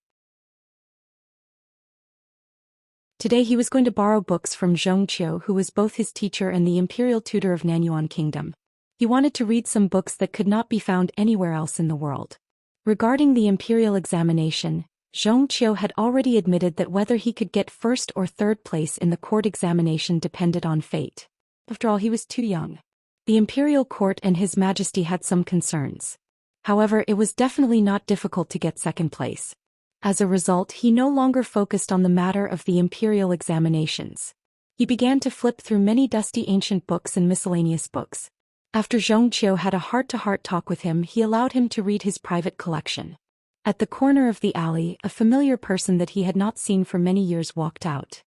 Today he was going to borrow books from Zhou Xian, who was both his teacher and the imperial tutor of Nanyuan Kingdom. He wanted to read some books that could not be found anywhere else in the world. Regarding the imperial examination, Zhou Xian had already admitted that whether he could get first or third place in the court examination depended on fate. After all, he was too young. The imperial court and His Majesty had some concerns. However, it was definitely not difficult to get second place. As a result, he no longer focused on the matter of the imperial examinations. He began to flip through many dusty ancient books and miscellaneous books. After Zhou Xian had a heart-to-heart talk with him, he allowed him to read his private collection. At the corner of the alley, a familiar person that he had not seen for many years walked out.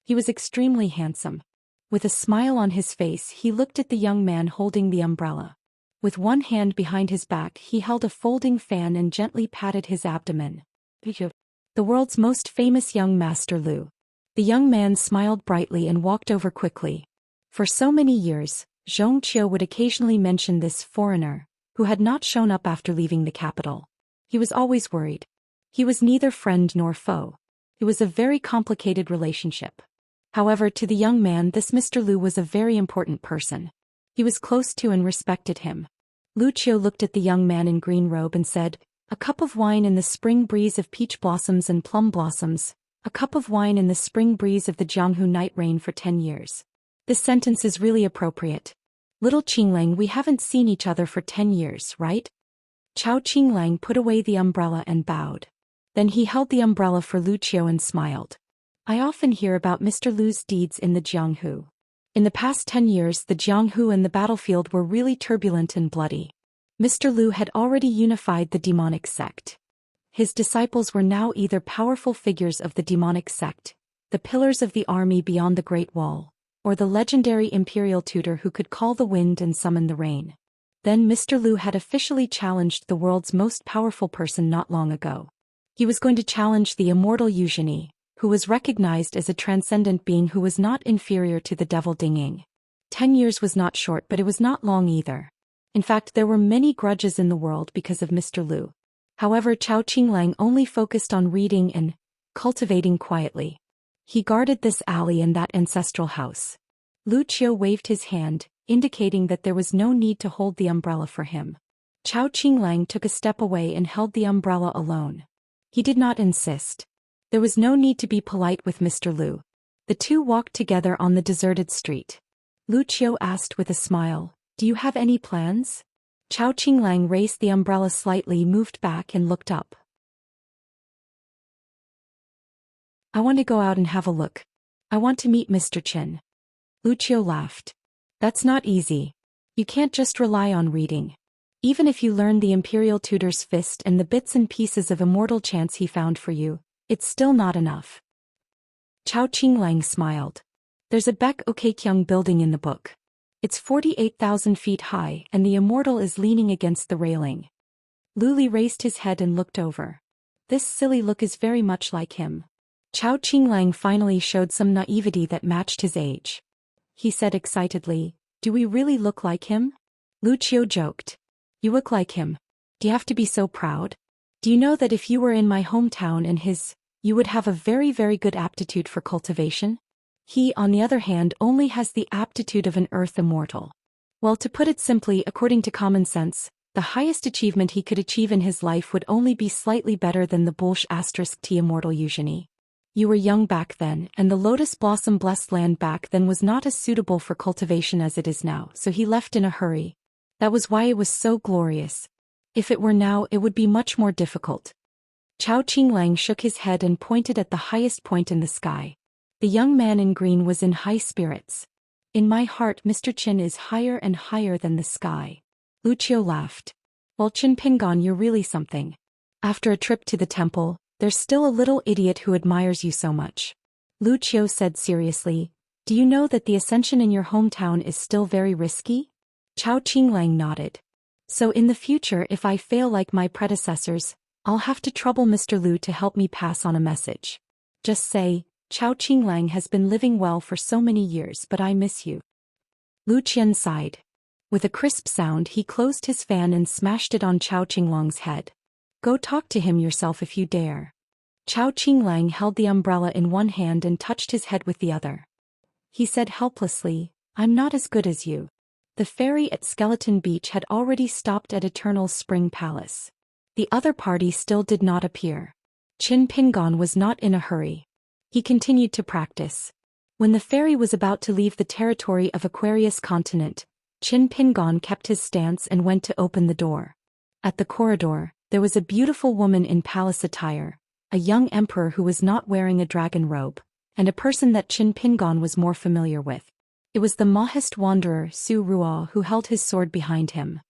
He was extremely handsome. With a smile on his face, he looked at the young man holding the umbrella. With one hand behind his back, he held a folding fan and gently patted his abdomen. The world's most famous young master Lu. The young man smiled brightly and walked over quickly. For so many years, Zhou Xian would occasionally mention this foreigner, who had not shown up after leaving the capital. He was always worried. He was neither friend nor foe. It was a very complicated relationship. However, to the young man this Mr. Lu was a very important person. He was close to and respected him. Lu Qiu looked at the young man in green robe and said, "A cup of wine in the spring breeze of peach blossoms and plum blossoms, a cup of wine in the spring breeze of the Jianghu night rain for 10 years. This sentence is really appropriate. Little Qinglang, we haven't seen each other for 10 years, right?" Chao Qinglang put away the umbrella and bowed. Then he held the umbrella for Lu Qiu and smiled. "I often hear about Mr. Lu's deeds in the Jianghu. In the past 10 years the Jianghu and the battlefield were really turbulent and bloody. Mr. Lu had already unified the demonic sect. His disciples were now either powerful figures of the demonic sect, the pillars of the army beyond the Great Wall, or the legendary imperial tutor who could call the wind and summon the rain. Then Mr. Lu had officially challenged the world's most powerful person not long ago. He was going to challenge the immortal Eugenie, who was recognized as a transcendent being who was not inferior to the devil Dingying. 10 years was not short, but it was not long either. In fact, there were many grudges in the world because of Mr. Lu. However, Chao Qinglang only focused on reading and cultivating quietly. He guarded this alley and that ancestral house. Lu Qiu waved his hand, indicating that there was no need to hold the umbrella for him. Chao Qinglang took a step away and held the umbrella alone. He did not insist. There was no need to be polite with Mr. Lu. The two walked together on the deserted street. Lu Qiu asked with a smile, "Do you have any plans?" Chao Qinglang raised the umbrella slightly, moved back and looked up. "I want to go out and have a look. I want to meet Mr. Chen." Lu Qiu laughed. "That's not easy. You can't just rely on reading. Even if you learn the imperial tutor's fist and the bits and pieces of immortal chants he found for you, it's still not enough." Chao Qinglang smiled. "There's a Baek Okekyung building in the book. It's 48,000 feet high and the immortal is leaning against the railing." Lu Li raised his head and looked over. This silly look is very much like him. Chao Qinglang finally showed some naivety that matched his age. He said excitedly, "Do we really look like him?" Lu Qiu joked. "You look like him. Do you have to be so proud? Do you know that if you were in my hometown and his, you would have a very, very good aptitude for cultivation?" He, on the other hand, only has the aptitude of an earth immortal. Well, to put it simply, according to common sense, the highest achievement he could achieve in his life would only be slightly better than the Bolsh *T immortal Eugenie. You were young back then, and the lotus blossom blessed land back then was not as suitable for cultivation as it is now, so he left in a hurry. That was why it was so glorious. If it were now, it would be much more difficult. Chao Qinglang shook his head and pointed at the highest point in the sky. The young man in green was in high spirits. In my heart, Mr. Qin is higher and higher than the sky. Wuxia laughed. Well, Qin Pingon, you're really something. After a trip to the temple, there's still a little idiot who admires you so much. Wuxia said seriously, do you know that the ascension in your hometown is still very risky? Chao Qinglang nodded. So in the future, if I fail like my predecessors, I'll have to trouble Mr. Lu to help me pass on a message. Just say, Chao Qinglang has been living well for so many years, but I miss you. Lu Qian sighed. With a crisp sound, he closed his fan and smashed it on Chao Qinglang's head. Go talk to him yourself if you dare. Chao Qinglang held the umbrella in one hand and touched his head with the other. He said helplessly, I'm not as good as you. The ferry at Skeleton Beach had already stopped at Eternal Spring Palace. The other party still did not appear. Qin Pingon was not in a hurry. He continued to practice. When the ferry was about to leave the territory of Aquarius continent, Qin Pingon kept his stance and went to open the door. At the corridor, there was a beautiful woman in palace attire, a young emperor who was not wearing a dragon robe, and a person that Qin Pingon was more familiar with. It was the Mahist wanderer Su Ruo who held his sword behind him.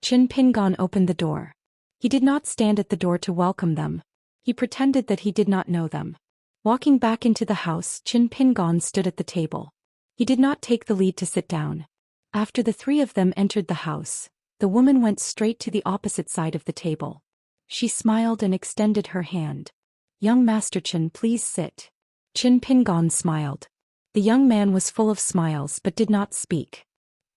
Qin Pingon opened the door. He did not stand at the door to welcome them. He pretended that he did not know them. Walking back into the house, Qin Pingon stood at the table. He did not take the lead to sit down. After the three of them entered the house, the woman went straight to the opposite side of the table. She smiled and extended her hand. Young Master Qin, please sit. Qin Pingon smiled. The young man was full of smiles but did not speak.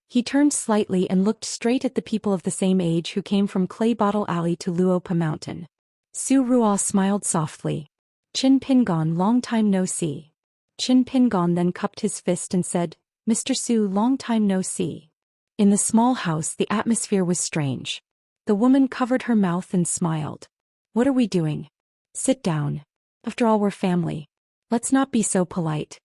He turned slightly and looked straight at the people of the same age who came from Clay Bottle Alley to Luopa Mountain. Su Ruo smiled softly. Qin Pingon, long time no see. Qin Pingon then cupped his fist and said, Mr. Su, long time no see. In the small house, the atmosphere was strange. The woman covered her mouth and smiled. What are we doing? Sit down. After all, we're family. Let's not be so polite.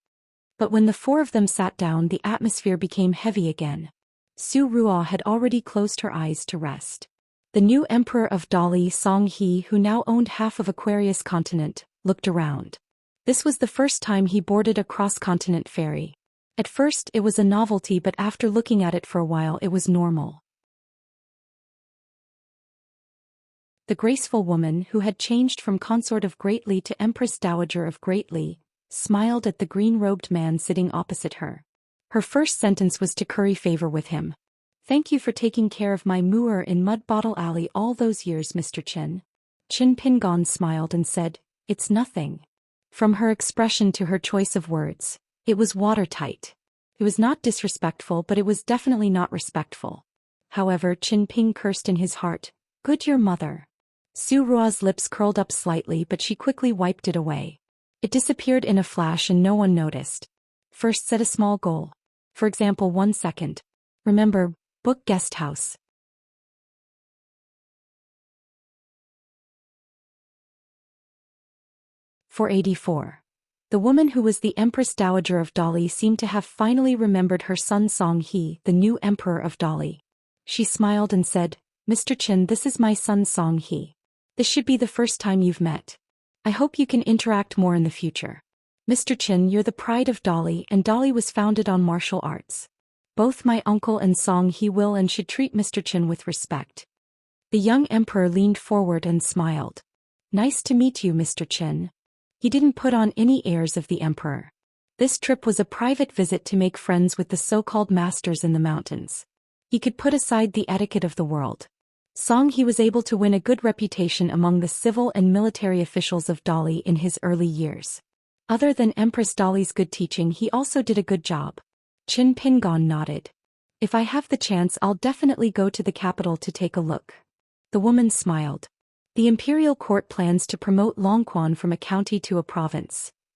But when the four of them sat down, the atmosphere became heavy again. Su Ruo had already closed her eyes to rest. The new emperor of Dali, Song He, who now owned half of Aquarius continent, looked around. This was the first time he boarded a cross-continent ferry. At first it was a novelty, but after looking at it for a while it was normal. The graceful woman, who had changed from consort of Great Li to Empress Dowager of Great Li, smiled at the green-robed man sitting opposite her. Her first sentence was to curry favor with him. Thank you for taking care of my moor in Mud Bottle Alley all those years, Mr. Qin. Qin Pingon smiled and said, It's nothing. From her expression to her choice of words, it was watertight. It was not disrespectful, but it was definitely not respectful. However, Qin Ping cursed in his heart, Good your mother. Su Ruo's lips curled up slightly, but she quickly wiped it away. It disappeared in a flash and no one noticed. First, set a small goal. For example, 1 second. Remember, book guest house. For 84. The woman who was the Empress Dowager of Dali seemed to have finally remembered her son Song He, the new emperor of Dali. She smiled and said, Mr. Qin, this is my son Song He. This should be the first time you've met. I hope you can interact more in the future. Mr. Qin, you're the pride of Dali, and Dali was founded on martial arts. Both my uncle and Song He will and should treat Mr. Qin with respect. The young emperor leaned forward and smiled. Nice to meet you, Mr. Qin. He didn't put on any airs of the emperor. This trip was a private visit to make friends with the so-called masters in the mountains. He could put aside the etiquette of the world. Song He was able to win a good reputation among the civil and military officials of Dali in his early years. Other than Empress Dali's good teaching, he also did a good job. Qin Pingon nodded. If I have the chance, I'll definitely go to the capital to take a look. The woman smiled. The imperial court plans to promote Longquan from a county to a province.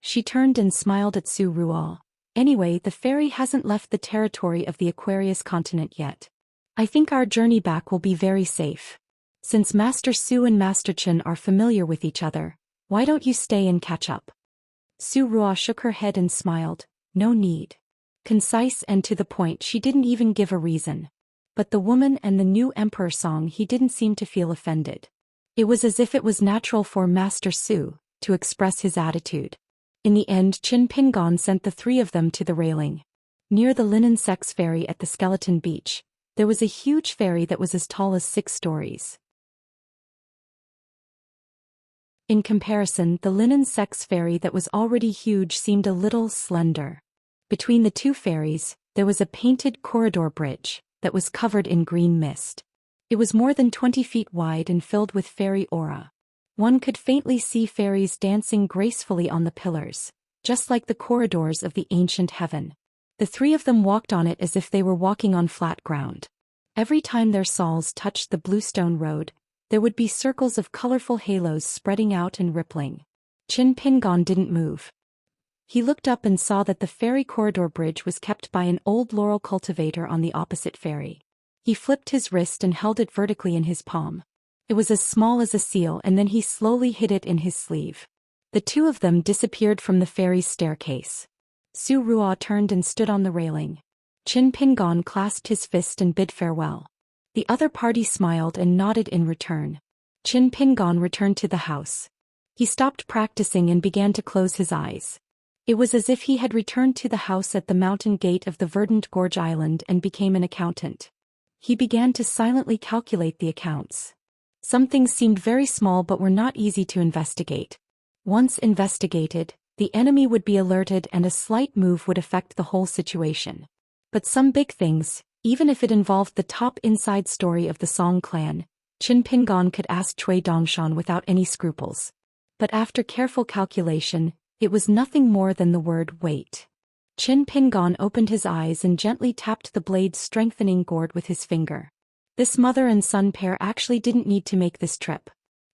She turned and smiled at Su Rual. Anyway, the fairy hasn't left the territory of the Aquarius continent yet. I think our journey back will be very safe. Since Master Su and Master Chen are familiar with each other, why don't you stay and catch up? Su Rual shook her head and smiled. No need. Concise and to the point, she didn't even give a reason. But the woman and the new emperor song, he didn't seem to feel offended. It was as if it was natural for Master Su to express his attitude. In the end, Qin Pingon sent the three of them to the railing. Near the linen sex ferry at the Skeleton Beach, there was a huge ferry that was as tall as 6 stories. In comparison, the linen sex ferry that was already huge seemed a little slender. Between the two ferries, there was a painted corridor bridge that was covered in green mist. It was more than 20 feet wide and filled with fairy aura. One could faintly see fairies dancing gracefully on the pillars, just like the corridors of the ancient heaven. The three of them walked on it as if they were walking on flat ground. Every time their soles touched the bluestone road, there would be circles of colorful halos spreading out and rippling. Qin Pingon didn't move. He looked up and saw that the ferry corridor bridge was kept by an old laurel cultivator on the opposite ferry. He flipped his wrist and held it vertically in his palm. It was as small as a seal, and then he slowly hid it in his sleeve. The two of them disappeared from the ferry's staircase. Su Ruo turned and stood on the railing. Qin Pingon clasped his fist and bid farewell. The other party smiled and nodded in return. Qin Pingon returned to the house. He stopped practicing and began to close his eyes. It was as if he had returned to the house at the mountain gate of the verdant gorge island and became an accountant. He began to silently calculate the accounts. Some things seemed very small but were not easy to investigate. Once investigated, the enemy would be alerted and a slight move would affect the whole situation. But some big things, even if it involved the top inside story of the Song clan, Qin Pingon could ask Cui Dongshan without any scruples. But after careful calculation, it was nothing more than the word wait. Qin Pingon opened his eyes and gently tapped the blade's strengthening gourd with his finger. This mother and son pair actually didn't need to make this trip.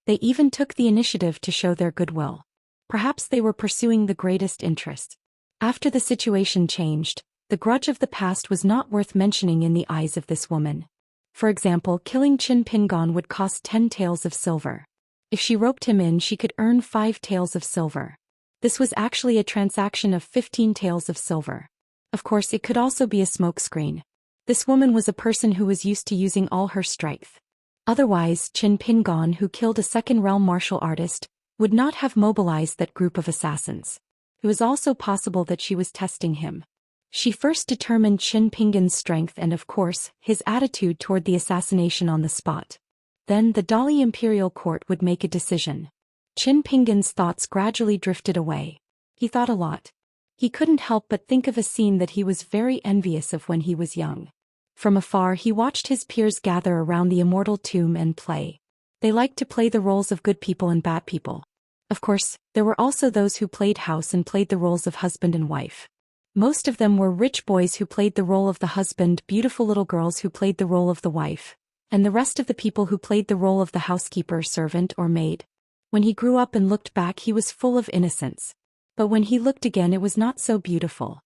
They even took the initiative to show their goodwill. Perhaps they were pursuing the greatest interest. After the situation changed, the grudge of the past was not worth mentioning in the eyes of this woman. For example, killing Qin Pingon would cost 10 taels of silver. If she roped him in, she could earn 5 taels of silver. This was actually a transaction of 15 taels of silver. Of course, it could also be a smokescreen. This woman was a person who was used to using all her strength. Otherwise, Qin Pingon, who killed a second realm martial artist, would not have mobilized that group of assassins. It was also possible that she was testing him. She first determined Qin Pingon's strength and, of course, his attitude toward the assassination on the spot. Then the Dali Imperial Court would make a decision. Qin Pingon's thoughts gradually drifted away. He thought a lot. He couldn't help but think of a scene that he was very envious of when he was young. From afar he watched his peers gather around the immortal tomb and play. They liked to play the roles of good people and bad people. Of course, there were also those who played house and played the roles of husband and wife. Most of them were rich boys who played the role of the husband, beautiful little girls who played the role of the wife, and the rest of the people who played the role of the housekeeper, servant, or maid. When he grew up and looked back, he was full of innocence. But when he looked again, it was not so beautiful.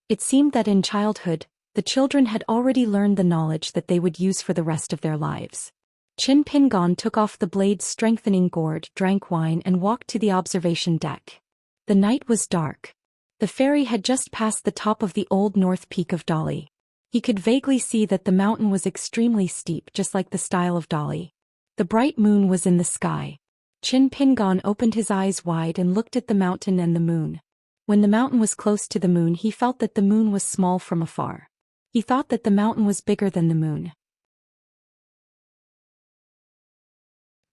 It seemed that in childhood, the children had already learned the knowledge that they would use for the rest of their lives. Qin Pingon took off the blade's strengthening gourd, drank wine, and walked to the observation deck. The night was dark. The ferry had just passed the top of the old north peak of Dali. He could vaguely see that the mountain was extremely steep, just like the style of Dali. The bright moon was in the sky. Qin Pingon opened his eyes wide and looked at the mountain and the moon. When the mountain was close to the moon, he felt that the moon was small from afar. He thought that the mountain was bigger than the moon.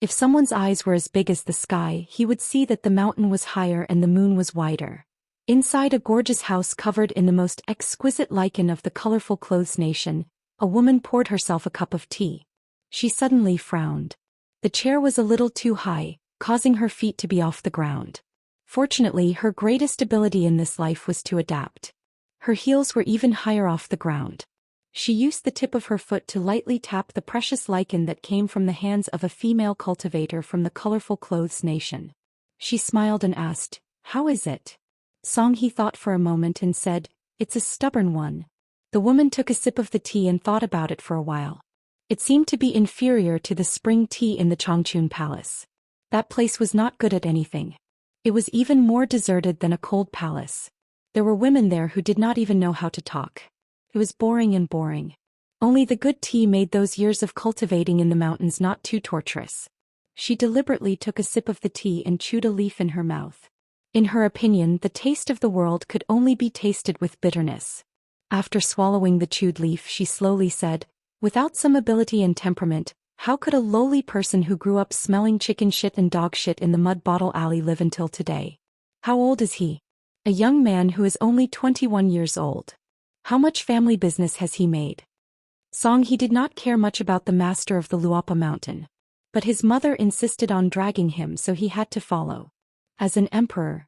If someone's eyes were as big as the sky, he would see that the mountain was higher and the moon was wider. Inside a gorgeous house covered in the most exquisite lichen of the colorful clothes nation, a woman poured herself a cup of tea. She suddenly frowned. The chair was a little too high, causing her feet to be off the ground. Fortunately, her greatest ability in this life was to adapt. Her heels were even higher off the ground. She used the tip of her foot to lightly tap the precious lichen that came from the hands of a female cultivator from the colorful clothes nation. She smiled and asked, "How is it?" He thought for a moment and said, "It's a stubborn one." The woman took a sip of the tea and thought about it for a while. It seemed to be inferior to the spring tea in the Changchun palace. That place was not good at anything. It was even more deserted than a cold palace. There were women there who did not even know how to talk. It was boring and boring. Only the good tea made those years of cultivating in the mountains not too torturous. She deliberately took a sip of the tea and chewed a leaf in her mouth. In her opinion, the taste of the world could only be tasted with bitterness. After swallowing the chewed leaf, she slowly said, "Without some ability and temperament, how could a lowly person who grew up smelling chicken shit and dog shit in the mud bottle alley live until today?" "How old is he?" "A young man who is only 21 years old." "How much family business has he made?" He did not care much about the master of the Luapa mountain. But his mother insisted on dragging him, so he had to follow. As an emperor,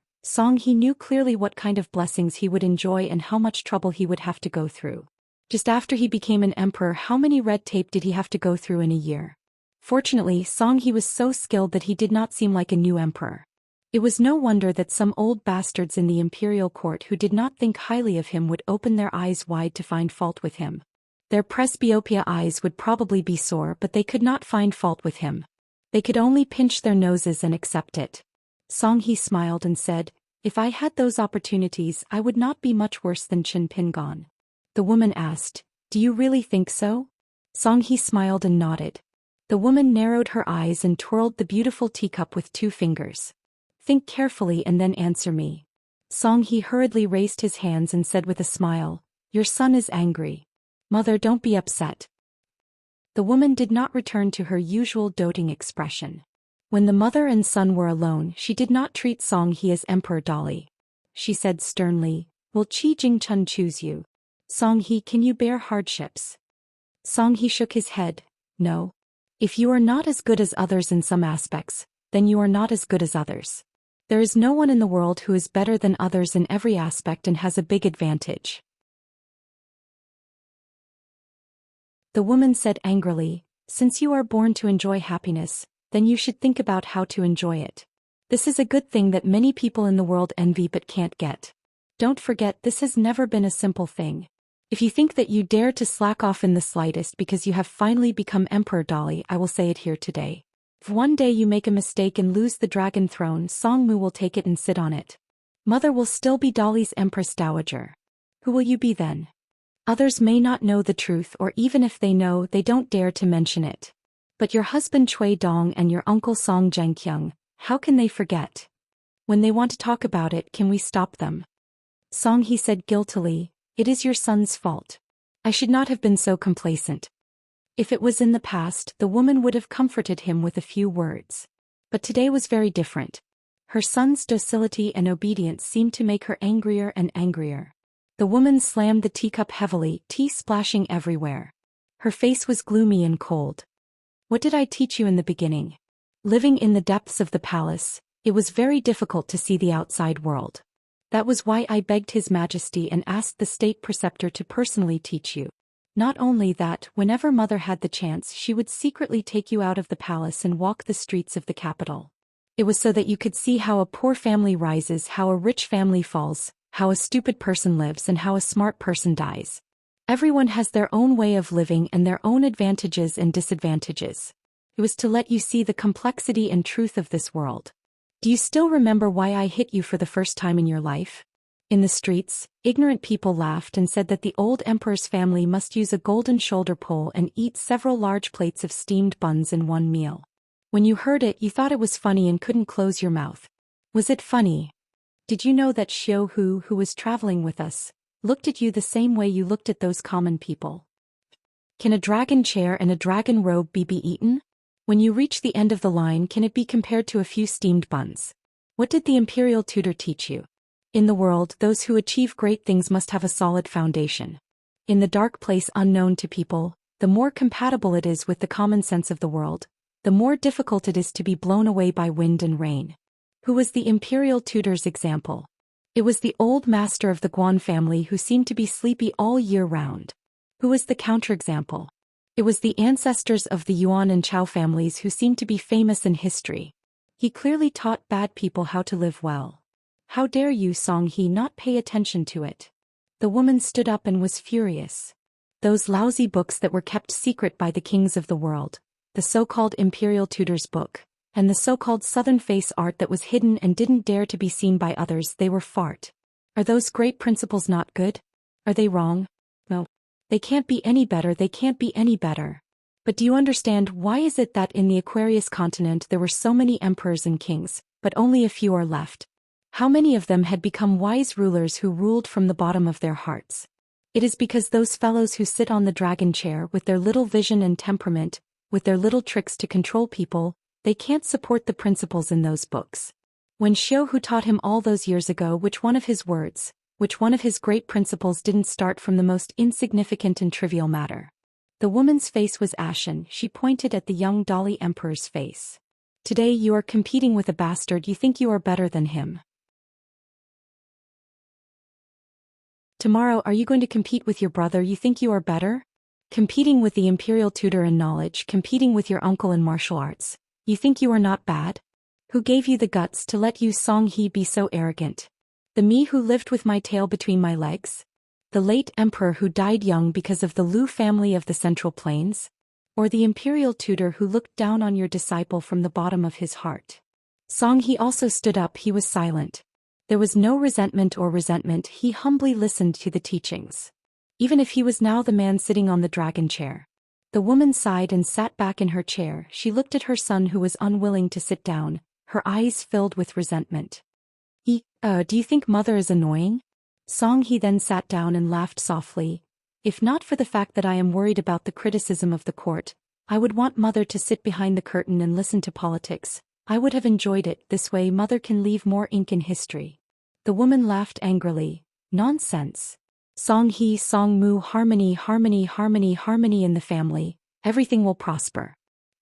he knew clearly what kind of blessings he would enjoy and how much trouble he would have to go through. Just after he became an emperor, how many red tape did he have to go through in a year? Fortunately, he was so skilled that he did not seem like a new emperor. It was no wonder that some old bastards in the imperial court who did not think highly of him would open their eyes wide to find fault with him. Their presbyopia eyes would probably be sore, but they could not find fault with him. They could only pinch their noses and accept it. He smiled and said, "If I had those opportunities, I would not be much worse than Qin Pingon." The woman asked, "Do you really think so?" He smiled and nodded. The woman narrowed her eyes and twirled the beautiful teacup with 2 fingers. "Think carefully and then answer me." He hurriedly raised his hands and said with a smile, "Your son is angry. Mother, don't be upset." The woman did not return to her usual doting expression. When the mother and son were alone, she did not treat He as Emperor Dolly. She said sternly, "Will Qi Jingchun choose you? He, can you bear hardships?" He shook his head, "No. If you are not as good as others in some aspects, then you are not as good as others. There is no one in the world who is better than others in every aspect and has a big advantage." The woman said angrily, "Since you are born to enjoy happiness, then you should think about how to enjoy it. This is a good thing that many people in the world envy but can't get. Don't forget, this has never been a simple thing. If you think that you dare to slack off in the slightest because you have finally become Emperor Dolly, I will say it here today. If one day you make a mistake and lose the dragon throne, Songmu will take it and sit on it. Mother will still be Dolly's Empress Dowager. Who will you be then? Others may not know the truth, or even if they know, they don't dare to mention it. But your husband Cui Dong and your uncle Song Zhengqiang, how can they forget? When they want to talk about it, can we stop them?" He said guiltily, "It is your son's fault. I should not have been so complacent." If it was in the past, the woman would have comforted him with a few words. But today was very different. Her son's docility and obedience seemed to make her angrier and angrier. The woman slammed the teacup heavily, tea splashing everywhere. Her face was gloomy and cold. "What did I teach you in the beginning? Living in the depths of the palace, it was very difficult to see the outside world. That was why I begged His Majesty and asked the state preceptor to personally teach you. Not only that, whenever Mother had the chance, she would secretly take you out of the palace and walk the streets of the capital. It was so that you could see how a poor family rises, how a rich family falls, how a stupid person lives, and how a smart person dies. Everyone has their own way of living and their own advantages and disadvantages. It was to let you see the complexity and truth of this world. Do you still remember why I hit you for the first time in your life?" In the streets, ignorant people laughed and said that the old emperor's family must use a golden shoulder pole and eat several large plates of steamed buns in one meal. When you heard it, you thought it was funny and couldn't close your mouth. Was it funny? Did you know that Xiu Hu, who was traveling with us, looked at you the same way you looked at those common people? Can a dragon chair and a dragon robe be eaten? When you reach the end of the line, can it be compared to a few steamed buns? What did the imperial tutor teach you? In the world, those who achieve great things must have a solid foundation. In the dark place unknown to people, the more compatible it is with the common sense of the world, the more difficult it is to be blown away by wind and rain. Who was the imperial tutor's example? It was the old master of the Guan family who seemed to be sleepy all year round. Who was the counterexample? It was the ancestors of the Yuan and Chao families who seemed to be famous in history. He clearly taught bad people how to live well. How dare you, Song He, not pay attention to it? The woman stood up and was furious. Those lousy books that were kept secret by the kings of the world, the so-called Imperial Tutor's book, and the so-called Southern face art that was hidden and didn't dare to be seen by others, they were fart. Are those great principles not good? Are they wrong? No. They can't be any better, they can't be any better. But do you understand why is it that in the Aquarius continent there were so many emperors and kings, but only a few are left? How many of them had become wise rulers who ruled from the bottom of their hearts? It is because those fellows who sit on the dragon chair with their little vision and temperament, with their little tricks to control people, they can't support the principles in those books. When Xiu Hu taught him all those years ago, which one of his words, which one of his great principles didn't start from the most insignificant and trivial matter? The woman's face was ashen. She pointed at the young Dali emperor's face. Today you are competing with a bastard. You think you are better than him. Tomorrow are you going to compete with your brother? You think you are better? Competing with the imperial tutor in knowledge, competing with your uncle in martial arts. You think you are not bad? Who gave you the guts to let you Song He be so arrogant? The me who lived with my tail between my legs? The late emperor who died young because of the Lu family of the Central Plains? Or the imperial tutor who looked down on your disciple from the bottom of his heart? Song He also stood up. He was silent. There was no resentment or resentment. He humbly listened to the teachings. Even if he was now the man sitting on the dragon chair. The woman sighed and sat back in her chair. She looked at her son who was unwilling to sit down, her eyes filled with resentment. Do you think mother is annoying? Song He then sat down and laughed softly. If not for the fact that I am worried about the criticism of the court, I would want mother to sit behind the curtain and listen to politics. I would have enjoyed it. This way mother can leave more ink in history. The woman laughed angrily. Nonsense. Song He, Song Mu, harmony, harmony, harmony, harmony in the family. Everything will prosper.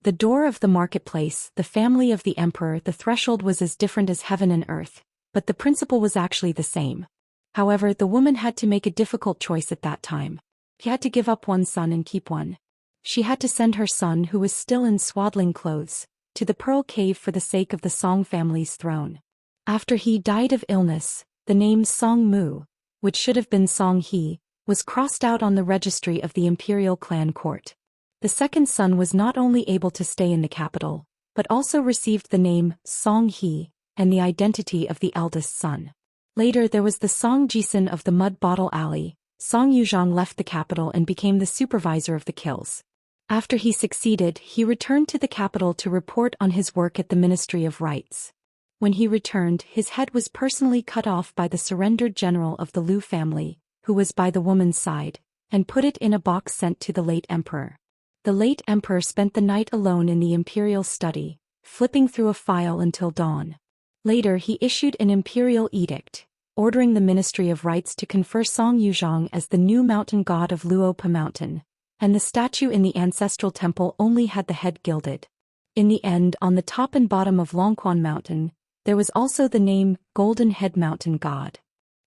The door of the marketplace, the family of the emperor, the threshold was as different as heaven and earth, but the principle was actually the same. However, the woman had to make a difficult choice at that time. She had to give up one son and keep one. She had to send her son, who was still in swaddling clothes, to the Pearl Cave for the sake of the Song family's throne. After he died of illness, the name Song Mu, which should have been Song He, was crossed out on the registry of the imperial clan court. The second son was not only able to stay in the capital, but also received the name Song He and the identity of the eldest son. Later there was the Song Jisan of the Mud Bottle Alley. Song Yuzhang left the capital and became the supervisor of the kills. After he succeeded, he returned to the capital to report on his work at the Ministry of Rights. When he returned, his head was personally cut off by the surrendered general of the Lu family, who was by the woman's side, and put it in a box sent to the late emperor. The late emperor spent the night alone in the imperial study, flipping through a file until dawn. Later he issued an imperial edict, ordering the Ministry of Rights to confer Song Yuzhang as the new mountain god of Luopa Mountain, and the statue in the ancestral temple only had the head gilded. In the end, on the top and bottom of Longquan Mountain, there was also the name Golden Head Mountain God.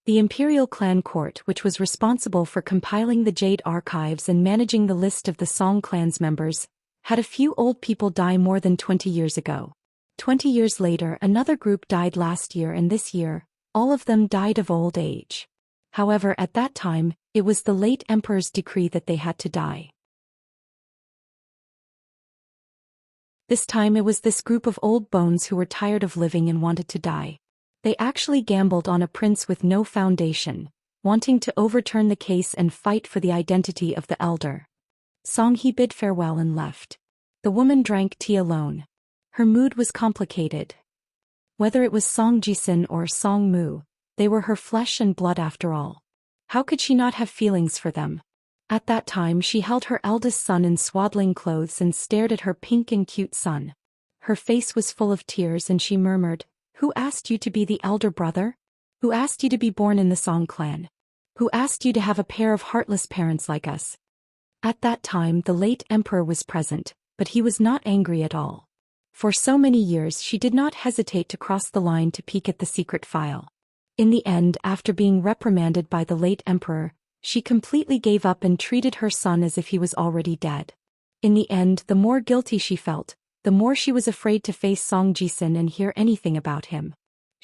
The imperial clan court, which was responsible for compiling the Jade archives and managing the list of the Song clan's members, had a few old people die more than 20 years ago. 20 years later, another group died last year, and this year, all of them died of old age. However, at that time, it was the late emperor's decree that they had to die. This time it was this group of old bones who were tired of living and wanted to die. They actually gambled on a prince with no foundation, wanting to overturn the case and fight for the identity of the elder. Song He bid farewell and left. The woman drank tea alone. Her mood was complicated. Whether it was Song Jisan or Song Mu, they were her flesh and blood after all. How could she not have feelings for them? At that time she held her eldest son in swaddling clothes and stared at her pink and cute son. Her face was full of tears and she murmured, "Who asked you to be the elder brother? Who asked you to be born in the Song clan? Who asked you to have a pair of heartless parents like us?" At that time the late emperor was present, but he was not angry at all. For so many years she did not hesitate to cross the line to peek at the secret file. In the end, after being reprimanded by the late emperor, she completely gave up and treated her son as if he was already dead. In the end, the more guilty she felt, the more she was afraid to face Song Jisan and hear anything about him.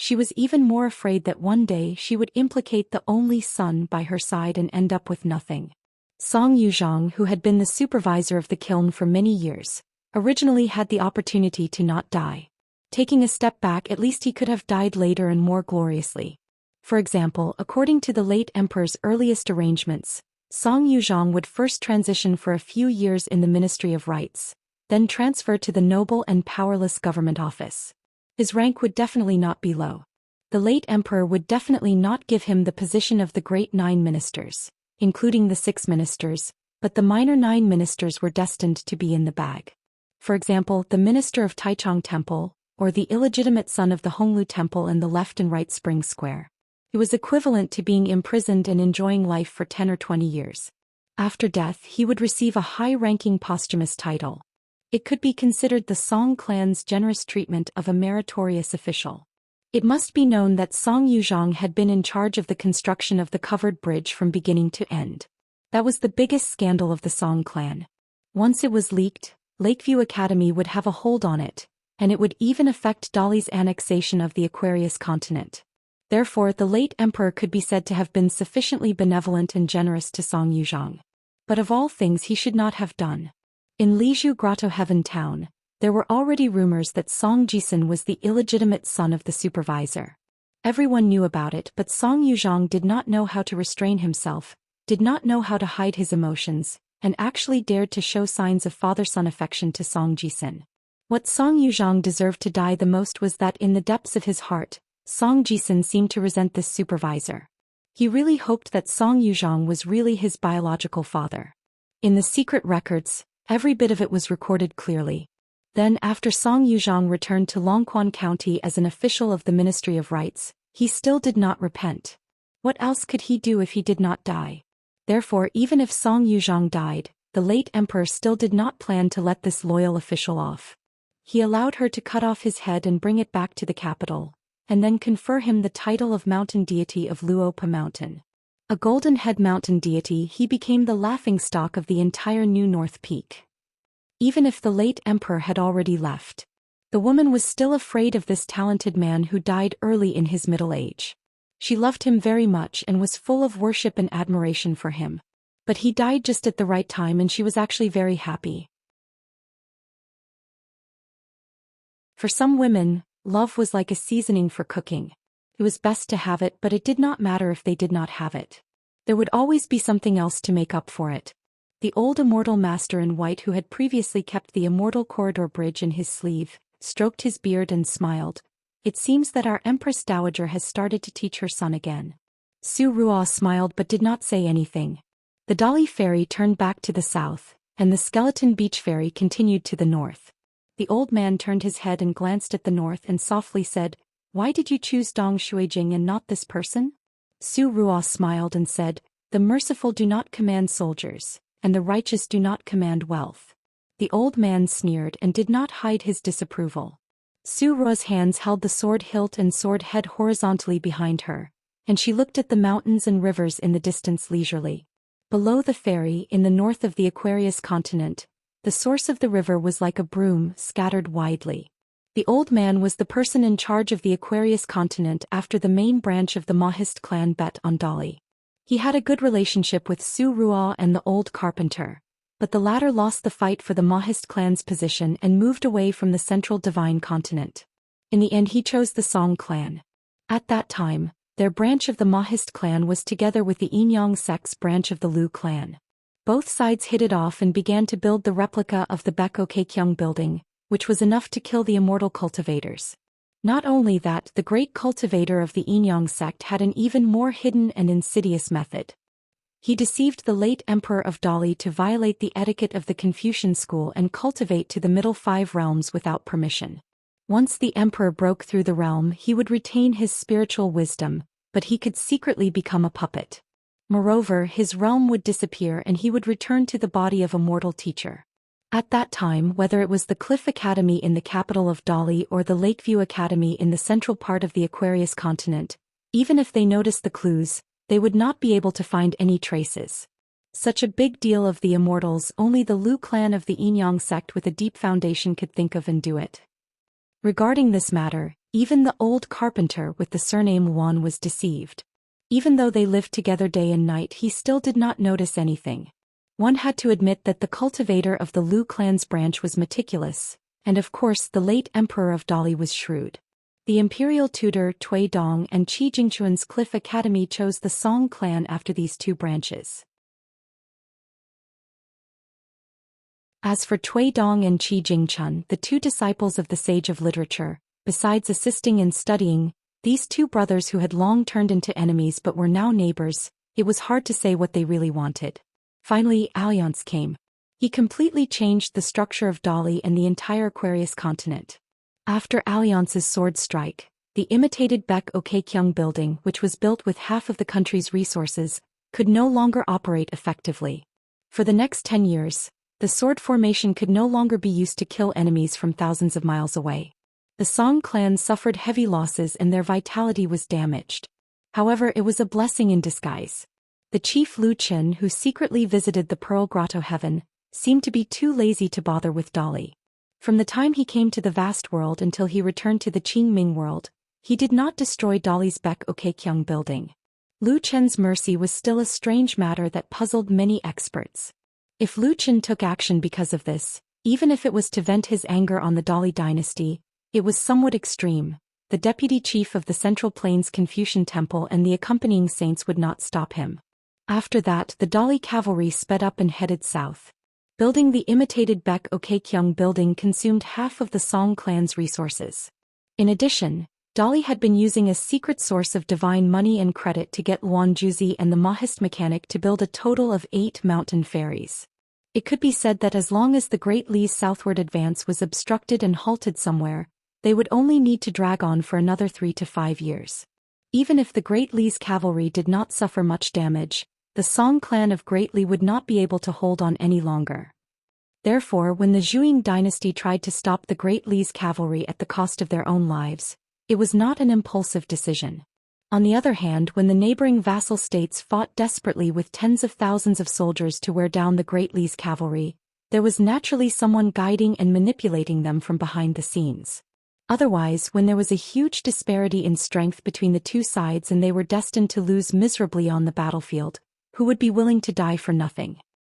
She was even more afraid that one day she would implicate the only son by her side and end up with nothing. Song Yuzhong, who had been the supervisor of the kiln for many years, originally had the opportunity to not die. Taking a step back, at least he could have died later and more gloriously. For example, according to the late emperor's earliest arrangements, Song Yuzhong would first transition for a few years in the Ministry of Rites, then transfer to the noble and powerless government office. His rank would definitely not be low. The late emperor would definitely not give him the position of the great 9 ministers, including the 6 ministers, but the minor 9 ministers were destined to be in the bag. For example, the minister of Taichung Temple, or the illegitimate son of the Honglu Temple in the left and right Spring Square. It was equivalent to being imprisoned and enjoying life for 10 or 20 years. After death, he would receive a high-ranking posthumous title. It could be considered the Song clan's generous treatment of a meritorious official. It must be known that Song Yuzhong had been in charge of the construction of the covered bridge from beginning to end. That was the biggest scandal of the Song clan. Once it was leaked, Lakeview Academy would have a hold on it, and it would even affect Dali's annexation of the Aquarius continent. Therefore, the late emperor could be said to have been sufficiently benevolent and generous to Song Yuzhong. But of all things he should not have done. In Lizhu Grotto Heaven Town, there were already rumors that Song Jisun was the illegitimate son of the supervisor. Everyone knew about it, but Song Yuzhong did not know how to restrain himself, did not know how to hide his emotions, and actually dared to show signs of father-son affection to Song Jisun. What Song Yuzhong deserved to die the most was that in the depths of his heart, Song Jisun seemed to resent this supervisor. He really hoped that Song Yuzhong was really his biological father. In the secret records, every bit of it was recorded clearly. Then, after Song Yuzhong returned to Longquan County as an official of the Ministry of Rites, he still did not repent. What else could he do if he did not die? Therefore, even if Song Yuzhong died, the late emperor still did not plan to let this loyal official off. He allowed her to cut off his head and bring it back to the capital, and then confer him the title of mountain deity of Luopa Mountain. A golden-head mountain deity, he became the laughingstock of the entire New North Peak. Even if the late emperor had already left, the woman was still afraid of this talented man who died early in his middle age. She loved him very much and was full of worship and admiration for him. But he died just at the right time and she was actually very happy. For some women, love was like a seasoning for cooking. It was best to have it, but it did not matter if they did not have it. There would always be something else to make up for it. The old immortal master in white, who had previously kept the immortal corridor bridge in his sleeve, stroked his beard and smiled. It seems that our Empress Dowager has started to teach her son again. Su Ruo smiled but did not say anything. The Dali Ferry turned back to the south, and the Skeleton Beach Ferry continued to the north. The old man turned his head and glanced at the north and softly said, "Why did you choose Dong Shuijing and not this person?" Su Ruo smiled and said, "The merciful do not command soldiers, and the righteous do not command wealth." The old man sneered and did not hide his disapproval. Su Ruo's hands held the sword hilt and sword head horizontally behind her, and she looked at the mountains and rivers in the distance leisurely. Below the ferry, in the north of the Aquarius continent, the source of the river was like a broom scattered widely. The old man was the person in charge of the Aquarius continent after the main branch of the Mahist clan bet on Dali. He had a good relationship with Su Ruo and the old carpenter, but the latter lost the fight for the Mahist clan's position and moved away from the central divine continent. In the end, he chose the Song clan. At that time, their branch of the Mahist clan was together with the Yinyang sect's branch of the Lu clan. Both sides hit it off and began to build the replica of the Beko Keikyung building, which was enough to kill the immortal cultivators. Not only that, the great cultivator of the Yinyang sect had an even more hidden and insidious method. He deceived the late emperor of Dali to violate the etiquette of the Confucian school and cultivate to the middle 5 realms without permission. Once the emperor broke through the realm, he would retain his spiritual wisdom, but he could secretly become a puppet. Moreover, his realm would disappear and he would return to the body of a mortal teacher. At that time, whether it was the Cliff Academy in the capital of Dali or the Lakeview Academy in the central part of the Aquarius continent, even if they noticed the clues, they would not be able to find any traces. Such a big deal of the immortals, only the Lu clan of the Yinyang sect with a deep foundation could think of and do it. Regarding this matter, Even the old carpenter with the surname Wan was deceived. Even though they lived together day and night, he still did not notice anything. One had to admit that the cultivator of the Lu clan's branch was meticulous, and of course the late emperor of Dali was shrewd. The imperial tutor Tui Dong and Qi Jingchuan's Cliff Academy chose the Song clan after these two branches. As for Tui Dong and Qi Jingchun, the two disciples of the sage of literature, besides assisting in studying, these two brothers who had long turned into enemies but were now neighbors, it was hard to say what they really wanted. Finally, Alliance came. He completely changed the structure of Dali and the entire Aquarius continent. After Alliance's sword strike, the imitated Baek Okkyung building, which was built with half of the country's resources, could no longer operate effectively. For the next 10 years, the sword formation could no longer be used to kill enemies from thousands of miles away. The Song clan suffered heavy losses and their vitality was damaged. However, it was a blessing in disguise. The chief Lu Qin, who secretly visited the Pearl Grotto Heaven, seemed to be too lazy to bother with Dali. From the time he came to the vast world until he returned to the Qingming world, he did not destroy Dali's Baek Okkyung building. Lu Qin's mercy was still a strange matter that puzzled many experts. If Lu Qin took action because of this, even if it was to vent his anger on the Dali dynasty, it was somewhat extreme. The deputy chief of the Central Plains Confucian Temple and the accompanying saints would not stop him. After that, the Dali cavalry sped up and headed south. Building the imitated Baek Okkyung building consumed half of the Song clan's resources. In addition, Dali had been using a secret source of divine money and credit to get Luan Juzi and the Mahist mechanic to build a total of 8 mountain ferries. It could be said that as long as the Great Li's southward advance was obstructed and halted somewhere, they would only need to drag on for another 3 to 5 years. Even if the Great Li's cavalry did not suffer much damage, the Song clan of Great Li would not be able to hold on any longer. Therefore, when the Zhuang dynasty tried to stop the Great Li's cavalry at the cost of their own lives, it was not an impulsive decision. On the other hand, when the neighboring vassal states fought desperately with tens of thousands of soldiers to wear down the Great Li's cavalry, there was naturally someone guiding and manipulating them from behind the scenes. Otherwise, when there was a huge disparity in strength between the two sides and they were destined to lose miserably on the battlefield, who would be willing to die for nothing?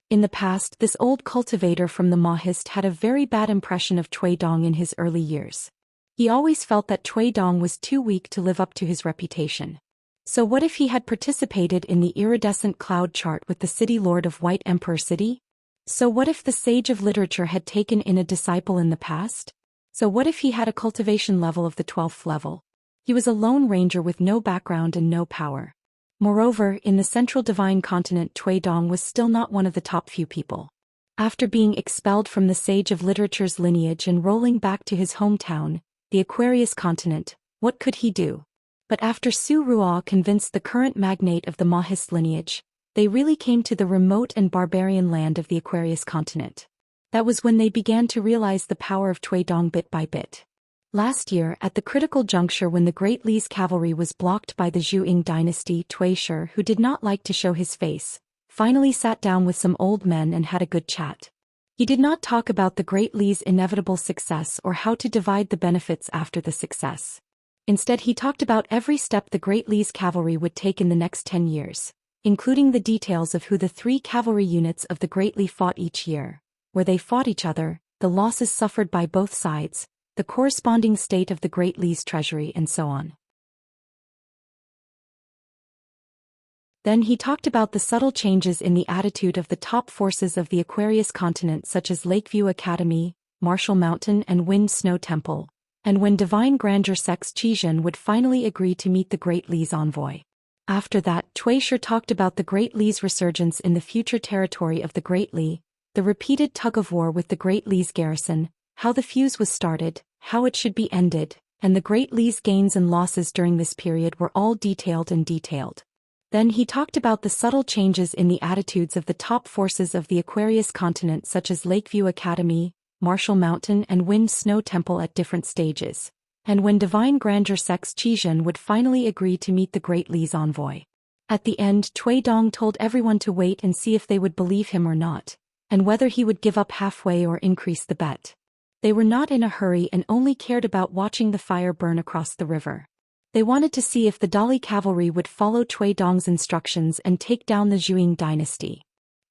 In the past, this old cultivator from the Mahist had a very bad impression of Tui Dong in his early years. He always felt that Tui Dong was too weak to live up to his reputation. So what if he had participated in the iridescent cloud chart with the city lord of White Emperor City? So what if the sage of literature had taken in a disciple in the past? So what if he had a cultivation level of the 12th level? He was a lone ranger with no background and no power. Moreover, in the central divine continent, Tui Dong was still not one of the top few people. After being expelled from the sage of literature's lineage and rolling back to his hometown, the Aquarius continent, what could he do? But after Su Ruo convinced the current magnate of the Mahist lineage, they really came to the remote and barbarian land of the Aquarius continent. That was when they began to realize the power of Tui Dong bit by bit. Last year, at the critical juncture when the Great Li's cavalry was blocked by the Zhuang dynasty, Tui Shi, who did not like to show his face, finally sat down with some old men and had a good chat. He did not talk about the Great Li's inevitable success or how to divide the benefits after the success. Instead, he talked about every step the Great Li's cavalry would take in the next 10 years, including the details of who the 3 cavalry units of the Great Li fought each year, where they fought each other, the losses suffered by both sides, the corresponding state of the Great Li's treasury, and so on. Then he talked about the subtle changes in the attitude of the top forces of the Aquarius continent, such as Lakeview Academy, Marshall Mountain and Wind Snow Temple, and when Divine Grandeur Sex Qizhen would finally agree to meet the Great Li's envoy. After that, Tui Shi talked about the Great Li's resurgence in the future territory of the Great Li, the repeated tug-of-war with the Great Li's garrison, how the fuse was started, how it should be ended, and the Great Li's gains and losses during this period were all detailed. Then he talked about the subtle changes in the attitudes of the top forces of the Aquarius continent, such as Lakeview Academy, Marshall Mountain and Wind Snow Temple at different stages, and when Divine Grandeur Sex Qizhen would finally agree to meet the Great Li's envoy. At the end, Tui Dong told everyone to wait and see if they would believe him or not, and whether he would give up halfway or increase the bet. They were not in a hurry and only cared about watching the fire burn across the river. They wanted to see if the Dali cavalry would follow Cui Dong's instructions and take down the Zhuang dynasty.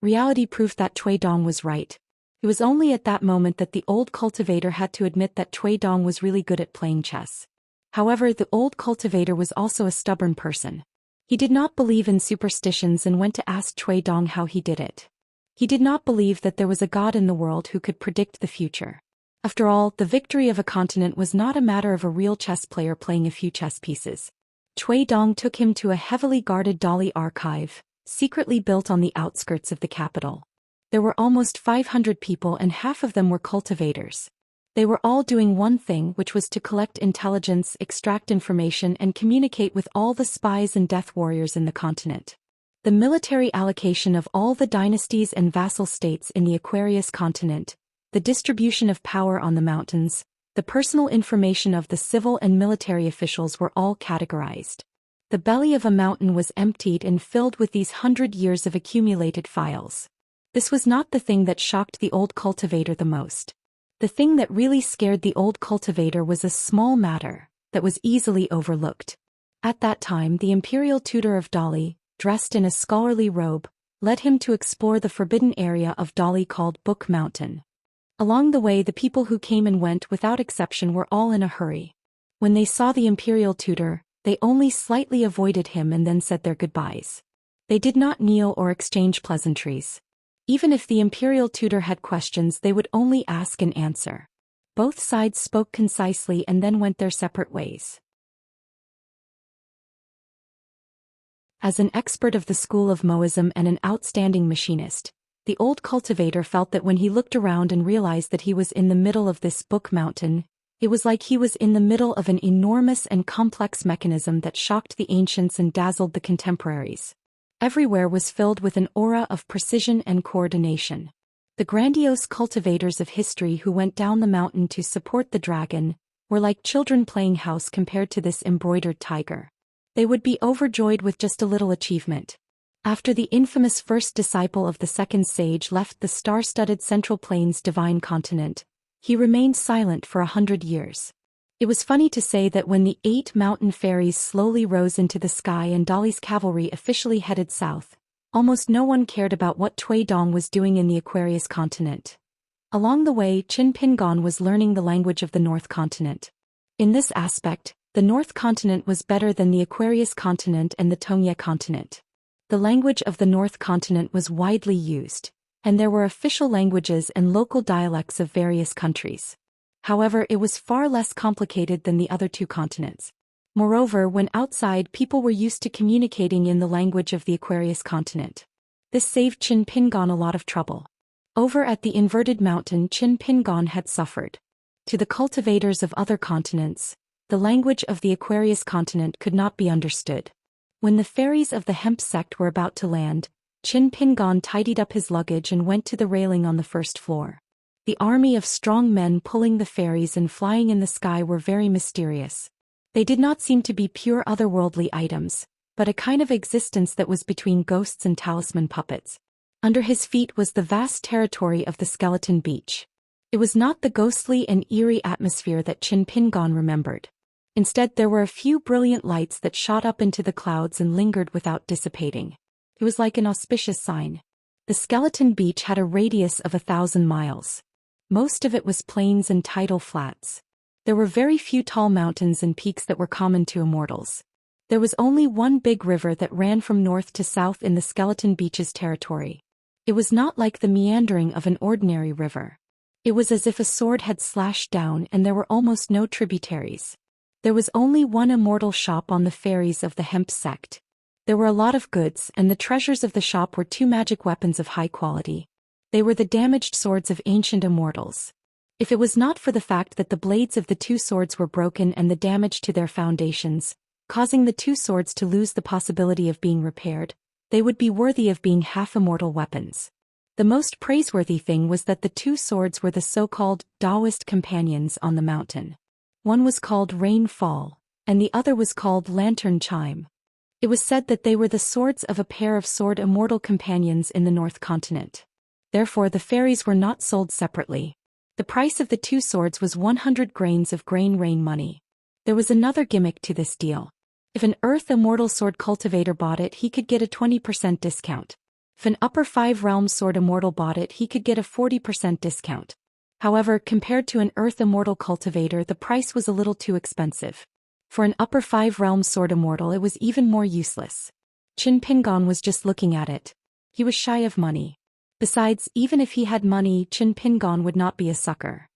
Reality proved that Cui Dong was right. It was only at that moment that the old cultivator had to admit that Cui Dong was really good at playing chess. However, the old cultivator was also a stubborn person. He did not believe in superstitions and went to ask Cui Dong how he did it. He did not believe that there was a god in the world who could predict the future. After all, the victory of a continent was not a matter of a real chess player playing a few chess pieces. Cui Dong took him to a heavily guarded Dali archive, secretly built on the outskirts of the capital. There were almost 500 people and half of them were cultivators. They were all doing one thing, which was to collect intelligence, extract information and communicate with all the spies and death warriors in the continent. The military allocation of all the dynasties and vassal states in the Aquarius continent, the distribution of power on the mountains, the personal information of the civil and military officials were all categorized. The belly of a mountain was emptied and filled with these 100 years of accumulated files. This was not the thing that shocked the old cultivator the most. The thing that really scared the old cultivator was a small matter that was easily overlooked. At that time, the imperial tutor of Dali, dressed in a scholarly robe, led him to explore the forbidden area of Dali called Book Mountain. Along the way, the people who came and went without exception were all in a hurry. When they saw the imperial tutor, they only slightly avoided him and then said their goodbyes. They did not kneel or exchange pleasantries. Even if the imperial tutor had questions, they would only ask and answer. Both sides spoke concisely and then went their separate ways. As an expert of the school of Moism and an outstanding machinist, the old cultivator felt that when he looked around and realized that he was in the middle of this book mountain, it was like he was in the middle of an enormous and complex mechanism that shocked the ancients and dazzled the contemporaries. Everywhere was filled with an aura of precision and coordination. The grandiose cultivators of history who went down the mountain to support the dragon were like children playing house compared to this embroidered tiger. They would be overjoyed with just a little achievement. After the infamous first disciple of the second sage left the star-studded Central Plains divine continent, he remained silent for 100 years. It was funny to say that when the 8 mountain fairies slowly rose into the sky and Dali's cavalry officially headed south, almost no one cared about what Cui Dong was doing in the Aquarius continent. Along the way, Qin Pingon was learning the language of the North Continent. In this aspect, the North Continent was better than the Aquarius continent and the Tongye continent. The language of the North Continent was widely used, and there were official languages and local dialects of various countries. However, it was far less complicated than the other 2 continents. Moreover, when outside, people were used to communicating in the language of the Aquarius continent. This saved Qin Pingon a lot of trouble. Over at the inverted mountain, Qin Pingon had suffered. To the cultivators of other continents, the language of the Aquarius continent could not be understood. When the fairies of the hemp sect were about to land, Qin Pingon tidied up his luggage and went to the railing on the first floor. The army of strong men pulling the fairies and flying in the sky were very mysterious. They did not seem to be pure otherworldly items, but a kind of existence that was between ghosts and talisman puppets. Under his feet was the vast territory of the Skeleton Beach. It was not the ghostly and eerie atmosphere that Qin Pingon remembered. Instead, there were a few brilliant lights that shot up into the clouds and lingered without dissipating. It was like an auspicious sign. The Skeleton Beach had a radius of 1,000 miles. Most of it was plains and tidal flats. There were very few tall mountains and peaks that were common to immortals. There was only one big river that ran from north to south in the Skeleton Beach's territory. It was not like the meandering of an ordinary river. It was as if a sword had slashed down and there were almost no tributaries. There was only one immortal shop on the ferries of the hemp sect. There were a lot of goods, and the treasures of the shop were 2 magic weapons of high quality. They were the damaged swords of ancient immortals. If it was not for the fact that the blades of the 2 swords were broken and the damage to their foundations, causing the 2 swords to lose the possibility of being repaired, they would be worthy of being half-immortal weapons. The most praiseworthy thing was that the 2 swords were the so-called Taoist companions on the mountain. One was called Rain Fall, and the other was called Lantern Chime. It was said that they were the swords of a pair of sword immortal companions in the North Continent. Therefore, the fairies were not sold separately. The price of the 2 swords was 100 grains of grain rain money. There was another gimmick to this deal. If an Earth Immortal Sword cultivator bought it, he could get a 20% discount. If an Upper 5 Realms Sword Immortal bought it, he could get a 40% discount. However, compared to an Earth Immortal cultivator, the price was a little too expensive. For an Upper 5 Realms Sword Immortal, it was even more useless. Qin Pingon was just looking at it. He was shy of money. Besides, even if he had money, Qin Pingon would not be a sucker.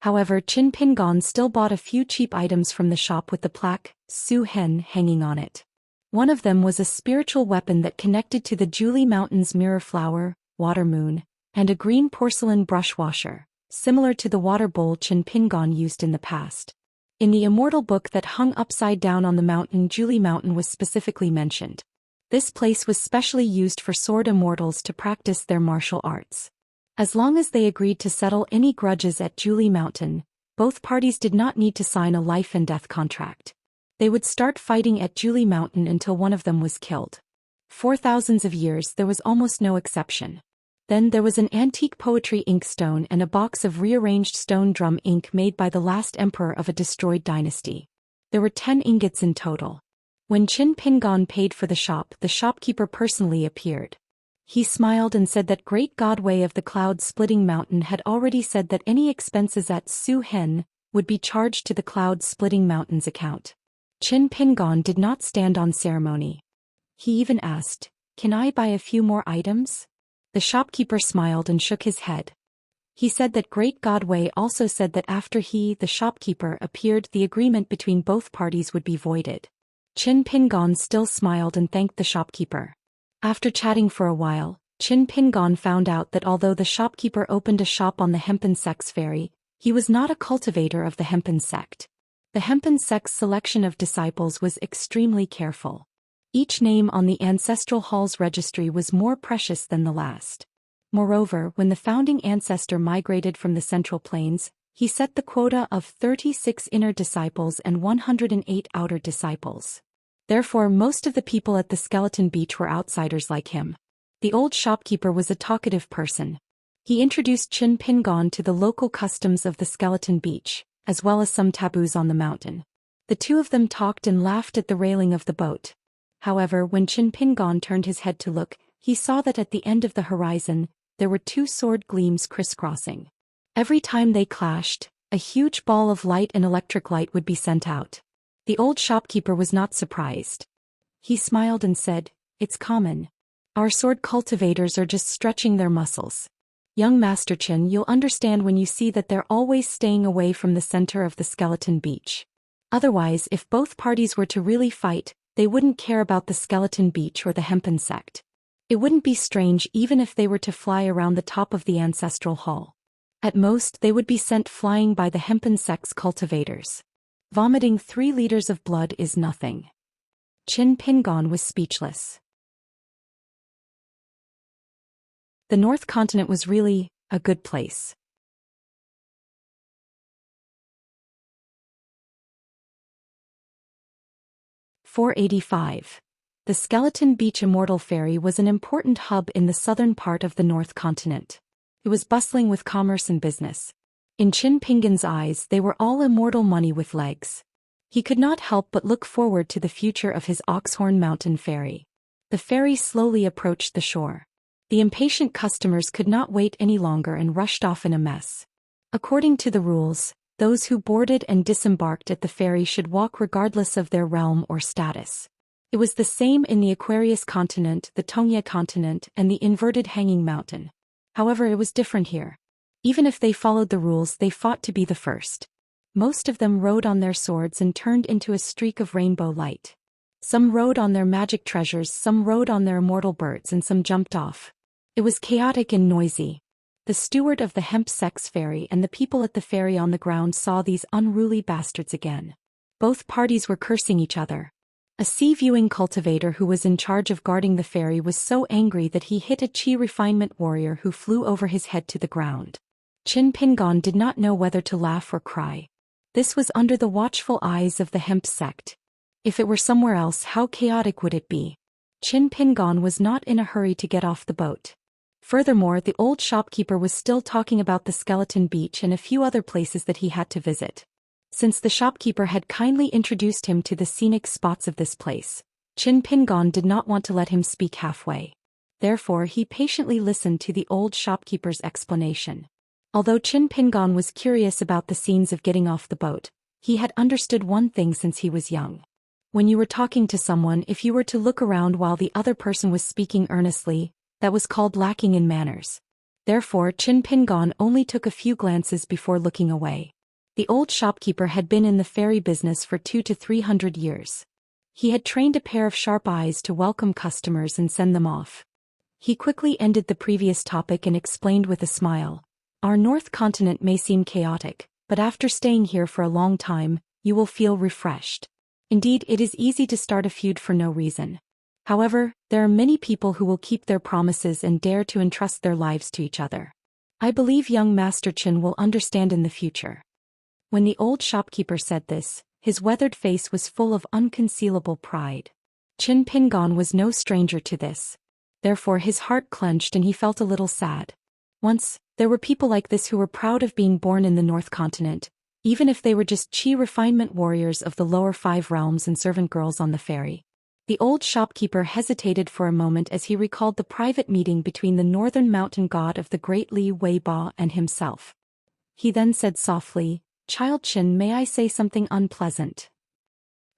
However, Qin Pingon still bought a few cheap items from the shop with the plaque, Zhou Xian, hanging on it. One of them was a spiritual weapon that connected to the Julie Mountain's mirror flower, water moon, and a green porcelain brush washer, similar to the water bowl Qin Pingon used in the past. In the immortal book that hung upside down on the mountain, Julie Mountain was specifically mentioned. This place was specially used for sword immortals to practice their martial arts. As long as they agreed to settle any grudges at Julie Mountain, both parties did not need to sign a life and death contract. They would start fighting at Julie Mountain until one of them was killed. For thousands of years there was almost no exception. Then there was an antique poetry inkstone and a box of rearranged stone drum ink made by the last emperor of a destroyed dynasty. There were 10 ingots in total. When Qin Pingon paid for the shop, the shopkeeper personally appeared. He smiled and said that Great Godway of the Cloud-Splitting Mountain had already said that any expenses at Zhou Xian would be charged to the Cloud-Splitting Mountain's account. Qin Pingon did not stand on ceremony. He even asked, "Can I buy a few more items?" The shopkeeper smiled and shook his head. He said that Great Godway also said that after he, the shopkeeper, appeared, the agreement between both parties would be voided. Qin Pingon still smiled and thanked the shopkeeper. After chatting for a while, Qin Pingon found out that although the shopkeeper opened a shop on the Hempen Sect's ferry, he was not a cultivator of the Hempen Sect. The Hempen Sect's selection of disciples was extremely careful. Each name on the Ancestral Hall's registry was more precious than the last. Moreover, when the founding ancestor migrated from the Central Plains, he set the quota of 36 inner disciples and 108 outer disciples. Therefore, most of the people at the Skeleton Beach were outsiders like him. The old shopkeeper was a talkative person. He introduced Qin Pingon to the local customs of the Skeleton Beach, as well as some taboos on the mountain. The two of them talked and laughed at the railing of the boat. However, when Qin Pingon turned his head to look, he saw that at the end of the horizon, there were 2 sword gleams crisscrossing. Every time they clashed, a huge ball of light and electric light would be sent out. The old shopkeeper was not surprised. He smiled and said, "It's common. Our sword cultivators are just stretching their muscles. Young Master Qin, you'll understand when you see that they're always staying away from the center of the Skeleton Beach. Otherwise, if both parties were to really fight, they wouldn't care about the Skeleton Beach or the Hempen Sect. It wouldn't be strange even if they were to fly around the top of the Ancestral Hall. At most, they would be sent flying by the Hempen Sect's cultivators. Vomiting 3 liters of blood is nothing." Qin Pingon was speechless. The North Continent was really a good place. "485. The Skeleton Beach Immortal Ferry was an important hub in the southern part of the North Continent. It was bustling with commerce and business. In Qin Pingon's eyes, they were all immortal money with legs. He could not help but look forward to the future of his Oxhorn Mountain ferry. The ferry slowly approached the shore. The impatient customers could not wait any longer and rushed off in a mess. According to the rules, those who boarded and disembarked at the ferry should walk regardless of their realm or status. It was the same in the Aquarius continent, the Tongye continent, and the inverted hanging mountain. However, it was different here. Even if they followed the rules, they fought to be the first. Most of them rode on their swords and turned into a streak of rainbow light. Some rode on their magic treasures, some rode on their immortal birds, and some jumped off. It was chaotic and noisy. The steward of the Hemp Sect's ferry and the people at the ferry on the ground saw these unruly bastards again. Both parties were cursing each other. A sea-viewing cultivator who was in charge of guarding the ferry was so angry that he hit a chi refinement warrior who flew over his head to the ground. Qin Pingon did not know whether to laugh or cry. This was under the watchful eyes of the Hemp Sect. If it were somewhere else, how chaotic would it be? Qin Pingon was not in a hurry to get off the boat. Furthermore, the old shopkeeper was still talking about the skeleton beach and a few other places that he had to visit. Since the shopkeeper had kindly introduced him to the scenic spots of this place, Qin Pingon did not want to let him speak halfway. Therefore, he patiently listened to the old shopkeeper's explanation. Although Qin Pingon was curious about the scenes of getting off the boat, he had understood one thing since he was young. When you were talking to someone, if you were to look around while the other person was speaking earnestly, that was called lacking in manners. Therefore, Qin Pingon only took a few glances before looking away. The old shopkeeper had been in the ferry business for 200 to 300 years. He had trained a pair of sharp eyes to welcome customers and send them off. He quickly ended the previous topic and explained with a smile, "Our North Continent may seem chaotic, but after staying here for a long time, you will feel refreshed. Indeed, it is easy to start a feud for no reason. However, there are many people who will keep their promises and dare to entrust their lives to each other. I believe young Master Qin will understand in the future." When the old shopkeeper said this, his weathered face was full of unconcealable pride. Qin Pingon was no stranger to this. Therefore his heart clenched and he felt a little sad. Once, there were people like this who were proud of being born in the North Continent, even if they were just chi refinement warriors of the lower 5 realms and servant girls on the ferry. The old shopkeeper hesitated for a moment as he recalled the private meeting between the northern mountain god of the great Li Weiba and himself. He then said softly, "Child Qin, may I say something unpleasant?"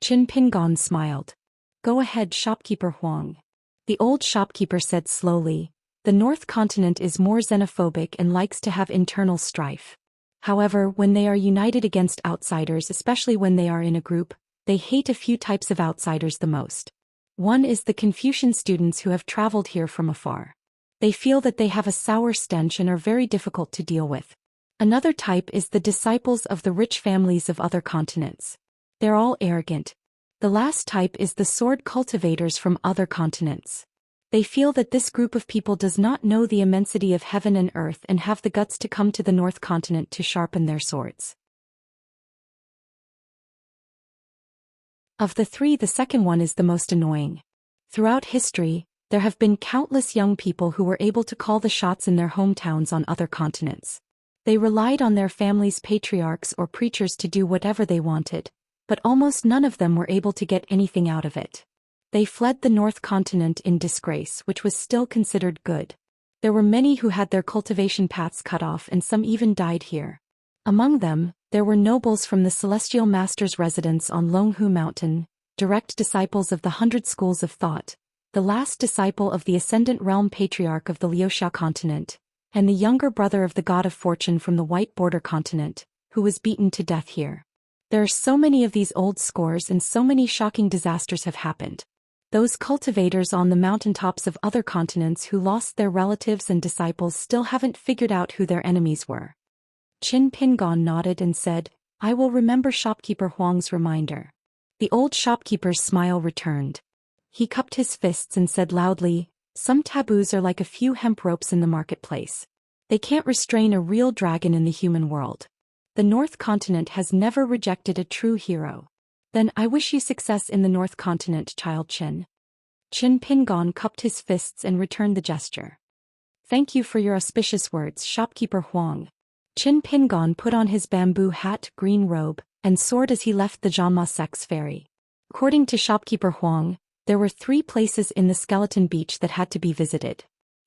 Qin Pingon smiled. "Go ahead, shopkeeper Huang." The old shopkeeper said slowly, "The North Continent is more xenophobic and likes to have internal strife. However, when they are united against outsiders, especially when they are in a group, they hate a few types of outsiders the most. One is the Confucian students who have traveled here from afar. They feel that they have a sour stench and are very difficult to deal with. Another type is the disciples of the rich families of other continents. They're all arrogant. The last type is the sword cultivators from other continents. They feel that this group of people does not know the immensity of heaven and earth and have the guts to come to the North Continent to sharpen their swords. Of the 3, the second one is the most annoying. Throughout history, there have been countless young people who were able to call the shots in their hometowns on other continents. They relied on their families' patriarchs or preachers to do whatever they wanted, but almost none of them were able to get anything out of it. They fled the North Continent in disgrace, which was still considered good. There were many who had their cultivation paths cut off and some even died here. Among them, there were nobles from the Celestial Master's residence on Longhu Mountain, direct disciples of the 100 schools of thought, the last disciple of the Ascendant Realm Patriarch of the Liuxia continent, and the younger brother of the God of Fortune from the White Border continent, who was beaten to death here. There are so many of these old scores and so many shocking disasters have happened. Those cultivators on the mountaintops of other continents who lost their relatives and disciples still haven't figured out who their enemies were. Qin Pingon nodded and said, "I will remember shopkeeper Huang's reminder." The old shopkeeper's smile returned. He cupped his fists and said loudly, "Some taboos are like a few hemp ropes in the marketplace. They can't restrain a real dragon in the human world. The North Continent has never rejected a true hero. Then I wish you success in the North Continent, child Qin." Qin Pingon cupped his fists and returned the gesture. "Thank you for your auspicious words, shopkeeper Huang." Qin Pingon put on his bamboo hat, green robe, and sword as he left the Zhanma-sek's ferry. According to shopkeeper Huang, there were 3 places in the skeleton beach that had to be visited.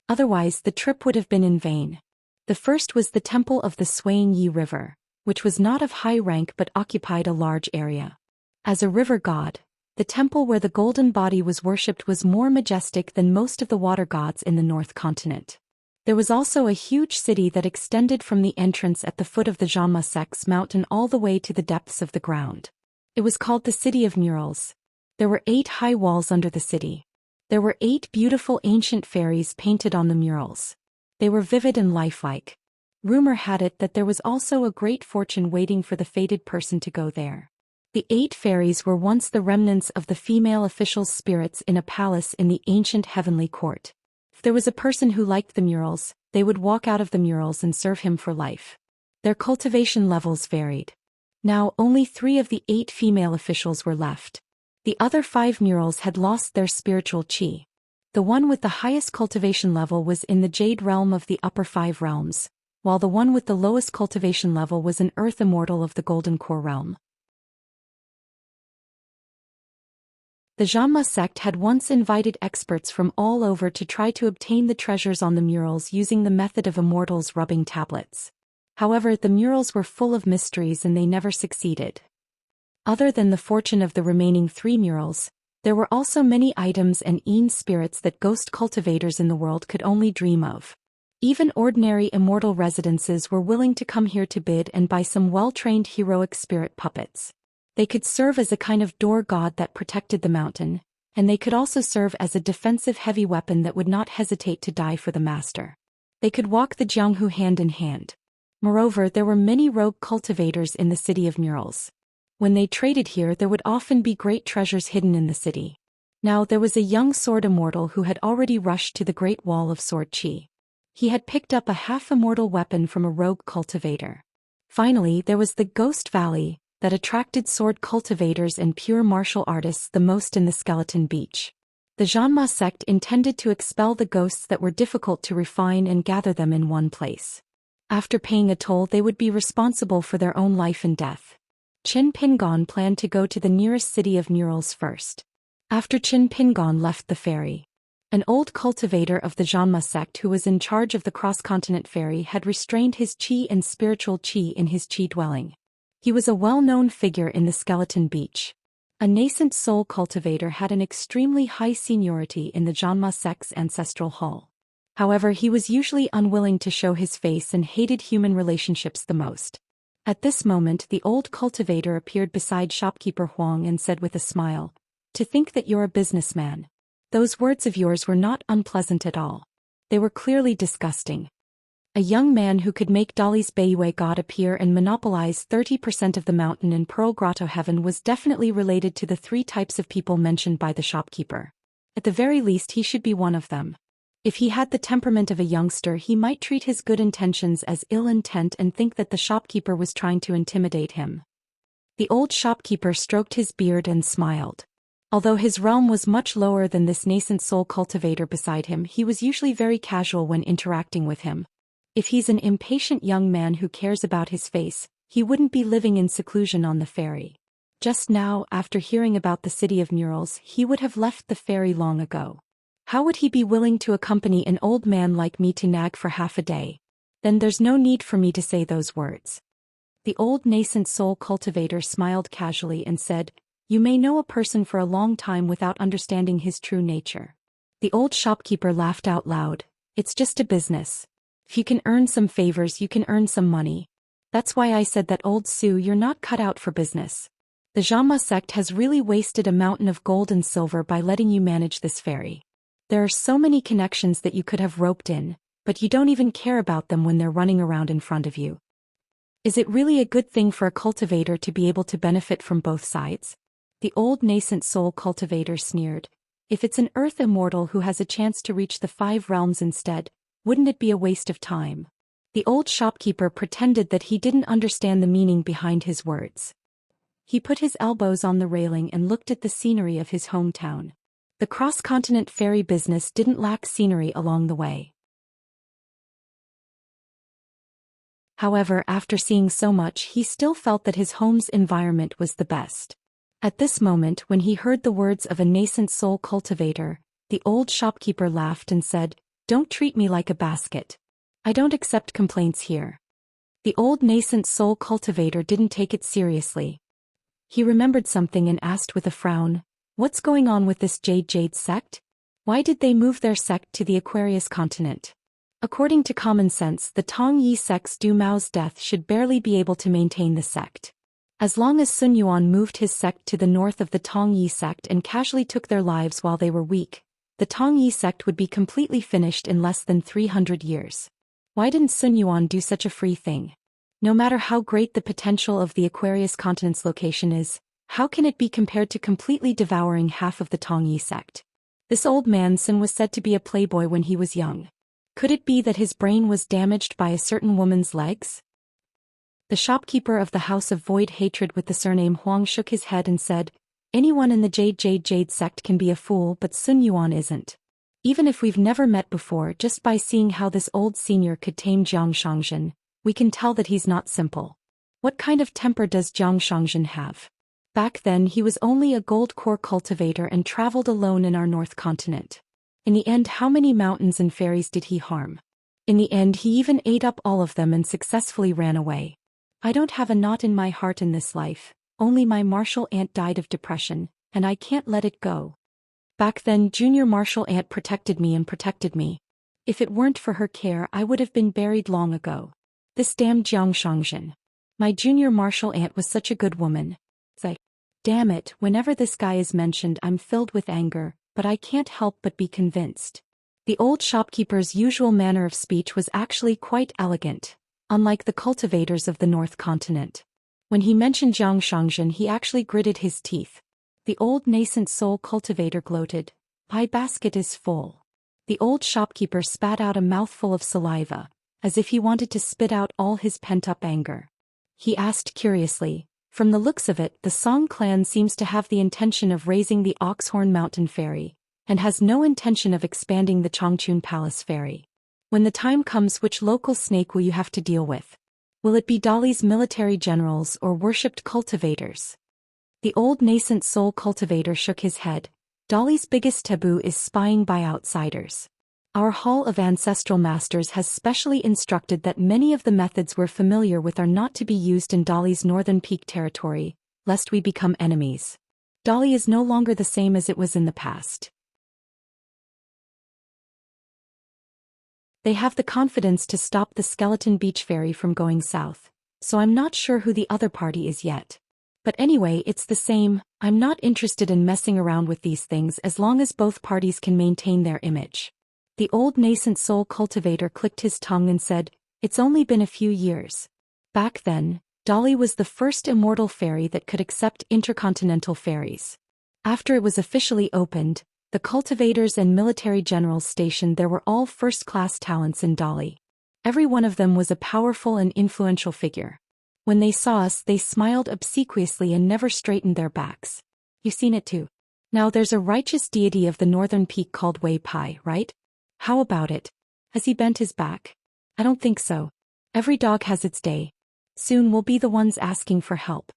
Otherwise, the trip would have been in vain. The first was the temple of the Swaying Yi River, which was not of high rank but occupied a large area. As a river god, the temple where the golden body was worshipped was more majestic than most of the water gods in the North Continent. There was also a huge city that extended from the entrance at the foot of the Zhanma-sek's mountain all the way to the depths of the ground. It was called the City of Murals. There were 8 high walls under the city. There were 8 beautiful ancient fairies painted on the murals. They were vivid and lifelike. Rumor had it that there was also a great fortune waiting for the fated person to go there. The 8 fairies were once the remnants of the female officials' spirits in a palace in the ancient heavenly court. If there was a person who liked the murals, they would walk out of the murals and serve him for life. Their cultivation levels varied. Now only 3 of the 8 female officials were left. The other 5 murals had lost their spiritual chi. The one with the highest cultivation level was in the Jade realm of the upper 5 realms, while the one with the lowest cultivation level was an Earth Immortal of the Golden Core realm. The Xianxia sect had once invited experts from all over to try to obtain the treasures on the murals using the method of immortals rubbing tablets. However, the murals were full of mysteries and they never succeeded. Other than the fortune of the remaining 3 murals, there were also many items and spirits that ghost cultivators in the world could only dream of. Even ordinary immortal residences were willing to come here to bid and buy some well-trained heroic spirit puppets. They could serve as a kind of door god that protected the mountain, and they could also serve as a defensive heavy weapon that would not hesitate to die for the master. They could walk the Jianghu hand in hand. Moreover, there were many rogue cultivators in the city of murals. When they traded here, there would often be great treasures hidden in the city. Now there was a young sword immortal who had already rushed to the Great Wall of Sword Qi. He had picked up a half-immortal weapon from a rogue cultivator. Finally, there was the Ghost Valley, that attracted sword cultivators and pure martial artists the most in the Skeleton Beach. The Xianxia sect intended to expel the ghosts that were difficult to refine and gather them in one place. After paying a toll, they would be responsible for their own life and death. Qin Pingon planned to go to the nearest city of murals first. After Qin Pingon left the ferry, an old cultivator of the Xianxia sect who was in charge of the cross-continent ferry had restrained his qi and spiritual qi in his qi dwelling. He was a well-known figure in the Skeleton Beach. A nascent soul cultivator had an extremely high seniority in the Xianxia sect's ancestral hall. However, he was usually unwilling to show his face and hated human relationships the most. At this moment, the old cultivator appeared beside shopkeeper Huang and said with a smile, "To think that you're a businessman. Those words of yours were not unpleasant at all. They were clearly disgusting." A young man who could make Dali's Beiyue god appear and monopolize 30% of the mountain in Pearl Grotto Heaven was definitely related to the 3 types of people mentioned by the shopkeeper. At the very least, he should be one of them. If he had the temperament of a youngster, he might treat his good intentions as ill intent and think that the shopkeeper was trying to intimidate him. The old shopkeeper stroked his beard and smiled. Although his realm was much lower than this nascent soul cultivator beside him, he was usually very casual when interacting with him. If he's an impatient young man who cares about his face, he wouldn't be living in seclusion on the ferry. Just now, after hearing about the city of murals, he would have left the ferry long ago. How would he be willing to accompany an old man like me to nag for half a day? Then there's no need for me to say those words. The old nascent soul cultivator smiled casually and said, "You may know a person for a long time without understanding his true nature." The old shopkeeper laughed out loud. "It's just a business. If you can earn some favors, you can earn some money. That's why I said that, old Su, you're not cut out for business. The Xianxia sect has really wasted a mountain of gold and silver by letting you manage this ferry. There are so many connections that you could have roped in, but you don't even care about them when they're running around in front of you. Is it really a good thing for a cultivator to be able to benefit from both sides?" The old nascent soul cultivator sneered. "If it's an earth immortal who has a chance to reach the 5 realms instead, wouldn't it be a waste of time?" The old shopkeeper pretended that he didn't understand the meaning behind his words. He put his elbows on the railing and looked at the scenery of his hometown. The cross-continent ferry business didn't lack scenery along the way. However, after seeing so much, he still felt that his home's environment was the best. At this moment, when he heard the words of a nascent soul cultivator, the old shopkeeper laughed and said, "Don't treat me like a basket. I don't accept complaints here." The old nascent soul cultivator didn't take it seriously. He remembered something and asked with a frown, "What's going on with this Jade sect? Why did they move their sect to the Aquarius continent?" According to common sense, the Tongyi sect's Du Mao's death should barely be able to maintain the sect. As long as Sun Yuan moved his sect to the north of the Tongyi sect and casually took their lives while they were weak, the Tongyi sect would be completely finished in less than 300 years. Why didn't Sun Yuan do such a free thing? No matter how great the potential of the Aquarius continent's location is, how can it be compared to completely devouring half of the Tongyi sect? This old man Sun was said to be a playboy when he was young. Could it be that his brain was damaged by a certain woman's legs? The shopkeeper of the House of Void Hatred with the surname Huang shook his head and said, "Anyone in the Jade sect can be a fool, but Sun Yuan isn't. Even if we've never met before, just by seeing how this old senior could tame Jiang Shangzhen, we can tell that he's not simple. What kind of temper does Jiang Shangzhen have? Back then he was only a gold core cultivator and traveled alone in our North Continent. In the end, how many mountains and fairies did he harm? In the end, he even ate up all of them and successfully ran away. I don't have a knot in my heart in this life, only my martial aunt died of depression, and I can't let it go. Back then, junior martial aunt protected me and protected me. If it weren't for her care, I would have been buried long ago. This damn Jiang Shangzhen. My junior martial aunt was such a good woman. Damn it, whenever this guy is mentioned I'm filled with anger, but I can't help but be convinced. The old shopkeeper's usual manner of speech was actually quite elegant, unlike the cultivators of the North Continent. When he mentioned Jiang Shangzhen, he actually gritted his teeth. The old nascent soul cultivator gloated, "My basket is full." The old shopkeeper spat out a mouthful of saliva, as if he wanted to spit out all his pent-up anger. He asked curiously, "From the looks of it, the Song clan seems to have the intention of raising the Oxhorn Mountain Ferry, and has no intention of expanding the Changchun Palace Ferry. When the time comes, which local snake will you have to deal with? Will it be Dali's military generals or worshipped cultivators?" The old nascent soul cultivator shook his head. "Dali's biggest taboo is spying by outsiders. Our Hall of Ancestral Masters has specially instructed that many of the methods we're familiar with are not to be used in Dali's northern peak territory, lest we become enemies. Dali is no longer the same as it was in the past. They have the confidence to stop the Skeleton Beach Ferry from going south, so I'm not sure who the other party is yet. But anyway, it's the same. I'm not interested in messing around with these things as long as both parties can maintain their image." The old nascent soul cultivator clicked his tongue and said, "It's only been a few years. Back then, Dali was the first immortal ferry that could accept intercontinental ferries. After it was officially opened, the cultivators and military generals stationed there were all first-class talents in Dali. Every one of them was a powerful and influential figure. When they saw us, they smiled obsequiously and never straightened their backs. You've seen it too. Now there's a righteous deity of the northern peak called Wei Pai, right? How about it? Has he bent his back? I don't think so. Every dog has its day. Soon we'll be the ones asking for help."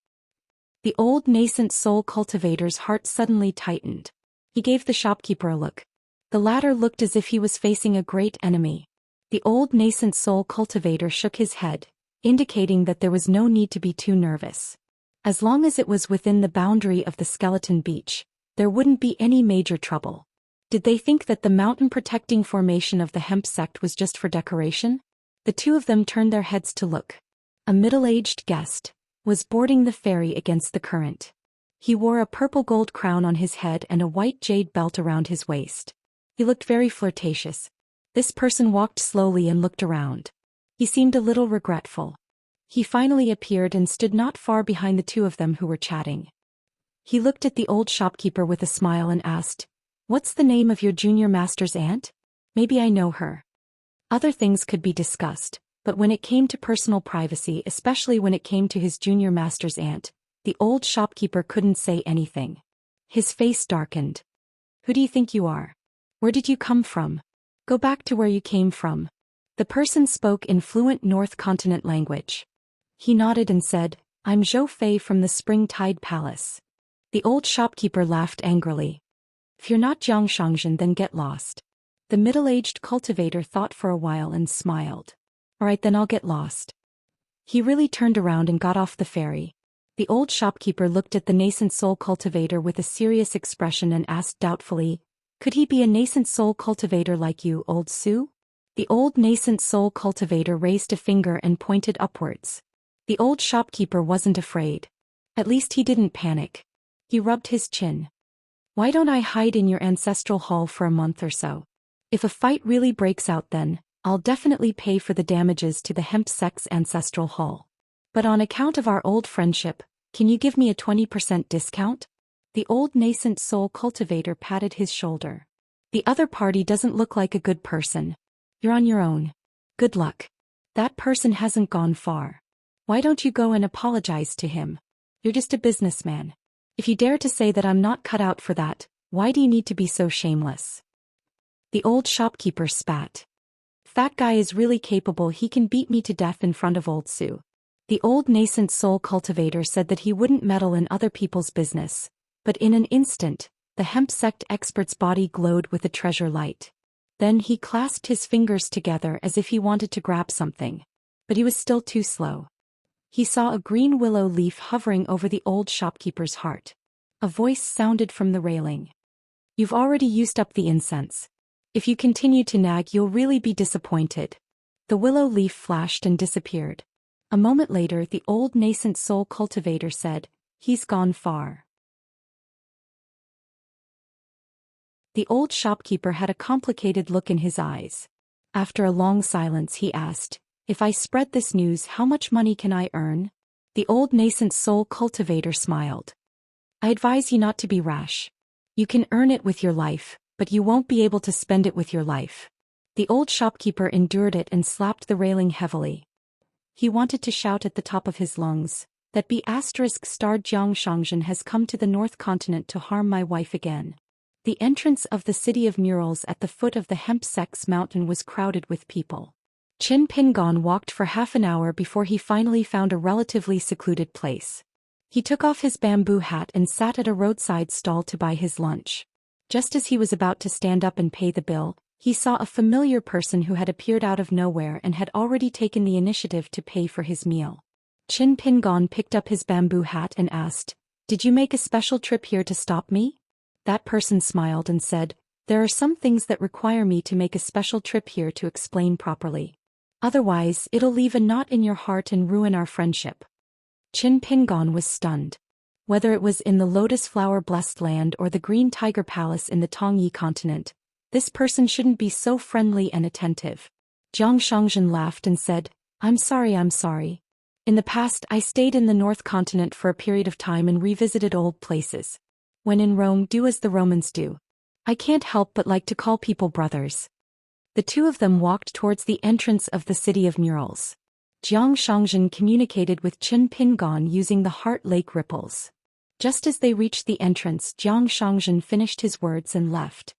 The old nascent soul cultivator's heart suddenly tightened. He gave the shopkeeper a look. The latter looked as if he was facing a great enemy. The old nascent soul cultivator shook his head, indicating that there was no need to be too nervous. As long as it was within the boundary of the Skeleton Beach, there wouldn't be any major trouble. Did they think that the mountain-protecting formation of the hemp sect was just for decoration? The two of them turned their heads to look. A middle-aged guest was boarding the ferry against the current. He wore a purple gold crown on his head and a white jade belt around his waist. He looked very flirtatious. This person walked slowly and looked around. He seemed a little regretful. He finally appeared and stood not far behind the two of them who were chatting. He looked at the old shopkeeper with a smile and asked, "What's the name of your junior master's aunt? Maybe I know her." Other things could be discussed, but when it came to personal privacy, especially when it came to his junior master's aunt, the old shopkeeper couldn't say anything. His face darkened. "Who do you think you are? Where did you come from? Go back to where you came from." The person spoke in fluent North Continent language. He nodded and said, "I'm Zhou Fei from the Spring Tide Palace." The old shopkeeper laughed angrily. "If you're not Jiang Shangzhen, then get lost." The middle-aged cultivator thought for a while and smiled. "All right, then I'll get lost." He really turned around and got off the ferry. The old shopkeeper looked at the nascent soul cultivator with a serious expression and asked doubtfully, "Could he be a nascent soul cultivator like you, old Sue?" The old nascent soul cultivator raised a finger and pointed upwards. The old shopkeeper wasn't afraid. At least he didn't panic. He rubbed his chin. "Why don't I hide in your ancestral hall for a month or so? If a fight really breaks out, then I'll definitely pay for the damages to the hemp sect's ancestral hall. But on account of our old friendship, can you give me a 20% discount?" The old nascent soul cultivator patted his shoulder. "The other party doesn't look like a good person. You're on your own. Good luck. That person hasn't gone far. Why don't you go and apologize to him? You're just a businessman. If you dare to say that I'm not cut out for that, why do you need to be so shameless?" The old shopkeeper spat. That guy is really capable, he can beat me to death in front of old Sue. The old nascent soul cultivator said that he wouldn't meddle in other people's business, but in an instant, the hemp sect expert's body glowed with a treasure light. Then he clasped his fingers together as if he wanted to grab something. But he was still too slow. He saw a green willow leaf hovering over the old shopkeeper's heart. A voice sounded from the railing. You've already used up the incense. If you continue to nag, you'll really be disappointed. The willow leaf flashed and disappeared. A moment later, the old nascent soul cultivator said, "He's gone far." The old shopkeeper had a complicated look in his eyes. After a long silence, he asked, "If I spread this news, how much money can I earn?" The old nascent soul cultivator smiled. "I advise you not to be rash. You can earn it with your life, but you won't be able to spend it with your life." The old shopkeeper endured it and slapped the railing heavily. He wanted to shout at the top of his lungs, "That B***************************************************** Xianxia has come to the North Continent to harm my wife again." The entrance of the city of murals at the foot of the hemp sect's mountain was crowded with people. Qin Pingon walked for half an hour before he finally found a relatively secluded place. He took off his bamboo hat and sat at a roadside stall to buy his lunch. Just as he was about to stand up and pay the bill, he saw a familiar person who had appeared out of nowhere and had already taken the initiative to pay for his meal. Qin Pingon picked up his bamboo hat and asked, "Did you make a special trip here to stop me?" That person smiled and said, "There are some things that require me to make a special trip here to explain properly. Otherwise, it'll leave a knot in your heart and ruin our friendship." Qin Pingon was stunned. Whether it was in the lotus flower blessed land or the green tiger palace in the Tongyi continent, this person shouldn't be so friendly and attentive. Zhang Xianxia laughed and said, I'm sorry. In the past, I stayed in the North Continent for a period of time and revisited old places. When in Rome, do as the Romans do. I can't help but like to call people brothers." The two of them walked towards the entrance of the city of murals. Zhang Xianxia communicated with Qin Pingon using the heart lake ripples. Just as they reached the entrance, Zhang Xianxia finished his words and left.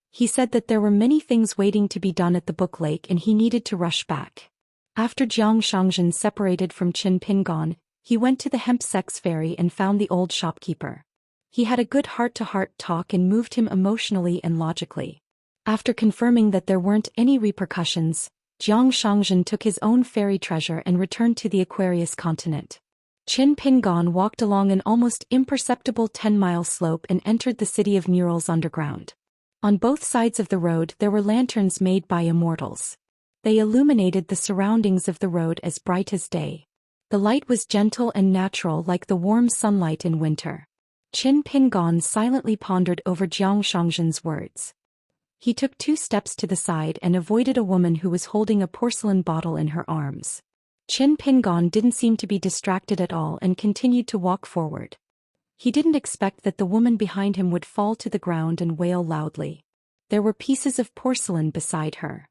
He said that there were many things waiting to be done at the book lake and he needed to rush back. After Zhang Xianxia separated from Qin Pingon, he went to the hemp sect's ferry and found the old shopkeeper. He had a good heart-to-heart talk and moved him emotionally and logically. After confirming that there weren't any repercussions, Zhang Xianxia took his own fairy treasure and returned to the Aquarius continent. Qin Pingon walked along an almost imperceptible 10-mile slope and entered the city of murals underground. On both sides of the road there were lanterns made by immortals. They illuminated the surroundings of the road as bright as day. The light was gentle and natural like the warm sunlight in winter. Qin Pingon silently pondered over Zhang Xianxia's words. He took 2 steps to the side and avoided a woman who was holding a porcelain bottle in her arms. Qin Pingon didn't seem to be distracted at all and continued to walk forward. He didn't expect that the woman behind him would fall to the ground and wail loudly. There were pieces of porcelain beside her.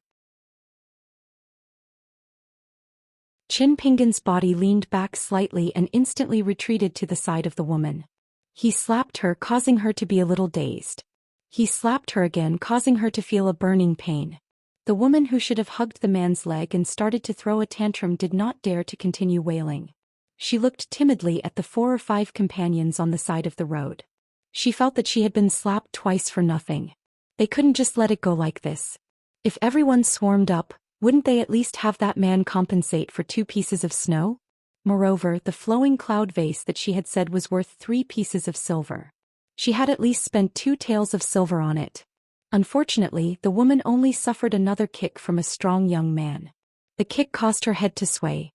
Qin Pingon's body leaned back slightly and instantly retreated to the side of the woman. He slapped her, causing her to be a little dazed. He slapped her again, causing her to feel a burning pain. The woman who should have hugged the man's leg and started to throw a tantrum did not dare to continue wailing. She looked timidly at the 4 or 5 companions on the side of the road. She felt that she had been slapped twice for nothing. They couldn't just let it go like this. If everyone swarmed up, wouldn't they at least have that man compensate for 2 pieces of snow? Moreover, the flowing cloud vase that she had said was worth 3 pieces of silver. She had at least spent 2 taels of silver on it. Unfortunately, the woman only suffered another kick from a strong young man. The kick caused her head to sway.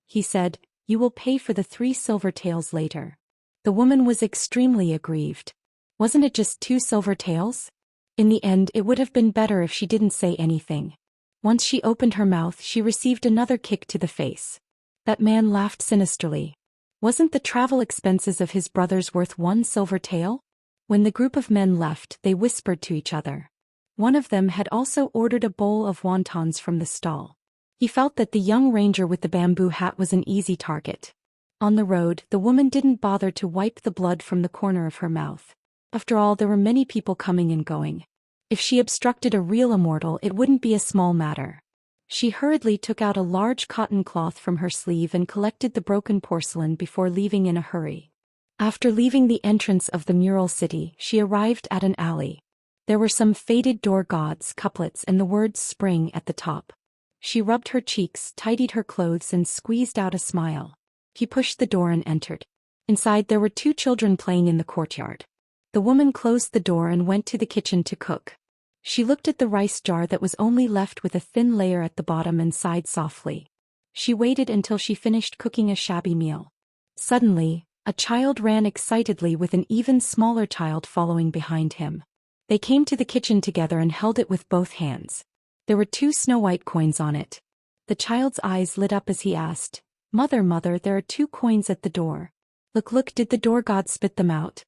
He said, "You will pay for the 3 silver taels later." The woman was extremely aggrieved. Wasn't it just 2 silver taels? In the end, it would have been better if she didn't say anything. Once she opened her mouth, she received another kick to the face. That man laughed sinisterly. Wasn't the travel expenses of his brothers worth 1 silver tael? When the group of men left, they whispered to each other. One of them had also ordered a bowl of wontons from the stall. He felt that the young ranger with the bamboo hat was an easy target. On the road, the woman didn't bother to wipe the blood from the corner of her mouth. After all, there were many people coming and going. If she obstructed a real immortal, it wouldn't be a small matter. She hurriedly took out a large cotton cloth from her sleeve and collected the broken porcelain before leaving in a hurry. After leaving the entrance of the mural city, she arrived at an alley. There were some faded door gods couplets and the words spring at the top. She rubbed her cheeks, tidied her clothes and squeezed out a smile. He pushed the door and entered. Inside there were 2 children playing in the courtyard. The woman closed the door and went to the kitchen to cook. She looked at the rice jar that was only left with a thin layer at the bottom and sighed softly. She waited until she finished cooking a shabby meal. Suddenly, a child ran excitedly with an even smaller child following behind him. They came to the kitchen together and held it with both hands. There were 2 snow-white coins on it. The child's eyes lit up as he asked, "Mother, mother, there are 2 coins at the door." Look, did the door god spit them out?"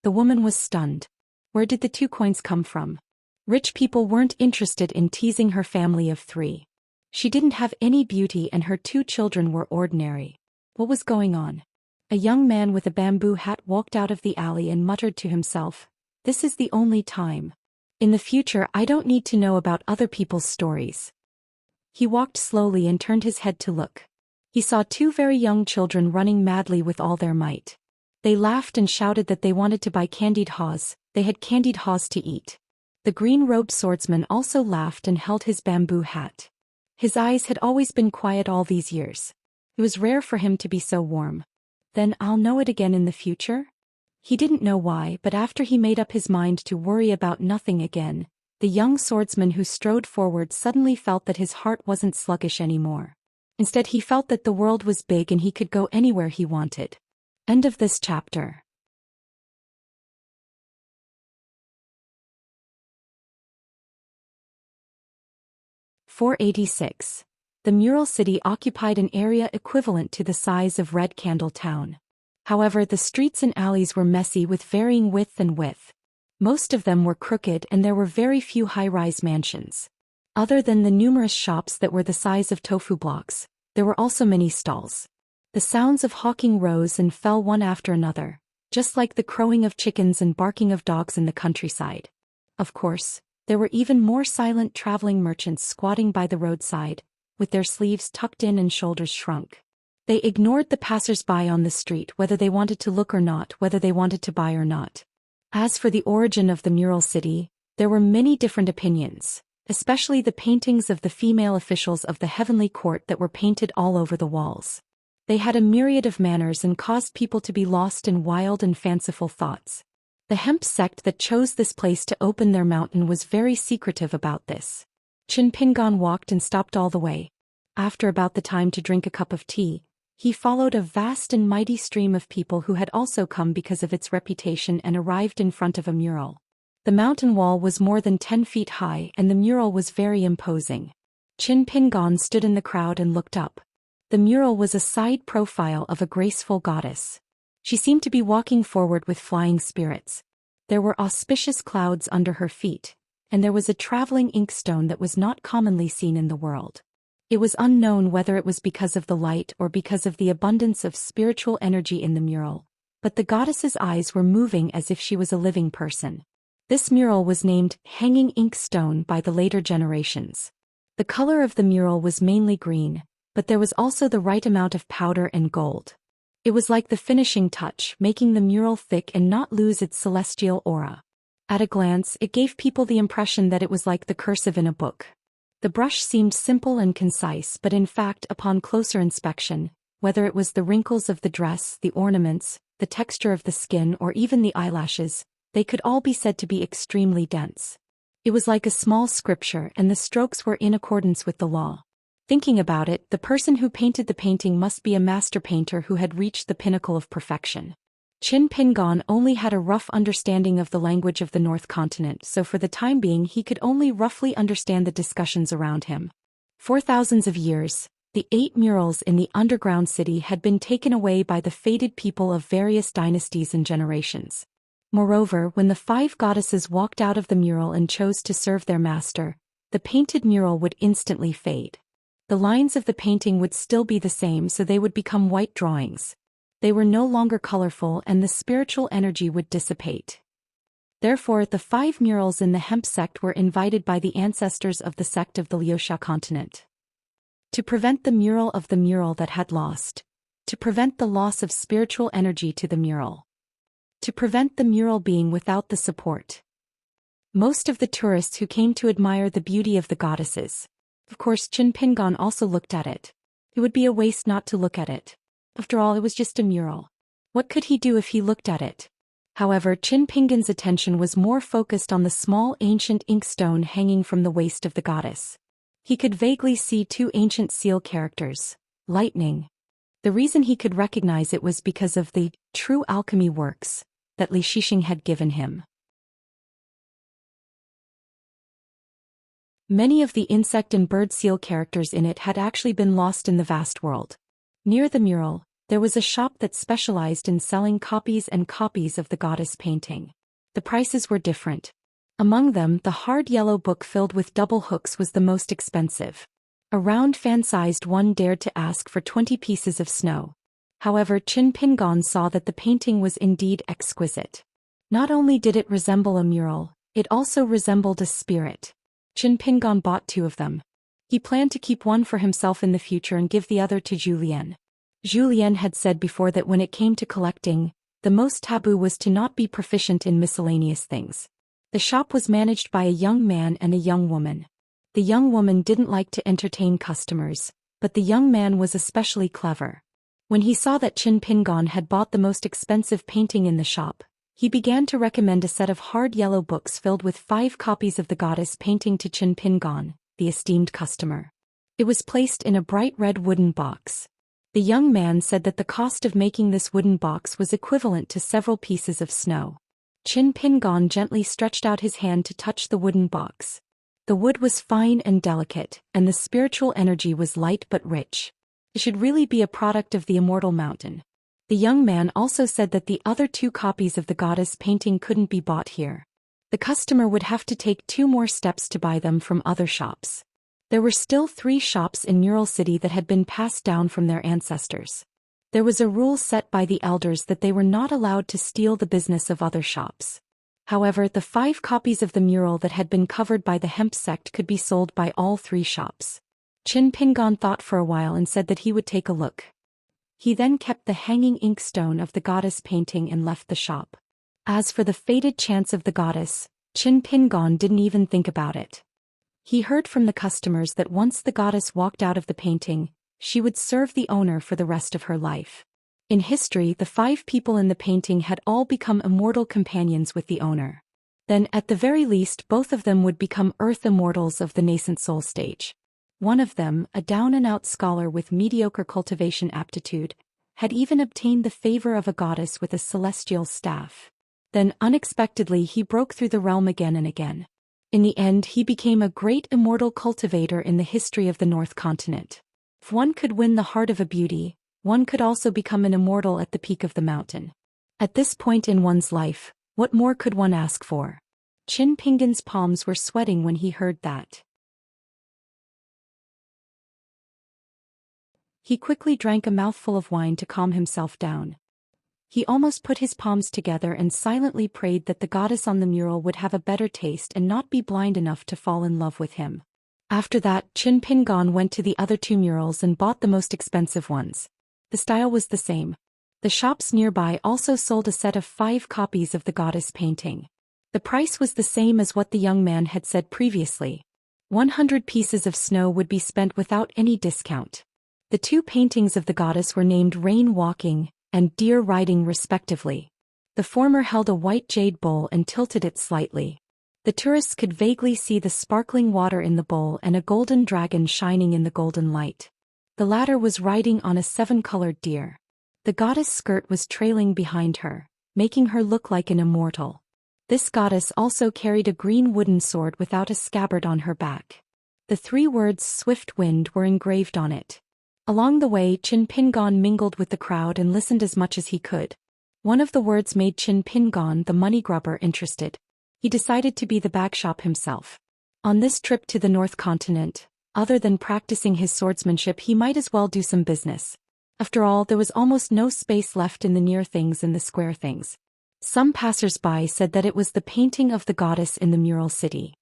The woman was stunned. Where did the 2 coins come from? Rich people weren't interested in teasing her family of 3. She didn't have any beauty and her 2 children were ordinary. What was going on? A young man with a bamboo hat walked out of the alley and muttered to himself, "This is the only time. In the future I don't need to know about other people's stories." He walked slowly and turned his head to look. He saw 2 very young children running madly with all their might. They laughed and shouted that they wanted to buy candied haws. They had candied haws to eat. The green-robed swordsman also laughed and held his bamboo hat. His eyes had always been quiet all these years. It was rare for him to be so warm. Then I'll know it again in the future? He didn't know why, but after he made up his mind to worry about nothing again, the young swordsman who strode forward suddenly felt that his heart wasn't sluggish anymore. Instead he felt that the world was big and he could go anywhere he wanted. End of this chapter. 486. The mural city occupied an area equivalent to the size of Red Candle Town. However, the streets and alleys were messy with varying width and width. Most of them were crooked and there were very few high-rise mansions. Other than the numerous shops that were the size of tofu blocks, there were also many stalls. The sounds of hawking rose and fell one after another, just like the crowing of chickens and barking of dogs in the countryside. Of course, there were even more silent traveling merchants squatting by the roadside, with their sleeves tucked in and shoulders shrunk. They ignored the passers-by on the street whether they wanted to look or not, whether they wanted to buy or not. As for the origin of the mural city, there were many different opinions, especially the paintings of the female officials of the heavenly court that were painted all over the walls. They had a myriad of manners and caused people to be lost in wild and fanciful thoughts. The hemp sect that chose this place to open their mountain was very secretive about this. Qin Pingon walked and stopped all the way. After about the time to drink a cup of tea, he followed a vast and mighty stream of people who had also come because of its reputation and arrived in front of a mural. The mountain wall was more than 10 feet high and the mural was very imposing. Qin Pingon stood in the crowd and looked up. The mural was a side profile of a graceful goddess. She seemed to be walking forward with flying spirits. There were auspicious clouds under her feet, and there was a traveling inkstone that was not commonly seen in the world. It was unknown whether it was because of the light or because of the abundance of spiritual energy in the mural, but the goddess's eyes were moving as if she was a living person. This mural was named Hanging Inkstone by the later generations. The color of the mural was mainly green, but there was also the right amount of powder and gold. It was like the finishing touch, making the mural thick and not lose its celestial aura. At a glance, it gave people the impression that it was like the cursive in a book. The brush seemed simple and concise, but in fact, upon closer inspection, whether it was the wrinkles of the dress, the ornaments, the texture of the skin, or even the eyelashes, they could all be said to be extremely dense. It was like a small scripture, and the strokes were in accordance with the law. Thinking about it, the person who painted the painting must be a master painter who had reached the pinnacle of perfection. Qin Pingon only had a rough understanding of the language of the North Continent, so for the time being he could only roughly understand the discussions around him. For thousands of years, the 8 murals in the underground city had been taken away by the fated people of various dynasties and generations. Moreover, when the 5 goddesses walked out of the mural and chose to serve their master, the painted mural would instantly fade. The lines of the painting would still be the same, so they would become white drawings. They were no longer colorful and the spiritual energy would dissipate. Therefore, the 5 murals in the hemp sect were invited by the ancestors of the sect of the Liuxia continent. To prevent the mural of the mural that had lost. To prevent the loss of spiritual energy to the mural. To prevent the mural being without the support. Most of the tourists who came to admire the beauty of the goddesses. Of course, Qin Pingan also looked at it. It would be a waste not to look at it. After all, it was just a mural. What could he do if he looked at it? However, Qin Pingan's attention was more focused on the small ancient inkstone hanging from the waist of the goddess. He could vaguely see 2 ancient seal characters, lightning. The reason he could recognize it was because of the true alchemy works that Li Shixing had given him. Many of the insect and bird seal characters in it had actually been lost in the vast world. Near the mural, there was a shop that specialized in selling copies and copies of the goddess painting. The prices were different. Among them, the hard yellow book filled with double hooks was the most expensive. A round fan-sized one dared to ask for 20 pieces of snow. However, Qin Pingan saw that the painting was indeed exquisite. Not only did it resemble a mural, it also resembled a spirit. Qin Pingan bought 2 of them. He planned to keep one for himself in the future and give the other to Zhou Lian. Zhou Lian had said before that when it came to collecting, the most taboo was to not be proficient in miscellaneous things. The shop was managed by a young man and a young woman. The young woman didn't like to entertain customers, but the young man was especially clever. When he saw that Qin Pingan had bought the most expensive painting in the shop, he began to recommend a set of hard yellow books filled with 5 copies of the goddess painting to Qin Pingan, the esteemed customer. It was placed in a bright red wooden box. The young man said that the cost of making this wooden box was equivalent to several pieces of snow. Qin Pingan gently stretched out his hand to touch the wooden box. The wood was fine and delicate, and the spiritual energy was light but rich. It should really be a product of the immortal mountain. The young man also said that the other 2 copies of the goddess painting couldn't be bought here. The customer would have to take 2 more steps to buy them from other shops. There were still 3 shops in Mural City that had been passed down from their ancestors. There was a rule set by the elders that they were not allowed to steal the business of other shops. However, the 5 copies of the mural that had been covered by the hemp sect could be sold by all 3 shops. Qin Pingan thought for a while and said that he would take a look. He then kept the hanging inkstone of the goddess painting and left the shop. As for the fated chance of the goddess, Qin Pingan didn't even think about it. He heard from the customers that once the goddess walked out of the painting, she would serve the owner for the rest of her life. In history, the 5 people in the painting had all become immortal companions with the owner. Then, at the very least, both of them would become earth immortals of the nascent soul stage. One of them, a down-and-out scholar with mediocre cultivation aptitude, had even obtained the favor of a goddess with a celestial staff. Then, unexpectedly, he broke through the realm again and again. In the end, he became a great immortal cultivator in the history of the North Continent. If one could win the heart of a beauty, one could also become an immortal at the peak of the mountain. At this point in one's life, what more could one ask for? Qin Pingan's palms were sweating when he heard that. He quickly drank a mouthful of wine to calm himself down. He almost put his palms together and silently prayed that the goddess on the mural would have a better taste and not be blind enough to fall in love with him. After that, Qin Pingan went to the other 2 murals and bought the most expensive ones. The style was the same. The shops nearby also sold a set of 5 copies of the goddess painting. The price was the same as what the young man had said previously. 100 pieces of snow would be spent without any discount. The 2 paintings of the goddess were named Rain Walking and Deer Riding respectively. The former held a white jade bowl and tilted it slightly. The tourists could vaguely see the sparkling water in the bowl and a golden dragon shining in the golden light. The latter was riding on a 7-colored deer. The goddess' skirt was trailing behind her, making her look like an immortal. This goddess also carried a green wooden sword without a scabbard on her back. The 3 words "Swift Wind" were engraved on it. Along the way, Qin Pingan mingled with the crowd and listened as much as he could. One of the words made Qin Pingan, the money grubber, interested. He decided to be the bagshop himself. On this trip to the North Continent, other than practicing his swordsmanship, he might as well do some business. After all, there was almost no space left in the near things and the square things. Some passers-by said that it was the painting of the goddess in the mural city.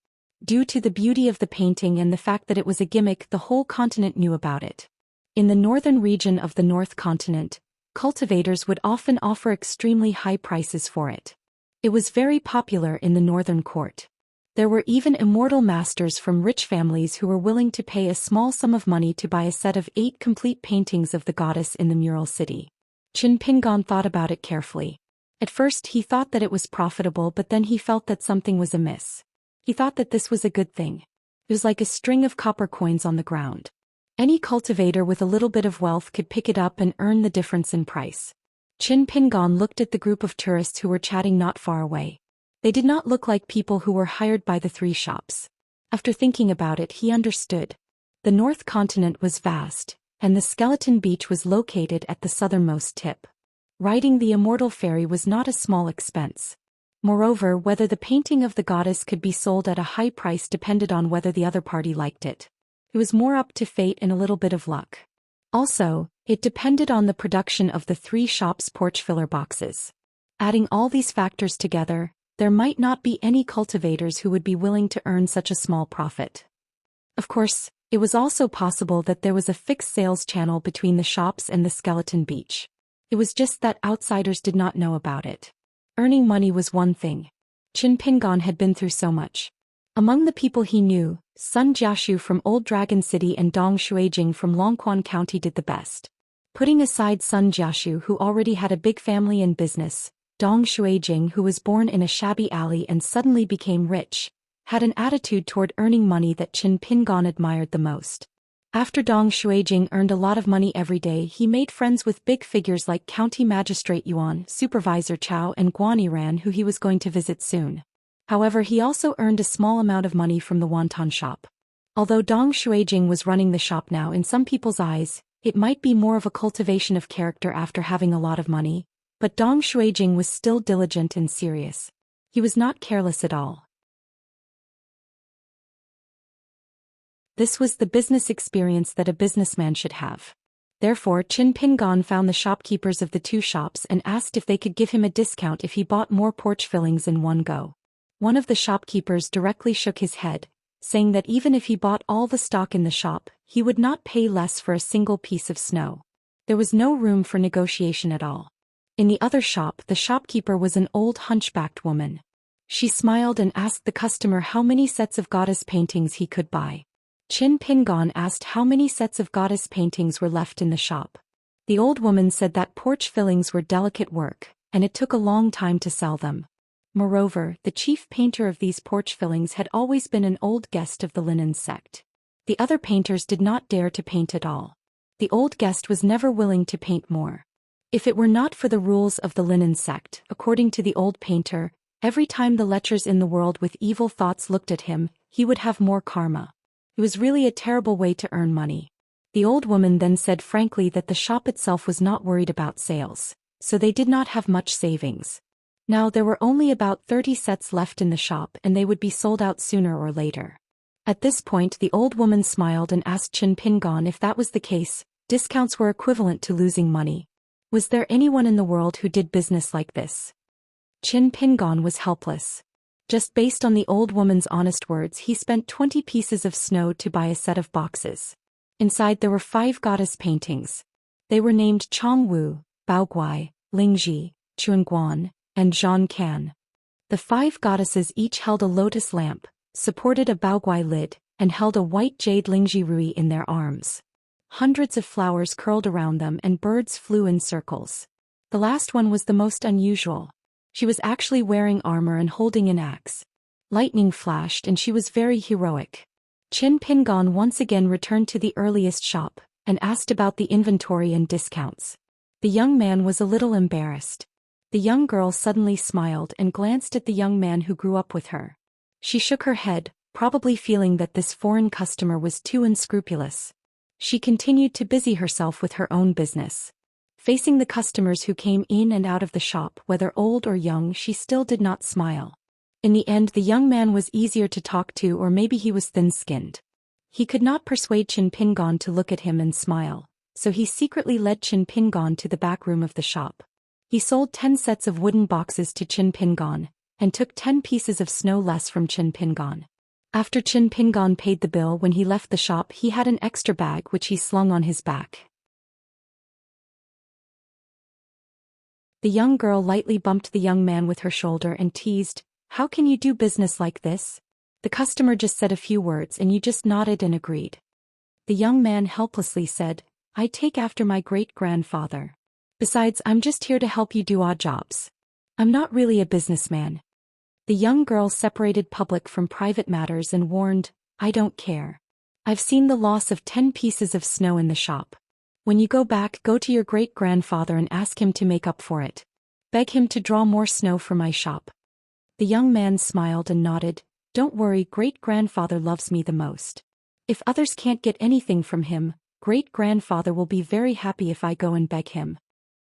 Due to the beauty of the painting and the fact that it was a gimmick, the whole continent knew about it. In the northern region of the North Continent, cultivators would often offer extremely high prices for it. It was very popular in the northern court. There were even immortal masters from rich families who were willing to pay a small sum of money to buy a set of 8 complete paintings of the goddess in the mural city. Qin Pingon thought about it carefully. At first he thought that it was profitable, but then he felt that something was amiss. He thought that this was a good thing. It was like a string of copper coins on the ground. Any cultivator with a little bit of wealth could pick it up and earn the difference in price. Qin Pingon looked at the group of tourists who were chatting not far away. They did not look like people who were hired by the 3 shops. After thinking about it, he understood. The North Continent was vast, and the skeleton beach was located at the southernmost tip. Riding the immortal ferry was not a small expense. Moreover, whether the painting of the goddess could be sold at a high price depended on whether the other party liked it. It was more up to fate and a little bit of luck. Also, it depended on the production of the 3 shops' porch filler boxes. Adding all these factors together, there might not be any cultivators who would be willing to earn such a small profit. Of course, it was also possible that there was a fixed sales channel between the shops and the skeleton beach. It was just that outsiders did not know about it. Earning money was one thing. Qin Pingon had been through so much. Among the people he knew, Sun Jiaxu from Old Dragon City and Dong Shuijing from Longquan County did the best. Putting aside Sun Jiaxu, who already had a big family and business, Dong Shuijing, who was born in a shabby alley and suddenly became rich, had an attitude toward earning money that Qin Pingon admired the most. After Dong Shuijing earned a lot of money every day, he made friends with big figures like County Magistrate Yuan, Supervisor Chao, and Guan Yiran, who he was going to visit soon. However, he also earned a small amount of money from the wonton shop. Although Dong Shuijing was running the shop now, in some people's eyes, it might be more of a cultivation of character after having a lot of money, but Dong Shuijing was still diligent and serious. He was not careless at all. This was the business experience that a businessman should have. Therefore, Qin Pingon found the shopkeepers of the 2 shops and asked if they could give him a discount if he bought more porch fillings in one go. One of the shopkeepers directly shook his head, saying that even if he bought all the stock in the shop, he would not pay less for a single piece of snow. There was no room for negotiation at all. In the other shop, the shopkeeper was an old hunchbacked woman. She smiled and asked the customer how many sets of goddess paintings he could buy. Qin Pingon asked how many sets of goddess paintings were left in the shop. The old woman said that porch fillings were delicate work, and it took a long time to sell them. Moreover, the chief painter of these porch fillings had always been an old guest of the linen sect. The other painters did not dare to paint at all. The old guest was never willing to paint more. If it were not for the rules of the linen sect, according to the old painter, every time the lechers in the world with evil thoughts looked at him, he would have more karma. It was really a terrible way to earn money. The old woman then said frankly that the shop itself was not worried about sales, so they did not have much savings. Now there were only about 30 sets left in the shop and they would be sold out sooner or later. At this point the old woman smiled and asked Qin Pingon if that was the case, discounts were equivalent to losing money. Was there anyone in the world who did business like this? Qin Pingon was helpless. Just based on the old woman's honest words, he spent 20 pieces of snow to buy a set of boxes. Inside there were 5 goddess paintings. They were named Chongwu, Baoguai, Lingji, Chuanguan, and Zhang Can. The 5 goddesses each held a lotus lamp, supported a Baoguai lid, and held a white jade Lingji Rui in their arms. Hundreds of flowers curled around them and birds flew in circles. The last one was the most unusual. She was actually wearing armor and holding an axe. Lightning flashed and she was very heroic. Qin Pingon once again returned to the earliest shop, and asked about the inventory and discounts. The young man was a little embarrassed. The young girl suddenly smiled and glanced at the young man who grew up with her. She shook her head, probably feeling that this foreign customer was too unscrupulous. She continued to busy herself with her own business. Facing the customers who came in and out of the shop, whether old or young, she still did not smile. In the end, the young man was easier to talk to, or maybe he was thin-skinned. He could not persuade Qin Pingon to look at him and smile, so he secretly led Qin Pingon to the back room of the shop. He sold 10 sets of wooden boxes to Qin Pingon, and took 10 pieces of snow less from Qin Pingon. After Qin Pingon paid the bill when he left the shop, he had an extra bag which he slung on his back. The young girl lightly bumped the young man with her shoulder and teased, "How can you do business like this? The customer just said a few words and you just nodded and agreed." The young man helplessly said, "I take after my great-grandfather. Besides, I'm just here to help you do odd jobs. I'm not really a businessman." The young girl separated public from private matters and warned, "I don't care. I've seen the loss of 10 pieces of snow in the shop. When you go back, go to your great-grandfather and ask him to make up for it. Beg him to draw more snow for my shop." The young man smiled and nodded, "Don't worry, great-grandfather loves me the most. If others can't get anything from him, great-grandfather will be very happy if I go and beg him."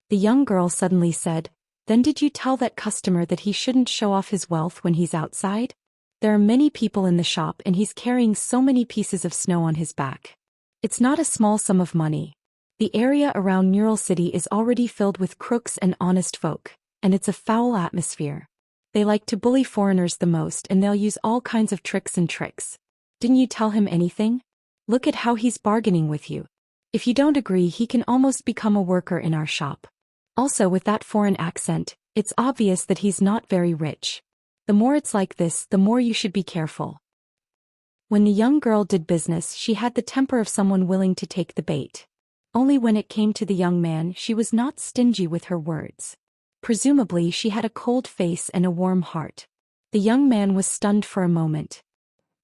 The young girl suddenly said, "Then did you tell that customer that he shouldn't show off his wealth when he's outside? There are many people in the shop and he's carrying so many pieces of snow on his back. It's not a small sum of money. The area around Mural City is already filled with crooks and honest folk, and it's a foul atmosphere. They like to bully foreigners the most and they'll use all kinds of tricks. Didn't you tell him anything? Look at how he's bargaining with you. If you don't agree, he can almost become a worker in our shop. Also, with that foreign accent, it's obvious that he's not very rich. The more it's like this, the more you should be careful." When the young girl did business, she had the temper of someone willing to take the bait. Only when it came to the young man, she was not stingy with her words. Presumably, she had a cold face and a warm heart. The young man was stunned for a moment.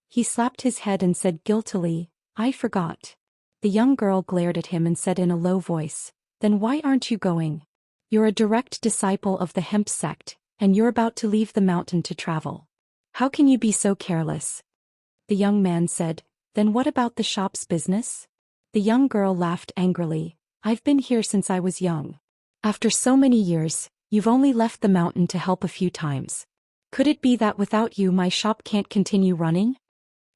He slapped his head and said guiltily, "I forgot." The young girl glared at him and said in a low voice, "Then why aren't you going? You're a direct disciple of the hemp sect, and you're about to leave the mountain to travel. How can you be so careless?" The young man said, "Then what about the shop's business?" The young girl laughed angrily, "I've been here since I was young. After so many years, you've only left the mountain to help a few times. Could it be that without you my shop can't continue running?"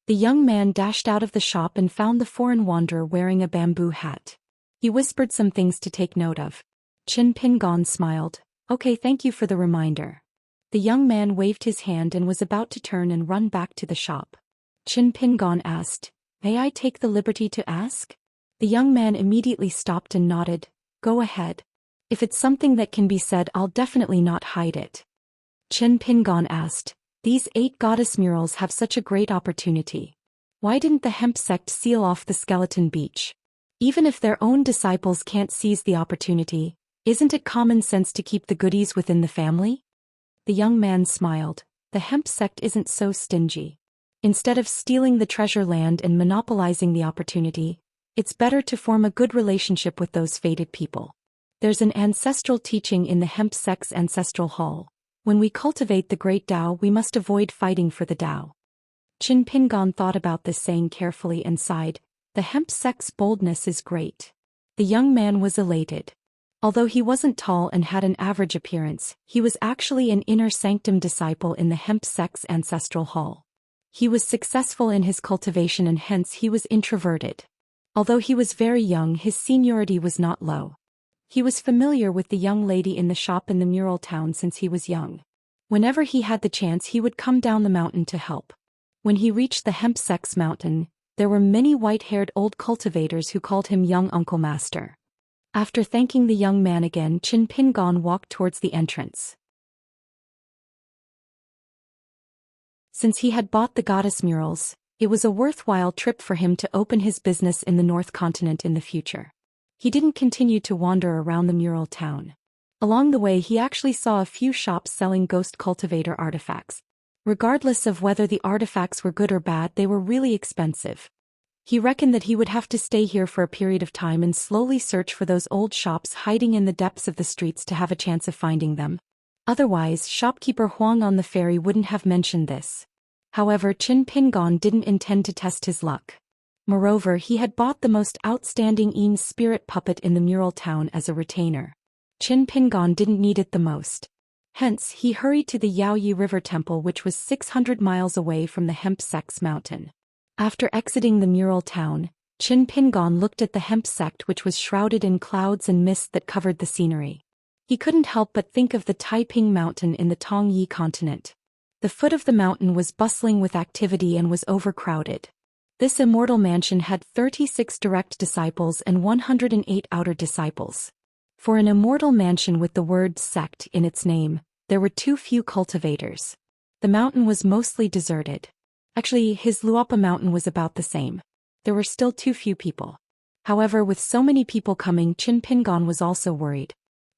The young man dashed out of the shop and found the foreign wanderer wearing a bamboo hat. He whispered some things to take note of. Qin Pingon smiled, "Okay, thank you for the reminder." The young man waved his hand and was about to turn and run back to the shop. Qin Pingon asked, "May I take the liberty to ask?" The young man immediately stopped and nodded, "Go ahead. If it's something that can be said, I'll definitely not hide it." Qin Pingon asked, "These 8 goddess murals have such a great opportunity. Why didn't the hemp sect seal off the skeleton beach? Even if their own disciples can't seize the opportunity, isn't it common sense to keep the goodies within the family?" The young man smiled, "The hemp sect isn't so stingy. Instead of stealing the treasure land and monopolizing the opportunity, it's better to form a good relationship with those fated people. There's an ancestral teaching in the hemp sect's ancestral hall. When we cultivate the great Tao, we must avoid fighting for the Tao." Qin Pingon thought about this saying carefully and sighed, "The hemp sect's boldness is great." The young man was elated. Although he wasn't tall and had an average appearance, he was actually an inner sanctum disciple in the hemp sect's ancestral hall. He was successful in his cultivation and hence he was introverted. Although he was very young, his seniority was not low. He was familiar with the young lady in the shop in the mural town since he was young. Whenever he had the chance, he would come down the mountain to help. When he reached the hemp sect's mountain, there were many white-haired old cultivators who called him Young Uncle Master. After thanking the young man again, Qin Pingon walked towards the entrance. Since he had bought the goddess murals, it was a worthwhile trip for him to open his business in the North Continent in the future. He didn't continue to wander around the mural town. Along the way, he actually saw a few shops selling ghost cultivator artifacts. Regardless of whether the artifacts were good or bad, they were really expensive. He reckoned that he would have to stay here for a period of time and slowly search for those old shops hiding in the depths of the streets to have a chance of finding them. Otherwise, shopkeeper Huang on the ferry wouldn't have mentioned this. However, Qin Pingon didn't intend to test his luck. Moreover, he had bought the most outstanding Yin spirit puppet in the mural town as a retainer. Qin Pingon didn't need it the most. Hence, he hurried to the Yaoyi River Temple, which was 600 miles away from the hemp sect's mountain. After exiting the mural town, Qin Pingon looked at the hemp sect, which was shrouded in clouds and mist that covered the scenery. He couldn't help but think of the Taiping Mountain in the Tongyi continent. The foot of the mountain was bustling with activity and was overcrowded. This immortal mansion had 36 direct disciples and 108 outer disciples. For an immortal mansion with the word sect in its name, there were too few cultivators. The mountain was mostly deserted. Actually, his Luopa mountain was about the same. There were still too few people. However, with so many people coming, Qin Pingon was also worried.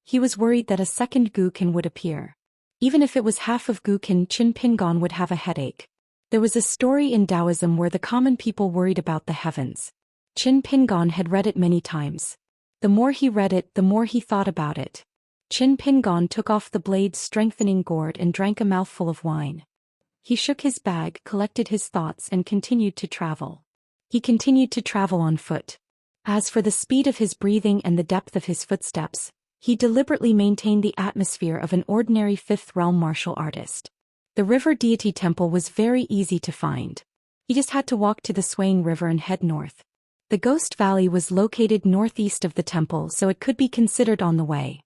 He was worried that a second Guqin would appear. Even if it was half of Guqin, Qin Pingon would have a headache. There was a story in Taoism where the common people worried about the heavens. Qin Pingon had read it many times. The more he read it, the more he thought about it. Qin Pingon took off the blade's strengthening gourd and drank a mouthful of wine. He shook his bag, collected his thoughts and continued to travel. He continued to travel on foot. As for the speed of his breathing and the depth of his footsteps, he deliberately maintained the atmosphere of an ordinary fifth-realm martial artist. The river deity temple was very easy to find. He just had to walk to the swaying river and head north. The Ghost Valley was located northeast of the temple, so it could be considered on the way.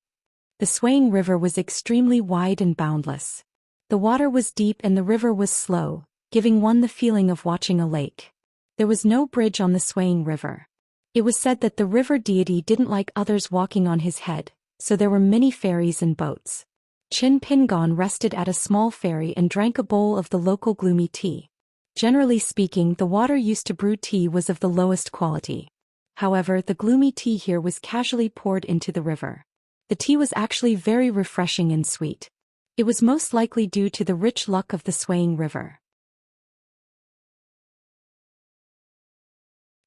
The swaying river was extremely wide and boundless. The water was deep and the river was slow, giving one the feeling of watching a lake. There was no bridge on the swaying river. It was said that the river deity didn't like others walking on his head, so there were many ferries and boats. Qin Pingon rested at a small ferry and drank a bowl of the local gloomy tea. Generally speaking, the water used to brew tea was of the lowest quality. However, the gloomy tea here was casually poured into the river. The tea was actually very refreshing and sweet. It was most likely due to the rich luck of the swaying river.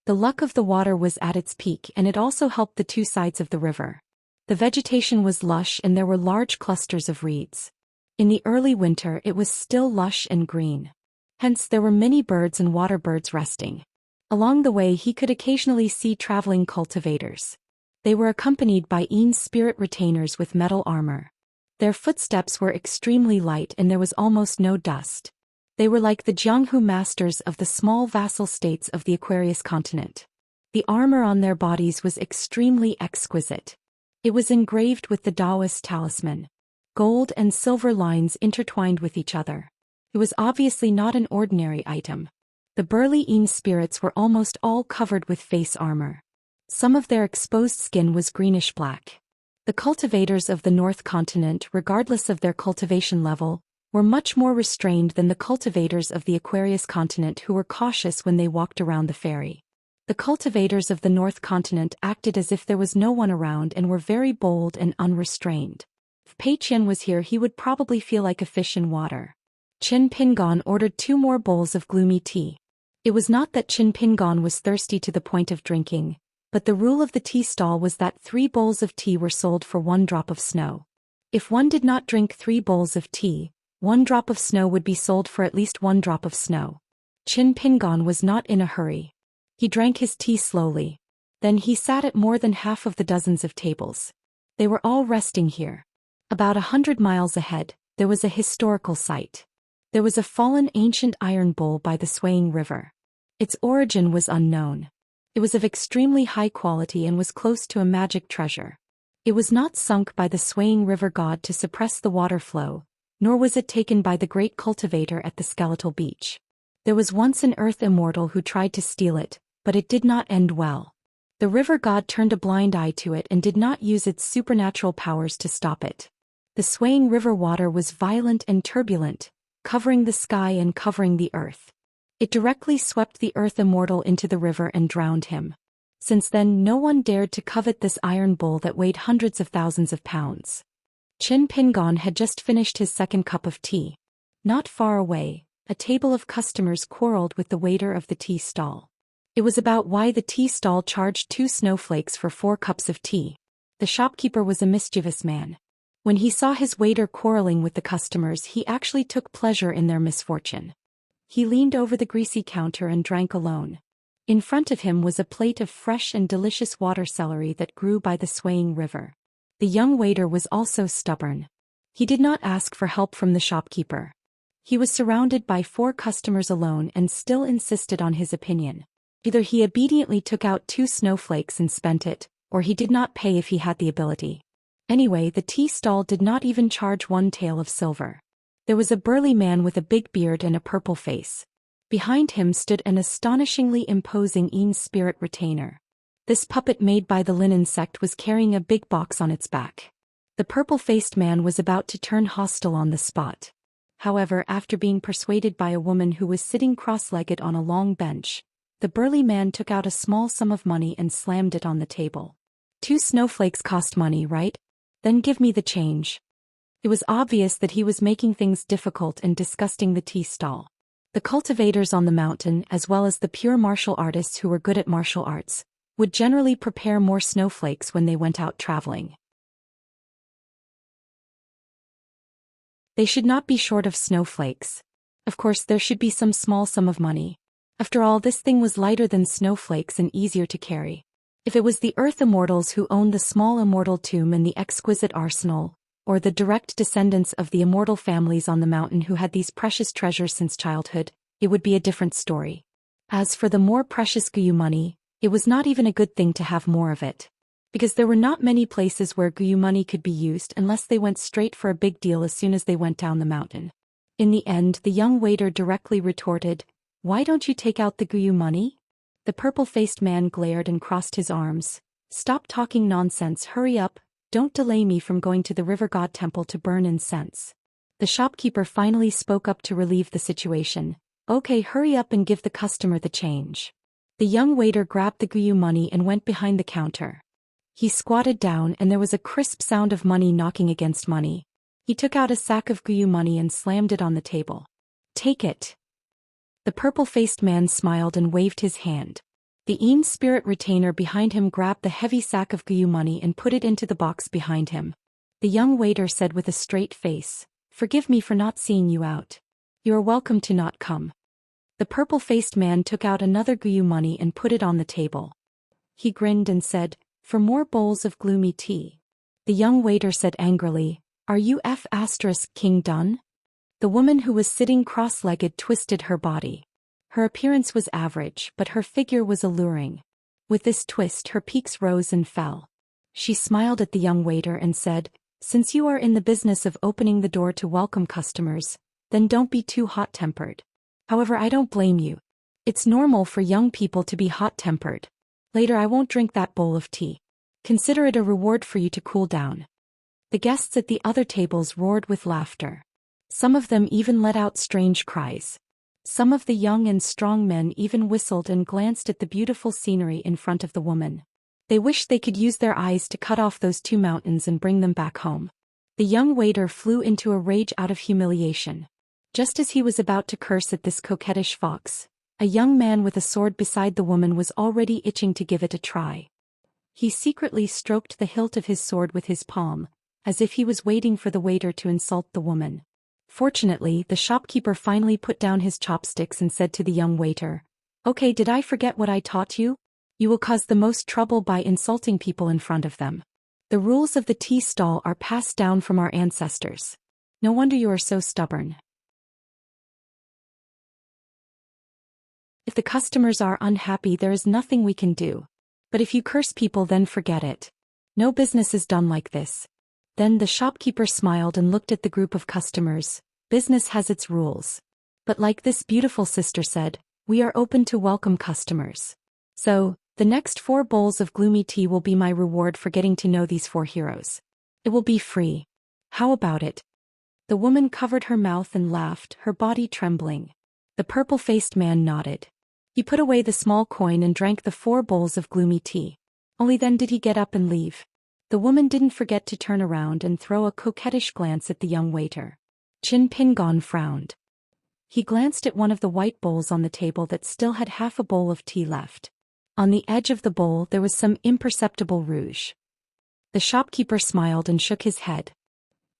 The luck of the water was at its peak and it also helped the two sides of the river. The vegetation was lush and there were large clusters of reeds. In the early winter it was still lush and green. Hence there were many birds and water birds resting. Along the way he could occasionally see traveling cultivators. They were accompanied by Yin's spirit retainers with metal armor. Their footsteps were extremely light and there was almost no dust. They were like the Jianghu masters of the small vassal states of the Aquarius continent. The armor on their bodies was extremely exquisite. It was engraved with the Taoist talisman. Gold and silver lines intertwined with each other. It was obviously not an ordinary item. The burly Yin spirits were almost all covered with face armor. Some of their exposed skin was greenish-black. The cultivators of the North Continent, regardless of their cultivation level, were much more restrained than the cultivators of the Aquarius continent who were cautious when they walked around the ferry. The cultivators of the North Continent acted as if there was no one around and were very bold and unrestrained. If Pei Qian was here he would probably feel like a fish in water. Qin Pingon ordered 2 more bowls of gloomy tea. It was not that Qin Pingon was thirsty to the point of drinking, but the rule of the tea stall was that 3 bowls of tea were sold for 1 drop of snow. If one did not drink 3 bowls of tea, 1 drop of snow would be sold for at least 1 drop of snow. Qin Pingon was not in a hurry. He drank his tea slowly. Then he sat at more than half of the dozens of tables. They were all resting here. About 100 miles ahead, there was a historical site. There was a fallen ancient iron bowl by the swaying river. Its origin was unknown. It was of extremely high quality and was close to a magic treasure. It was not sunk by the swaying river god to suppress the water flow, nor was it taken by the great cultivator at the skeletal beach. There was once an earth immortal who tried to steal it, but it did not end well. The river god turned a blind eye to it and did not use its supernatural powers to stop it. The swaying river water was violent and turbulent, covering the sky and covering the earth. It directly swept the earth immortal into the river and drowned him. Since then no one dared to covet this iron bowl that weighed hundreds of thousands of pounds. Qin Pingon had just finished his 2nd cup of tea. Not far away, a table of customers quarreled with the waiter of the tea stall. It was about why the tea stall charged 2 snowflakes for 4 cups of tea. The shopkeeper was a mischievous man. When he saw his waiter quarreling with the customers, he actually took pleasure in their misfortune. He leaned over the greasy counter and drank alone. In front of him was a plate of fresh and delicious water celery that grew by the swaying river. The young waiter was also stubborn. He did not ask for help from the shopkeeper. He was surrounded by 4 customers alone and still insisted on his opinion. Either he obediently took out 2 snowflakes and spent it, or he did not pay if he had the ability. Anyway, the tea stall did not even charge 1 tael of silver. There was a burly man with a big beard and a purple face. Behind him stood an astonishingly imposing spirit retainer. This puppet made by the linen sect was carrying a big box on its back. The purple-faced man was about to turn hostile on the spot. However, after being persuaded by a woman who was sitting cross-legged on a long bench, the burly man took out a small sum of money and slammed it on the table. 2 snowflakes cost money, right? Then give me the change. It was obvious that he was making things difficult and disgusting the tea stall. The cultivators on the mountain, as well as the pure martial artists who were good at martial arts, would generally prepare more snowflakes when they went out traveling. They should not be short of snowflakes. Of course, there should be some small sum of money. After all, this thing was lighter than snowflakes and easier to carry. If it was the Earth Immortals who owned the small immortal tomb and the exquisite arsenal, or the direct descendants of the immortal families on the mountain who had these precious treasures since childhood, it would be a different story. As for the more precious Guyu money, it was not even a good thing to have more of it. Because there were not many places where Guyu money could be used unless they went straight for a big deal as soon as they went down the mountain. In the end, the young waiter directly retorted, "Why don't you take out the Guyu money?" The purple-faced man glared and crossed his arms. "Stop talking nonsense, hurry up, don't delay me from going to the river god temple to burn incense." The shopkeeper finally spoke up to relieve the situation. "Okay, hurry up and give the customer the change." The young waiter grabbed the Guyu money and went behind the counter. He squatted down and there was a crisp sound of money knocking against money. He took out a sack of Guyu money and slammed it on the table. "Take it." The purple-faced man smiled and waved his hand. The spirit retainer behind him grabbed the heavy sack of Guyu money and put it into the box behind him. The young waiter said with a straight face, "Forgive me for not seeing you out. You are welcome to not come." The purple-faced man took out another Guyu money and put it on the table. He grinned and said, "For more bowls of gloomy tea." The young waiter said angrily, "Are you King done?" The woman who was sitting cross-legged twisted her body. Her appearance was average, but her figure was alluring. With this twist, her peaks rose and fell. She smiled at the young waiter and said, "Since you are in the business of opening the door to welcome customers, then don't be too hot-tempered. However, I don't blame you. It's normal for young people to be hot-tempered. Later I won't drink that bowl of tea. Consider it a reward for you to cool down." The guests at the other tables roared with laughter. Some of them even let out strange cries. Some of the young and strong men even whistled and glanced at the beautiful scenery in front of the woman. They wished they could use their eyes to cut off those 2 mountains and bring them back home. The young waiter flew into a rage out of humiliation. Just as he was about to curse at this coquettish fox, a young man with a sword beside the woman was already itching to give it a try. He secretly stroked the hilt of his sword with his palm, as if he was waiting for the waiter to insult the woman. Fortunately, the shopkeeper finally put down his chopsticks and said to the young waiter, "Okay, did I forget what I taught you? You will cause the most trouble by insulting people in front of them. The rules of the tea stall are passed down from our ancestors. No wonder you are so stubborn. If the customers are unhappy, there is nothing we can do. But if you curse people, then forget it. No business is done like this." Then the shopkeeper smiled and looked at the group of customers. "Business has its rules. But like this beautiful sister said, we are open to welcome customers. So, the next 4 bowls of gloomy tea will be my reward for getting to know these 4 heroes. It will be free. How about it?" The woman covered her mouth and laughed, her body trembling. The purple-faced man nodded. He put away the small coin and drank the 4 bowls of gloomy tea. Only then did he get up and leave. The woman didn't forget to turn around and throw a coquettish glance at the young waiter. Qin Pingon frowned. He glanced at one of the white bowls on the table that still had half a bowl of tea left. On the edge of the bowl there was some imperceptible rouge. The shopkeeper smiled and shook his head.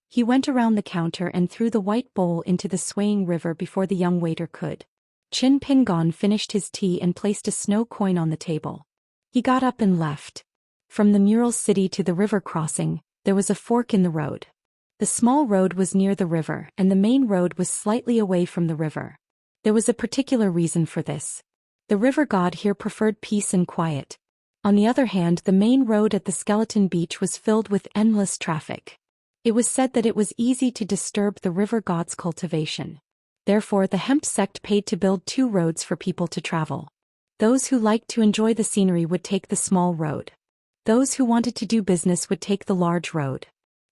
He went around the counter and threw the white bowl into the swaying river before the young waiter could. Qin Pingon finished his tea and placed a snow coin on the table. He got up and left. From the mural city to the river crossing, there was a fork in the road. The small road was near the river and the main road was slightly away from the river. There was a particular reason for this. The river god here preferred peace and quiet. On the other hand, the main road at the skeleton beach was filled with endless traffic. It was said that it was easy to disturb the river god's cultivation. Therefore, the hemp sect paid to build 2 roads for people to travel. Those who liked to enjoy the scenery would take the small road. Those who wanted to do business would take the large road.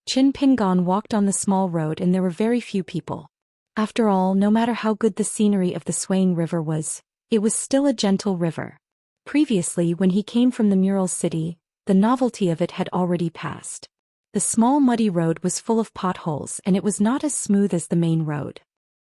Qin Pingon walked on the small road and there were very few people. After all, no matter how good the scenery of the swaying river was, it was still a gentle river. Previously, when he came from the Mural City, the novelty of it had already passed. The small muddy road was full of potholes and it was not as smooth as the main road.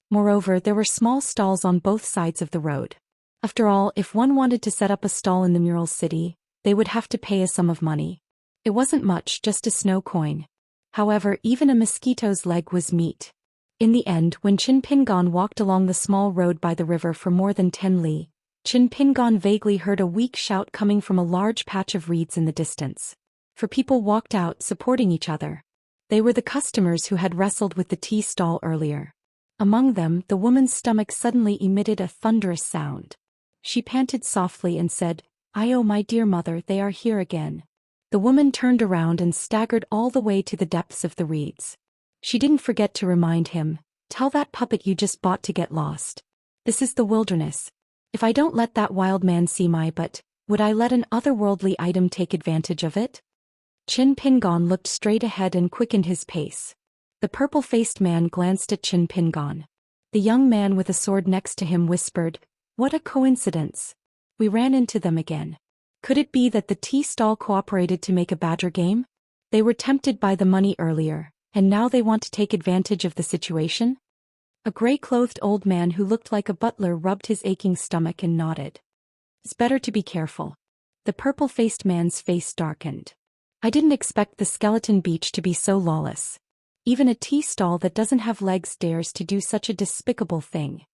Moreover, there were small stalls on both sides of the road. After all, if one wanted to set up a stall in the Mural City, they would have to pay a sum of money. It wasn't much, just a snow coin. However, even a mosquito's leg was meat. In the end, when Qin Pingon walked along the small road by the river for more than 10 li, Qin Pingon vaguely heard a weak shout coming from a large patch of reeds in the distance. 4 people walked out, supporting each other. They were the customers who had wrestled with the tea stall earlier. Among them, the woman's stomach suddenly emitted a thunderous sound. She panted softly and said, "Oh, my dear mother, they are here again." The woman turned around and staggered all the way to the depths of the reeds. She didn't forget to remind him, "Tell that puppet you just bought to get lost. This is the wilderness. If I don't let that wild man see my butt, would I let an otherworldly item take advantage of it?" Qin Pingon looked straight ahead and quickened his pace. The purple-faced man glanced at Qin Pingon. The young man with a sword next to him whispered, "What a coincidence. We ran into them again. Could it be that the tea stall cooperated to make a badger game? They were tempted by the money earlier, and now they want to take advantage of the situation?" A gray-clothed old man who looked like a butler rubbed his aching stomach and nodded. "It's better to be careful." The purple-faced man's face darkened. "I didn't expect the skeleton beach to be so lawless. Even a tea stall that doesn't have legs dares to do such a despicable thing."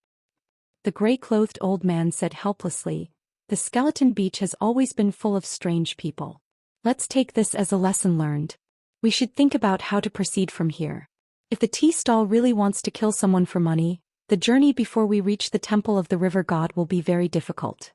The gray-clothed old man said helplessly, "The skeleton beach has always been full of strange people. Let's take this as a lesson learned. We should think about how to proceed from here. If the tea stall really wants to kill someone for money, the journey before we reach the temple of the river god will be very difficult."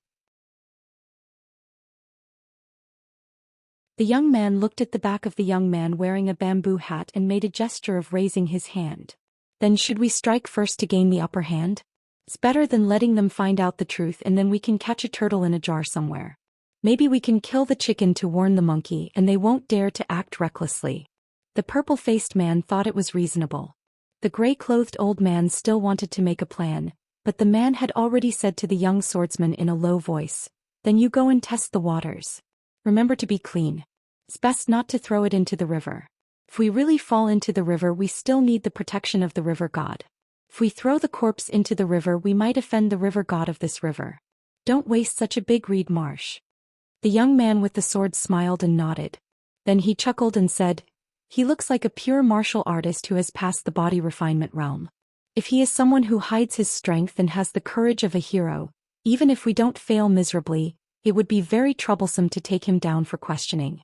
The young man looked at the back of the young man wearing a bamboo hat and made a gesture of raising his hand. "Then should we strike first to gain the upper hand? It's better than letting them find out the truth and then we can catch a turtle in a jar somewhere. Maybe we can kill the chicken to warn the monkey and they won't dare to act recklessly." The purple-faced man thought it was reasonable. The gray-clothed old man still wanted to make a plan, but the man had already said to the young swordsman in a low voice, "Then you go and test the waters. Remember to be clean. It's best not to throw it into the river. If we really fall into the river, we still need the protection of the river god. If we throw the corpse into the river, we might offend the river god of this river. Don't waste such a big reed marsh." The young man with the sword smiled and nodded. Then he chuckled and said, "He looks like a pure martial artist who has passed the body refinement realm. If he is someone who hides his strength and has the courage of a hero, even if we don't fail miserably, it would be very troublesome to take him down for questioning."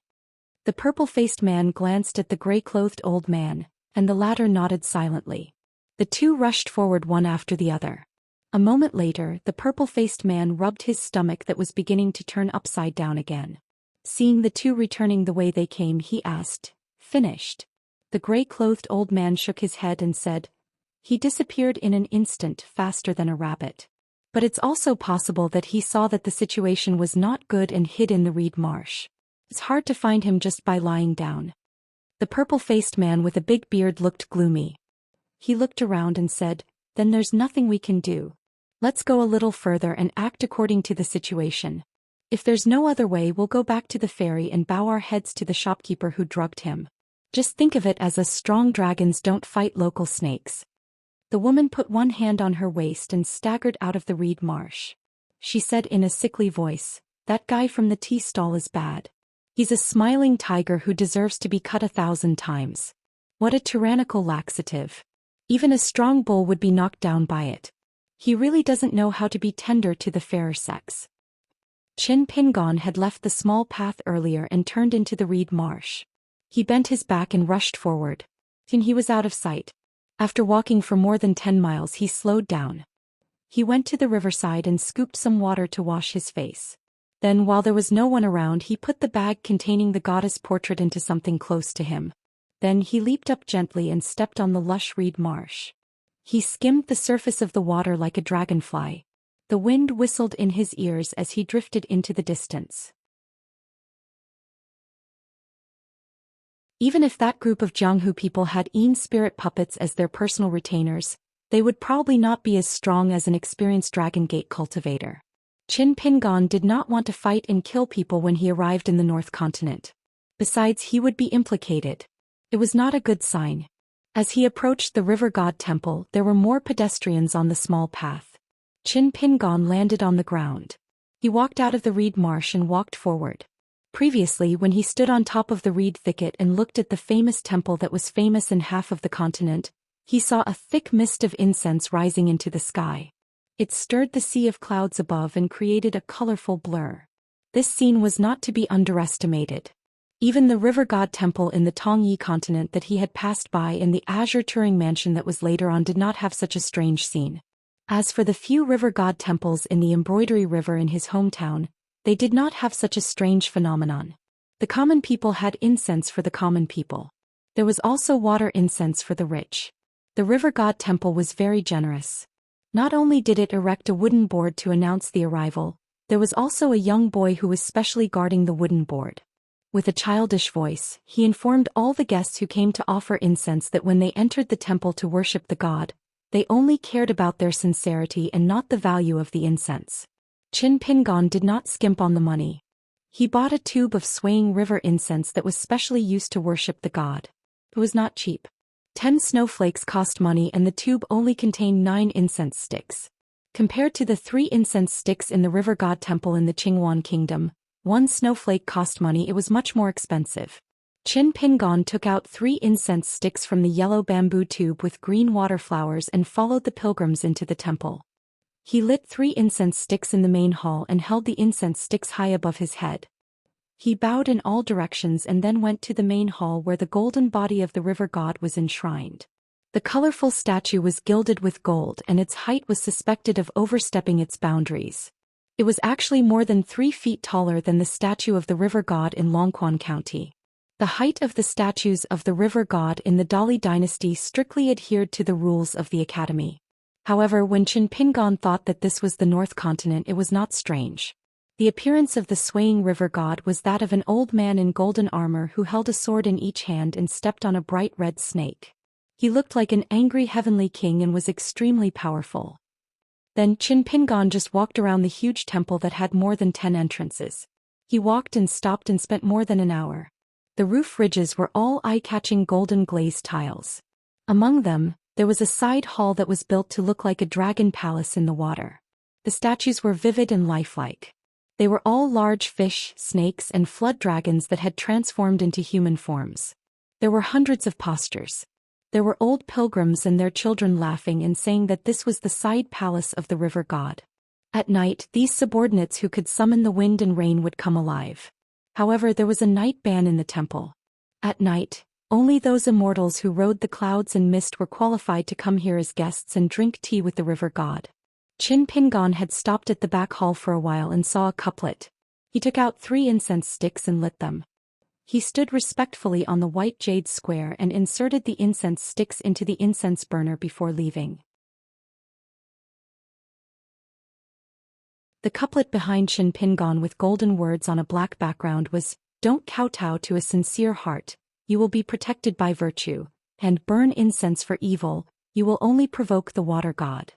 The purple-faced man glanced at the gray-clothed old man, and the latter nodded silently. The two rushed forward one after the other. A moment later, the purple-faced man rubbed his stomach that was beginning to turn upside down again. Seeing the two returning the way they came, he asked, "Finished?" The gray-clothed old man shook his head and said, "He disappeared in an instant, faster than a rabbit. But it's also possible that he saw that the situation was not good and hid in the reed marsh. It's hard to find him just by lying down." The purple-faced man with a big beard looked gloomy. He looked around and said, "Then there's nothing we can do. Let's go a little further and act according to the situation. If there's no other way, we'll go back to the ferry and bow our heads to the shopkeeper who drugged him. Just think of it as strong dragons don't fight local snakes." The woman put one hand on her waist and staggered out of the reed marsh. She said in a sickly voice, "That guy from the tea stall is bad. He's a smiling tiger who deserves to be cut 1,000 times. What a tyrannical laxative. Even a strong bull would be knocked down by it. He really doesn't know how to be tender to the fairer sex." Qin Pingon had left the small path earlier and turned into the reed marsh. He bent his back and rushed forward. Soon he was out of sight. After walking for more than 10 miles, he slowed down. He went to the riverside and scooped some water to wash his face. Then while there was no one around, he put the bag containing the goddess portrait into something close to him. Then he leaped up gently and stepped on the lush reed marsh. He skimmed the surface of the water like a dragonfly. The wind whistled in his ears as he drifted into the distance. Even if that group of Jianghu people had spirit puppets as their personal retainers, they would probably not be as strong as an experienced Dragon Gate cultivator. Qin Pingon did not want to fight and kill people when he arrived in the North Continent. Besides, he would be implicated. It was not a good sign. As he approached the River God Temple, there were more pedestrians on the small path. Qin Pingon landed on the ground. He walked out of the reed marsh and walked forward. Previously, when he stood on top of the reed thicket and looked at the famous temple that was famous in half of the continent, he saw a thick mist of incense rising into the sky. It stirred the sea of clouds above and created a colorful blur. This scene was not to be underestimated. Even the River God Temple in the Tongyi continent that he had passed by and the Azure Turing Mansion that was later on did not have such a strange scene. As for the few River God temples in the Embroidery River in his hometown, they did not have such a strange phenomenon. The common people had incense for the common people. There was also water incense for the rich. The River God Temple was very generous. Not only did it erect a wooden board to announce the arrival, there was also a young boy who was specially guarding the wooden board. With a childish voice, he informed all the guests who came to offer incense that when they entered the temple to worship the god, they only cared about their sincerity and not the value of the incense. Qin Pingon did not skimp on the money. He bought a tube of swaying river incense that was specially used to worship the god. It was not cheap. 10 snowflakes cost money and the tube only contained 9 incense sticks. Compared to the 3 incense sticks in the River God Temple in the Qingwan Kingdom, 1 snowflake cost money. It was much more expensive. Qin Pingon took out 3 incense sticks from the yellow bamboo tube with green water flowers and followed the pilgrims into the temple. He lit 3 incense sticks in the main hall and held the incense sticks high above his head. He bowed in all directions and then went to the main hall where the golden body of the river god was enshrined. The colorful statue was gilded with gold and its height was suspected of overstepping its boundaries. It was actually more than 3 feet taller than the statue of the river god in Longquan County. The height of the statues of the river god in the Dali dynasty strictly adhered to the rules of the academy. However, when Qin Pingon thought that this was the North Continent, it was not strange. The appearance of the swaying river god was that of an old man in golden armor who held a sword in each hand and stepped on a bright red snake. He looked like an angry heavenly king and was extremely powerful. Then Qin Pingon just walked around the huge temple that had more than 10 entrances. He walked and stopped and spent more than an hour. The roof ridges were all eye-catching golden glazed tiles. Among them, there was a side hall that was built to look like a dragon palace in the water. The statues were vivid and lifelike. They were all large fish, snakes, and flood dragons that had transformed into human forms. There were hundreds of postures. There were old pilgrims and their children laughing and saying that this was the side palace of the river god. At night, these subordinates who could summon the wind and rain would come alive. However, there was a night ban in the temple. At night, only those immortals who rode the clouds and mist were qualified to come here as guests and drink tea with the river god. Qin Pingon had stopped at the back hall for a while and saw a couplet. He took out 3 incense sticks and lit them. He stood respectfully on the white jade square and inserted the incense sticks into the incense burner before leaving. The couplet behind Qin Pingon with golden words on a black background was, "Don't kowtow to a sincere heart, you will be protected by virtue, and burn incense for evil, you will only provoke the water god."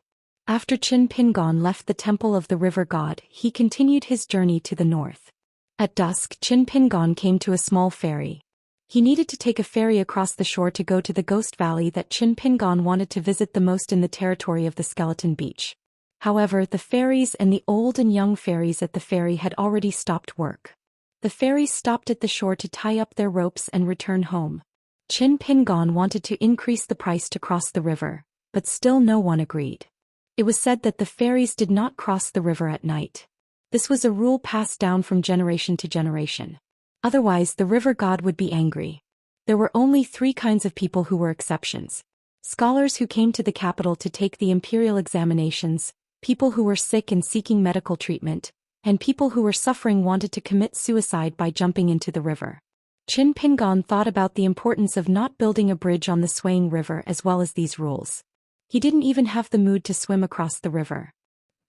After Qin Pingon left the temple of the river god, he continued his journey to the north. At dusk, Qin Pingon came to a small ferry. He needed to take a ferry across the shore to go to the Ghost Valley that Qin Pingon wanted to visit the most in the territory of the Skeleton Beach. However, the fairies and the old and young fairies at the ferry had already stopped work. The fairies stopped at the shore to tie up their ropes and return home. Qin Pingon wanted to increase the price to cross the river, but still no one agreed. It was said that the fairies did not cross the river at night. This was a rule passed down from generation to generation. Otherwise, the river god would be angry. There were only 3 kinds of people who were exceptions. Scholars who came to the capital to take the imperial examinations, people who were sick and seeking medical treatment, and people who were suffering wanted to commit suicide by jumping into the river. Qin Pingon thought about the importance of not building a bridge on the swaying river as well as these rules. He didn't even have the mood to swim across the river.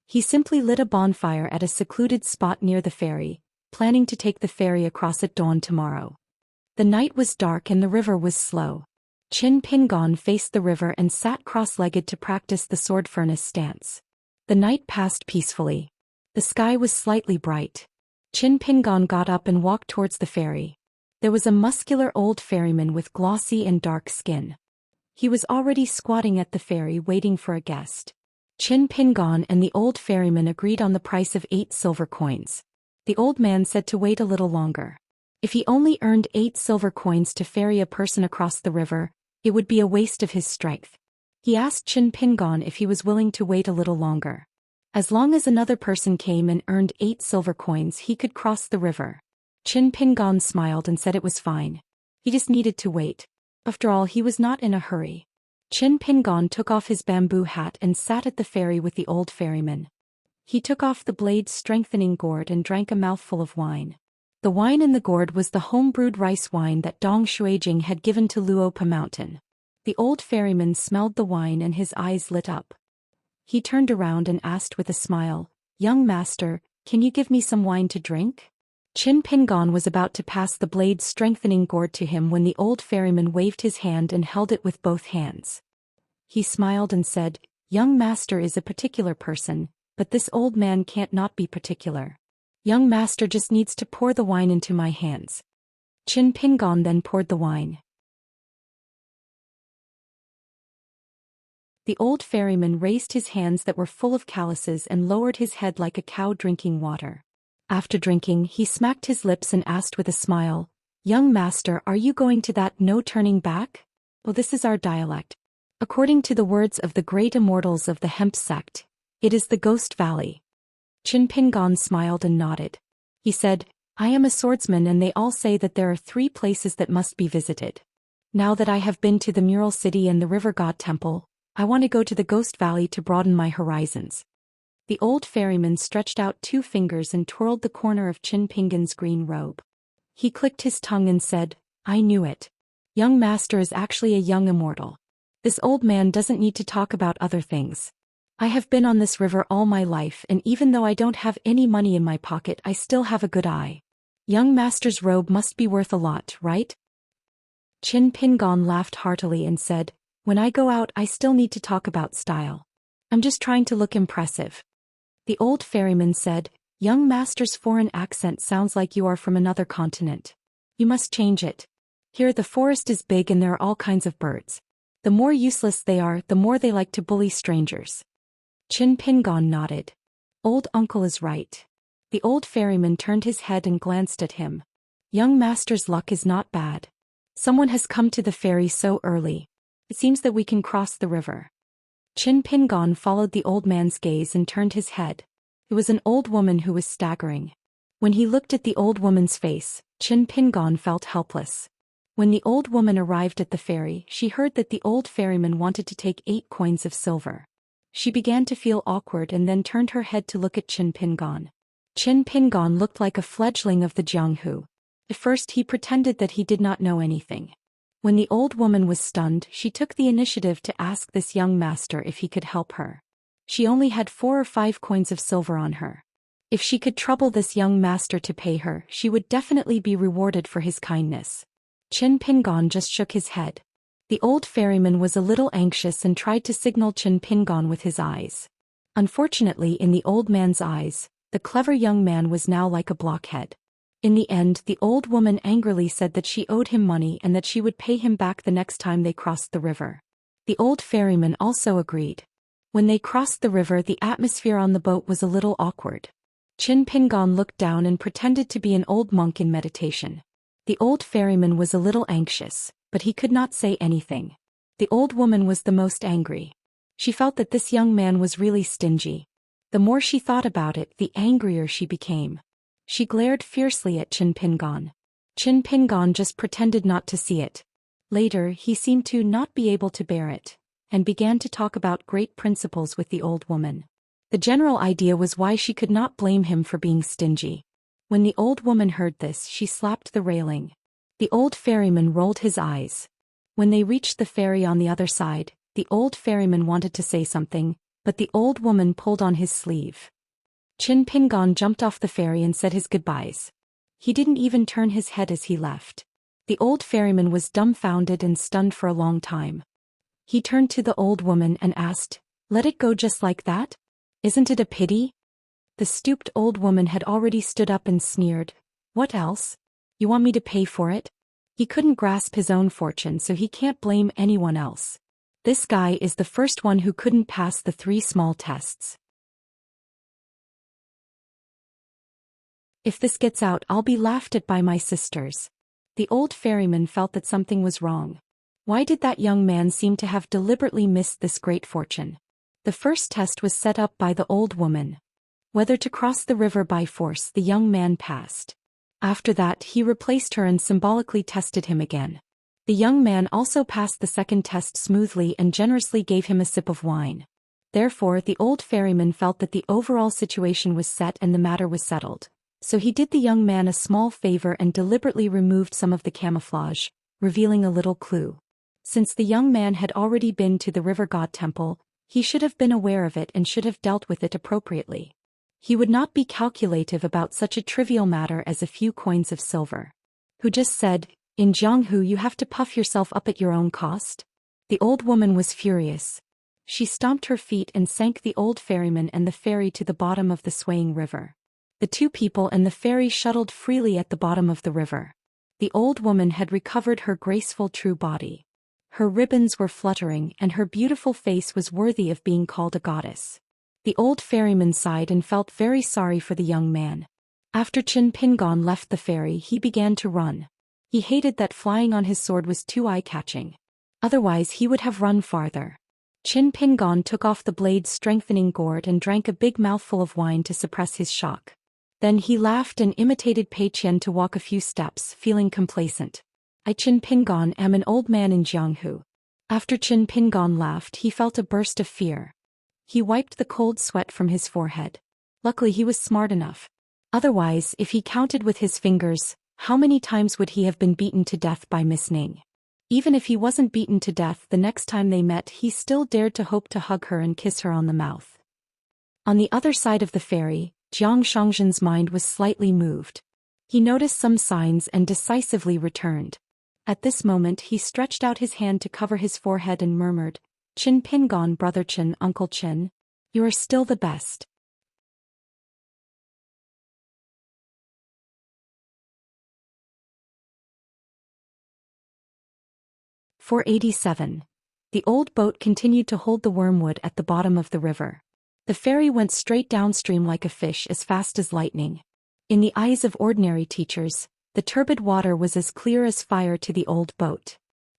He simply lit a bonfire at a secluded spot near the ferry, planning to take the ferry across at dawn tomorrow. The night was dark and the river was slow. Qin Pingon faced the river and sat cross-legged to practice the sword furnace stance. The night passed peacefully. The sky was slightly bright. Qin Pingon got up and walked towards the ferry. There was a muscular old ferryman with glossy and dark skin. He was already squatting at the ferry waiting for a guest. Qin Pingon and the old ferryman agreed on the price of 8 silver coins. The old man said to wait a little longer. If he only earned 8 silver coins to ferry a person across the river, it would be a waste of his strength. He asked Qin Pingon if he was willing to wait a little longer. As long as another person came and earned 8 silver coins, he could cross the river. Qin Pingon smiled and said it was fine. He just needed to wait. After all, he was not in a hurry. Qin Pingon took off his bamboo hat and sat at the ferry with the old ferryman. He took off the blade-strengthening gourd and drank a mouthful of wine. The wine in the gourd was the home-brewed rice wine that Dong Shuijing had given to Luopa Mountain. The old ferryman smelled the wine and his eyes lit up. He turned around and asked with a smile, "Young master, can you give me some wine to drink?" Qin Pingon was about to pass the blade-strengthening gourd to him when the old ferryman waved his hand and held it with both hands. He smiled and said, "Young master is a particular person, but this old man can't not be particular. Young master just needs to pour the wine into my hands." Qin Pingon then poured the wine. The old ferryman raised his hands that were full of calluses and lowered his head like a cow drinking water. After drinking, he smacked his lips and asked with a smile, "Young master, are you going to that no turning back?" "Oh, this is our dialect. According to the words of the great immortals of the Hemp sect, it is the Ghost Valley." Qin Pingon smiled and nodded. He said, "I am a swordsman and they all say that there are 3 places that must be visited. Now that I have been to the Mural City and the River God Temple, I want to go to the Ghost Valley to broaden my horizons." The old ferryman stretched out 2 fingers and twirled the corner of Qin Pingon's green robe. He clicked his tongue and said, "I knew it. Young master is actually a young immortal. This old man doesn't need to talk about other things. I have been on this river all my life, and even though I don't have any money in my pocket, I still have a good eye. Young master's robe must be worth a lot, right?" Qin Pingon laughed heartily and said, "When I go out, I still need to talk about style. I'm just trying to look impressive." The old ferryman said, "Young master's foreign accent sounds like you are from another continent. You must change it. Here the forest is big and there are all kinds of birds. The more useless they are, the more they like to bully strangers." Qin Pingon nodded. "Old uncle is right." The old ferryman turned his head and glanced at him. "Young master's luck is not bad. Someone has come to the ferry so early. It seems that we can cross the river." Qin Pingon followed the old man's gaze and turned his head. It was an old woman who was staggering. When he looked at the old woman's face, Qin Pingon felt helpless. When the old woman arrived at the ferry, she heard that the old ferryman wanted to take 8 coins of silver. She began to feel awkward and then turned her head to look at Qin Pingon. Qin Pingon looked like a fledgling of the Jianghu. At first he pretended that he did not know anything. When the old woman was stunned, she took the initiative to ask this young master if he could help her. She only had 4 or 5 coins of silver on her. If she could trouble this young master to pay her, she would definitely be rewarded for his kindness. Qin Pingon just shook his head. The old ferryman was a little anxious and tried to signal Qin Pingon with his eyes. Unfortunately, in the old man's eyes, the clever young man was now like a blockhead. In the end, the old woman angrily said that she owed him money and that she would pay him back the next time they crossed the river. The old ferryman also agreed. When they crossed the river, the atmosphere on the boat was a little awkward. Qin Pingon looked down and pretended to be an old monk in meditation. The old ferryman was a little anxious, but he could not say anything. The old woman was the most angry. She felt that this young man was really stingy. The more she thought about it, the angrier she became. She glared fiercely at Qin Pingon. Qin Pingon just pretended not to see it. Later, he seemed to not be able to bear it, and began to talk about great principles with the old woman. The general idea was why she could not blame him for being stingy. When the old woman heard this, she slapped the railing. The old ferryman rolled his eyes. When they reached the ferry on the other side, the old ferryman wanted to say something, but the old woman pulled on his sleeve. Qin Pingon jumped off the ferry and said his goodbyes. He didn't even turn his head as he left. The old ferryman was dumbfounded and stunned for a long time. He turned to the old woman and asked, "Let it go just like that? Isn't it a pity?" The stooped old woman had already stood up and sneered, "What else? You want me to pay for it?" He couldn't grasp his own fortune, so he can't blame anyone else. This guy is the first one who couldn't pass the 3 small tests. If this gets out, I'll be laughed at by my sisters. The old ferryman felt that something was wrong. Why did that young man seem to have deliberately missed this great fortune? The first test was set up by the old woman. Whether to cross the river by force, the young man passed. After that, he replaced her and symbolically tested him again. The young man also passed the second test smoothly and generously gave him a sip of wine. Therefore, the old ferryman felt that the overall situation was set and the matter was settled. So he did the young man a small favor and deliberately removed some of the camouflage, revealing a little clue. Since the young man had already been to the river god temple, he should have been aware of it and should have dealt with it appropriately. He would not be calculative about such a trivial matter as a few coins of silver. Who just said, "In Jianghu you have to puff yourself up at your own cost?" The old woman was furious. She stomped her feet and sank the old ferryman and the ferry to the bottom of the swaying river. The 2 people and the ferry shuttled freely at the bottom of the river. The old woman had recovered her graceful true body. Her ribbons were fluttering and her beautiful face was worthy of being called a goddess. The old ferryman sighed and felt very sorry for the young man. After Qin Pingon left the ferry, he began to run. He hated that flying on his sword was too eye-catching. Otherwise he would have run farther. Qin Pingon took off the blade's strengthening gourd and drank a big mouthful of wine to suppress his shock. Then he laughed and imitated Pei Qian to walk a few steps, feeling complacent. "I Qin Pingon am an old man in Jianghu." After Qin Pingon laughed, he felt a burst of fear. He wiped the cold sweat from his forehead. Luckily he was smart enough. Otherwise, if he counted with his fingers, how many times would he have been beaten to death by Miss Ning? Even if he wasn't beaten to death the next time they met, he still dared to hope to hug her and kiss her on the mouth. On the other side of the ferry, Jiang Shangzhen's mind was slightly moved. He noticed some signs and decisively returned. At this moment he stretched out his hand to cover his forehead and murmured, "Qin Pingon, brother Qin, uncle Qin. You are still the best." "487. The old boat continued to hold the wormwood at the bottom of the river. The ferry went straight downstream like a fish as fast as lightning. In the eyes of ordinary teachers, the turbid water was as clear as fire to the old boat.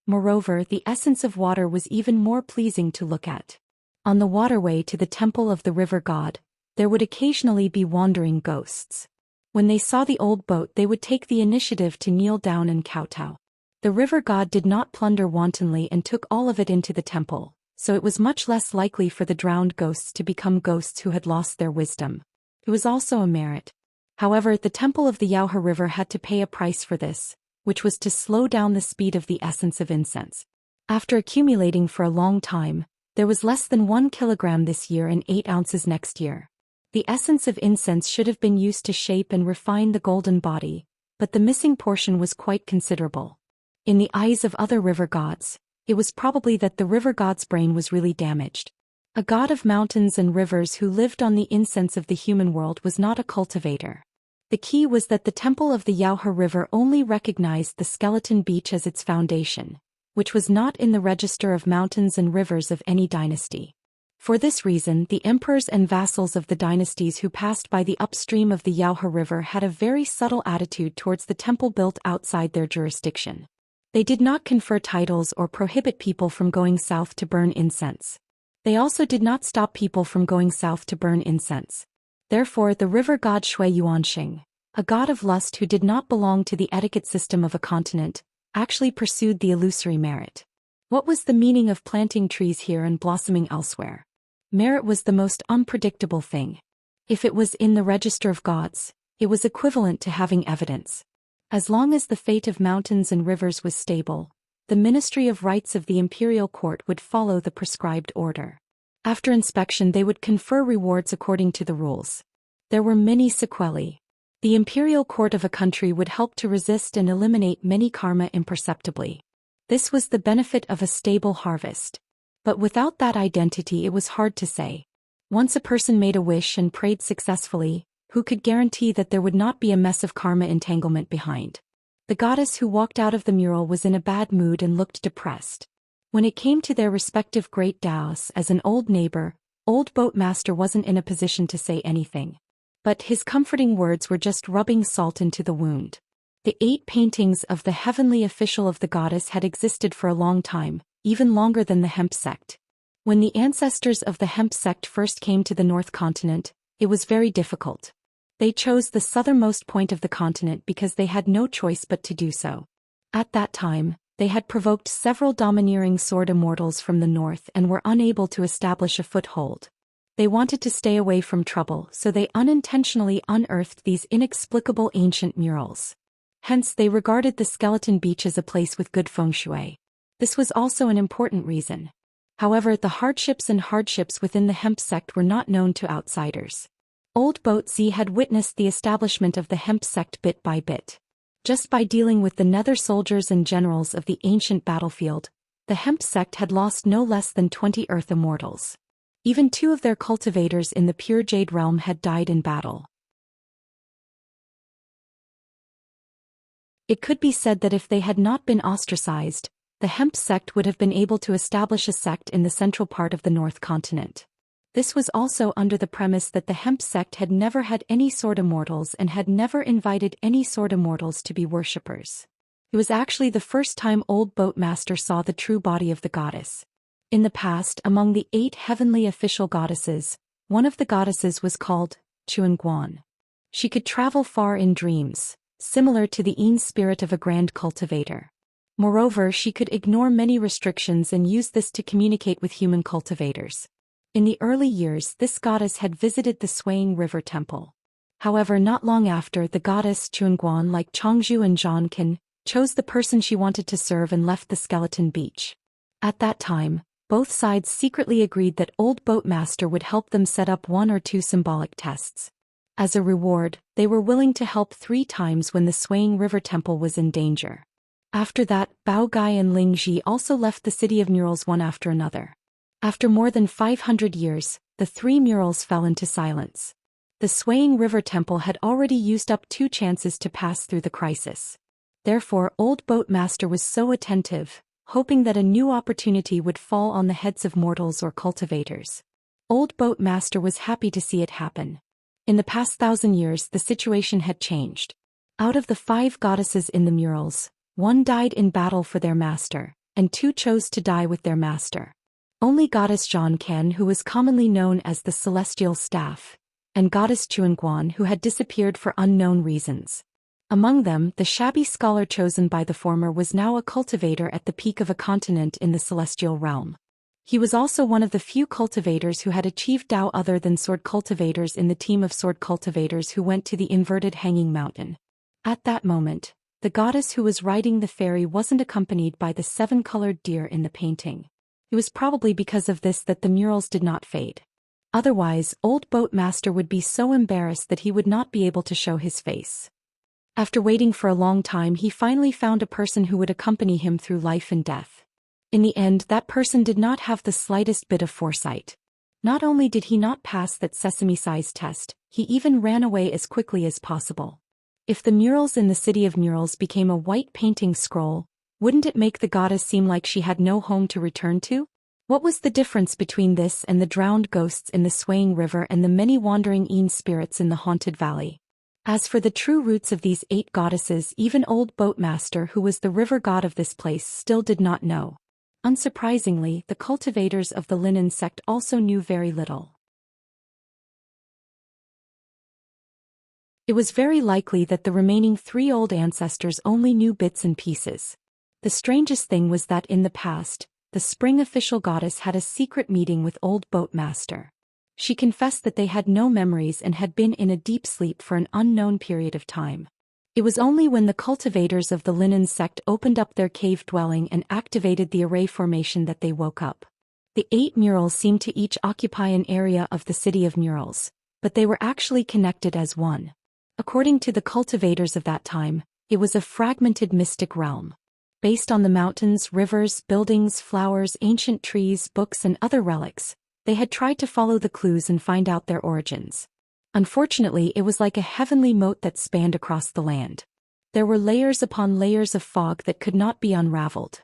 Moreover, the essence of water was even more pleasing to look at. On the waterway to the temple of the river god, there would occasionally be wandering ghosts. When they saw the old boat, they would take the initiative to kneel down and kowtow. The river god did not plunder wantonly and took all of it into the temple, so it was much less likely for the drowned ghosts to become ghosts who had lost their wisdom. It was also a merit. However, the temple of the Yaohe River had to pay a price for this, which was to slow down the speed of the essence of incense. After accumulating for a long time, there was less than 1 kilogram this year and 8 ounces next year. The essence of incense should have been used to shape and refine the golden body, but the missing portion was quite considerable. In the eyes of other river gods, it was probably that the river god's brain was really damaged. A god of mountains and rivers who lived on the incense of the human world was not a cultivator. The key was that the temple of the Yaohe River only recognized the skeleton beach as its foundation, which was not in the register of mountains and rivers of any dynasty. For this reason, the emperors and vassals of the dynasties who passed by the upstream of the Yaohe River had a very subtle attitude towards the temple built outside their jurisdiction. They did not confer titles or prohibit people from going south to burn incense. They also did not stop people from going south to burn incense. Therefore, the river god Shui Yuanxing, a god of lust who did not belong to the etiquette system of a continent, actually pursued the illusory merit. What was the meaning of planting trees here and blossoming elsewhere? Merit was the most unpredictable thing. If it was in the register of gods, it was equivalent to having evidence. As long as the fate of mountains and rivers was stable, the Ministry of Rights of the imperial court would follow the prescribed order. After inspection they would confer rewards according to the rules. There were many sequelae. The imperial court of a country would help to resist and eliminate many karma imperceptibly. This was the benefit of a stable harvest. But without that identity it was hard to say. Once a person made a wish and prayed successfully, who could guarantee that there would not be a mess of karma entanglement behind? The goddess who walked out of the mural was in a bad mood and looked depressed. When it came to their respective great Taos as an old neighbor, old boatmaster wasn't in a position to say anything. But his comforting words were just rubbing salt into the wound. The 8 paintings of the heavenly official of the goddess had existed for a long time, even longer than the hemp sect. When the ancestors of the hemp sect first came to the North Continent, it was very difficult. They chose the southernmost point of the continent because they had no choice but to do so. At that time, they had provoked several domineering sword immortals from the north and were unable to establish a foothold. They wanted to stay away from trouble, so they unintentionally unearthed these inexplicable ancient murals. Hence they regarded the skeleton beach as a place with good feng shui. This was also an important reason. However, the hardships within the hemp sect were not known to outsiders. Old Wuxia had witnessed the establishment of the hemp sect bit by bit. Just by dealing with the nether soldiers and generals of the ancient battlefield, the hemp sect had lost no less than 20 earth immortals. Even 2 of their cultivators in the pure jade realm had died in battle. It could be said that if they had not been ostracized, the hemp sect would have been able to establish a sect in the central part of the North Continent. This was also under the premise that the hemp sect had never had any sword immortals and had never invited any sword immortals to be worshippers. It was actually the first time old boatmaster saw the true body of the goddess. In the past, among the 8 heavenly official goddesses, one of the goddesses was called Xianxia. She could travel far in dreams, similar to the Yin spirit of a grand cultivator. Moreover, she could ignore many restrictions and use this to communicate with human cultivators. In the early years, this goddess had visited the swaying river temple. However, not long after, the goddess Xianxia, like Changzhu and Zhangkan, chose the person she wanted to serve and left the skeleton beach. At that time, both sides secretly agreed that old boatmaster would help them set up 1 or 2 symbolic tests. As a reward, they were willing to help 3 times when the swaying river temple was in danger. After that, Bao Gai and Ling Ji also left the city of murals one after another. After more than 500 years, the 3 murals fell into silence. The swaying river temple had already used up 2 chances to pass through the crisis. Therefore, old boatmaster was so attentive, hoping that a new opportunity would fall on the heads of mortals or cultivators. Old boatmaster was happy to see it happen. In the past 1,000 years the situation had changed. Out of the 5 goddesses in the murals, 1 died in battle for their master, and 2 chose to die with their master. Only goddess Zhangkan, who was commonly known as the Celestial Staff, and goddess Xianxia, who had disappeared for unknown reasons. Among them, the shabby scholar chosen by the former was now a cultivator at the peak of a continent in the celestial realm. He was also one of the few cultivators who had achieved Tao other than sword cultivators in the team of sword cultivators who went to the inverted hanging mountain. At that moment, the goddess who was riding the ferry wasn't accompanied by the 7-colored deer in the painting. It was probably because of this that the murals did not fade. Otherwise, old boatmaster would be so embarrassed that he would not be able to show his face. After waiting for a long time, he finally found a person who would accompany him through life and death. In the end, that person did not have the slightest bit of foresight. Not only did he not pass that sesame size test, he even ran away as quickly as possible. If the murals in the city of murals became a white painting scroll, wouldn't it make the goddess seem like she had no home to return to? What was the difference between this and the drowned ghosts in the swaying river and the many wandering Yin spirits in the haunted valley? As for the true roots of these 8 goddesses, even old boatmaster, who was the river god of this place, still did not know. Unsurprisingly, the cultivators of the linen sect also knew very little. It was very likely that the remaining 3 old ancestors only knew bits and pieces. The strangest thing was that in the past, the spring official goddess had a secret meeting with old boat master. She confessed that they had no memories and had been in a deep sleep for an unknown period of time. It was only when the cultivators of the Linen sect opened up their cave dwelling and activated the array formation that they woke up. The 8 murals seemed to each occupy an area of the city of murals, but they were actually connected as one. According to the cultivators of that time, it was a fragmented mystic realm. Based on the mountains, rivers, buildings, flowers, ancient trees, books and other relics, they had tried to follow the clues and find out their origins. Unfortunately, it was like a heavenly moat that spanned across the land. There were layers upon layers of fog that could not be unraveled.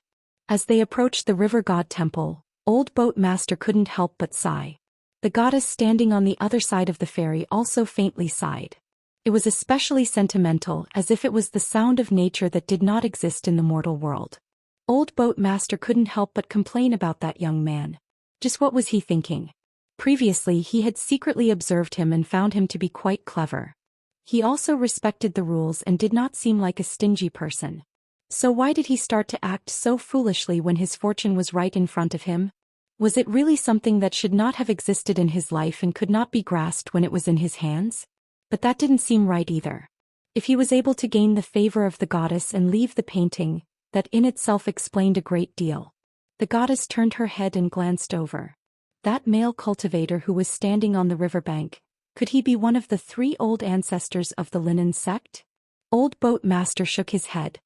As they approached the river god temple, old boat master couldn't help but sigh. The goddess standing on the other side of the ferry also faintly sighed. It was especially sentimental, as if it was the sound of nature that did not exist in the mortal world. Old boat master couldn't help but complain about that young man. Just what was he thinking? Previously he had secretly observed him and found him to be quite clever. He also respected the rules and did not seem like a stingy person. So why did he start to act so foolishly when his fortune was right in front of him? Was it really something that should not have existed in his life and could not be grasped when it was in his hands? But that didn't seem right either. If he was able to gain the favor of the goddess and leave the painting, that in itself explained a great deal. The goddess turned her head and glanced over. That male cultivator who was standing on the riverbank, could he be one of the 3 old ancestors of the Linen sect? Old boat master shook his head.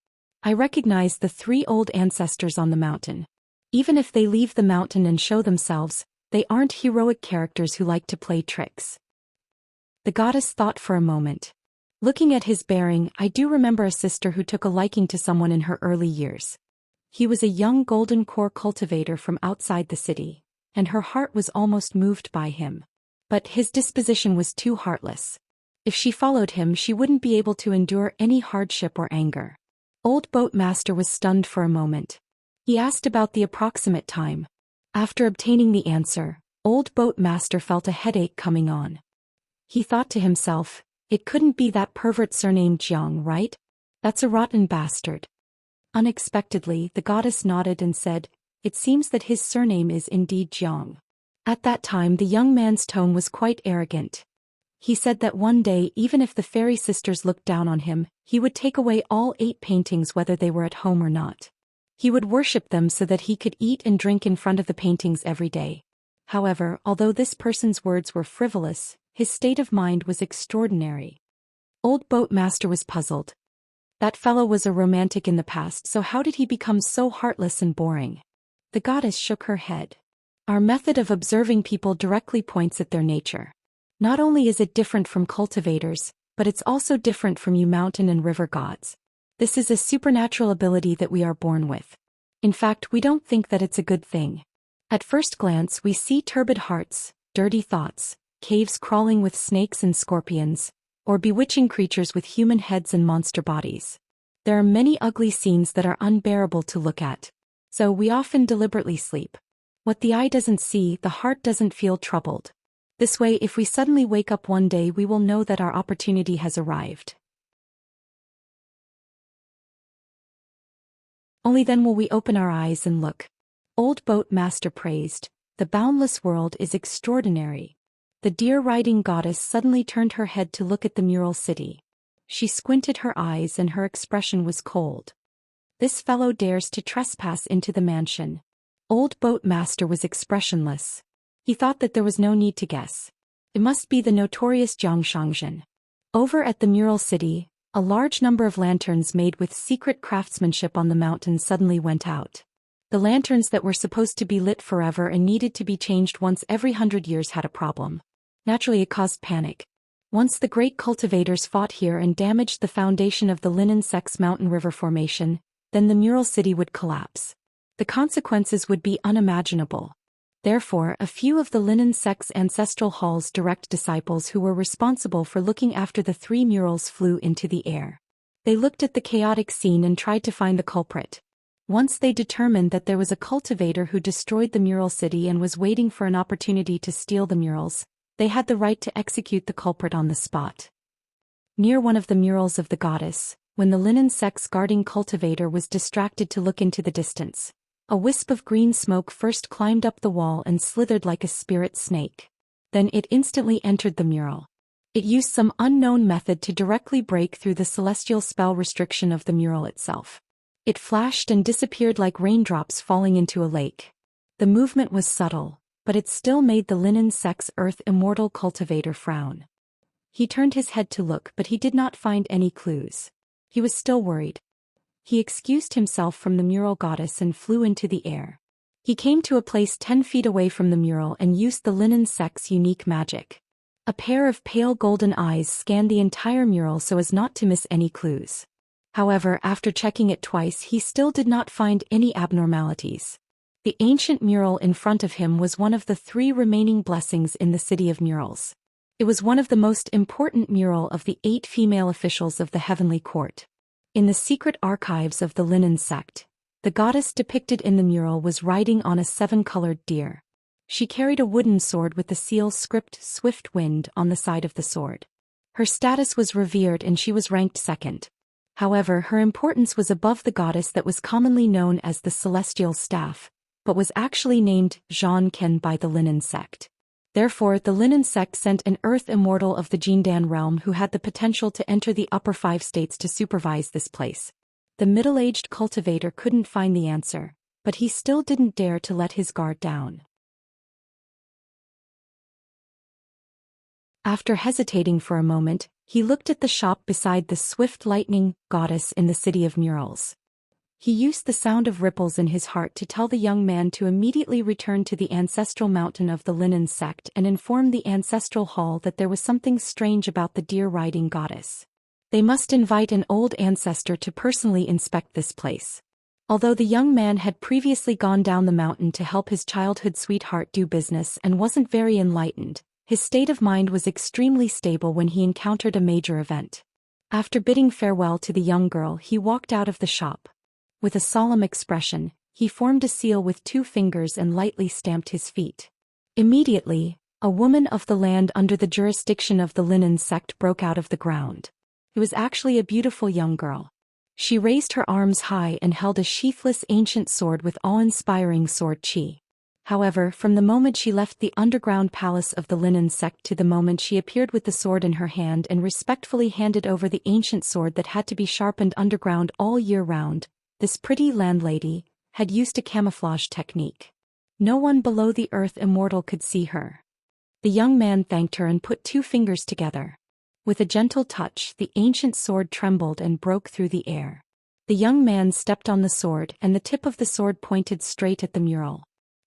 I recognize the 3 old ancestors on the mountain. Even if they leave the mountain and show themselves, they aren't heroic characters who like to play tricks. The goddess thought for a moment. Looking at his bearing, I do remember a sister who took a liking to someone in her early years. He was a young golden core cultivator from outside the city, and her heart was almost moved by him. But his disposition was too heartless. If she followed him, she wouldn't be able to endure any hardship or anger. Old boat master was stunned for a moment. He asked about the approximate time. After obtaining the answer, old boat master felt a headache coming on. He thought to himself, it couldn't be that pervert surnamed Jiang, right? That's a rotten bastard. Unexpectedly, the goddess nodded and said, it seems that his surname is indeed Jiang. At that time the young man's tone was quite arrogant. He said that one day, even if the fairy sisters looked down on him, he would take away all 8 paintings whether they were at home or not. He would worship them so that he could eat and drink in front of the paintings every day. However, although this person's words were frivolous, his state of mind was extraordinary. Old boat master was puzzled. That fellow was a romantic in the past, so how did he become so heartless and boring? The goddess shook her head. Our method of observing people directly points at their nature. Not only is it different from cultivators, but it's also different from you mountain and river gods. This is a supernatural ability that we are born with. In fact, we don't think that it's a good thing. At first glance we see turbid hearts, dirty thoughts, caves crawling with snakes and scorpions, or bewitching creatures with human heads and monster bodies. There are many ugly scenes that are unbearable to look at. So we often deliberately sleep. What the eye doesn't see, the heart doesn't feel troubled. This way, if we suddenly wake up one day, we will know that our opportunity has arrived. Only then will we open our eyes and look. Old boat master praised, the boundless world is extraordinary. The deer-riding goddess suddenly turned her head to look at the mural city. She squinted her eyes and her expression was cold. This fellow dares to trespass into the mansion. Old boat master was expressionless. He thought that there was no need to guess. It must be the notorious Xianxia. Over at the mural city, a large number of lanterns made with secret craftsmanship on the mountain suddenly went out. The lanterns that were supposed to be lit forever and needed to be changed once every 100 years had a problem. Naturally, it caused panic. Once the great cultivators fought here and damaged the foundation of the Linen sect's mountain river formation, then the mural city would collapse. The consequences would be unimaginable. Therefore, a few of the Linen sect's ancestral hall's direct disciples who were responsible for looking after the 3 murals flew into the air. They looked at the chaotic scene and tried to find the culprit. Once they determined that there was a cultivator who destroyed the mural city and was waiting for an opportunity to steal the murals, they had the right to execute the culprit on the spot. Near one of the murals of the goddess, when the Linen sect's guarding cultivator was distracted to look into the distance, A wisp of green smoke first climbed up the wall and slithered like a spirit snake. Then it instantly entered the mural. It used some unknown method to directly break through the celestial spell restriction of the mural itself. It flashed and disappeared like raindrops falling into a lake. The movement was subtle, but it still made the linen sect's earth immortal cultivator frown. He turned his head to look, but he did not find any clues. He was still worried. He excused himself from the mural goddess and flew into the air. He came to a place 10 feet away from the mural and used the linen sect's unique magic. A pair of pale golden eyes scanned the entire mural so as not to miss any clues. However, after checking it twice, he still did not find any abnormalities. The ancient mural in front of him was one of the 3 remaining blessings in the City of Murals. It was one of the most important mural of the 8 female officials of the Heavenly Court. In the secret archives of the Linen Sect, the goddess depicted in the mural was riding on a 7-colored deer. She carried a wooden sword with the seal script "Swift Wind" on the side of the sword. Her status was revered and she was ranked 2nd. However, her importance was above the goddess that was commonly known as the Celestial Staff, but was actually named Zhou Xian by the Linen Sect. Therefore, the Linen Sect sent an earth immortal of the Jindan realm who had the potential to enter the upper 5 states to supervise this place. The middle-aged cultivator couldn't find the answer, but he still didn't dare to let his guard down. After hesitating for a moment, he looked at the shop beside the Swift Lightning goddess in the City of Murals. He used the sound of ripples in his heart to tell the young man to immediately return to the ancestral mountain of the Linen Sect and inform the ancestral hall that there was something strange about the deer-riding goddess. They must invite an old ancestor to personally inspect this place. Although the young man had previously gone down the mountain to help his childhood sweetheart do business and wasn't very enlightened, his state of mind was extremely stable when he encountered a major event. After bidding farewell to the young girl, he walked out of the shop. With a solemn expression, he formed a seal with 2 fingers and lightly stamped his feet. Immediately, a woman of the land under the jurisdiction of the Linen Sect broke out of the ground. It was actually a beautiful young girl. She raised her arms high and held a sheathless ancient sword with awe-inspiring sword chi. However, from the moment she left the underground palace of the Linen Sect to the moment she appeared with the sword in her hand and respectfully handed over the ancient sword that had to be sharpened underground all year round, this pretty landlady had used a camouflage technique. No one below the earth immortal could see her. The young man thanked her and put 2 fingers together. With a gentle touch, the ancient sword trembled and broke through the air. The young man stepped on the sword and the tip of the sword pointed straight at the mural.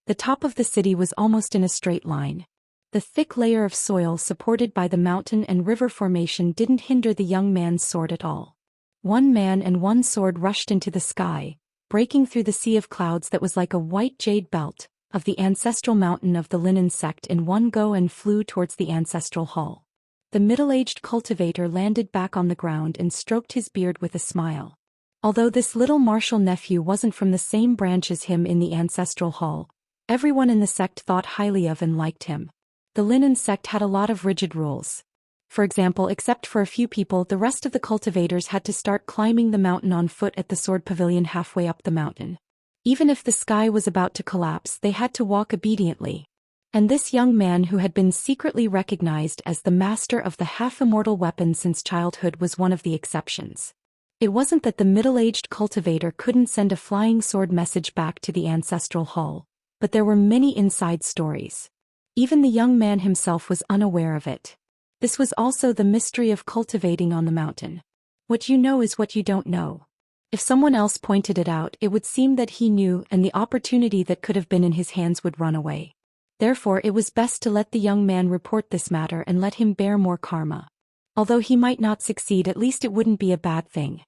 The top of the city was almost in a straight line. The thick layer of soil supported by the mountain and river formation didn't hinder the young man's sword at all. 1 man and 1 sword rushed into the sky, breaking through the sea of clouds that was like a white jade belt of the ancestral mountain of the Linen Sect in one go and flew towards the ancestral hall. The middle-aged cultivator landed back on the ground and stroked his beard with a smile. Although this little martial nephew wasn't from the same branch as him in the ancestral hall, everyone in the sect thought highly of and liked him. The Linen Sect had a lot of rigid rules. For example, except for a few people, the rest of the cultivators had to start climbing the mountain on foot at the sword pavilion halfway up the mountain. Even if the sky was about to collapse, they had to walk obediently. And this young man who had been secretly recognized as the master of the half-immortal weapon since childhood was one of the exceptions. It wasn't that the middle-aged cultivator couldn't send a flying sword message back to the ancestral hall, but there were many inside stories. Even the young man himself was unaware of it. This was also the mystery of cultivating on the mountain. What you know is what you don't know. If someone else pointed it out, it would seem that he knew and the opportunity that could have been in his hands would run away. Therefore, it was best to let the young man report this matter and let him bear more karma. Although he might not succeed, at least it wouldn't be a bad thing.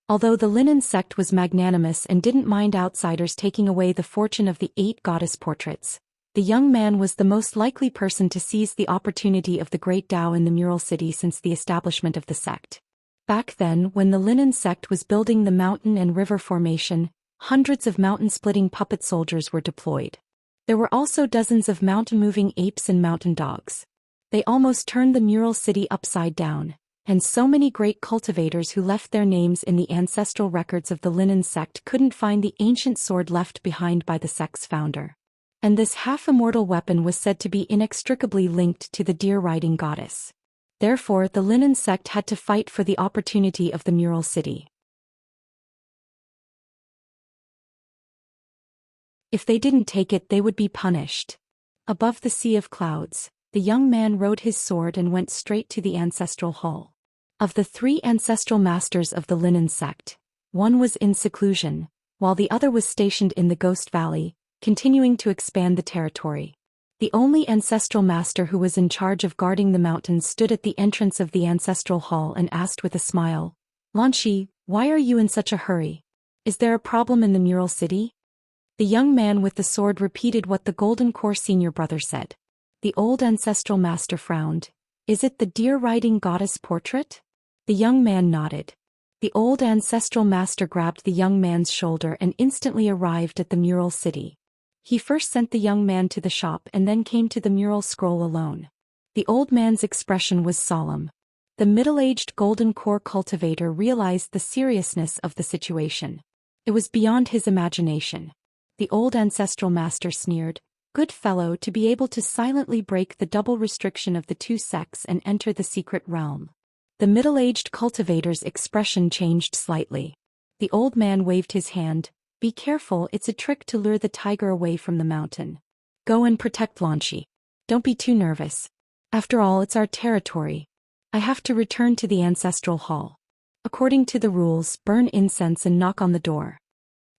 Although the Linen Sect was magnanimous and didn't mind outsiders taking away the fortune of the 8 goddess portraits, the young man was the most likely person to seize the opportunity of the great Tao in the Mural City since the establishment of the sect. Back then, when the Linen Sect was building the mountain and river formation, hundreds of mountain-splitting puppet soldiers were deployed. There were also dozens of mountain-moving apes and mountain dogs. They almost turned the Mural City upside down, and so many great cultivators who left their names in the ancestral records of the Linen sect couldn't find the ancient sword left behind by the sect's founder. And this half-immortal weapon was said to be inextricably linked to the deer-riding goddess. Therefore, the Linen sect had to fight for the opportunity of the Mural City. If they didn't take it, they would be punished. Above the sea of clouds, the young man rode his sword and went straight to the ancestral hall. Of the 3 ancestral masters of the Linen sect, one was in seclusion, while the other was stationed in the Ghost Valley, continuing to expand the territory. The only ancestral master who was in charge of guarding the mountains stood at the entrance of the ancestral hall and asked with a smile, "Lanshi, why are you in such a hurry? Is there a problem in the Mural City?" The young man with the sword repeated what the Golden Core senior brother said. The old ancestral master frowned. "Is it the deer-riding goddess portrait?" The young man nodded. The old ancestral master grabbed the young man's shoulder and instantly arrived at the Mural City. He first sent the young man to the shop and then came to the mural scroll alone. The old man's expression was solemn. The middle-aged Golden Core cultivator realized the seriousness of the situation. It was beyond his imagination. The old ancestral master sneered, "Good fellow, to be able to silently break the double restriction of the 2 sects and enter the secret realm." The middle-aged cultivator's expression changed slightly. The old man waved his hand. "Be careful, it's a trick to lure the tiger away from the mountain. Go and protect Lanshi. Don't be too nervous. After all, it's our territory. I have to return to the ancestral hall. According to the rules, burn incense and knock on the door."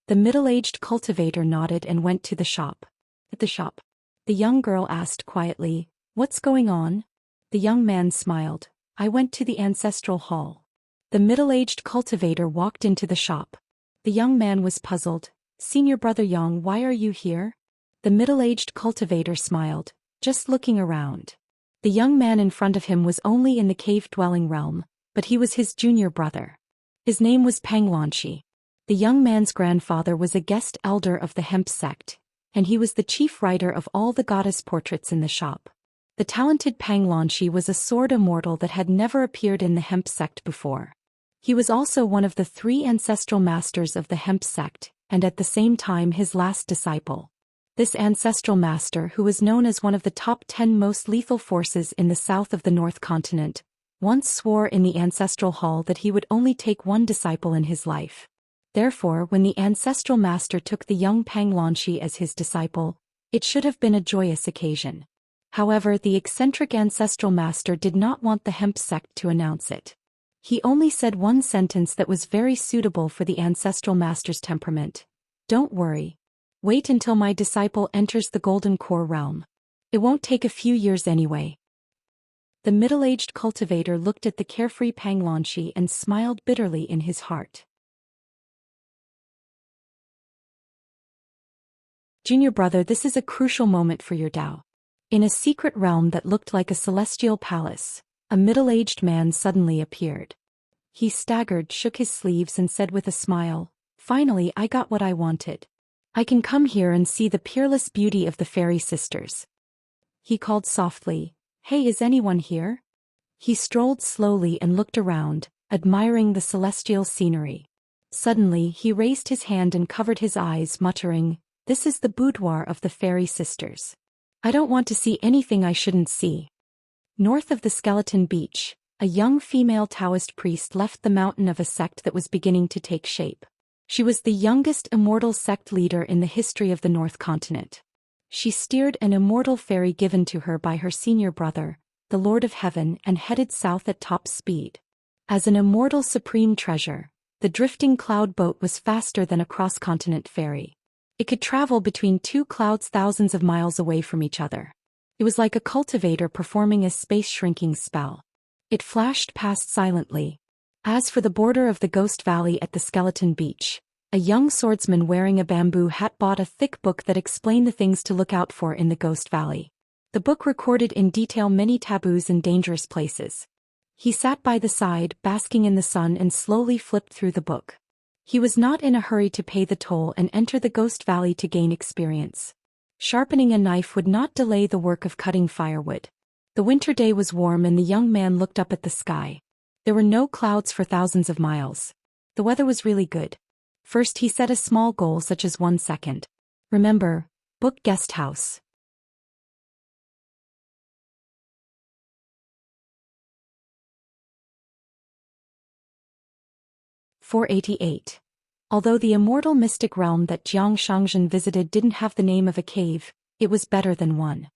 The middle-aged cultivator nodded and went to the shop. At the shop, the young girl asked quietly, "What's going on?" The young man smiled. "I went to the ancestral hall." The middle-aged cultivator walked into the shop. The young man was puzzled. "Senior brother Yang, why are you here?" The middle-aged cultivator smiled, "Just looking around." The young man in front of him was only in the cave-dwelling realm, but he was his junior brother. His name was Pang Lanshi. The young man's grandfather was a guest elder of the Hemp sect, and he was the chief writer of all the goddess portraits in the shop. The talented Pang Lanshi was a sword immortal that had never appeared in the Hemp sect before. He was also one of the 3 ancestral masters of the Hemp sect, and at the same time his last disciple. This ancestral master, who was known as one of the top 10 most lethal forces in the south of the North Continent, once swore in the ancestral hall that he would only take one disciple in his life. Therefore, when the ancestral master took the young Pang Lanshi as his disciple, it should have been a joyous occasion. However, the eccentric ancestral master did not want the Hemp sect to announce it. He only said one sentence that was very suitable for the ancestral master's temperament. "Don't worry. Wait until my disciple enters the Golden Core realm. It won't take a few years anyway." The middle-aged cultivator looked at the carefree Pang Lanshi and smiled bitterly in his heart. "Junior brother, this is a crucial moment for your Tao." In a secret realm that looked like a celestial palace, a middle-aged man suddenly appeared. He staggered, shook his sleeves and said with a smile, "Finally, I got what I wanted. I can come here and see the peerless beauty of the fairy sisters." He called softly, "Hey, is anyone here?" He strolled slowly and looked around, admiring the celestial scenery. Suddenly, he raised his hand and covered his eyes, muttering, "This is the boudoir of the fairy sisters. I don't want to see anything I shouldn't see." North of the Skeleton Beach, a young female Taoist priest left the mountain of a sect that was beginning to take shape. She was the youngest immortal sect leader in the history of the North Continent. She steered an immortal ferry given to her by her senior brother, the Lord of Heaven, and headed south at top speed. As an immortal supreme treasure, the drifting cloud boat was faster than a cross-continent ferry. It could travel between 2 clouds thousands of miles away from each other. It was like a cultivator performing a space-shrinking spell. It flashed past silently. As for the border of the Ghost Valley at the Skeleton Beach, a young swordsman wearing a bamboo hat bought a thick book that explained the things to look out for in the Ghost Valley. The book recorded in detail many taboos and dangerous places. He sat by the side, basking in the sun, and slowly flipped through the book. He was not in a hurry to pay the toll and enter the Ghost Valley to gain experience. Sharpening a knife would not delay the work of cutting firewood. The winter day was warm and the young man looked up at the sky. There were no clouds for thousands of miles. The weather was really good. First he set a small goal such as 1 second. Remember, book guest house. (488). Although the immortal mystic realm that Xianxia visited didn't have the name of a cave, it was better than one.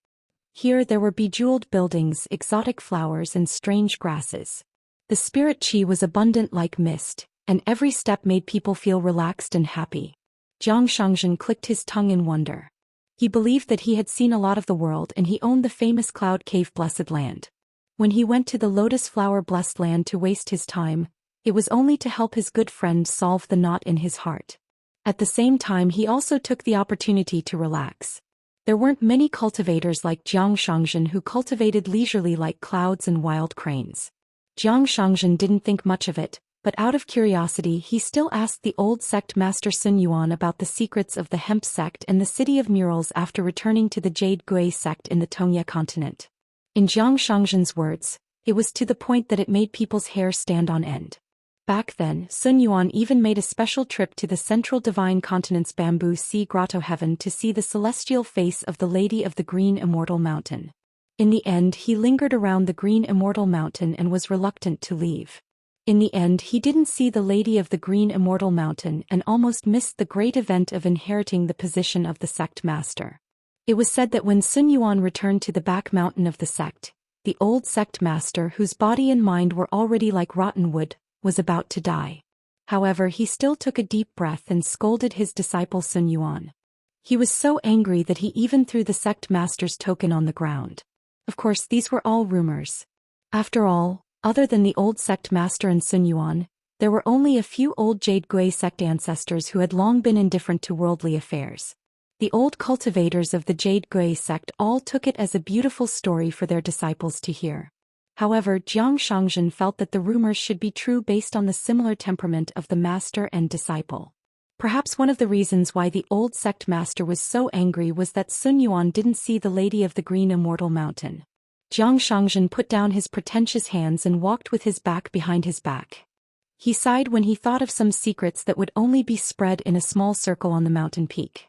Here there were bejeweled buildings, exotic flowers and strange grasses. The spirit qi was abundant like mist, and every step made people feel relaxed and happy. Xianxia clicked his tongue in wonder. He believed that he had seen a lot of the world and he owned the famous Cloud Cave Blessed Land. When he went to the Lotus Flower Blessed Land to waste his time, it was only to help his good friend solve the knot in his heart. At the same time he also took the opportunity to relax. There weren't many cultivators like Xianxia who cultivated leisurely like clouds and wild cranes. Xianxia didn't think much of it, but out of curiosity he still asked the old sect master Sun Yuan about the secrets of the hemp sect and the city of murals after returning to the Jade Gui sect in the Tongya continent. In Xianxia's words, it was to the point that it made people's hair stand on end. Back then, Sun Yuan even made a special trip to the central divine continent's bamboo sea grotto heaven to see the celestial face of the Lady of the Green Immortal Mountain. In the end he lingered around the Green Immortal Mountain and was reluctant to leave. In the end he didn't see the Lady of the Green Immortal Mountain and almost missed the great event of inheriting the position of the sect master. It was said that when Sun Yuan returned to the back mountain of the sect, the old sect master whose body and mind were already like rotten wood, was about to die. However, he still took a deep breath and scolded his disciple Sun Yuan. He was so angry that he even threw the sect master's token on the ground. Of course, these were all rumors. After all, other than the old sect master and Sun Yuan, there were only a few old Jade Gui sect ancestors who had long been indifferent to worldly affairs. The old cultivators of the Jade Gui sect all took it as a beautiful story for their disciples to hear. However, Xianxia felt that the rumors should be true based on the similar temperament of the master and disciple. Perhaps one of the reasons why the old sect master was so angry was that Sun Yuan didn't see the Lady of the Green Immortal Mountain. Xianxia put down his pretentious hands and walked with his back behind his back. He sighed when he thought of some secrets that would only be spread in a small circle on the mountain peak.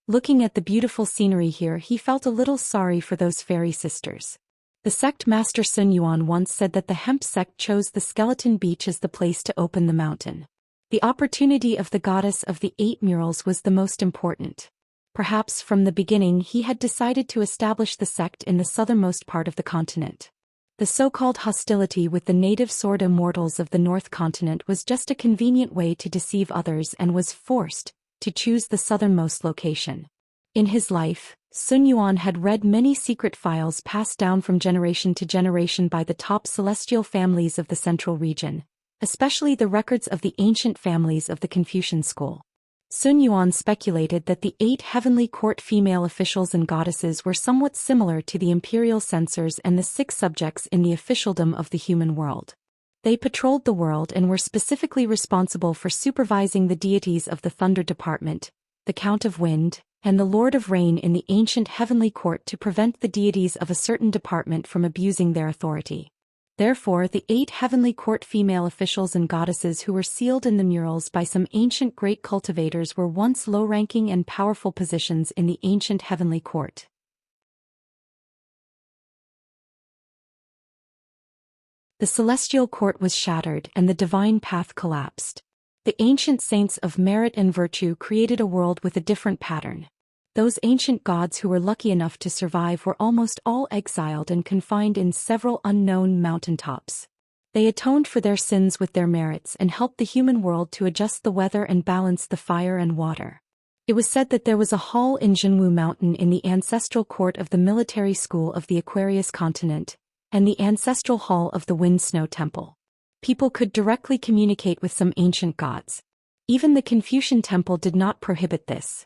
Looking at the beautiful scenery here, he felt a little sorry for those fairy sisters. The sect master Sun Yuan once said that the hemp sect chose the skeleton beach as the place to open the mountain. The opportunity of the goddess of the 8 murals was the most important. Perhaps from the beginning he had decided to establish the sect in the southernmost part of the continent. The so-called hostility with the native sword immortals of the North Continent was just a convenient way to deceive others and was forced to choose the southernmost location. In his life, Sun Yuan had read many secret files passed down from generation to generation by the top celestial families of the central region, especially the records of the ancient families of the Confucian school. Sun Yuan speculated that the 8 heavenly court female officials and goddesses were somewhat similar to the imperial censors and the 6 subjects in the officialdom of the human world. They patrolled the world and were specifically responsible for supervising the deities of the Thunder Department, the Count of Wind, and the Lord of Rain in the ancient heavenly court to prevent the deities of a certain department from abusing their authority. Therefore, the 8 heavenly court female officials and goddesses who were sealed in the murals by some ancient great cultivators were once low-ranking and powerful positions in the ancient heavenly court. The celestial court was shattered and the divine path collapsed. The ancient saints of merit and virtue created a world with a different pattern. Those ancient gods who were lucky enough to survive were almost all exiled and confined in several unknown mountaintops. They atoned for their sins with their merits and helped the human world to adjust the weather and balance the fire and water. It was said that there was a hall in Jinwu Mountain in the ancestral court of the military school of the Aquarius continent, and the ancestral hall of the Wind Snow Temple. People could directly communicate with some ancient gods. Even the Confucian temple did not prohibit this.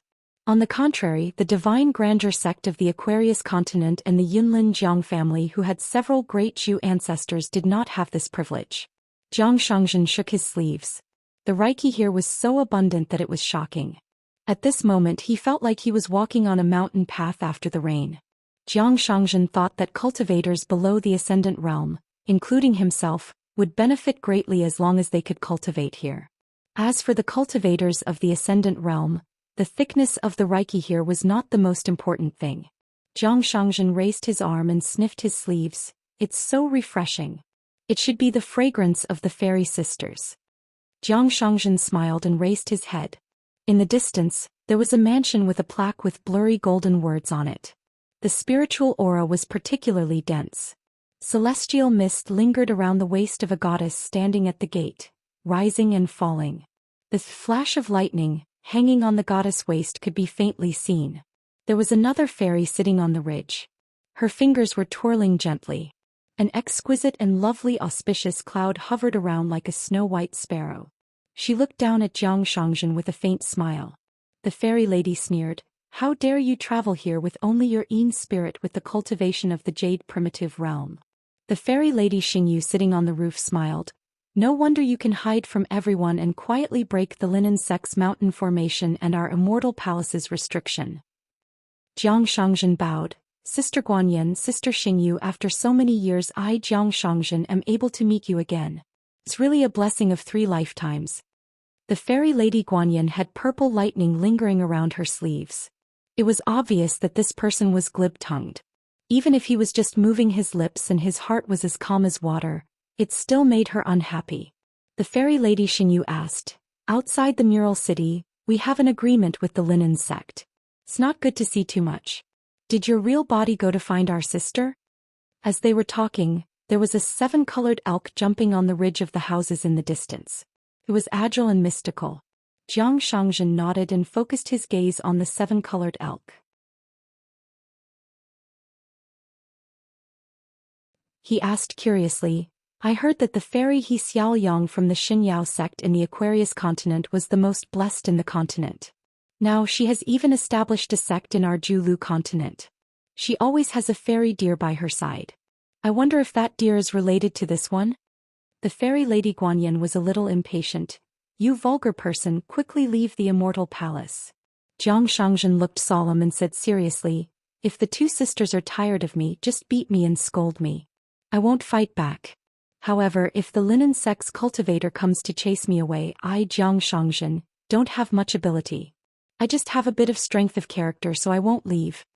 On the contrary, the divine grandeur sect of the Aquarius continent and the Yunlin Jiang family who had several great Zhou ancestors did not have this privilege. Xianxia shook his sleeves. The reiki here was so abundant that it was shocking. At this moment he felt like he was walking on a mountain path after the rain. Xianxia thought that cultivators below the ascendant realm, including himself, would benefit greatly as long as they could cultivate here. As for the cultivators of the Ascendant Realm, the thickness of the Reiki here was not the most important thing. Zhang Shangzhen raised his arm and sniffed his sleeves. It's so refreshing. It should be the fragrance of the fairy sisters. Zhang Shangzhen smiled and raised his head. In the distance, there was a mansion with a plaque with blurry golden words on it. The spiritual aura was particularly dense. Celestial mist lingered around the waist of a goddess standing at the gate, rising and falling. The flash of lightning, hanging on the goddess' waist, could be faintly seen. There was another fairy sitting on the ridge. Her fingers were twirling gently. An exquisite and lovely auspicious cloud hovered around like a snow-white sparrow. She looked down at Zhang Shangzhen with a faint smile. The fairy lady sneered, "How dare you travel here with only your own spirit with the cultivation of the jade primitive realm?" The fairy lady Xingyu sitting on the roof smiled. "No wonder you can hide from everyone and quietly break the Linen Sex mountain formation and our immortal palace's restriction." Jiang Shangzhen bowed. "Sister Guanyin, Sister Xingyu, after so many years I, Jiang Shangzhen, am able to meet you again. It's really a blessing of 3 lifetimes. The fairy lady Guanyin had purple lightning lingering around her sleeves. It was obvious that this person was glib-tongued. Even if he was just moving his lips and his heart was as calm as water, it still made her unhappy. The fairy lady Xingyu asked, "Outside the Mural City, we have an agreement with the Linen Sect. It's not good to see too much. Did your real body go to find our sister?" As they were talking, there was a 7-colored elk jumping on the ridge of the houses in the distance. It was agile and mystical. Jiang Shangzhen nodded and focused his gaze on the 7-colored elk. He asked curiously, "I heard that the fairy He Xiaoyang from the Xinyao sect in the Aquarius continent was the most blessed in the continent. Now she has even established a sect in our Julu continent. She always has a fairy deer by her side. I wonder if that deer is related to this one?" The fairy lady Guanyin was a little impatient. "You vulgar person, quickly leave the immortal palace." Jiang Shangzhen looked solemn and said seriously, "If the 2 sisters are tired of me, just beat me and scold me. I won't fight back. However, if the Linen Sex cultivator comes to chase me away, I, Jiang Shangzhen, don't have much ability. I just have a bit of strength of character, so I won't leave."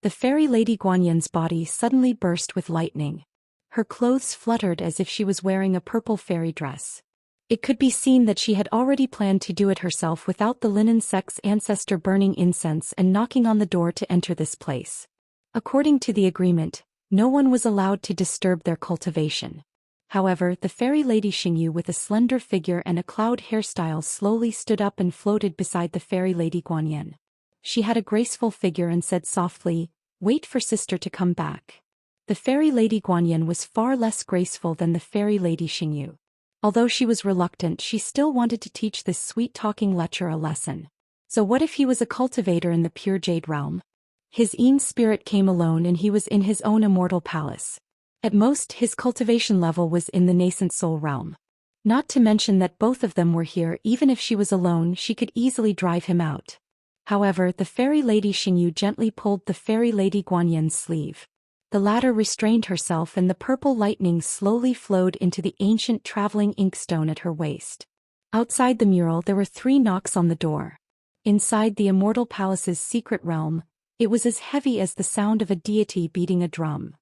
The fairy lady Guanyin's body suddenly burst with lightning. Her clothes fluttered as if she was wearing a purple fairy dress. It could be seen that she had already planned to do it herself without the Linen Sex ancestor burning incense and knocking on the door to enter this place. According to the agreement, no one was allowed to disturb their cultivation. However, the fairy lady Xingyu with a slender figure and a cloud hairstyle slowly stood up and floated beside the fairy lady Guanyin. She had a graceful figure and said softly, "Wait for sister to come back." The fairy lady Guanyin was far less graceful than the fairy lady Xingyu. Although she was reluctant, she still wanted to teach this sweet-talking lecher a lesson. So what if he was a cultivator in the pure jade realm? His own spirit came alone and he was in his own immortal palace. At most, his cultivation level was in the nascent soul realm. Not to mention that both of them were here. Even if she was alone, she could easily drive him out. However, the fairy lady Xingyu gently pulled the fairy lady Guanyin's sleeve. The latter restrained herself and the purple lightning slowly flowed into the ancient traveling inkstone at her waist. Outside the mural there were 3 knocks on the door. Inside the immortal palace's secret realm, it was as heavy as the sound of a deity beating a drum.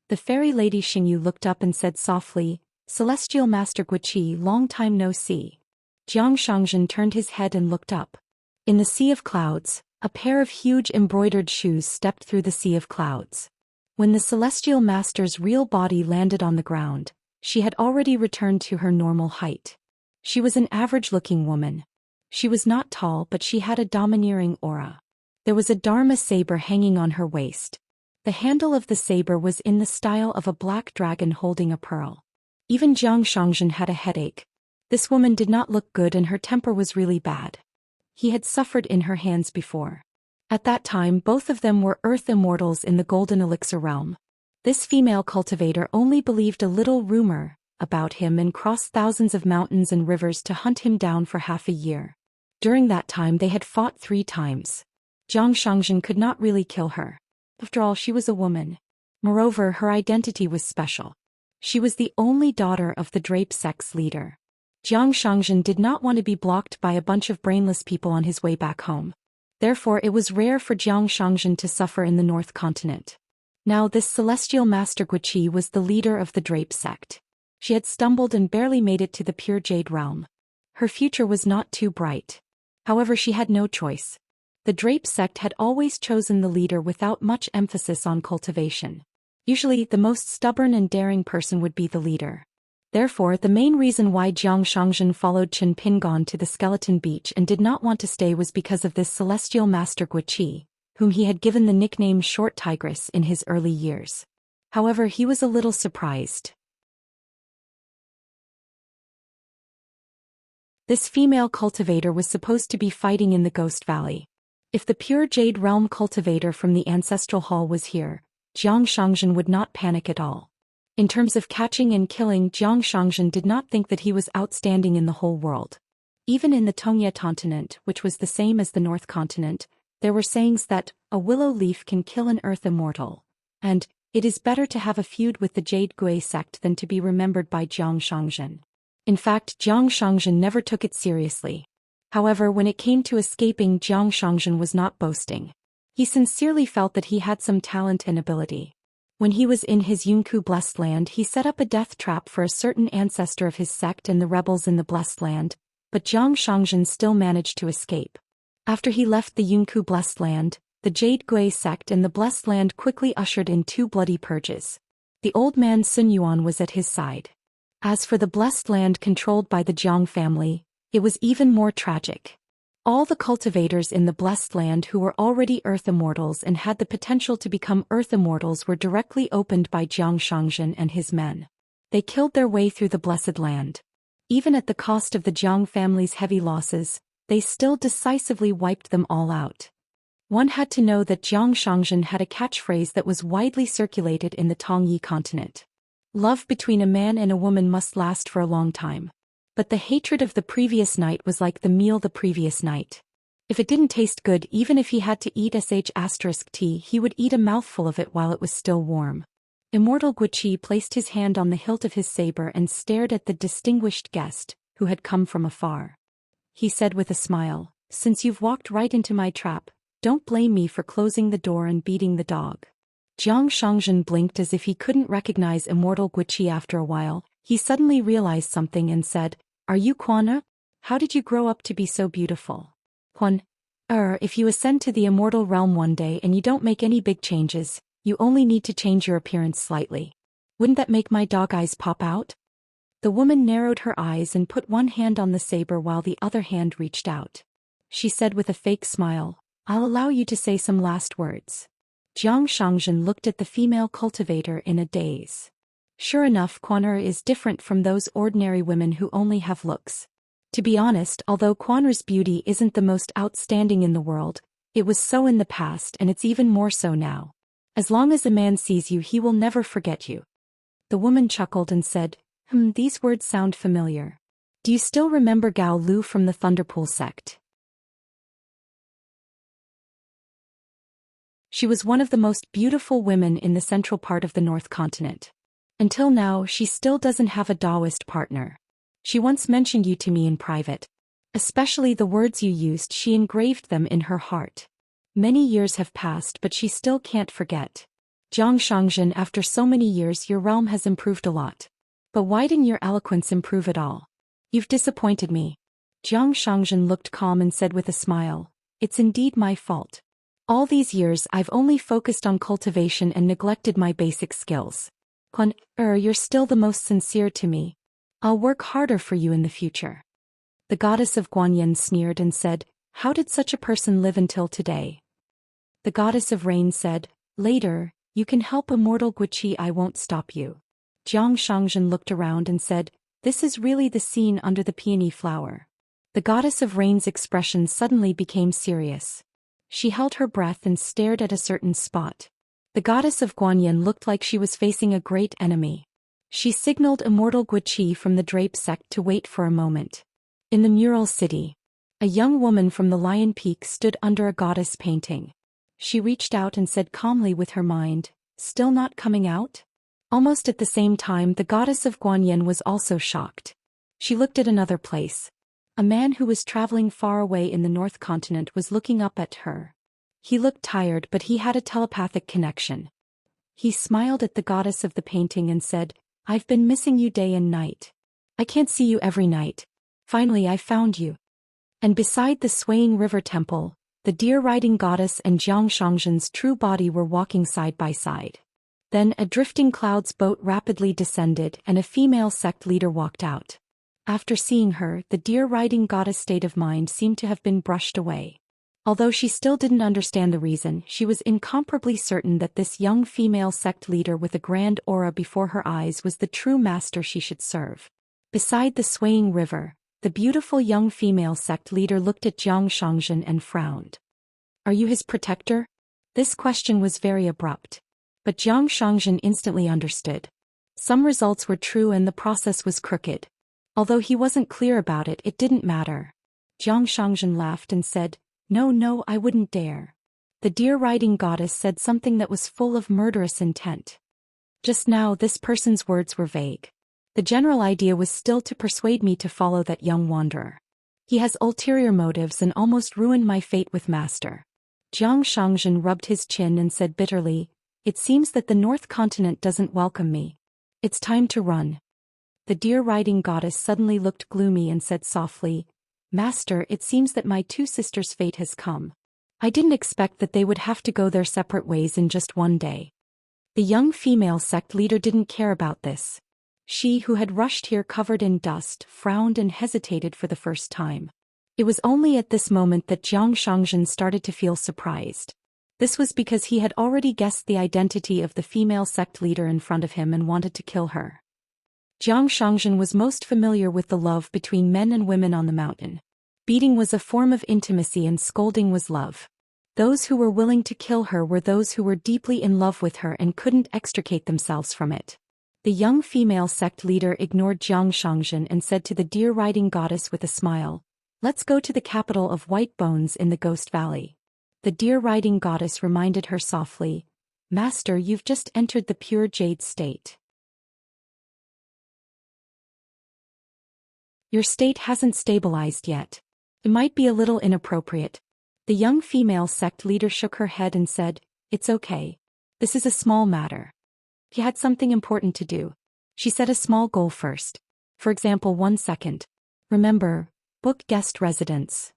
The fairy lady Xingyu looked up and said softly, "Celestial Master Guiqi, long time no see." Jiang Shangzhen turned his head and looked up. In the sea of clouds, a pair of huge embroidered shoes stepped through the sea of clouds. When the celestial master's real body landed on the ground, she had already returned to her normal height. She was an average-looking woman. She was not tall, but she had a domineering aura. There was a Dharma saber hanging on her waist. The handle of the saber was in the style of a black dragon holding a pearl. Even Jiang Shangzhen had a headache. This woman did not look good and her temper was really bad. He had suffered in her hands before. At that time both of them were earth immortals in the golden elixir realm. This female cultivator only believed a little rumor about him and crossed thousands of mountains and rivers to hunt him down for half a year. During that time they had fought 3 times. Jiang Shangzhen could not really kill her. After all, she was a woman. Moreover, her identity was special. She was the only daughter of the drape sect's leader. Jiang Shangzhen did not want to be blocked by a bunch of brainless people on his way back home. Therefore it was rare for Jiang Shangzhen to suffer in the North Continent. Now this celestial master Guqi was the leader of the drape sect. She had stumbled and barely made it to the pure jade realm. Her future was not too bright. However, she had no choice. The drape sect had always chosen the leader without much emphasis on cultivation. Usually, the most stubborn and daring person would be the leader. Therefore, the main reason why Jiang Shangzhen followed Qin Pingon to the Skeleton Beach and did not want to stay was because of this celestial master Guqi, whom he had given the nickname Short Tigress in his early years. However, he was a little surprised. This female cultivator was supposed to be fighting in the Ghost Valley. If the pure jade realm cultivator from the ancestral hall was here, Jiang Shangzhen would not panic at all. In terms of catching and killing, Jiang Shangzhen did not think that he was outstanding in the whole world. Even in the Tongye continent, which was the same as the North Continent, there were sayings that a willow leaf can kill an earth immortal, and it is better to have a feud with the Jade Gui sect than to be remembered by Jiang Shangzhen. In fact, Jiang Shangzhen never took it seriously. However, when it came to escaping, Jiang Shangzhen was not boasting. He sincerely felt that he had some talent and ability. When he was in his Yunku Blessed Land, he set up a death trap for a certain ancestor of his sect and the rebels in the Blessed Land, but Jiang Shangzhen still managed to escape. After he left the Yunku Blessed Land, the Jade Gui sect and the Blessed Land quickly ushered in 2 bloody purges. The old man Sun Yuan was at his side. As for the Blessed Land controlled by the Jiang family, it was even more tragic. All the cultivators in the Blessed Land who were already Earth Immortals and had the potential to become Earth Immortals were directly opened by Jiang Shangzhen and his men. They killed their way through the Blessed Land. Even at the cost of the Jiang family's heavy losses, they still decisively wiped them all out. One had to know that Jiang Shangzhen had a catchphrase that was widely circulated in the Tongyi continent. Love between a man and a woman must last for a long time. But the hatred of the previous night was like the meal the previous night. If it didn't taste good, even if he had to eat *T, he would eat a mouthful of it while it was still warm. Immortal Guqi placed his hand on the hilt of his saber and stared at the distinguished guest, who had come from afar. He said with a smile, "Since you've walked right into my trap, don't blame me for closing the door and beating the dog." Jiang Shangzhen blinked as if he couldn't recognize Immortal Guqi after a while. He suddenly realized something and said, "Are you Quan? How did you grow up to be so beautiful?" Quan, if you ascend to the immortal realm one day and you don't make any big changes, you only need to change your appearance slightly. Wouldn't that make my dog eyes pop out? The woman narrowed her eyes and put one hand on the saber while the other hand reached out. She said with a fake smile, "I'll allow you to say some last words." Jiang Shangzhen looked at the female cultivator in a daze. Sure enough, Quan is different from those ordinary women who only have looks. To be honest, although Quan's beauty isn't the most outstanding in the world, it was so in the past and it's even more so now. As long as a man sees you, he will never forget you. The woman chuckled and said, these words sound familiar. Do you still remember Gao Lu from the Thunderpool sect? She was one of the most beautiful women in the central part of the North Continent. Until now, she still doesn't have a Taoist partner. She once mentioned you to me in private. Especially the words you used, she engraved them in her heart. Many years have passed, but she still can't forget. Jiang Shangzhen, after so many years, your realm has improved a lot. But why didn't your eloquence improve at all? You've disappointed me. Jiang Shangzhen looked calm and said with a smile, "It's indeed my fault. All these years I've only focused on cultivation and neglected my basic skills. Quan, you're still the most sincere to me. I'll work harder for you in the future." The goddess of Guanyin sneered and said, "How did such a person live until today?" The goddess of rain said, "Later, you can help immortal Guqi, I won't stop you." Jiang Shangzhen looked around and said, "This is really the scene under the peony flower." The goddess of rain's expression suddenly became serious. She held her breath and stared at a certain spot. The goddess of Guanyin looked like she was facing a great enemy. She signaled immortal Guqi from the Drape sect to wait for a moment. In the mural city, a young woman from the Lion Peak stood under a goddess painting. She reached out and said calmly with her mind, "Still not coming out?" Almost at the same time, the goddess of Guanyin was also shocked. She looked at another place. A man who was traveling far away in the North Continent was looking up at her. He looked tired, but he had a telepathic connection. He smiled at the goddess of the painting and said, "I've been missing you day and night. I can't see you every night. Finally I found you." And beside the swaying river temple, the deer-riding goddess and Zhang Shangzhen's true body were walking side by side. Then a drifting clouds boat rapidly descended and a female sect leader walked out. After seeing her, the deer-riding goddess' state of mind seemed to have been brushed away. Although she still didn't understand the reason, she was incomparably certain that this young female sect leader with a grand aura before her eyes was the true master she should serve. Beside the swaying river, the beautiful young female sect leader looked at Zhang Shangzhen and frowned. "Are you his protector?" This question was very abrupt. But Zhang Shangzhen instantly understood. Some results were true and the process was crooked. Although he wasn't clear about it, it didn't matter. Zhang Shangzhen laughed and said, No, I wouldn't dare." The deer-riding goddess said something that was full of murderous intent. Just now this person's words were vague. The general idea was still to persuade me to follow that young wanderer. He has ulterior motives and almost ruined my fate with Master. Zhang Shangzhen rubbed his chin and said bitterly, "It seems that the North Continent doesn't welcome me. It's time to run." The deer-riding goddess suddenly looked gloomy and said softly, "Master, it seems that my two sisters' fate has come. I didn't expect that they would have to go their separate ways in just one day." The young female sect leader didn't care about this. She, who had rushed here covered in dust, frowned and hesitated for the first time. It was only at this moment that Zhang Shangzhen started to feel surprised. This was because he had already guessed the identity of the female sect leader in front of him and wanted to kill her. Zhang Shangzhen was most familiar with the love between men and women on the mountain. Beating was a form of intimacy and scolding was love. Those who were willing to kill her were those who were deeply in love with her and couldn't extricate themselves from it. The young female sect leader ignored Zhang Shangzhen and said to the deer-riding goddess with a smile, "Let's go to the capital of White Bones in the Ghost Valley." The deer-riding goddess reminded her softly, "Master, you've just entered the pure jade state. Your state hasn't stabilized yet. It might be a little inappropriate." The young female sect leader shook her head and said, "It's okay. This is a small matter." He had something important to do. She set a small goal first. For example, 1 second. Remember, book guest residence.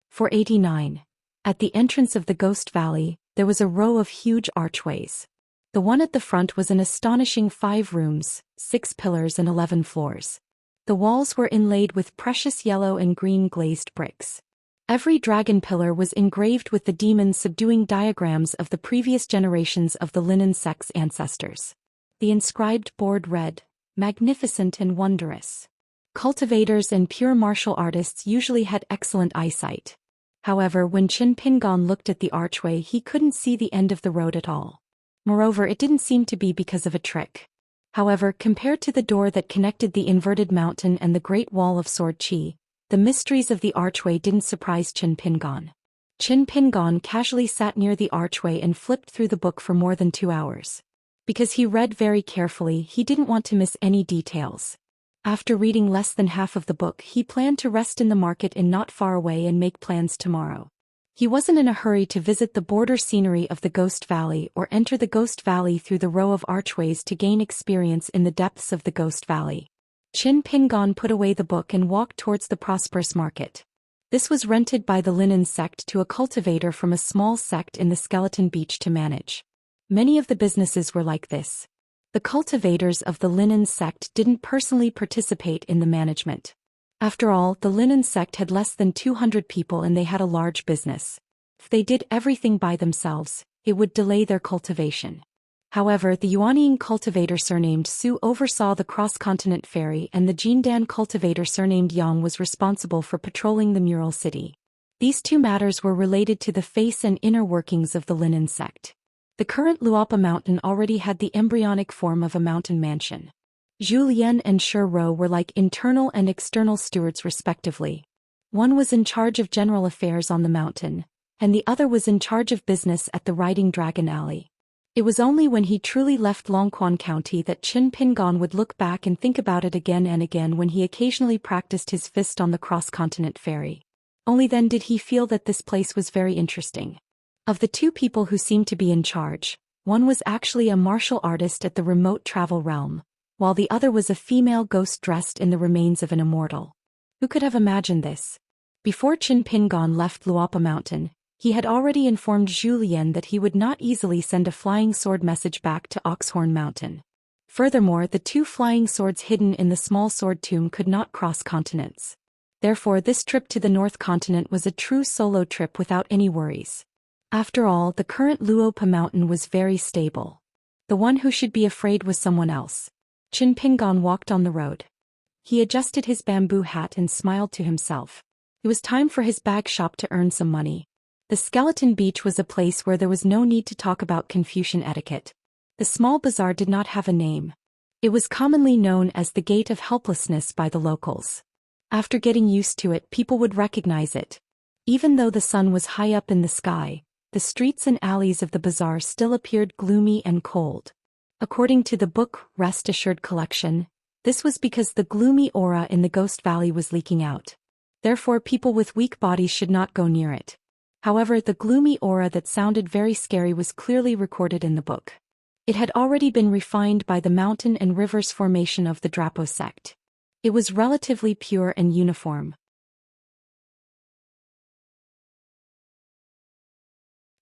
For 89. At the entrance of the Ghost Valley, there was a row of huge archways. The one at the front was an astonishing 5 rooms, 6 pillars and 11 floors. The walls were inlaid with precious yellow and green glazed bricks. Every dragon pillar was engraved with the demons subduing diagrams of the previous generations of the Linen sect's ancestors. The inscribed board read, "Magnificent and wondrous." Cultivators and pure martial artists usually had excellent eyesight. However, when Qin Pingon looked at the archway, he couldn't see the end of the road at all. Moreover, it didn't seem to be because of a trick. However, compared to the door that connected the inverted mountain and the Great Wall of Sword Qi, the mysteries of the archway didn't surprise Qin Pingon. Qin Pingon casually sat near the archway and flipped through the book for more than 2 hours. Because he read very carefully, he didn't want to miss any details. After reading less than half of the book, he planned to rest in the market and not far away and make plans tomorrow. He wasn't in a hurry to visit the border scenery of the Ghost Valley or enter the Ghost Valley through the row of archways to gain experience in the depths of the Ghost Valley. Qin Pingon put away the book and walked towards the prosperous market. This was rented by the Linen sect to a cultivator from a small sect in the Skeleton Beach to manage. Many of the businesses were like this. The cultivators of the Linen sect didn't personally participate in the management. After all, the Linen sect had less than 200 people and they had a large business. If they did everything by themselves, it would delay their cultivation. However, the Yuanying cultivator surnamed Su oversaw the cross-continent ferry and the Jindan cultivator surnamed Yang was responsible for patrolling the Mural City. These two matters were related to the face and inner workings of the Linen sect. The current Luapa mountain already had the embryonic form of a mountain mansion. Zhu Xian and Shi Rou were like internal and external stewards respectively. One was in charge of general affairs on the mountain, and the other was in charge of business at the Riding Dragon Alley. It was only when he truly left Longquan County that Qin Pingon would look back and think about it again and again when he occasionally practiced his fist on the cross-continent ferry. Only then did he feel that this place was very interesting. Of the two people who seemed to be in charge, one was actually a martial artist at the remote travel realm, while the other was a female ghost dressed in the remains of an immortal. Who could have imagined this? Before Qin Pingon left Luopa Mountain, he had already informed Zhou Xian that he would not easily send a flying sword message back to Oxhorn Mountain. Furthermore, the two flying swords hidden in the small sword tomb could not cross continents. Therefore, this trip to the North Continent was a true solo trip without any worries. After all, the current Luopa Mountain was very stable. The one who should be afraid was someone else. Qin Pingon walked on the road. He adjusted his bamboo hat and smiled to himself. It was time for his bag shop to earn some money. The Skeleton Beach was a place where there was no need to talk about Confucian etiquette. The small bazaar did not have a name. It was commonly known as the Gate of Helplessness by the locals. After getting used to it, people would recognize it. Even though the sun was high up in the sky, the streets and alleys of the bazaar still appeared gloomy and cold. According to the book Rest Assured collection, this was because the gloomy aura in the Ghost Valley was leaking out. Therefore, people with weak bodies should not go near it. However, the gloomy aura that sounded very scary was clearly recorded in the book. It had already been refined by the mountain and rivers formation of the Drapo sect. It was relatively pure and uniform.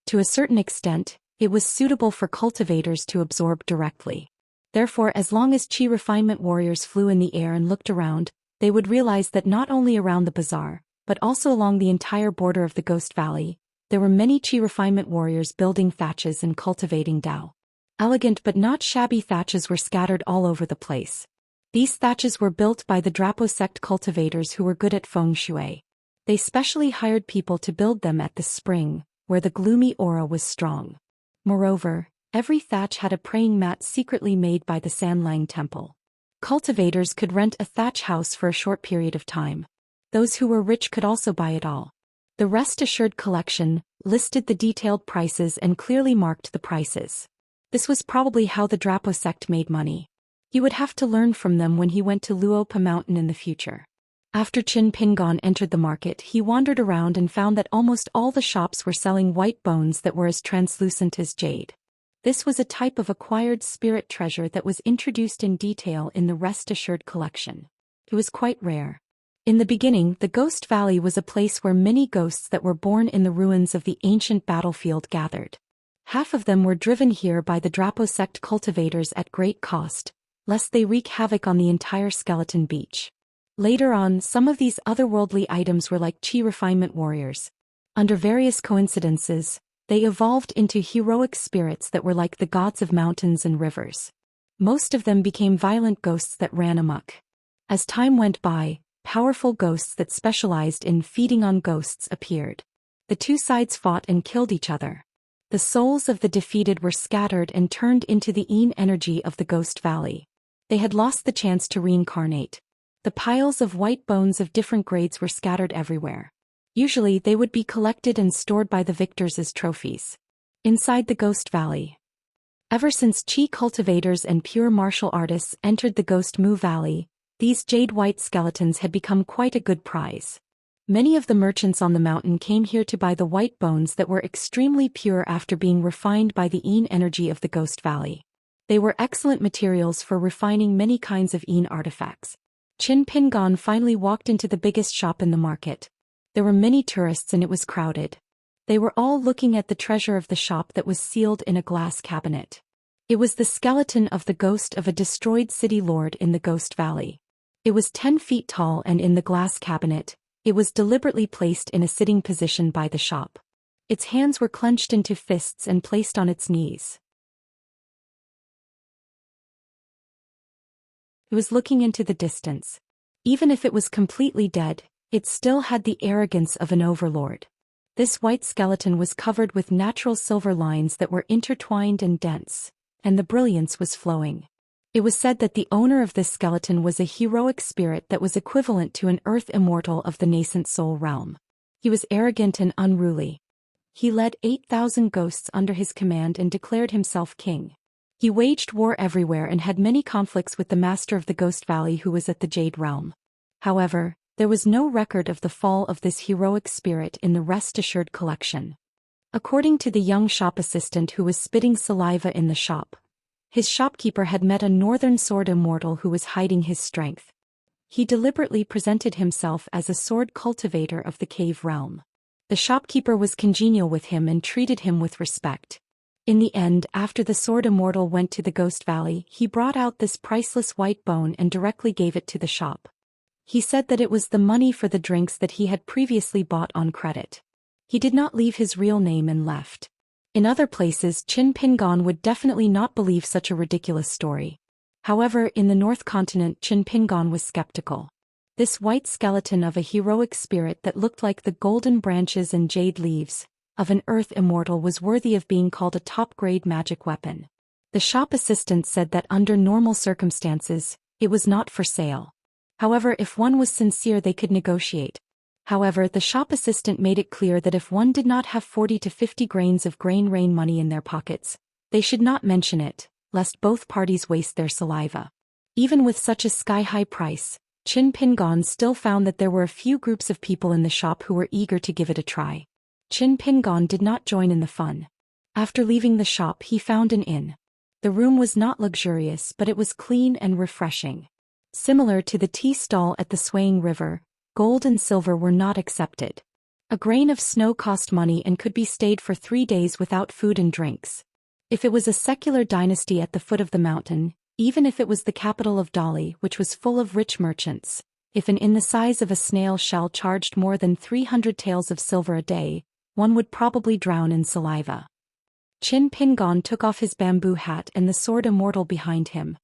To a certain extent, it was suitable for cultivators to absorb directly. Therefore, as long as chi refinement warriors flew in the air and looked around, they would realize that not only around the bazaar, but also along the entire border of the Ghost Valley, there were many chi refinement warriors building thatches and cultivating Dao. Elegant but not shabby thatches were scattered all over the place. These thatches were built by the Drapo sect cultivators who were good at feng shui. They specially hired people to build them at the spring, where the gloomy aura was strong. Moreover, every thatch had a praying mat secretly made by the Sanlang Temple. Cultivators could rent a thatch house for a short period of time. Those who were rich could also buy it all. The Rest Assured collection listed the detailed prices and clearly marked the prices. This was probably how the Drapo sect made money. He would have to learn from them when he went to Luopa Mountain in the future. After Qin Pingon entered the market, he wandered around and found that almost all the shops were selling white bones that were as translucent as jade. This was a type of acquired spirit treasure that was introduced in detail in the Rest Assured collection. It was quite rare. In the beginning, the Ghost Valley was a place where many ghosts that were born in the ruins of the ancient battlefield gathered. Half of them were driven here by the Drapo sect cultivators at great cost, lest they wreak havoc on the entire Skeleton Beach. Later on, some of these otherworldly items were like chi refinement warriors. Under various coincidences, they evolved into heroic spirits that were like the gods of mountains and rivers. Most of them became violent ghosts that ran amok. As time went by, powerful ghosts that specialized in feeding on ghosts appeared. The two sides fought and killed each other. The souls of the defeated were scattered and turned into the yin energy of the Ghost Valley. They had lost the chance to reincarnate. The piles of white bones of different grades were scattered everywhere. Usually they would be collected and stored by the victors as trophies. Inside the Ghost Valley. Ever since chi cultivators and pure martial artists entered the Ghost Mu Valley, these jade-white skeletons had become quite a good prize. Many of the merchants on the mountain came here to buy the white bones that were extremely pure after being refined by the yin energy of the Ghost Valley. They were excellent materials for refining many kinds of yin artifacts. Qin Pingon finally walked into the biggest shop in the market. There were many tourists and it was crowded. They were all looking at the treasure of the shop that was sealed in a glass cabinet. It was the skeleton of the ghost of a destroyed city lord in the Ghost Valley. It was 10 feet tall and in the glass cabinet, it was deliberately placed in a sitting position by the shop. Its hands were clenched into fists and placed on its knees. It was looking into the distance. Even if it was completely dead, it still had the arrogance of an overlord. This white skeleton was covered with natural silver lines that were intertwined and dense, and the brilliance was flowing. It was said that the owner of this skeleton was a heroic spirit that was equivalent to an earth immortal of the nascent soul realm. He was arrogant and unruly. He led 8,000 ghosts under his command and declared himself king. He waged war everywhere and had many conflicts with the master of the Ghost Valley who was at the Jade Realm. However, there was no record of the fall of this heroic spirit in the Rest Assured collection. According to the young shop assistant who was spitting saliva in the shop, his shopkeeper had met a northern sword immortal who was hiding his strength. He deliberately presented himself as a sword cultivator of the cave realm. The shopkeeper was congenial with him and treated him with respect. In the end, after the sword immortal went to the Ghost Valley, he brought out this priceless white bone and directly gave it to the shop. He said that it was the money for the drinks that he had previously bought on credit. He did not leave his real name and left. In other places, Qin Pingon would definitely not believe such a ridiculous story. However, in the North Continent, Qin Pingon was skeptical. This white skeleton of a heroic spirit that looked like the golden branches and jade leaves of an earth immortal was worthy of being called a top-grade magic weapon. The shop assistant said that under normal circumstances, it was not for sale. However, if one was sincere, they could negotiate. However, the shop assistant made it clear that if one did not have 40 to 50 grains of grain rain money in their pockets, they should not mention it, lest both parties waste their saliva. Even with such a sky-high price, Qin Pingon still found that there were a few groups of people in the shop who were eager to give it a try. Qin Pingon did not join in the fun. After leaving the shop, he found an inn. The room was not luxurious, but it was clean and refreshing. Similar to the tea stall at the Swaying River, gold and silver were not accepted. A grain of snow cost money and could be stayed for 3 days without food and drinks. If it was a secular dynasty at the foot of the mountain, even if it was the capital of Dali, which was full of rich merchants, if an inn the size of a snail shell charged more than 300 taels of silver a day, one would probably drown in saliva. Qin Pingon took off his bamboo hat and the sword immortal behind him.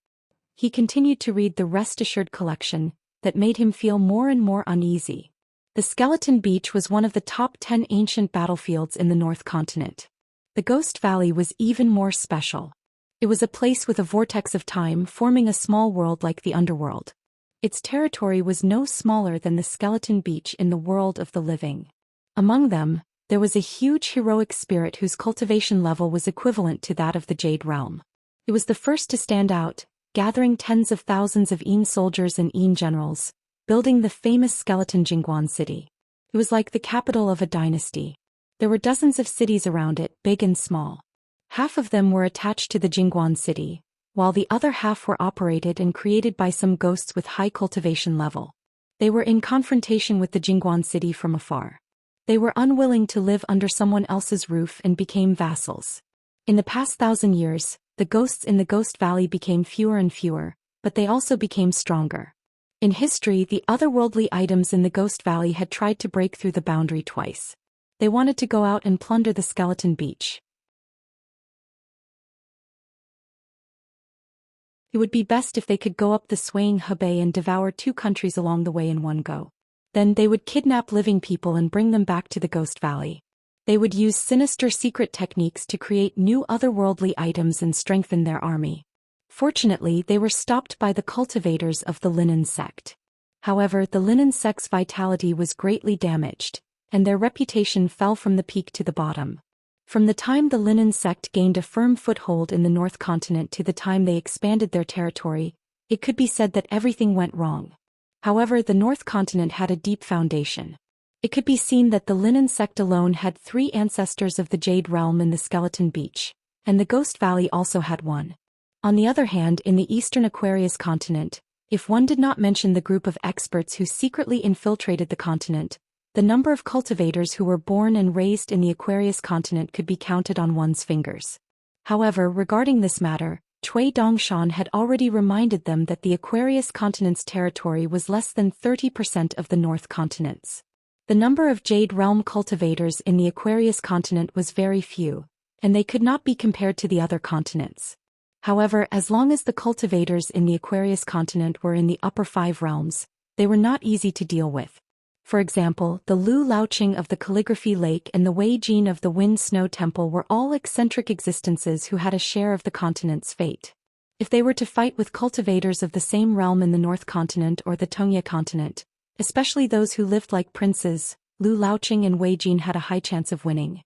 He continued to read the Rest Assured collection, that made him feel more and more uneasy. The Skeleton Beach was one of the top 10 ancient battlefields in the North Continent. The Ghost Valley was even more special. It was a place with a vortex of time forming a small world like the underworld. Its territory was no smaller than the Skeleton Beach in the world of the living. Among them, there was a huge heroic spirit whose cultivation level was equivalent to that of the Jade Realm. It was the first to stand out, gathering tens of thousands of Yin soldiers and Yin generals, building the famous skeleton Jingguan city. It was like the capital of a dynasty. There were dozens of cities around it, big and small. Half of them were attached to the Jingguan city, while the other half were operated and created by some ghosts with high cultivation level. They were in confrontation with the Jingguan city from afar. They were unwilling to live under someone else's roof and became vassals. In the past 1,000 years, the ghosts in the Ghost Valley became fewer and fewer, but they also became stronger. In history, the otherworldly items in the Ghost Valley had tried to break through the boundary twice. They wanted to go out and plunder the Skeleton Beach. It would be best if they could go up the Swaying Hebei and devour 2 countries along the way in one go. Then they would kidnap living people and bring them back to the Ghost Valley. They would use sinister secret techniques to create new otherworldly items and strengthen their army. Fortunately, they were stopped by the cultivators of the Linen sect. However, the Linen sect's vitality was greatly damaged, and their reputation fell from the peak to the bottom. From the time the Linen sect gained a firm foothold in the North Continent to the time they expanded their territory, it could be said that everything went wrong. However, the North Continent had a deep foundation. It could be seen that the Linen sect alone had 3 ancestors of the Jade Realm in the Skeleton Beach, and the Ghost Valley also had one. On the other hand, in the Eastern Aquarius continent, if one did not mention the group of experts who secretly infiltrated the continent, the number of cultivators who were born and raised in the Aquarius continent could be counted on one's fingers. However, regarding this matter, Cui Dongshan had already reminded them that the Aquarius continent's territory was less than 30% of the North Continent's. The number of Jade Realm cultivators in the Aquarius continent was very few, and they could not be compared to the other continents. However, as long as the cultivators in the Aquarius continent were in the upper 5 realms, they were not easy to deal with. For example, the Lu Laoqing of the Calligraphy Lake and the Wei Jin of the Wind Snow Temple were all eccentric existences who had a share of the continent's fate. If they were to fight with cultivators of the same realm in the North Continent or the Tongya Continent, especially those who lived like princes, Lu Laoqing and Wei Jin had a high chance of winning.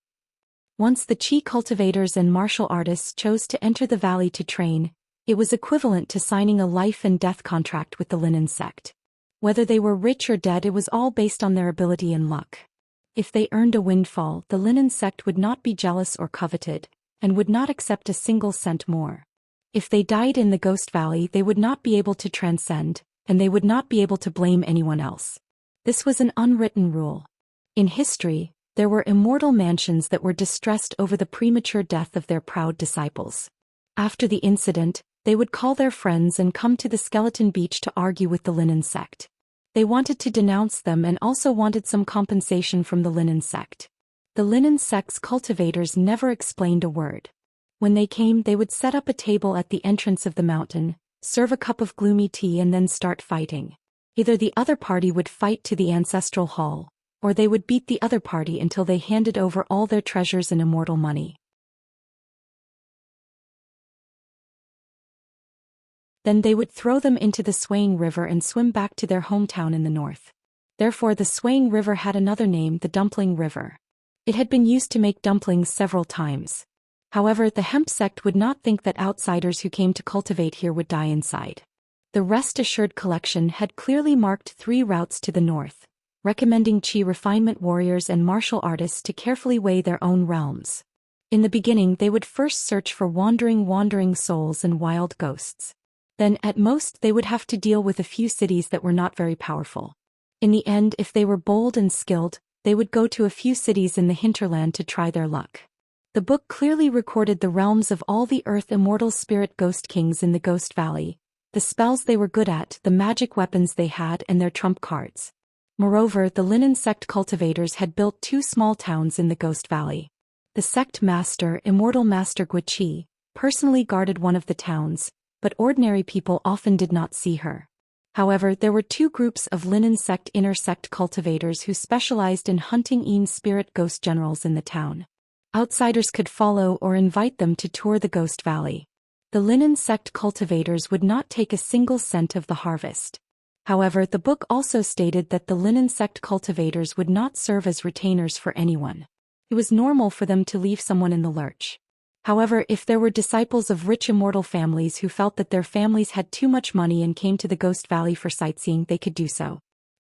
Once the Qi cultivators and martial artists chose to enter the valley to train, it was equivalent to signing a life and death contract with the Linen sect. Whether they were rich or dead, it was all based on their ability and luck. If they earned a windfall, the Linen sect would not be jealous or coveted, and would not accept a single cent more. If they died in the Ghost Valley, they would not be able to transcend, and they would not be able to blame anyone else. This was an unwritten rule. In history, there were immortal mansions that were distressed over the premature death of their proud disciples. After the incident, they would call their friends and come to the Skeleton Beach to argue with the Linen sect. They wanted to denounce them and also wanted some compensation from the Linen sect. The Linen sect's cultivators never explained a word. When they came, they would set up a table at the entrance of the mountain, serve a cup of gloomy tea and then start fighting. Either the other party would fight to the ancestral hall, or they would beat the other party until they handed over all their treasures and immortal money. Then they would throw them into the Swaying River and swim back to their hometown in the north. Therefore the Swaying River had another name, the Dumpling River. It had been used to make dumplings several times. However, the hemp sect would not think that outsiders who came to cultivate here would die inside. The Rest Assured collection had clearly marked 3 routes to the north, recommending Qi refinement warriors and martial artists to carefully weigh their own realms. In the beginning, they would first search for wandering souls and wild ghosts. Then, at most, they would have to deal with a few cities that were not very powerful. In the end, if they were bold and skilled, they would go to a few cities in the hinterland to try their luck. The book clearly recorded the realms of all the earth immortal spirit ghost kings in the Ghost Valley, the spells they were good at, the magic weapons they had, and their trump cards. Moreover, the Linen sect cultivators had built 2 small towns in the Ghost Valley. The sect master, Immortal Master Guiqi, personally guarded one of the towns, but ordinary people often did not see her. However, there were 2 groups of Linen sect inner sect cultivators who specialized in hunting spirit ghost generals in the town. Outsiders could follow or invite them to tour the Ghost Valley. The Linen sect cultivators would not take a single cent of the harvest. However, the book also stated that the Linen sect cultivators would not serve as retainers for anyone. It was normal for them to leave someone in the lurch. However, if there were disciples of rich immortal families who felt that their families had too much money and came to the Ghost Valley for sightseeing, they could do so.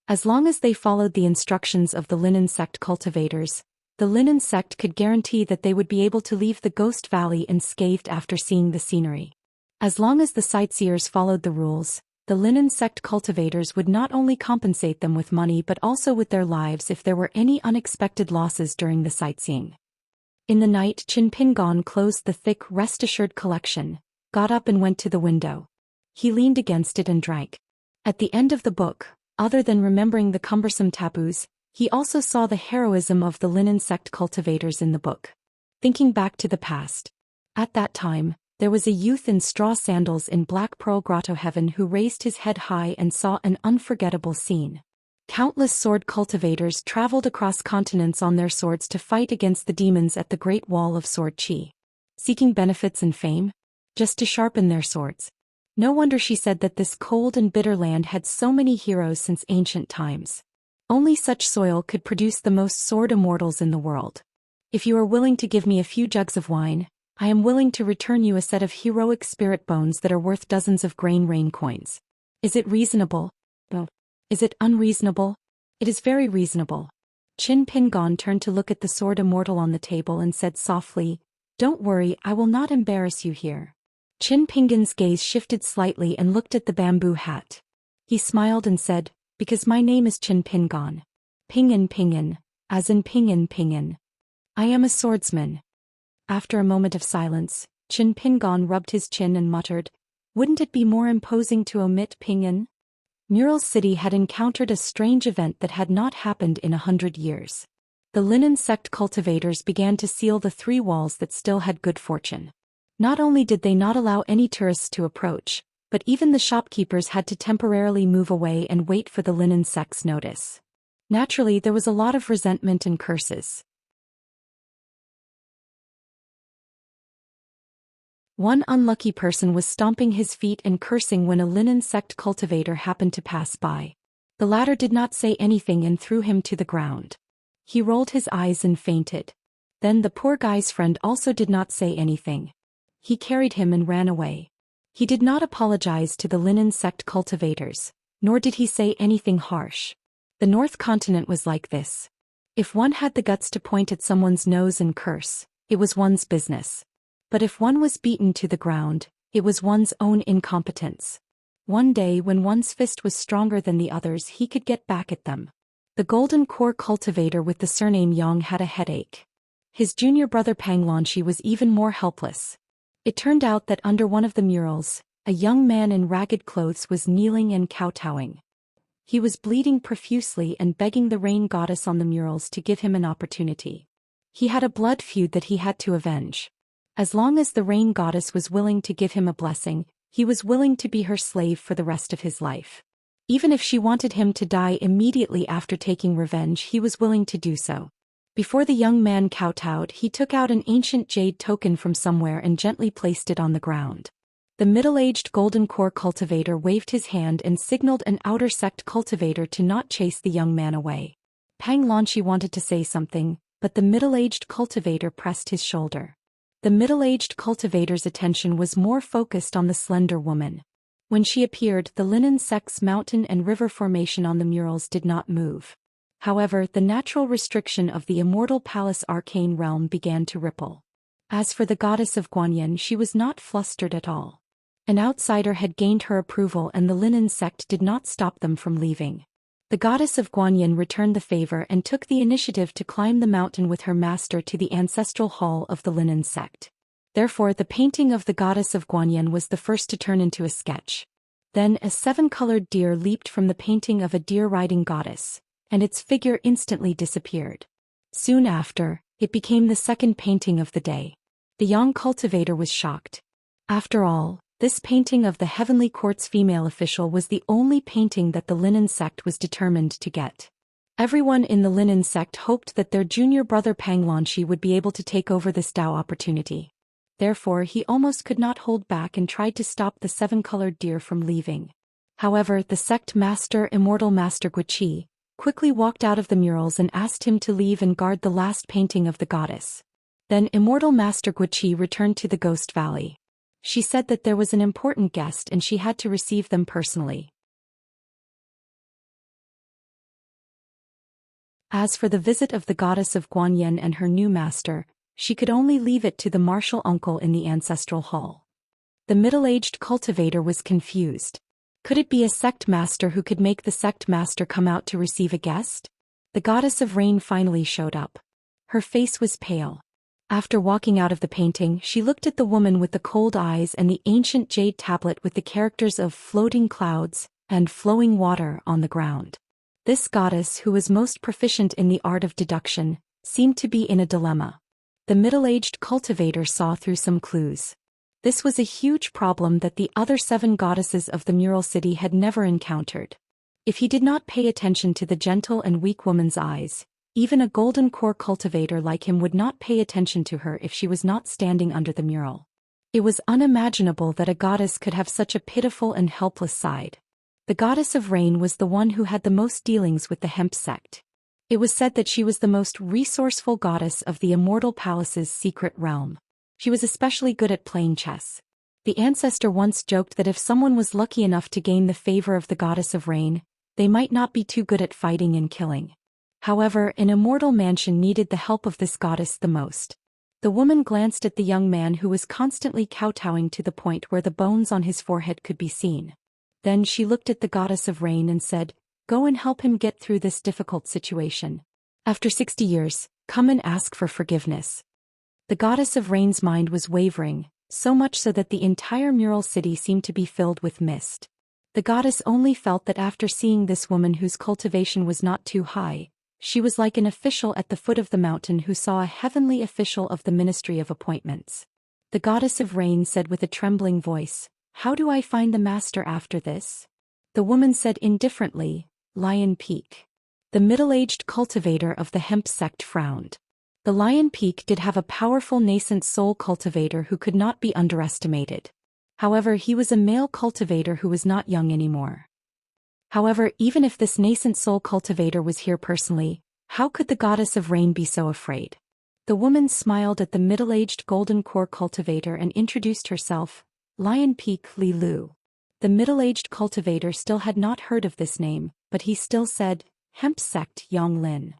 As long as they followed the instructions of the Linen sect cultivators, the Linen sect could guarantee that they would be able to leave the Ghost Valley unscathed after seeing the scenery. As long as the sightseers followed the rules, the Linen sect cultivators would not only compensate them with money but also with their lives if there were any unexpected losses during the sightseeing. In the night, Qin Pingon closed the thick Rest Assured collection, got up and went to the window. He leaned against it and drank. At the end of the book, other than remembering the cumbersome taboos, he also saw the heroism of the Linen sect cultivators in the book. Thinking back to the past. At that time, there was a youth in straw sandals in Black Pearl Grotto Heaven who raised his head high and saw an unforgettable scene. Countless sword cultivators traveled across continents on their swords to fight against the demons at the Great Wall of Sword Qi. Seeking benefits and fame? Just to sharpen their swords. No wonder she said that this cold and bitter land had so many heroes since ancient times. Only such soil could produce the most sword immortals in the world. If you are willing to give me a few jugs of wine, I am willing to return you a set of heroic spirit bones that are worth dozens of grain rain coins. Is it reasonable? No. Is it unreasonable? It is very reasonable. Qin Pingon turned to look at the sword immortal on the table and said softly, "Don't worry, I will not embarrass you here." Qin Pingon's gaze shifted slightly and looked at the bamboo hat. He smiled and said, "Because my name is Qin Pingon. Pingon, as in Pingon. I am a swordsman." After a moment of silence, Qin Pingon rubbed his chin and muttered, "Wouldn't it be more imposing to omit Pingon?" Mural City had encountered a strange event that had not happened in 100 years. The Linen sect cultivators began to seal the 3 walls that still had good fortune. Not only did they not allow any tourists to approach, but even the shopkeepers had to temporarily move away and wait for the Linen sect's notice. Naturally, there was a lot of resentment and curses. One unlucky person was stomping his feet and cursing when a linen sect cultivator happened to pass by. The latter did not say anything and threw him to the ground. He rolled his eyes and fainted. Then the poor guy's friend also did not say anything. He carried him and ran away. He did not apologize to the linen sect cultivators, nor did he say anything harsh. The North Continent was like this. If one had the guts to point at someone's nose and curse, it was one's business. But if one was beaten to the ground, it was one's own incompetence. One day when one's fist was stronger than the others, he could get back at them. The golden core cultivator with the surname Yang had a headache. His junior brother Panglanshi was even more helpless. It turned out that under one of the murals, a young man in ragged clothes was kneeling and kowtowing. He was bleeding profusely and begging the rain goddess on the murals to give him an opportunity. He had a blood feud that he had to avenge. As long as the rain goddess was willing to give him a blessing, he was willing to be her slave for the rest of his life. Even if she wanted him to die immediately after taking revenge, he was willing to do so. Before the young man kowtowed, he took out an ancient jade token from somewhere and gently placed it on the ground. The middle-aged golden core cultivator waved his hand and signaled an outer sect cultivator to not chase the young man away. Panglanshi wanted to say something, but the middle-aged cultivator pressed his shoulder. The middle-aged cultivator's attention was more focused on the slender woman. When she appeared, the linen sect's mountain and river formation on the murals did not move. However, the natural restriction of the immortal palace arcane realm began to ripple. As for the goddess of Guanyin, she was not flustered at all. An outsider had gained her approval and the linen sect did not stop them from leaving. The goddess of Guanyin returned the favor and took the initiative to climb the mountain with her master to the ancestral hall of the linen sect. Therefore, the painting of the goddess of Guanyin was the first to turn into a sketch. Then a seven-colored deer leaped from the painting of a deer-riding goddess, and its figure instantly disappeared. Soon after, it became the second painting of the day. The young cultivator was shocked. After all, this painting of the heavenly court's female official was the only painting that the linen sect was determined to get. Everyone in the linen sect hoped that their junior brother Panglanshi would be able to take over this Dao opportunity. Therefore, he almost could not hold back and tried to stop the seven-colored deer from leaving. However, the sect master, Immortal Master Wuxia, quickly walked out of the murals and asked him to leave and guard the last painting of the goddess. Then Immortal Master Wuxia returned to the Ghost Valley. She said that there was an important guest and she had to receive them personally. As for the visit of the goddess of Guanyin and her new master, she could only leave it to the martial uncle in the ancestral hall. The middle-aged cultivator was confused. Could it be a sect master who could make the sect master come out to receive a guest? The goddess of rain finally showed up. Her face was pale. After walking out of the painting, she looked at the woman with the cold eyes and the ancient jade tablet with the characters of floating clouds and flowing water on the ground. This goddess, who was most proficient in the art of deduction, seemed to be in a dilemma. The middle-aged cultivator saw through some clues. This was a huge problem that the other 7 goddesses of the Mural City had never encountered. If he did not pay attention to the gentle and weak woman's eyes, even a golden core cultivator like him would not pay attention to her if she was not standing under the mural. It was unimaginable that a goddess could have such a pitiful and helpless side. The goddess of rain was the one who had the most dealings with the hemp sect. It was said that she was the most resourceful goddess of the Immortal Palace's secret realm. She was especially good at playing chess. The ancestor once joked that if someone was lucky enough to gain the favor of the goddess of rain, they might not be too good at fighting and killing. However, an immortal mansion needed the help of this goddess the most. The woman glanced at the young man who was constantly kowtowing to the point where the bones on his forehead could be seen. Then she looked at the goddess of rain and said, "Go and help him get through this difficult situation. After 60 years, come and ask for forgiveness." The goddess of rain's mind was wavering, so much so that the entire mural city seemed to be filled with mist. The goddess only felt that after seeing this woman whose cultivation was not too high, she was like an official at the foot of the mountain who saw a heavenly official of the Ministry of Appointments. The goddess of rain said with a trembling voice, "How do I find the master after this?" The woman said indifferently, "Lion Peak." The middle-aged cultivator of the hemp sect frowned. The Lion Peak did have a powerful nascent soul cultivator who could not be underestimated. However, he was a male cultivator who was not young anymore. However, even if this nascent soul cultivator was here personally, how could the goddess of rain be so afraid? The woman smiled at the middle-aged golden core cultivator and introduced herself, Lion Peak Li Lu. The middle-aged cultivator still had not heard of this name, but he still said, Hemp Sect Yong Lin.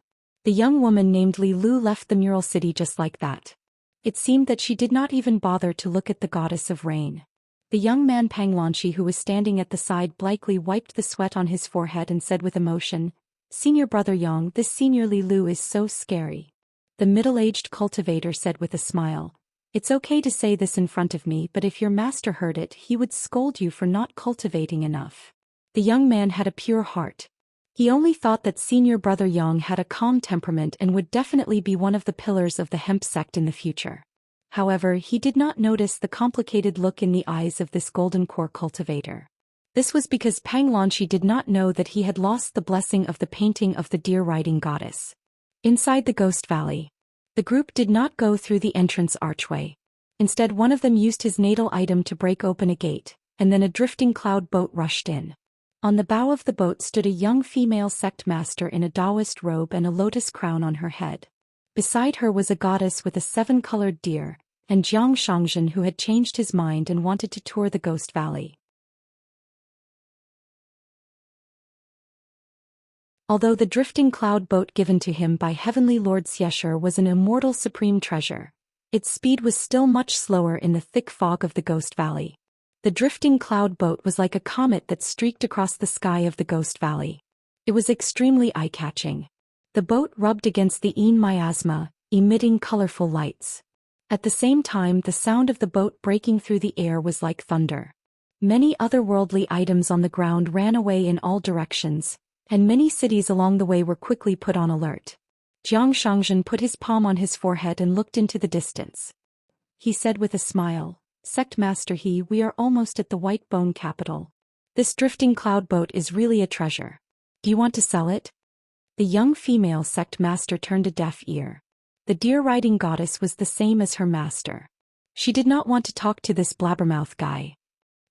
The young woman named Li Lu left the mural city just like that. It seemed that she did not even bother to look at the goddess of rain. The young man Pang Lanqi, who was standing at the side, blithely wiped the sweat on his forehead and said with emotion, Senior brother Yong, this Senior Li Lu is so scary. The middle-aged cultivator said with a smile, It's okay to say this in front of me, but if your master heard it, he would scold you for not cultivating enough. The young man had a pure heart. He only thought that Senior brother Yong had a calm temperament and would definitely be one of the pillars of the hemp sect in the future. However, he did not notice the complicated look in the eyes of this golden core cultivator. This was because Pang Lanqi did not know that he had lost the blessing of the painting of the deer-riding goddess. Inside the Ghost Valley, the group did not go through the entrance archway. Instead, one of them used his natal item to break open a gate, and then a drifting cloud boat rushed in. On the bow of the boat stood a young female sect master in a Taoist robe and a lotus crown on her head. Beside her was a goddess with a 7-colored deer, and Zhou Xian, who had changed his mind and wanted to tour the Ghost Valley. Although the drifting cloud boat given to him by Heavenly Lord Xianxia was an immortal supreme treasure, its speed was still much slower in the thick fog of the Ghost Valley. The drifting cloud boat was like a comet that streaked across the sky of the Ghost Valley. It was extremely eye-catching. The boat rubbed against the miasma, emitting colorful lights. At the same time, the sound of the boat breaking through the air was like thunder. Many otherworldly items on the ground ran away in all directions, and many cities along the way were quickly put on alert. Zhou Xian put his palm on his forehead and looked into the distance. He said with a smile, Sect Master we are almost at the White Bone capital. This drifting cloud boat is really a treasure. Do you want to sell it? The young female sect master turned a deaf ear. The deer-riding goddess was the same as her master. She did not want to talk to this blabbermouth guy.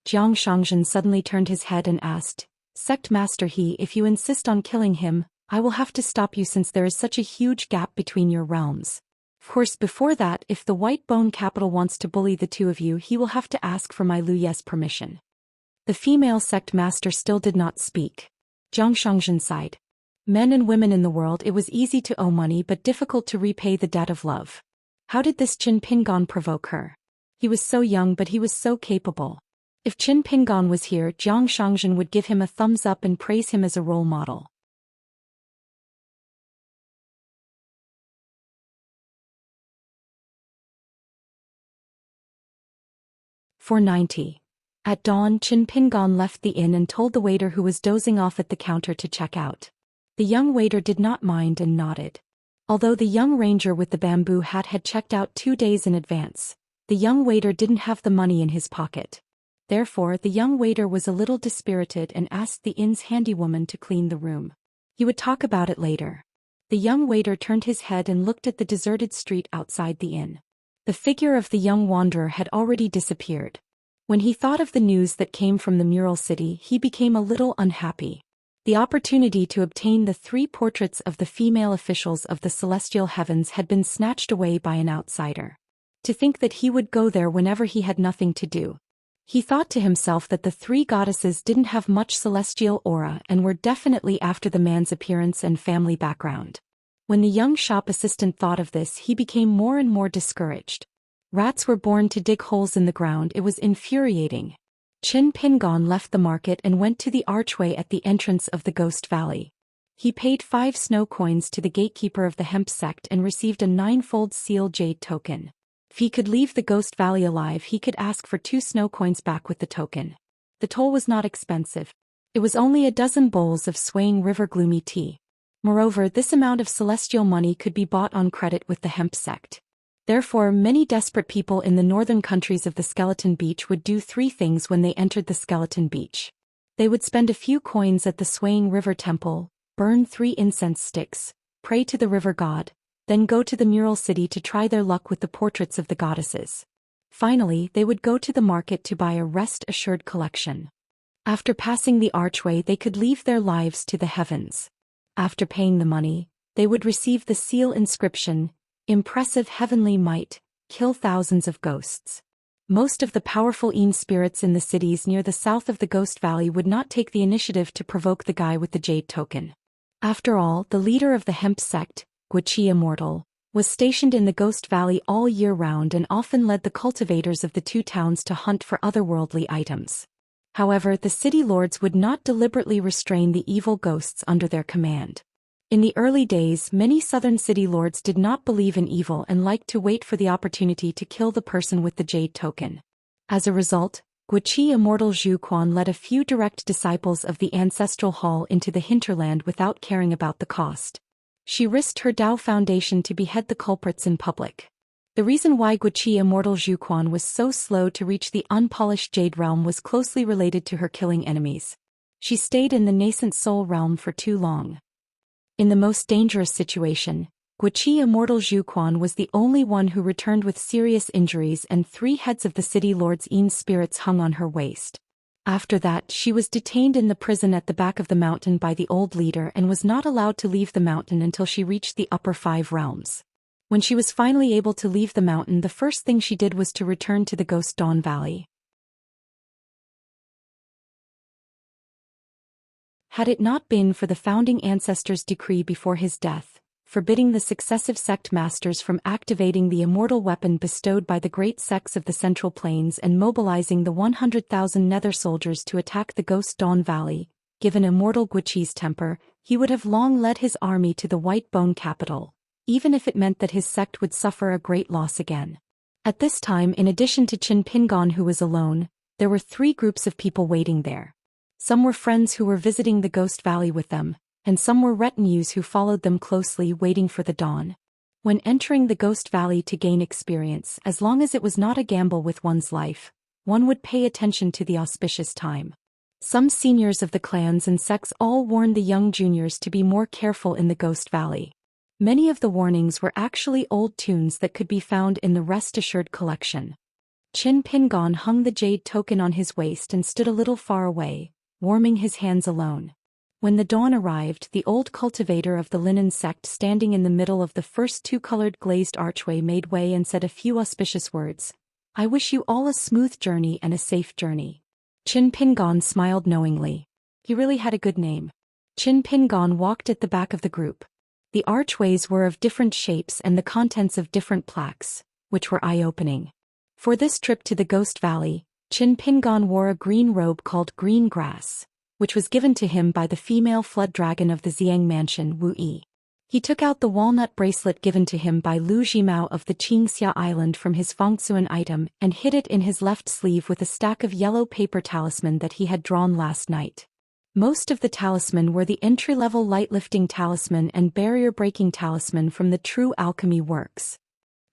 Zhou Xian suddenly turned his head and asked, Sect Master if you insist on killing him, I will have to stop you since there is such a huge gap between your realms. Of course, before that, if the White Bone capital wants to bully the two of you, he will have to ask for my Luye's permission. The female sect master still did not speak. Zhou Xian sighed. Men and women in the world, it was easy to owe money but difficult to repay the debt of love. How did this Qin Pingon provoke her? He was so young but he was so capable. If Qin Pingon was here, Zhou Xian would give him a thumbs up and praise him as a role model. For 90. At dawn, Qin Pingon left the inn and told the waiter who was dozing off at the counter to check out. The young waiter did not mind and nodded. Although the young ranger with the bamboo hat had checked out 2 days in advance, the young waiter didn't have the money in his pocket. Therefore, the young waiter was a little dispirited and asked the inn's handywoman to clean the room. He would talk about it later. The young waiter turned his head and looked at the deserted street outside the inn. The figure of the young wanderer had already disappeared. When he thought of the news that came from the mural city, he became a little unhappy. The opportunity to obtain the 3 portraits of the female officials of the celestial heavens had been snatched away by an outsider. To think that he would go there whenever he had nothing to do. He thought to himself that the 3 goddesses didn't have much celestial aura and were definitely after the man's appearance and family background. When the young shop assistant thought of this, he became more and more discouraged. Rats were born to dig holes in the ground. It was infuriating. Qin Pingon left the market and went to the archway at the entrance of the Ghost Valley. He paid 5 snow coins to the gatekeeper of the hemp sect and received a 9-fold seal jade token. If he could leave the Ghost Valley alive, he could ask for 2 snow coins back with the token. The toll was not expensive. It was only a dozen bowls of swaying river gloomy tea. Moreover, this amount of celestial money could be bought on credit with the hemp sect. Therefore, many desperate people in the northern countries of the Skeleton Beach would do 3 things when they entered the Skeleton Beach. They would spend a few coins at the Swaying River Temple, burn 3 incense sticks, pray to the river god, then go to the mural city to try their luck with the portraits of the goddesses. Finally, they would go to the market to buy a rest-assured collection. After passing the archway, they could leave their lives to the heavens. After paying the money, they would receive the seal inscription, "Impressive heavenly might, kill thousands of ghosts." Most of the powerful Yin spirits in the cities near the south of the Ghost Valley would not take the initiative to provoke the guy with the jade token. After all, the leader of the hemp sect, Wuxia Immortal, was stationed in the Ghost Valley all year round and often led the cultivators of the two towns to hunt for otherworldly items. However, the city lords would not deliberately restrain the evil ghosts under their command. In the early days, many southern city lords did not believe in evil and liked to wait for the opportunity to kill the person with the jade token. As a result, Wuxia Immortal Zhou Xian led a few direct disciples of the ancestral hall into the hinterland without caring about the cost. She risked her Dao foundation to behead the culprits in public. The reason why Wuxia Immortal Zhou Xian was so slow to reach the unpolished Jade Realm was closely related to her killing enemies. She stayed in the nascent Soul Realm for too long. In the most dangerous situation, Wuxia Immortal Zhou Xian was the only one who returned with serious injuries, and 3 heads of the city lords' Yin spirits hung on her waist. After that, she was detained in the prison at the back of the mountain by the old leader and was not allowed to leave the mountain until she reached the upper 5 realms. When she was finally able to leave the mountain, the first thing she did was to return to the Ghost Dawn Valley. Had it not been for the founding ancestor's decree before his death, forbidding the successive sect masters from activating the immortal weapon bestowed by the great sects of the Central Plains and mobilizing the 100,000 nether soldiers to attack the Ghost Dawn Valley, given immortal Guiqi's temper, he would have long led his army to the White Bone capital, even if it meant that his sect would suffer a great loss again. At this time, in addition to Qin Pingon, who was alone, there were 3 groups of people waiting there. Some were friends who were visiting the Ghost Valley with them, and some were retinues who followed them closely, waiting for the dawn. When entering the Ghost Valley to gain experience, as long as it was not a gamble with one's life, one would pay attention to the auspicious time. Some seniors of the clans and sects all warned the young juniors to be more careful in the Ghost Valley. Many of the warnings were actually old tunes that could be found in the Rest Assured collection. Qin Pingon hung the jade token on his waist and stood a little far away, warming his hands alone. When the dawn arrived, the old cultivator of the linen sect, standing in the middle of the first 2-colored glazed archway, made way and said a few auspicious words. "I wish you all a smooth journey and a safe journey." Qin Pingon smiled knowingly. He really had a good name. Qin Pingon walked at the back of the group. The archways were of different shapes and the contents of different plaques, which were eye-opening. For this trip to the Ghost Valley, Qin Pingon wore a green robe called Green Grass, which was given to him by the female flood dragon of the Xiang mansion, Wu Yi. He took out the walnut bracelet given to him by Lu Jimao of the Xianxia island from his Fengsuan item and hid it in his left sleeve with a stack of yellow paper talisman that he had drawn last night. Most of the talisman were the entry-level light-lifting talisman and barrier-breaking talisman from the true alchemy works.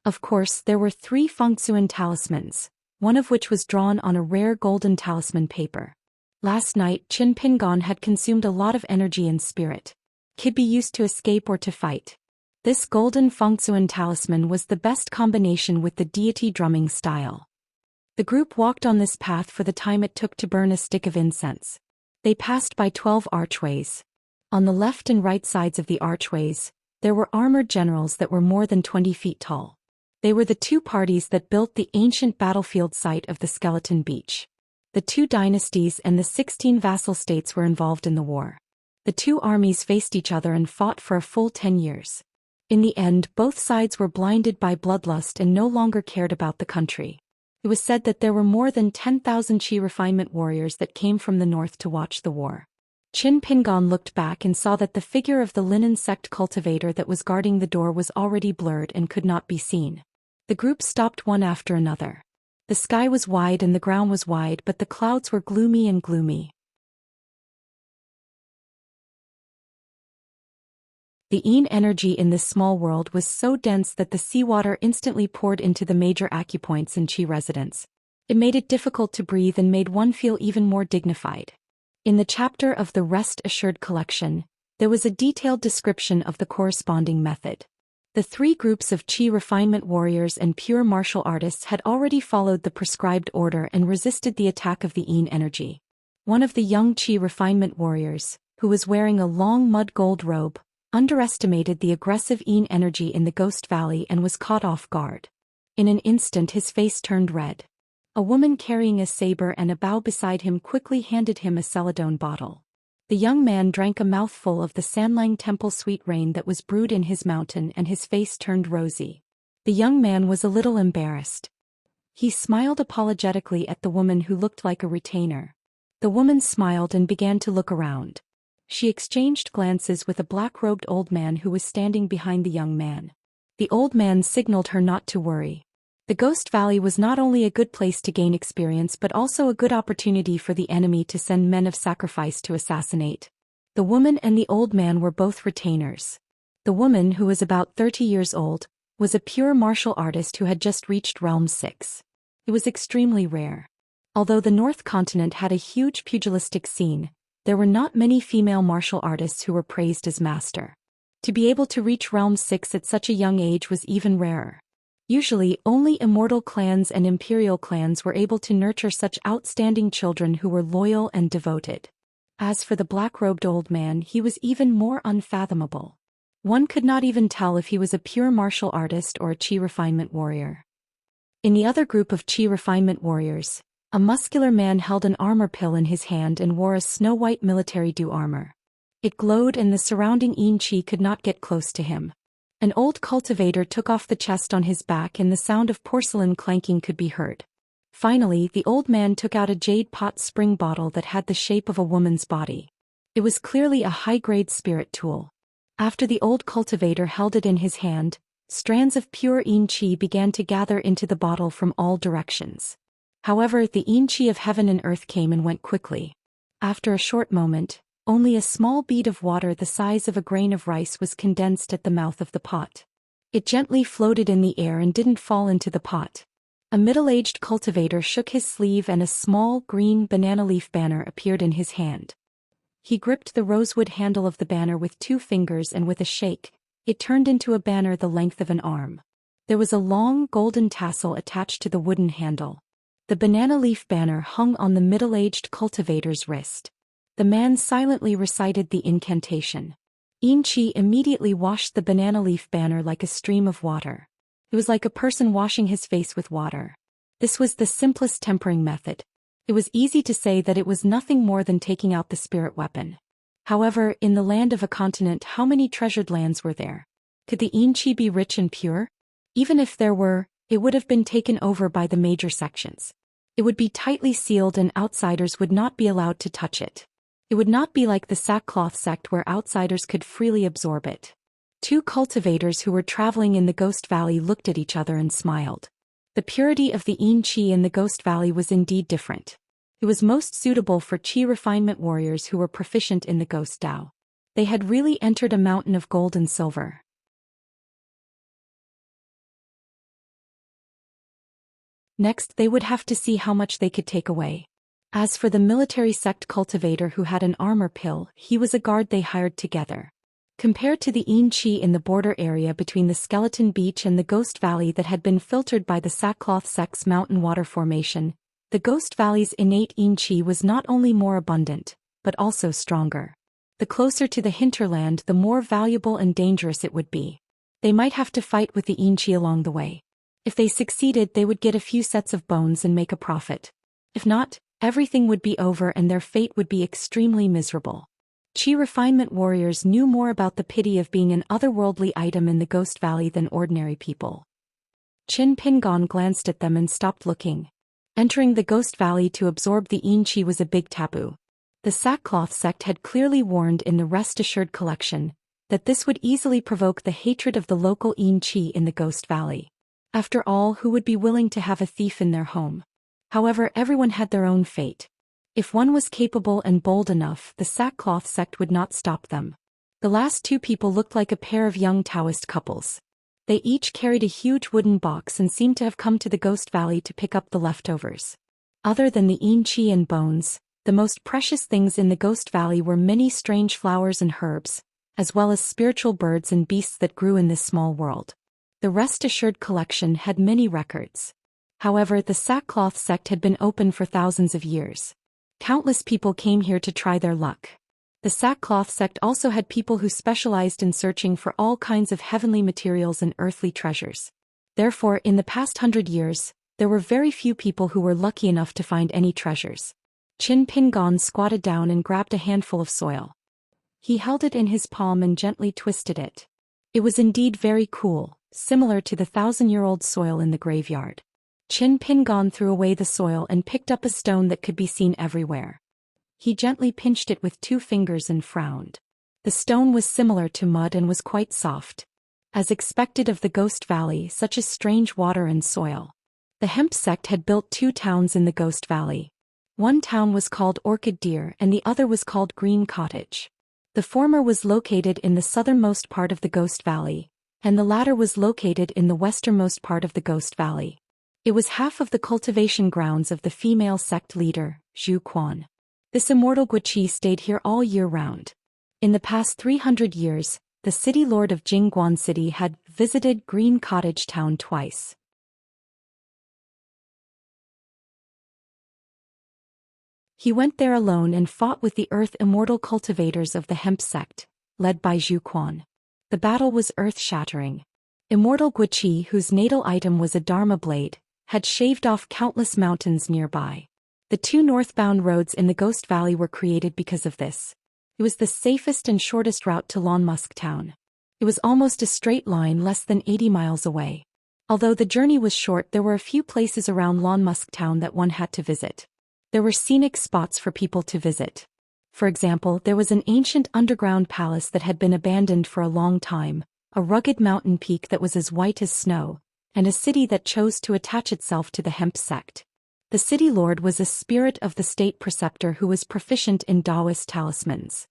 Of course, there were 3 Fengsuan talismans, one of which was drawn on a rare golden talisman paper. Last night, Qin Pingon had consumed a lot of energy and spirit. Could be used to escape or to fight. This golden Fengsuan talisman was the best combination with the deity drumming style. The group walked on this path for the time it took to burn a stick of incense. They passed by 12 archways. On the left and right sides of the archways, there were armored generals that were more than 20 feet tall. They were the 2 parties that built the ancient battlefield site of the Skeleton Beach. The 2 dynasties and the 16 vassal states were involved in the war. The 2 armies faced each other and fought for a full 10 years. In the end, both sides were blinded by bloodlust and no longer cared about the country. It was said that there were more than 10,000 Qi refinement warriors that came from the north to watch the war. Qin Pingon looked back and saw that the figure of the linen sect cultivator that was guarding the door was already blurred and could not be seen. The group stopped one after another. The sky was wide and the ground was wide, but the clouds were gloomy and gloomy. The Yin energy in this small world was so dense that the seawater instantly poured into the major acupoints in Qi residence. It made it difficult to breathe and made one feel even more dignified. In the chapter of the Rest Assured collection, there was a detailed description of the corresponding method. The three groups of Qi refinement warriors and pure martial artists had already followed the prescribed order and resisted the attack of the Yin energy. One of the young Qi refinement warriors, who was wearing a long mud gold robe, underestimated the aggressive Yin energy in the Ghost Valley and was caught off guard. In an instant his face turned red. A woman carrying a saber and a bow beside him quickly handed him a celadone bottle. The young man drank a mouthful of the Sanlang Temple sweet rain that was brewed in his mountain and his face turned rosy. The young man was a little embarrassed. He smiled apologetically at the woman who looked like a retainer. The woman smiled and began to look around. She exchanged glances with a black-robed old man who was standing behind the young man. The old man signaled her not to worry. The Ghost Valley was not only a good place to gain experience but also a good opportunity for the enemy to send men of sacrifice to assassinate. The woman and the old man were both retainers. The woman, who was about 30 years old, was a pure martial artist who had just reached Realm 6. It was extremely rare. Although the North Continent had a huge pugilistic scene, there were not many female martial artists who were praised as master. To be able to reach Realm 6 at such a young age was even rarer. Usually, only immortal clans and imperial clans were able to nurture such outstanding children who were loyal and devoted. As for the black-robed old man, he was even more unfathomable. One could not even tell if he was a pure martial artist or a Qi refinement warrior. In the other group of Qi refinement warriors, a muscular man held an armor pill in his hand and wore a snow-white military do armor. It glowed and the surrounding Yin Qi could not get close to him. An old cultivator took off the chest on his back and the sound of porcelain clanking could be heard. Finally, the old man took out a jade pot spring bottle that had the shape of a woman's body. It was clearly a high-grade spirit tool. After the old cultivator held it in his hand, strands of pure Yin Qi began to gather into the bottle from all directions. However, the Yin Qi of heaven and earth came and went quickly. After a short moment, only a small bead of water the size of a grain of rice was condensed at the mouth of the pot. It gently floated in the air and didn't fall into the pot. A middle-aged cultivator shook his sleeve and a small green banana leaf banner appeared in his hand. He gripped the rosewood handle of the banner with 2 fingers and with a shake, it turned into a banner the length of an arm. There was a long golden tassel attached to the wooden handle. The banana leaf banner hung on the middle-aged cultivator's wrist. The man silently recited the incantation. Yin Qi immediately washed the banana leaf banner like a stream of water. It was like a person washing his face with water. This was the simplest tempering method. It was easy to say that it was nothing more than taking out the spirit weapon. However, in the land of a continent, how many treasured lands were there? Could the Yin Qi be rich and pure? Even if there were, it would have been taken over by the major sections. It would be tightly sealed and outsiders would not be allowed to touch it. It would not be like the sackcloth sect where outsiders could freely absorb it. 2 cultivators who were traveling in the Ghost Valley looked at each other and smiled. The purity of the Yin Qi in the Ghost Valley was indeed different. It was most suitable for Qi refinement warriors who were proficient in the Ghost Dao. They had really entered a mountain of gold and silver. Next, they would have to see how much they could take away. As for the military sect cultivator who had an armor pill, he was a guard they hired together. Compared to the Yin Qi in the border area between the Skeleton Beach and the Ghost Valley that had been filtered by the Sackcloth sect's mountain water formation, the Ghost Valley's innate Yin Qi was not only more abundant, but also stronger. The closer to the hinterland, the more valuable and dangerous it would be. They might have to fight with the Yin Qi along the way. If they succeeded, they would get a few sets of bones and make a profit. If not, everything would be over and their fate would be extremely miserable. Qi refinement warriors knew more about the pity of being an otherworldly item in the Ghost Valley than ordinary people. Qin Pingon glanced at them and stopped looking. Entering the Ghost Valley to absorb the Yin Qi was a big taboo. The Sackcloth sect had clearly warned in the Rest Assured collection that this would easily provoke the hatred of the local Yin Qi in the Ghost Valley. After all, who would be willing to have a thief in their home? However, everyone had their own fate. If one was capable and bold enough, the Sackcloth sect would not stop them. The last 2 people looked like a pair of young Taoist couples. They each carried a huge wooden box and seemed to have come to the Ghost Valley to pick up the leftovers. Other than the Yin Qi and bones, the most precious things in the Ghost Valley were many strange flowers and herbs, as well as spiritual birds and beasts that grew in this small world. The Rest Assured collection had many records. However, the sackcloth sect had been open for thousands of years. Countless people came here to try their luck. The sackcloth sect also had people who specialized in searching for all kinds of heavenly materials and earthly treasures. Therefore, in the past 100 years, there were very few people who were lucky enough to find any treasures. Qin Pingon squatted down and grabbed a handful of soil. He held it in his palm and gently twisted it. It was indeed very cool, similar to the 1,000-year-old soil in the graveyard. Qin Pingon threw away the soil and picked up a stone that could be seen everywhere. He gently pinched it with 2 fingers and frowned. The stone was similar to mud and was quite soft. As expected of the Ghost Valley, such as strange water and soil. The hemp sect had built 2 towns in the Ghost Valley. One town was called Orchid Deer and the other was called Green Cottage. The former was located in the southernmost part of the Ghost Valley, and the latter was located in the westernmost part of the Ghost Valley. It was half of the cultivation grounds of the female sect leader, Zhou Xian. This immortal Wuxia stayed here all year round. In the past 300 years, the city lord of Jingguan City had visited Green Cottage town twice. He went there alone and fought with the earth immortal cultivators of the hemp sect, led by Zhou Xian. The battle was earth-shattering. Immortal Wuxia, whose natal item was a Dharma blade, had shaved off countless mountains nearby. The 2 northbound roads in the Ghost Valley were created because of this. It was the safest and shortest route to Lonmusk town. It was almost a straight line less than 80 miles away. Although the journey was short, there were a few places around Lonmusk town that one had to visit. There were scenic spots for people to visit. For example, there was an ancient underground palace that had been abandoned for a long time, a rugged mountain peak that was as white as snow, and a city that chose to attach itself to the hemp sect. The city lord was a spirit of the state preceptor who was proficient in Taoist talismans.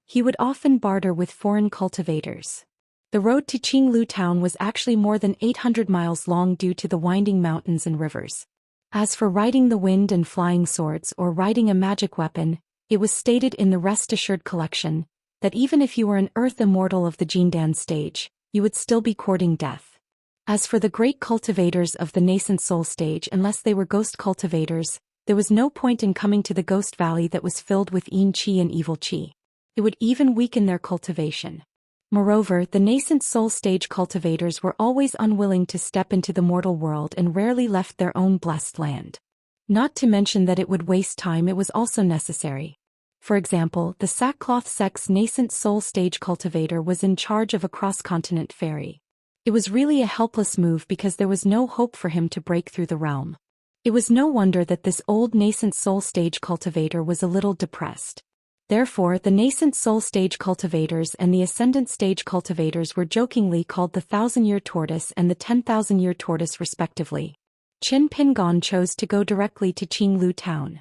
He would often barter with foreign cultivators. The road to Qinglu town was actually more than 800 miles long due to the winding mountains and rivers. As for riding the wind and flying swords or riding a magic weapon, it was stated in the Rest Assured collection that even if you were an earth immortal of the Jindan stage, you would still be courting death. As for the great cultivators of the nascent soul stage, unless they were ghost cultivators, there was no point in coming to the Ghost Valley that was filled with yin qi and evil qi. It would even weaken their cultivation. Moreover, the nascent soul stage cultivators were always unwilling to step into the mortal world and rarely left their own blessed land. Not to mention that it would waste time, it was also necessary. For example, the sackcloth sect's nascent soul stage cultivator was in charge of a cross-continent ferry. It was really a helpless move because there was no hope for him to break through the realm. It was no wonder that this old nascent soul stage cultivator was a little depressed. Therefore, the nascent soul stage cultivators and the ascendant stage cultivators were jokingly called the 1,000-year tortoise and the 10,000-year tortoise respectively. Qin Pingon chose to go directly to Qinglu town.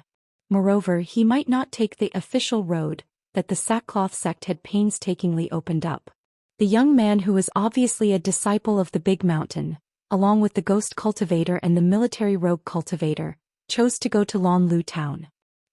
Moreover, he might not take the official road that the sackcloth sect had painstakingly opened up. The young man, who was obviously a disciple of the Big Mountain, along with the ghost cultivator and the military rogue cultivator, chose to go to Lonlu town.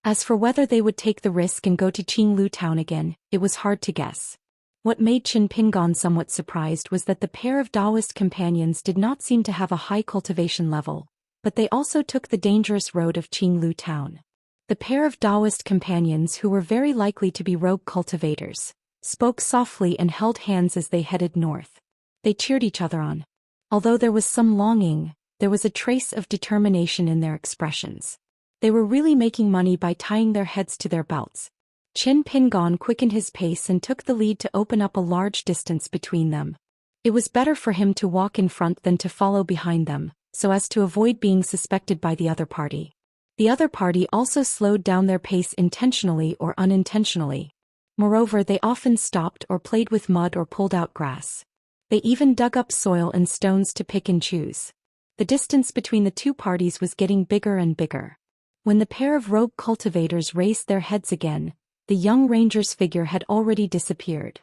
As for whether they would take the risk and go to Qinglu town again, it was hard to guess. What made Qin Pingon somewhat surprised was that the pair of Taoist companions did not seem to have a high cultivation level, but they also took the dangerous road of Qinglu town. The pair of Taoist companions, who were very likely to be rogue cultivators, spoke softly and held hands as they headed north. They cheered each other on. Although there was some longing, there was a trace of determination in their expressions. They were really making money by tying their heads to their belts. Qin Pingon quickened his pace and took the lead to open up a large distance between them. It was better for him to walk in front than to follow behind them, so as to avoid being suspected by the other party. The other party also slowed down their pace intentionally or unintentionally. Moreover, they often stopped or played with mud or pulled out grass. They even dug up soil and stones to pick and choose. The distance between the two parties was getting bigger and bigger. When the pair of rogue cultivators raised their heads again, the young ranger's figure had already disappeared.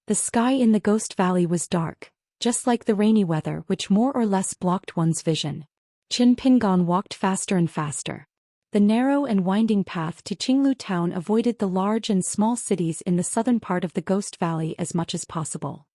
The sky in the Ghost Valley was dark, just like the rainy weather which more or less blocked one's vision. Qin Pingon walked faster and faster. The narrow and winding path to Qinglu town avoided the large and small cities in the southern part of the Ghost Valley as much as possible.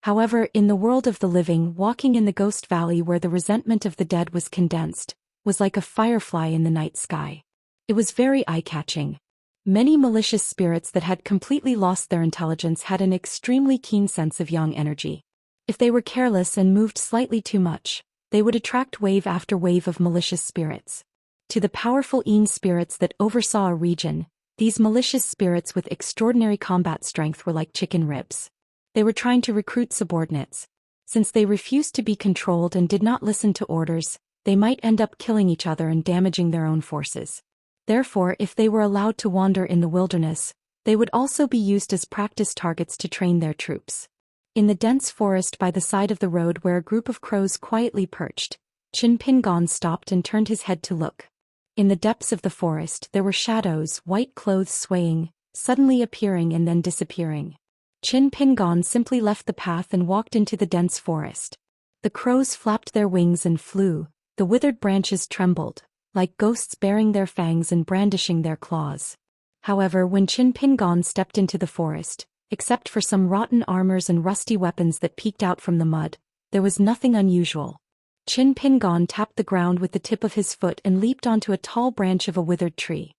However, in the world of the living, walking in the Ghost Valley where the resentment of the dead was condensed, was like a firefly in the night sky. It was very eye-catching. Many malicious spirits that had completely lost their intelligence had an extremely keen sense of yang energy. If they were careless and moved slightly too much, they would attract wave after wave of malicious spirits. To the powerful Yin spirits that oversaw a region, these malicious spirits with extraordinary combat strength were like chicken ribs. They were trying to recruit subordinates. Since they refused to be controlled and did not listen to orders, they might end up killing each other and damaging their own forces. Therefore, if they were allowed to wander in the wilderness, they would also be used as practice targets to train their troops. In the dense forest by the side of the road where a group of crows quietly perched, Qin Pingon stopped and turned his head to look. In the depths of the forest there were shadows, white clothes swaying, suddenly appearing and then disappearing. Qin Pingon simply left the path and walked into the dense forest. The crows flapped their wings and flew, the withered branches trembled, like ghosts baring their fangs and brandishing their claws. However, when Qin Pingon stepped into the forest, except for some rotten armors and rusty weapons that peeked out from the mud, there was nothing unusual. Qin Pingon tapped the ground with the tip of his foot and leaped onto a tall branch of a withered tree.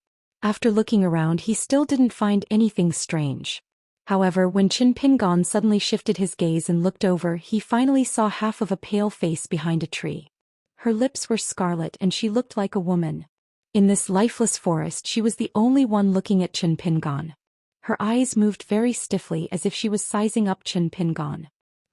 After looking around, he still didn't find anything strange. However, when Qin Pingon suddenly shifted his gaze and looked over, he finally saw half of a pale face behind a tree. Her lips were scarlet and she looked like a woman. In this lifeless forest she was the only one looking at Qin Pingon. Her eyes moved very stiffly as if she was sizing up Qin Pingon.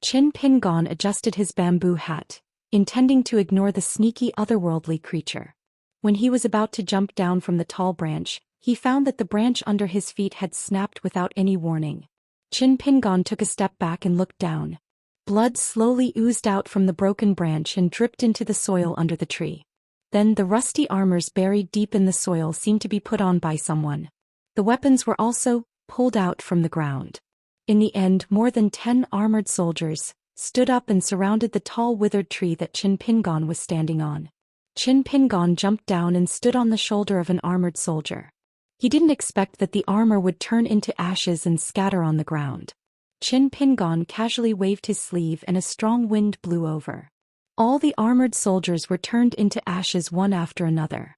Qin Pingon adjusted his bamboo hat, intending to ignore the sneaky otherworldly creature. When he was about to jump down from the tall branch, he found that the branch under his feet had snapped without any warning. Qin Pingon took a step back and looked down. Blood slowly oozed out from the broken branch and dripped into the soil under the tree. Then the rusty armors buried deep in the soil seemed to be put on by someone. The weapons were also pulled out from the ground. In the end, more than 10 armored soldiers stood up and surrounded the tall withered tree that Qin Pingon was standing on. Qin Pingon jumped down and stood on the shoulder of an armored soldier. He didn't expect that the armor would turn into ashes and scatter on the ground. Qin Pingon casually waved his sleeve and a strong wind blew over. All the armored soldiers were turned into ashes one after another.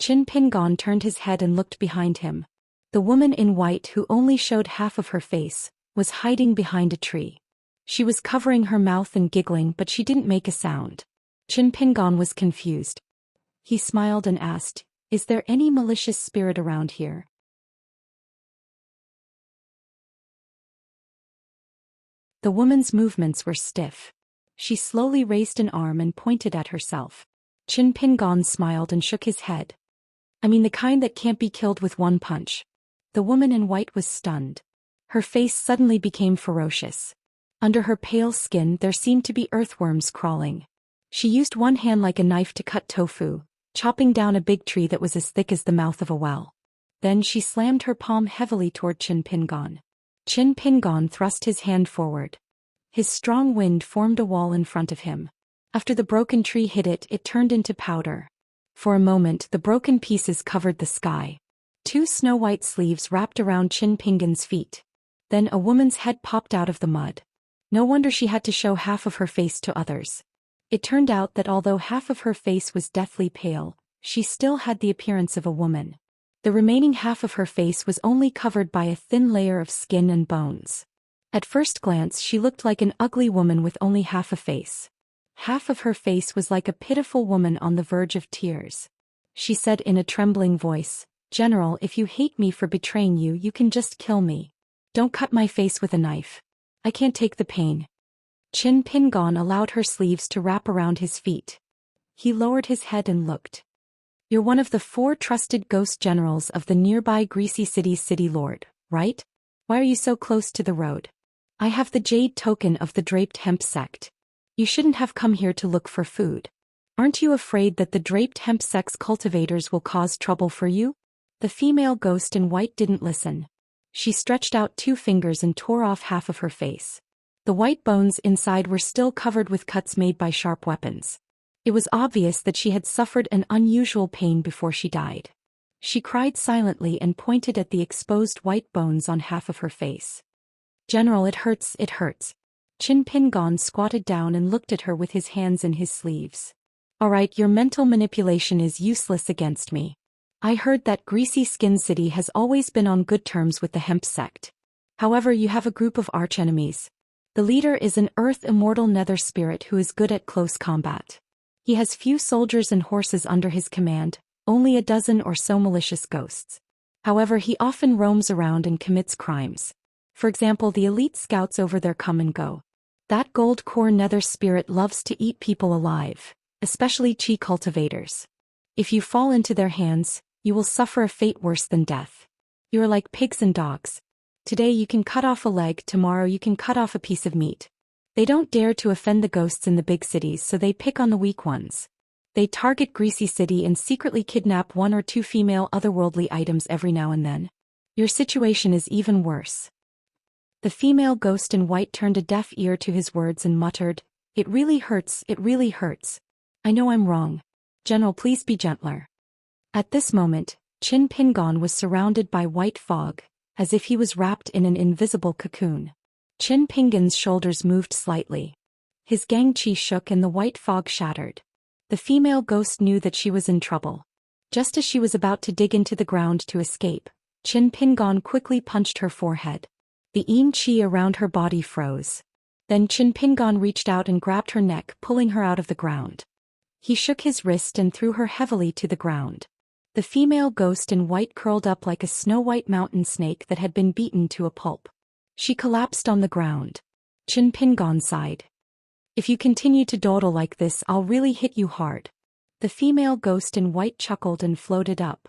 Qin Pingon turned his head and looked behind him. The woman in white, who only showed half of her face, was hiding behind a tree. She was covering her mouth and giggling, but she didn't make a sound. Qin Pingon was confused. He smiled and asked, "Is there any malicious spirit around here?" The woman's movements were stiff. She slowly raised an arm and pointed at herself. Qin Pingon smiled and shook his head. "I mean the kind that can't be killed with one punch." The woman in white was stunned. Her face suddenly became ferocious. Under her pale skin there seemed to be earthworms crawling. She used one hand like a knife to cut tofu, chopping down a big tree that was as thick as the mouth of a well. Then she slammed her palm heavily toward Qin Pingon. Qin Pingon thrust his hand forward. His strong wind formed a wall in front of him. After the broken tree hit it, it turned into powder. For a moment the broken pieces covered the sky. 2 snow-white sleeves wrapped around Qin Pingon's feet. Then a woman's head popped out of the mud. No wonder she had to show half of her face to others. It turned out that although half of her face was deathly pale, she still had the appearance of a woman. The remaining half of her face was only covered by a thin layer of skin and bones. At first glance she looked like an ugly woman with only half a face. Half of her face was like a pitiful woman on the verge of tears. She said in a trembling voice, "General, if you hate me for betraying you, you can just kill me. Don't cut my face with a knife. I can't take the pain." Qin Pingon allowed her sleeves to wrap around his feet. He lowered his head and looked. "You're one of the 4 trusted ghost generals of the nearby Greasy City's city lord, right? Why are you so close to the road?" "I have the jade token of the draped hemp sect. You shouldn't have come here to look for food. Aren't you afraid that the draped hemp sect's cultivators will cause trouble for you?" The female ghost in white didn't listen. She stretched out 2 fingers and tore off half of her face. The white bones inside were still covered with cuts made by sharp weapons. It was obvious that she had suffered an unusual pain before she died. She cried silently and pointed at the exposed white bones on half of her face. "General, it hurts, it hurts." Qin Pingon squatted down and looked at her with his hands in his sleeves. "All right, your mental manipulation is useless against me. I heard that Greasy Skin City has always been on good terms with the hemp sect. However, you have a group of archenemies. The leader is an earth immortal nether spirit who is good at close combat. He has few soldiers and horses under his command, only a dozen or so malicious ghosts. However, he often roams around and commits crimes. For example, the elite scouts over there come and go. That gold core nether spirit loves to eat people alive, especially chi cultivators. If you fall into their hands, you will suffer a fate worse than death. You are like pigs and dogs. Today you can cut off a leg, tomorrow you can cut off a piece of meat. They don't dare to offend the ghosts in the big cities, so they pick on the weak ones. They target Greasy City and secretly kidnap one or two female otherworldly items every now and then. Your situation is even worse." The female ghost in white turned a deaf ear to his words and muttered, "It really hurts, it really hurts. I know I'm wrong. General, please be gentler." At this moment, Qin Pingon was surrounded by white fog, as if he was wrapped in an invisible cocoon. Qin Pingon's shoulders moved slightly. His gang chi shook and the white fog shattered. The female ghost knew that she was in trouble. Just as she was about to dig into the ground to escape, Qin Pingon quickly punched her forehead. The yin chi around her body froze. Then Qin Pingon reached out and grabbed her neck, pulling her out of the ground. He shook his wrist and threw her heavily to the ground. The female ghost in white curled up like a snow-white mountain snake that had been beaten to a pulp. She collapsed on the ground. Qin Pingon sighed. "If you continue to dawdle like this, I'll really hit you hard." The female ghost in white chuckled and floated up.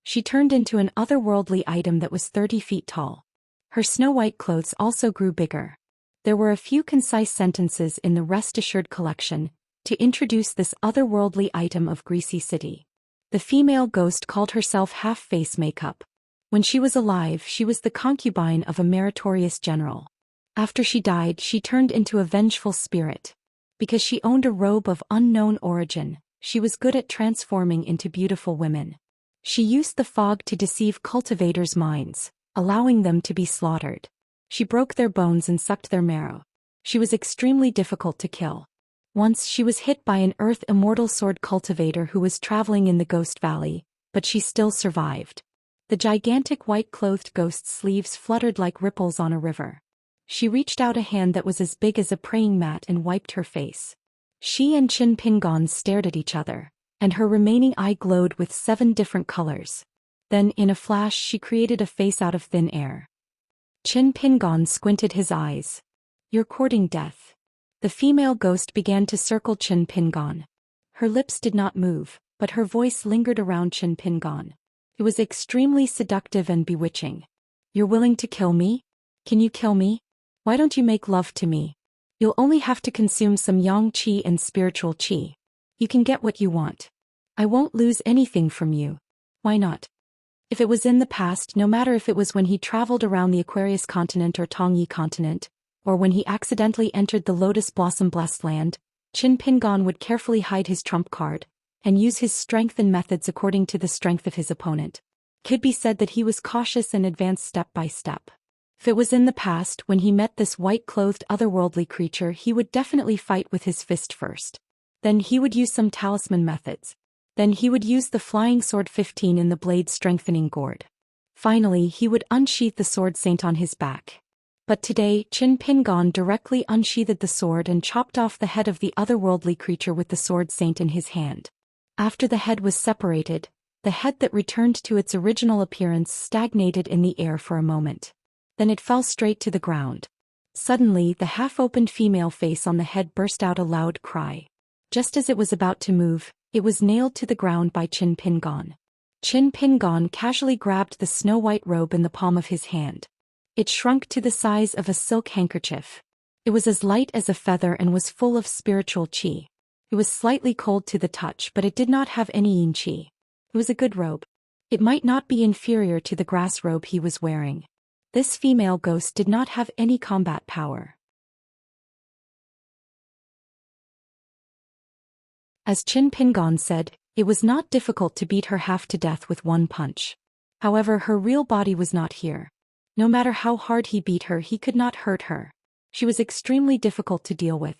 She turned into an otherworldly item that was 30 feet tall. Her snow-white clothes also grew bigger. There were a few concise sentences in the Rest Assured collection to introduce this otherworldly item of Greasy City. The female ghost called herself Half-Face Makeup. When she was alive, she was the concubine of a meritorious general. After she died, she turned into a vengeful spirit. Because she owned a robe of unknown origin, she was good at transforming into beautiful women. She used the fog to deceive cultivators' minds, allowing them to be slaughtered. She broke their bones and sucked their marrow. She was extremely difficult to kill. Once she was hit by an earth immortal sword cultivator who was traveling in the Ghost Valley, but she still survived. The gigantic white-clothed ghost's sleeves fluttered like ripples on a river. She reached out a hand that was as big as a praying mat and wiped her face. She and Qin Pingon stared at each other, and her remaining eye glowed with 7 different colors. Then, in a flash, she created a face out of thin air. Qin Pingon squinted his eyes. "You're courting death." The female ghost began to circle Qin Pingon. Her lips did not move, but her voice lingered around Qin Pingon. It was extremely seductive and bewitching. "You're willing to kill me? Can you kill me? Why don't you make love to me? You'll only have to consume some yang qi and spiritual qi. You can get what you want. I won't lose anything from you. Why not?" If it was in the past, no matter if it was when he traveled around the Aquarius continent or Tongyi continent, or when he accidentally entered the Lotus Blossom Blessed Land, Qin Pingon would carefully hide his trump card, and use his strength and methods according to the strength of his opponent. Could be said that he was cautious and advanced step by step. If it was in the past, when he met this white-clothed otherworldly creature, he would definitely fight with his fist first. Then he would use some talisman methods. Then he would use the flying sword 15 in the blade strengthening gourd. Finally, he would unsheath the sword saint on his back. But today, Qin Pingon directly unsheathed the sword and chopped off the head of the otherworldly creature with the sword saint in his hand. After the head was separated, the head that returned to its original appearance stagnated in the air for a moment. Then it fell straight to the ground. Suddenly, the half-opened female face on the head burst out a loud cry. Just as it was about to move, it was nailed to the ground by Qin Pingon. Qin Pingon casually grabbed the snow-white robe in the palm of his hand. It shrunk to the size of a silk handkerchief. It was as light as a feather and was full of spiritual qi. It was slightly cold to the touch, but it did not have any yin qi. It was a good robe. It might not be inferior to the grass robe he was wearing. This female ghost did not have any combat power. As Qin Pingon said, it was not difficult to beat her half to death with one punch. However, her real body was not here. No matter how hard he beat her, he could not hurt her. She was extremely difficult to deal with.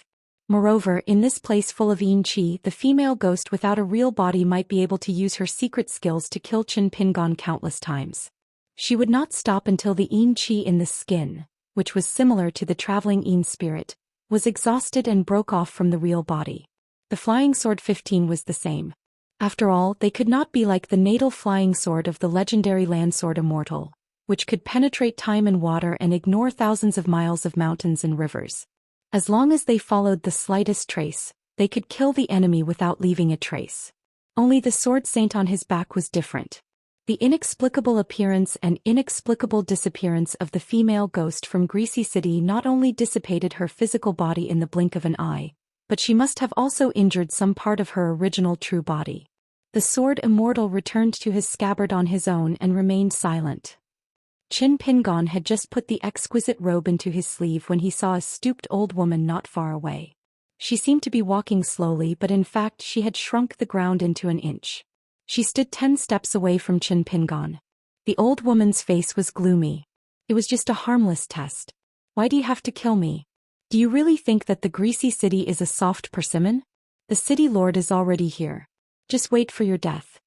Moreover, in this place full of Yin Qi, the female ghost without a real body might be able to use her secret skills to kill Qin Pingon countless times. She would not stop until the Yin Qi in the skin, which was similar to the traveling Yin spirit, was exhausted and broke off from the real body. The flying sword 15 was the same. After all, they could not be like the natal flying sword of the legendary land sword Immortal, which could penetrate time and water and ignore thousands of miles of mountains and rivers. As long as they followed the slightest trace, they could kill the enemy without leaving a trace. Only the sword saint on his back was different. The inexplicable appearance and inexplicable disappearance of the female ghost from Greasy City not only dissipated her physical body in the blink of an eye, but she must have also injured some part of her original true body. The sword Immortal returned to his scabbard on his own and remained silent. Qin Pingon had just put the exquisite robe into his sleeve when he saw a stooped old woman not far away. She seemed to be walking slowly, but in fact she had shrunk the ground into an inch. She stood 10 steps away from Qin Pingon. The old woman's face was gloomy. It was just a harmless test. Why do you have to kill me? Do you really think that the Greasy City is a soft persimmon? The city lord is already here. Just wait for your death.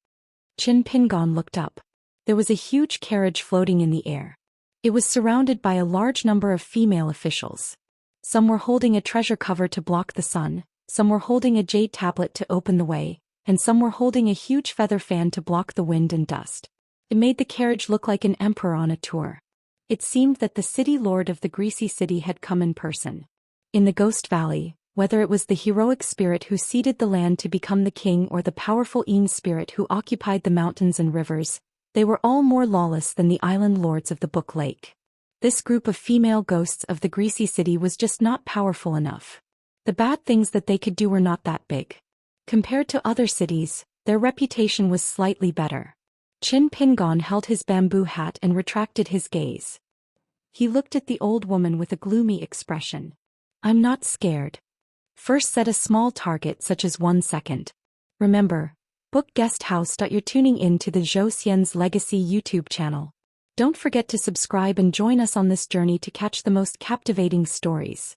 Qin Pingon looked up. There was a huge carriage floating in the air. It was surrounded by a large number of female officials. Some were holding a treasure cover to block the sun, some were holding a jade tablet to open the way, and some were holding a huge feather fan to block the wind and dust. It made the carriage look like an emperor on a tour. It seemed that the city lord of the Greasy City had come in person. In the Ghost Valley, whether it was the heroic spirit who ceded the land to become the king or the powerful Yin spirit who occupied the mountains and rivers, they were all more lawless than the island lords of the Book Lake. This group of female ghosts of the Greasy City was just not powerful enough. The bad things that they could do were not that big. Compared to other cities, their reputation was slightly better. Qin Pingon held his bamboo hat and retracted his gaze. He looked at the old woman with a gloomy expression. I'm not scared. First set a small target such as 1 second. Remember, book guest house. You're tuning in to the Zhou Xian's Legacy YouTube channel. Don't forget to subscribe and join us on this journey to catch the most captivating stories.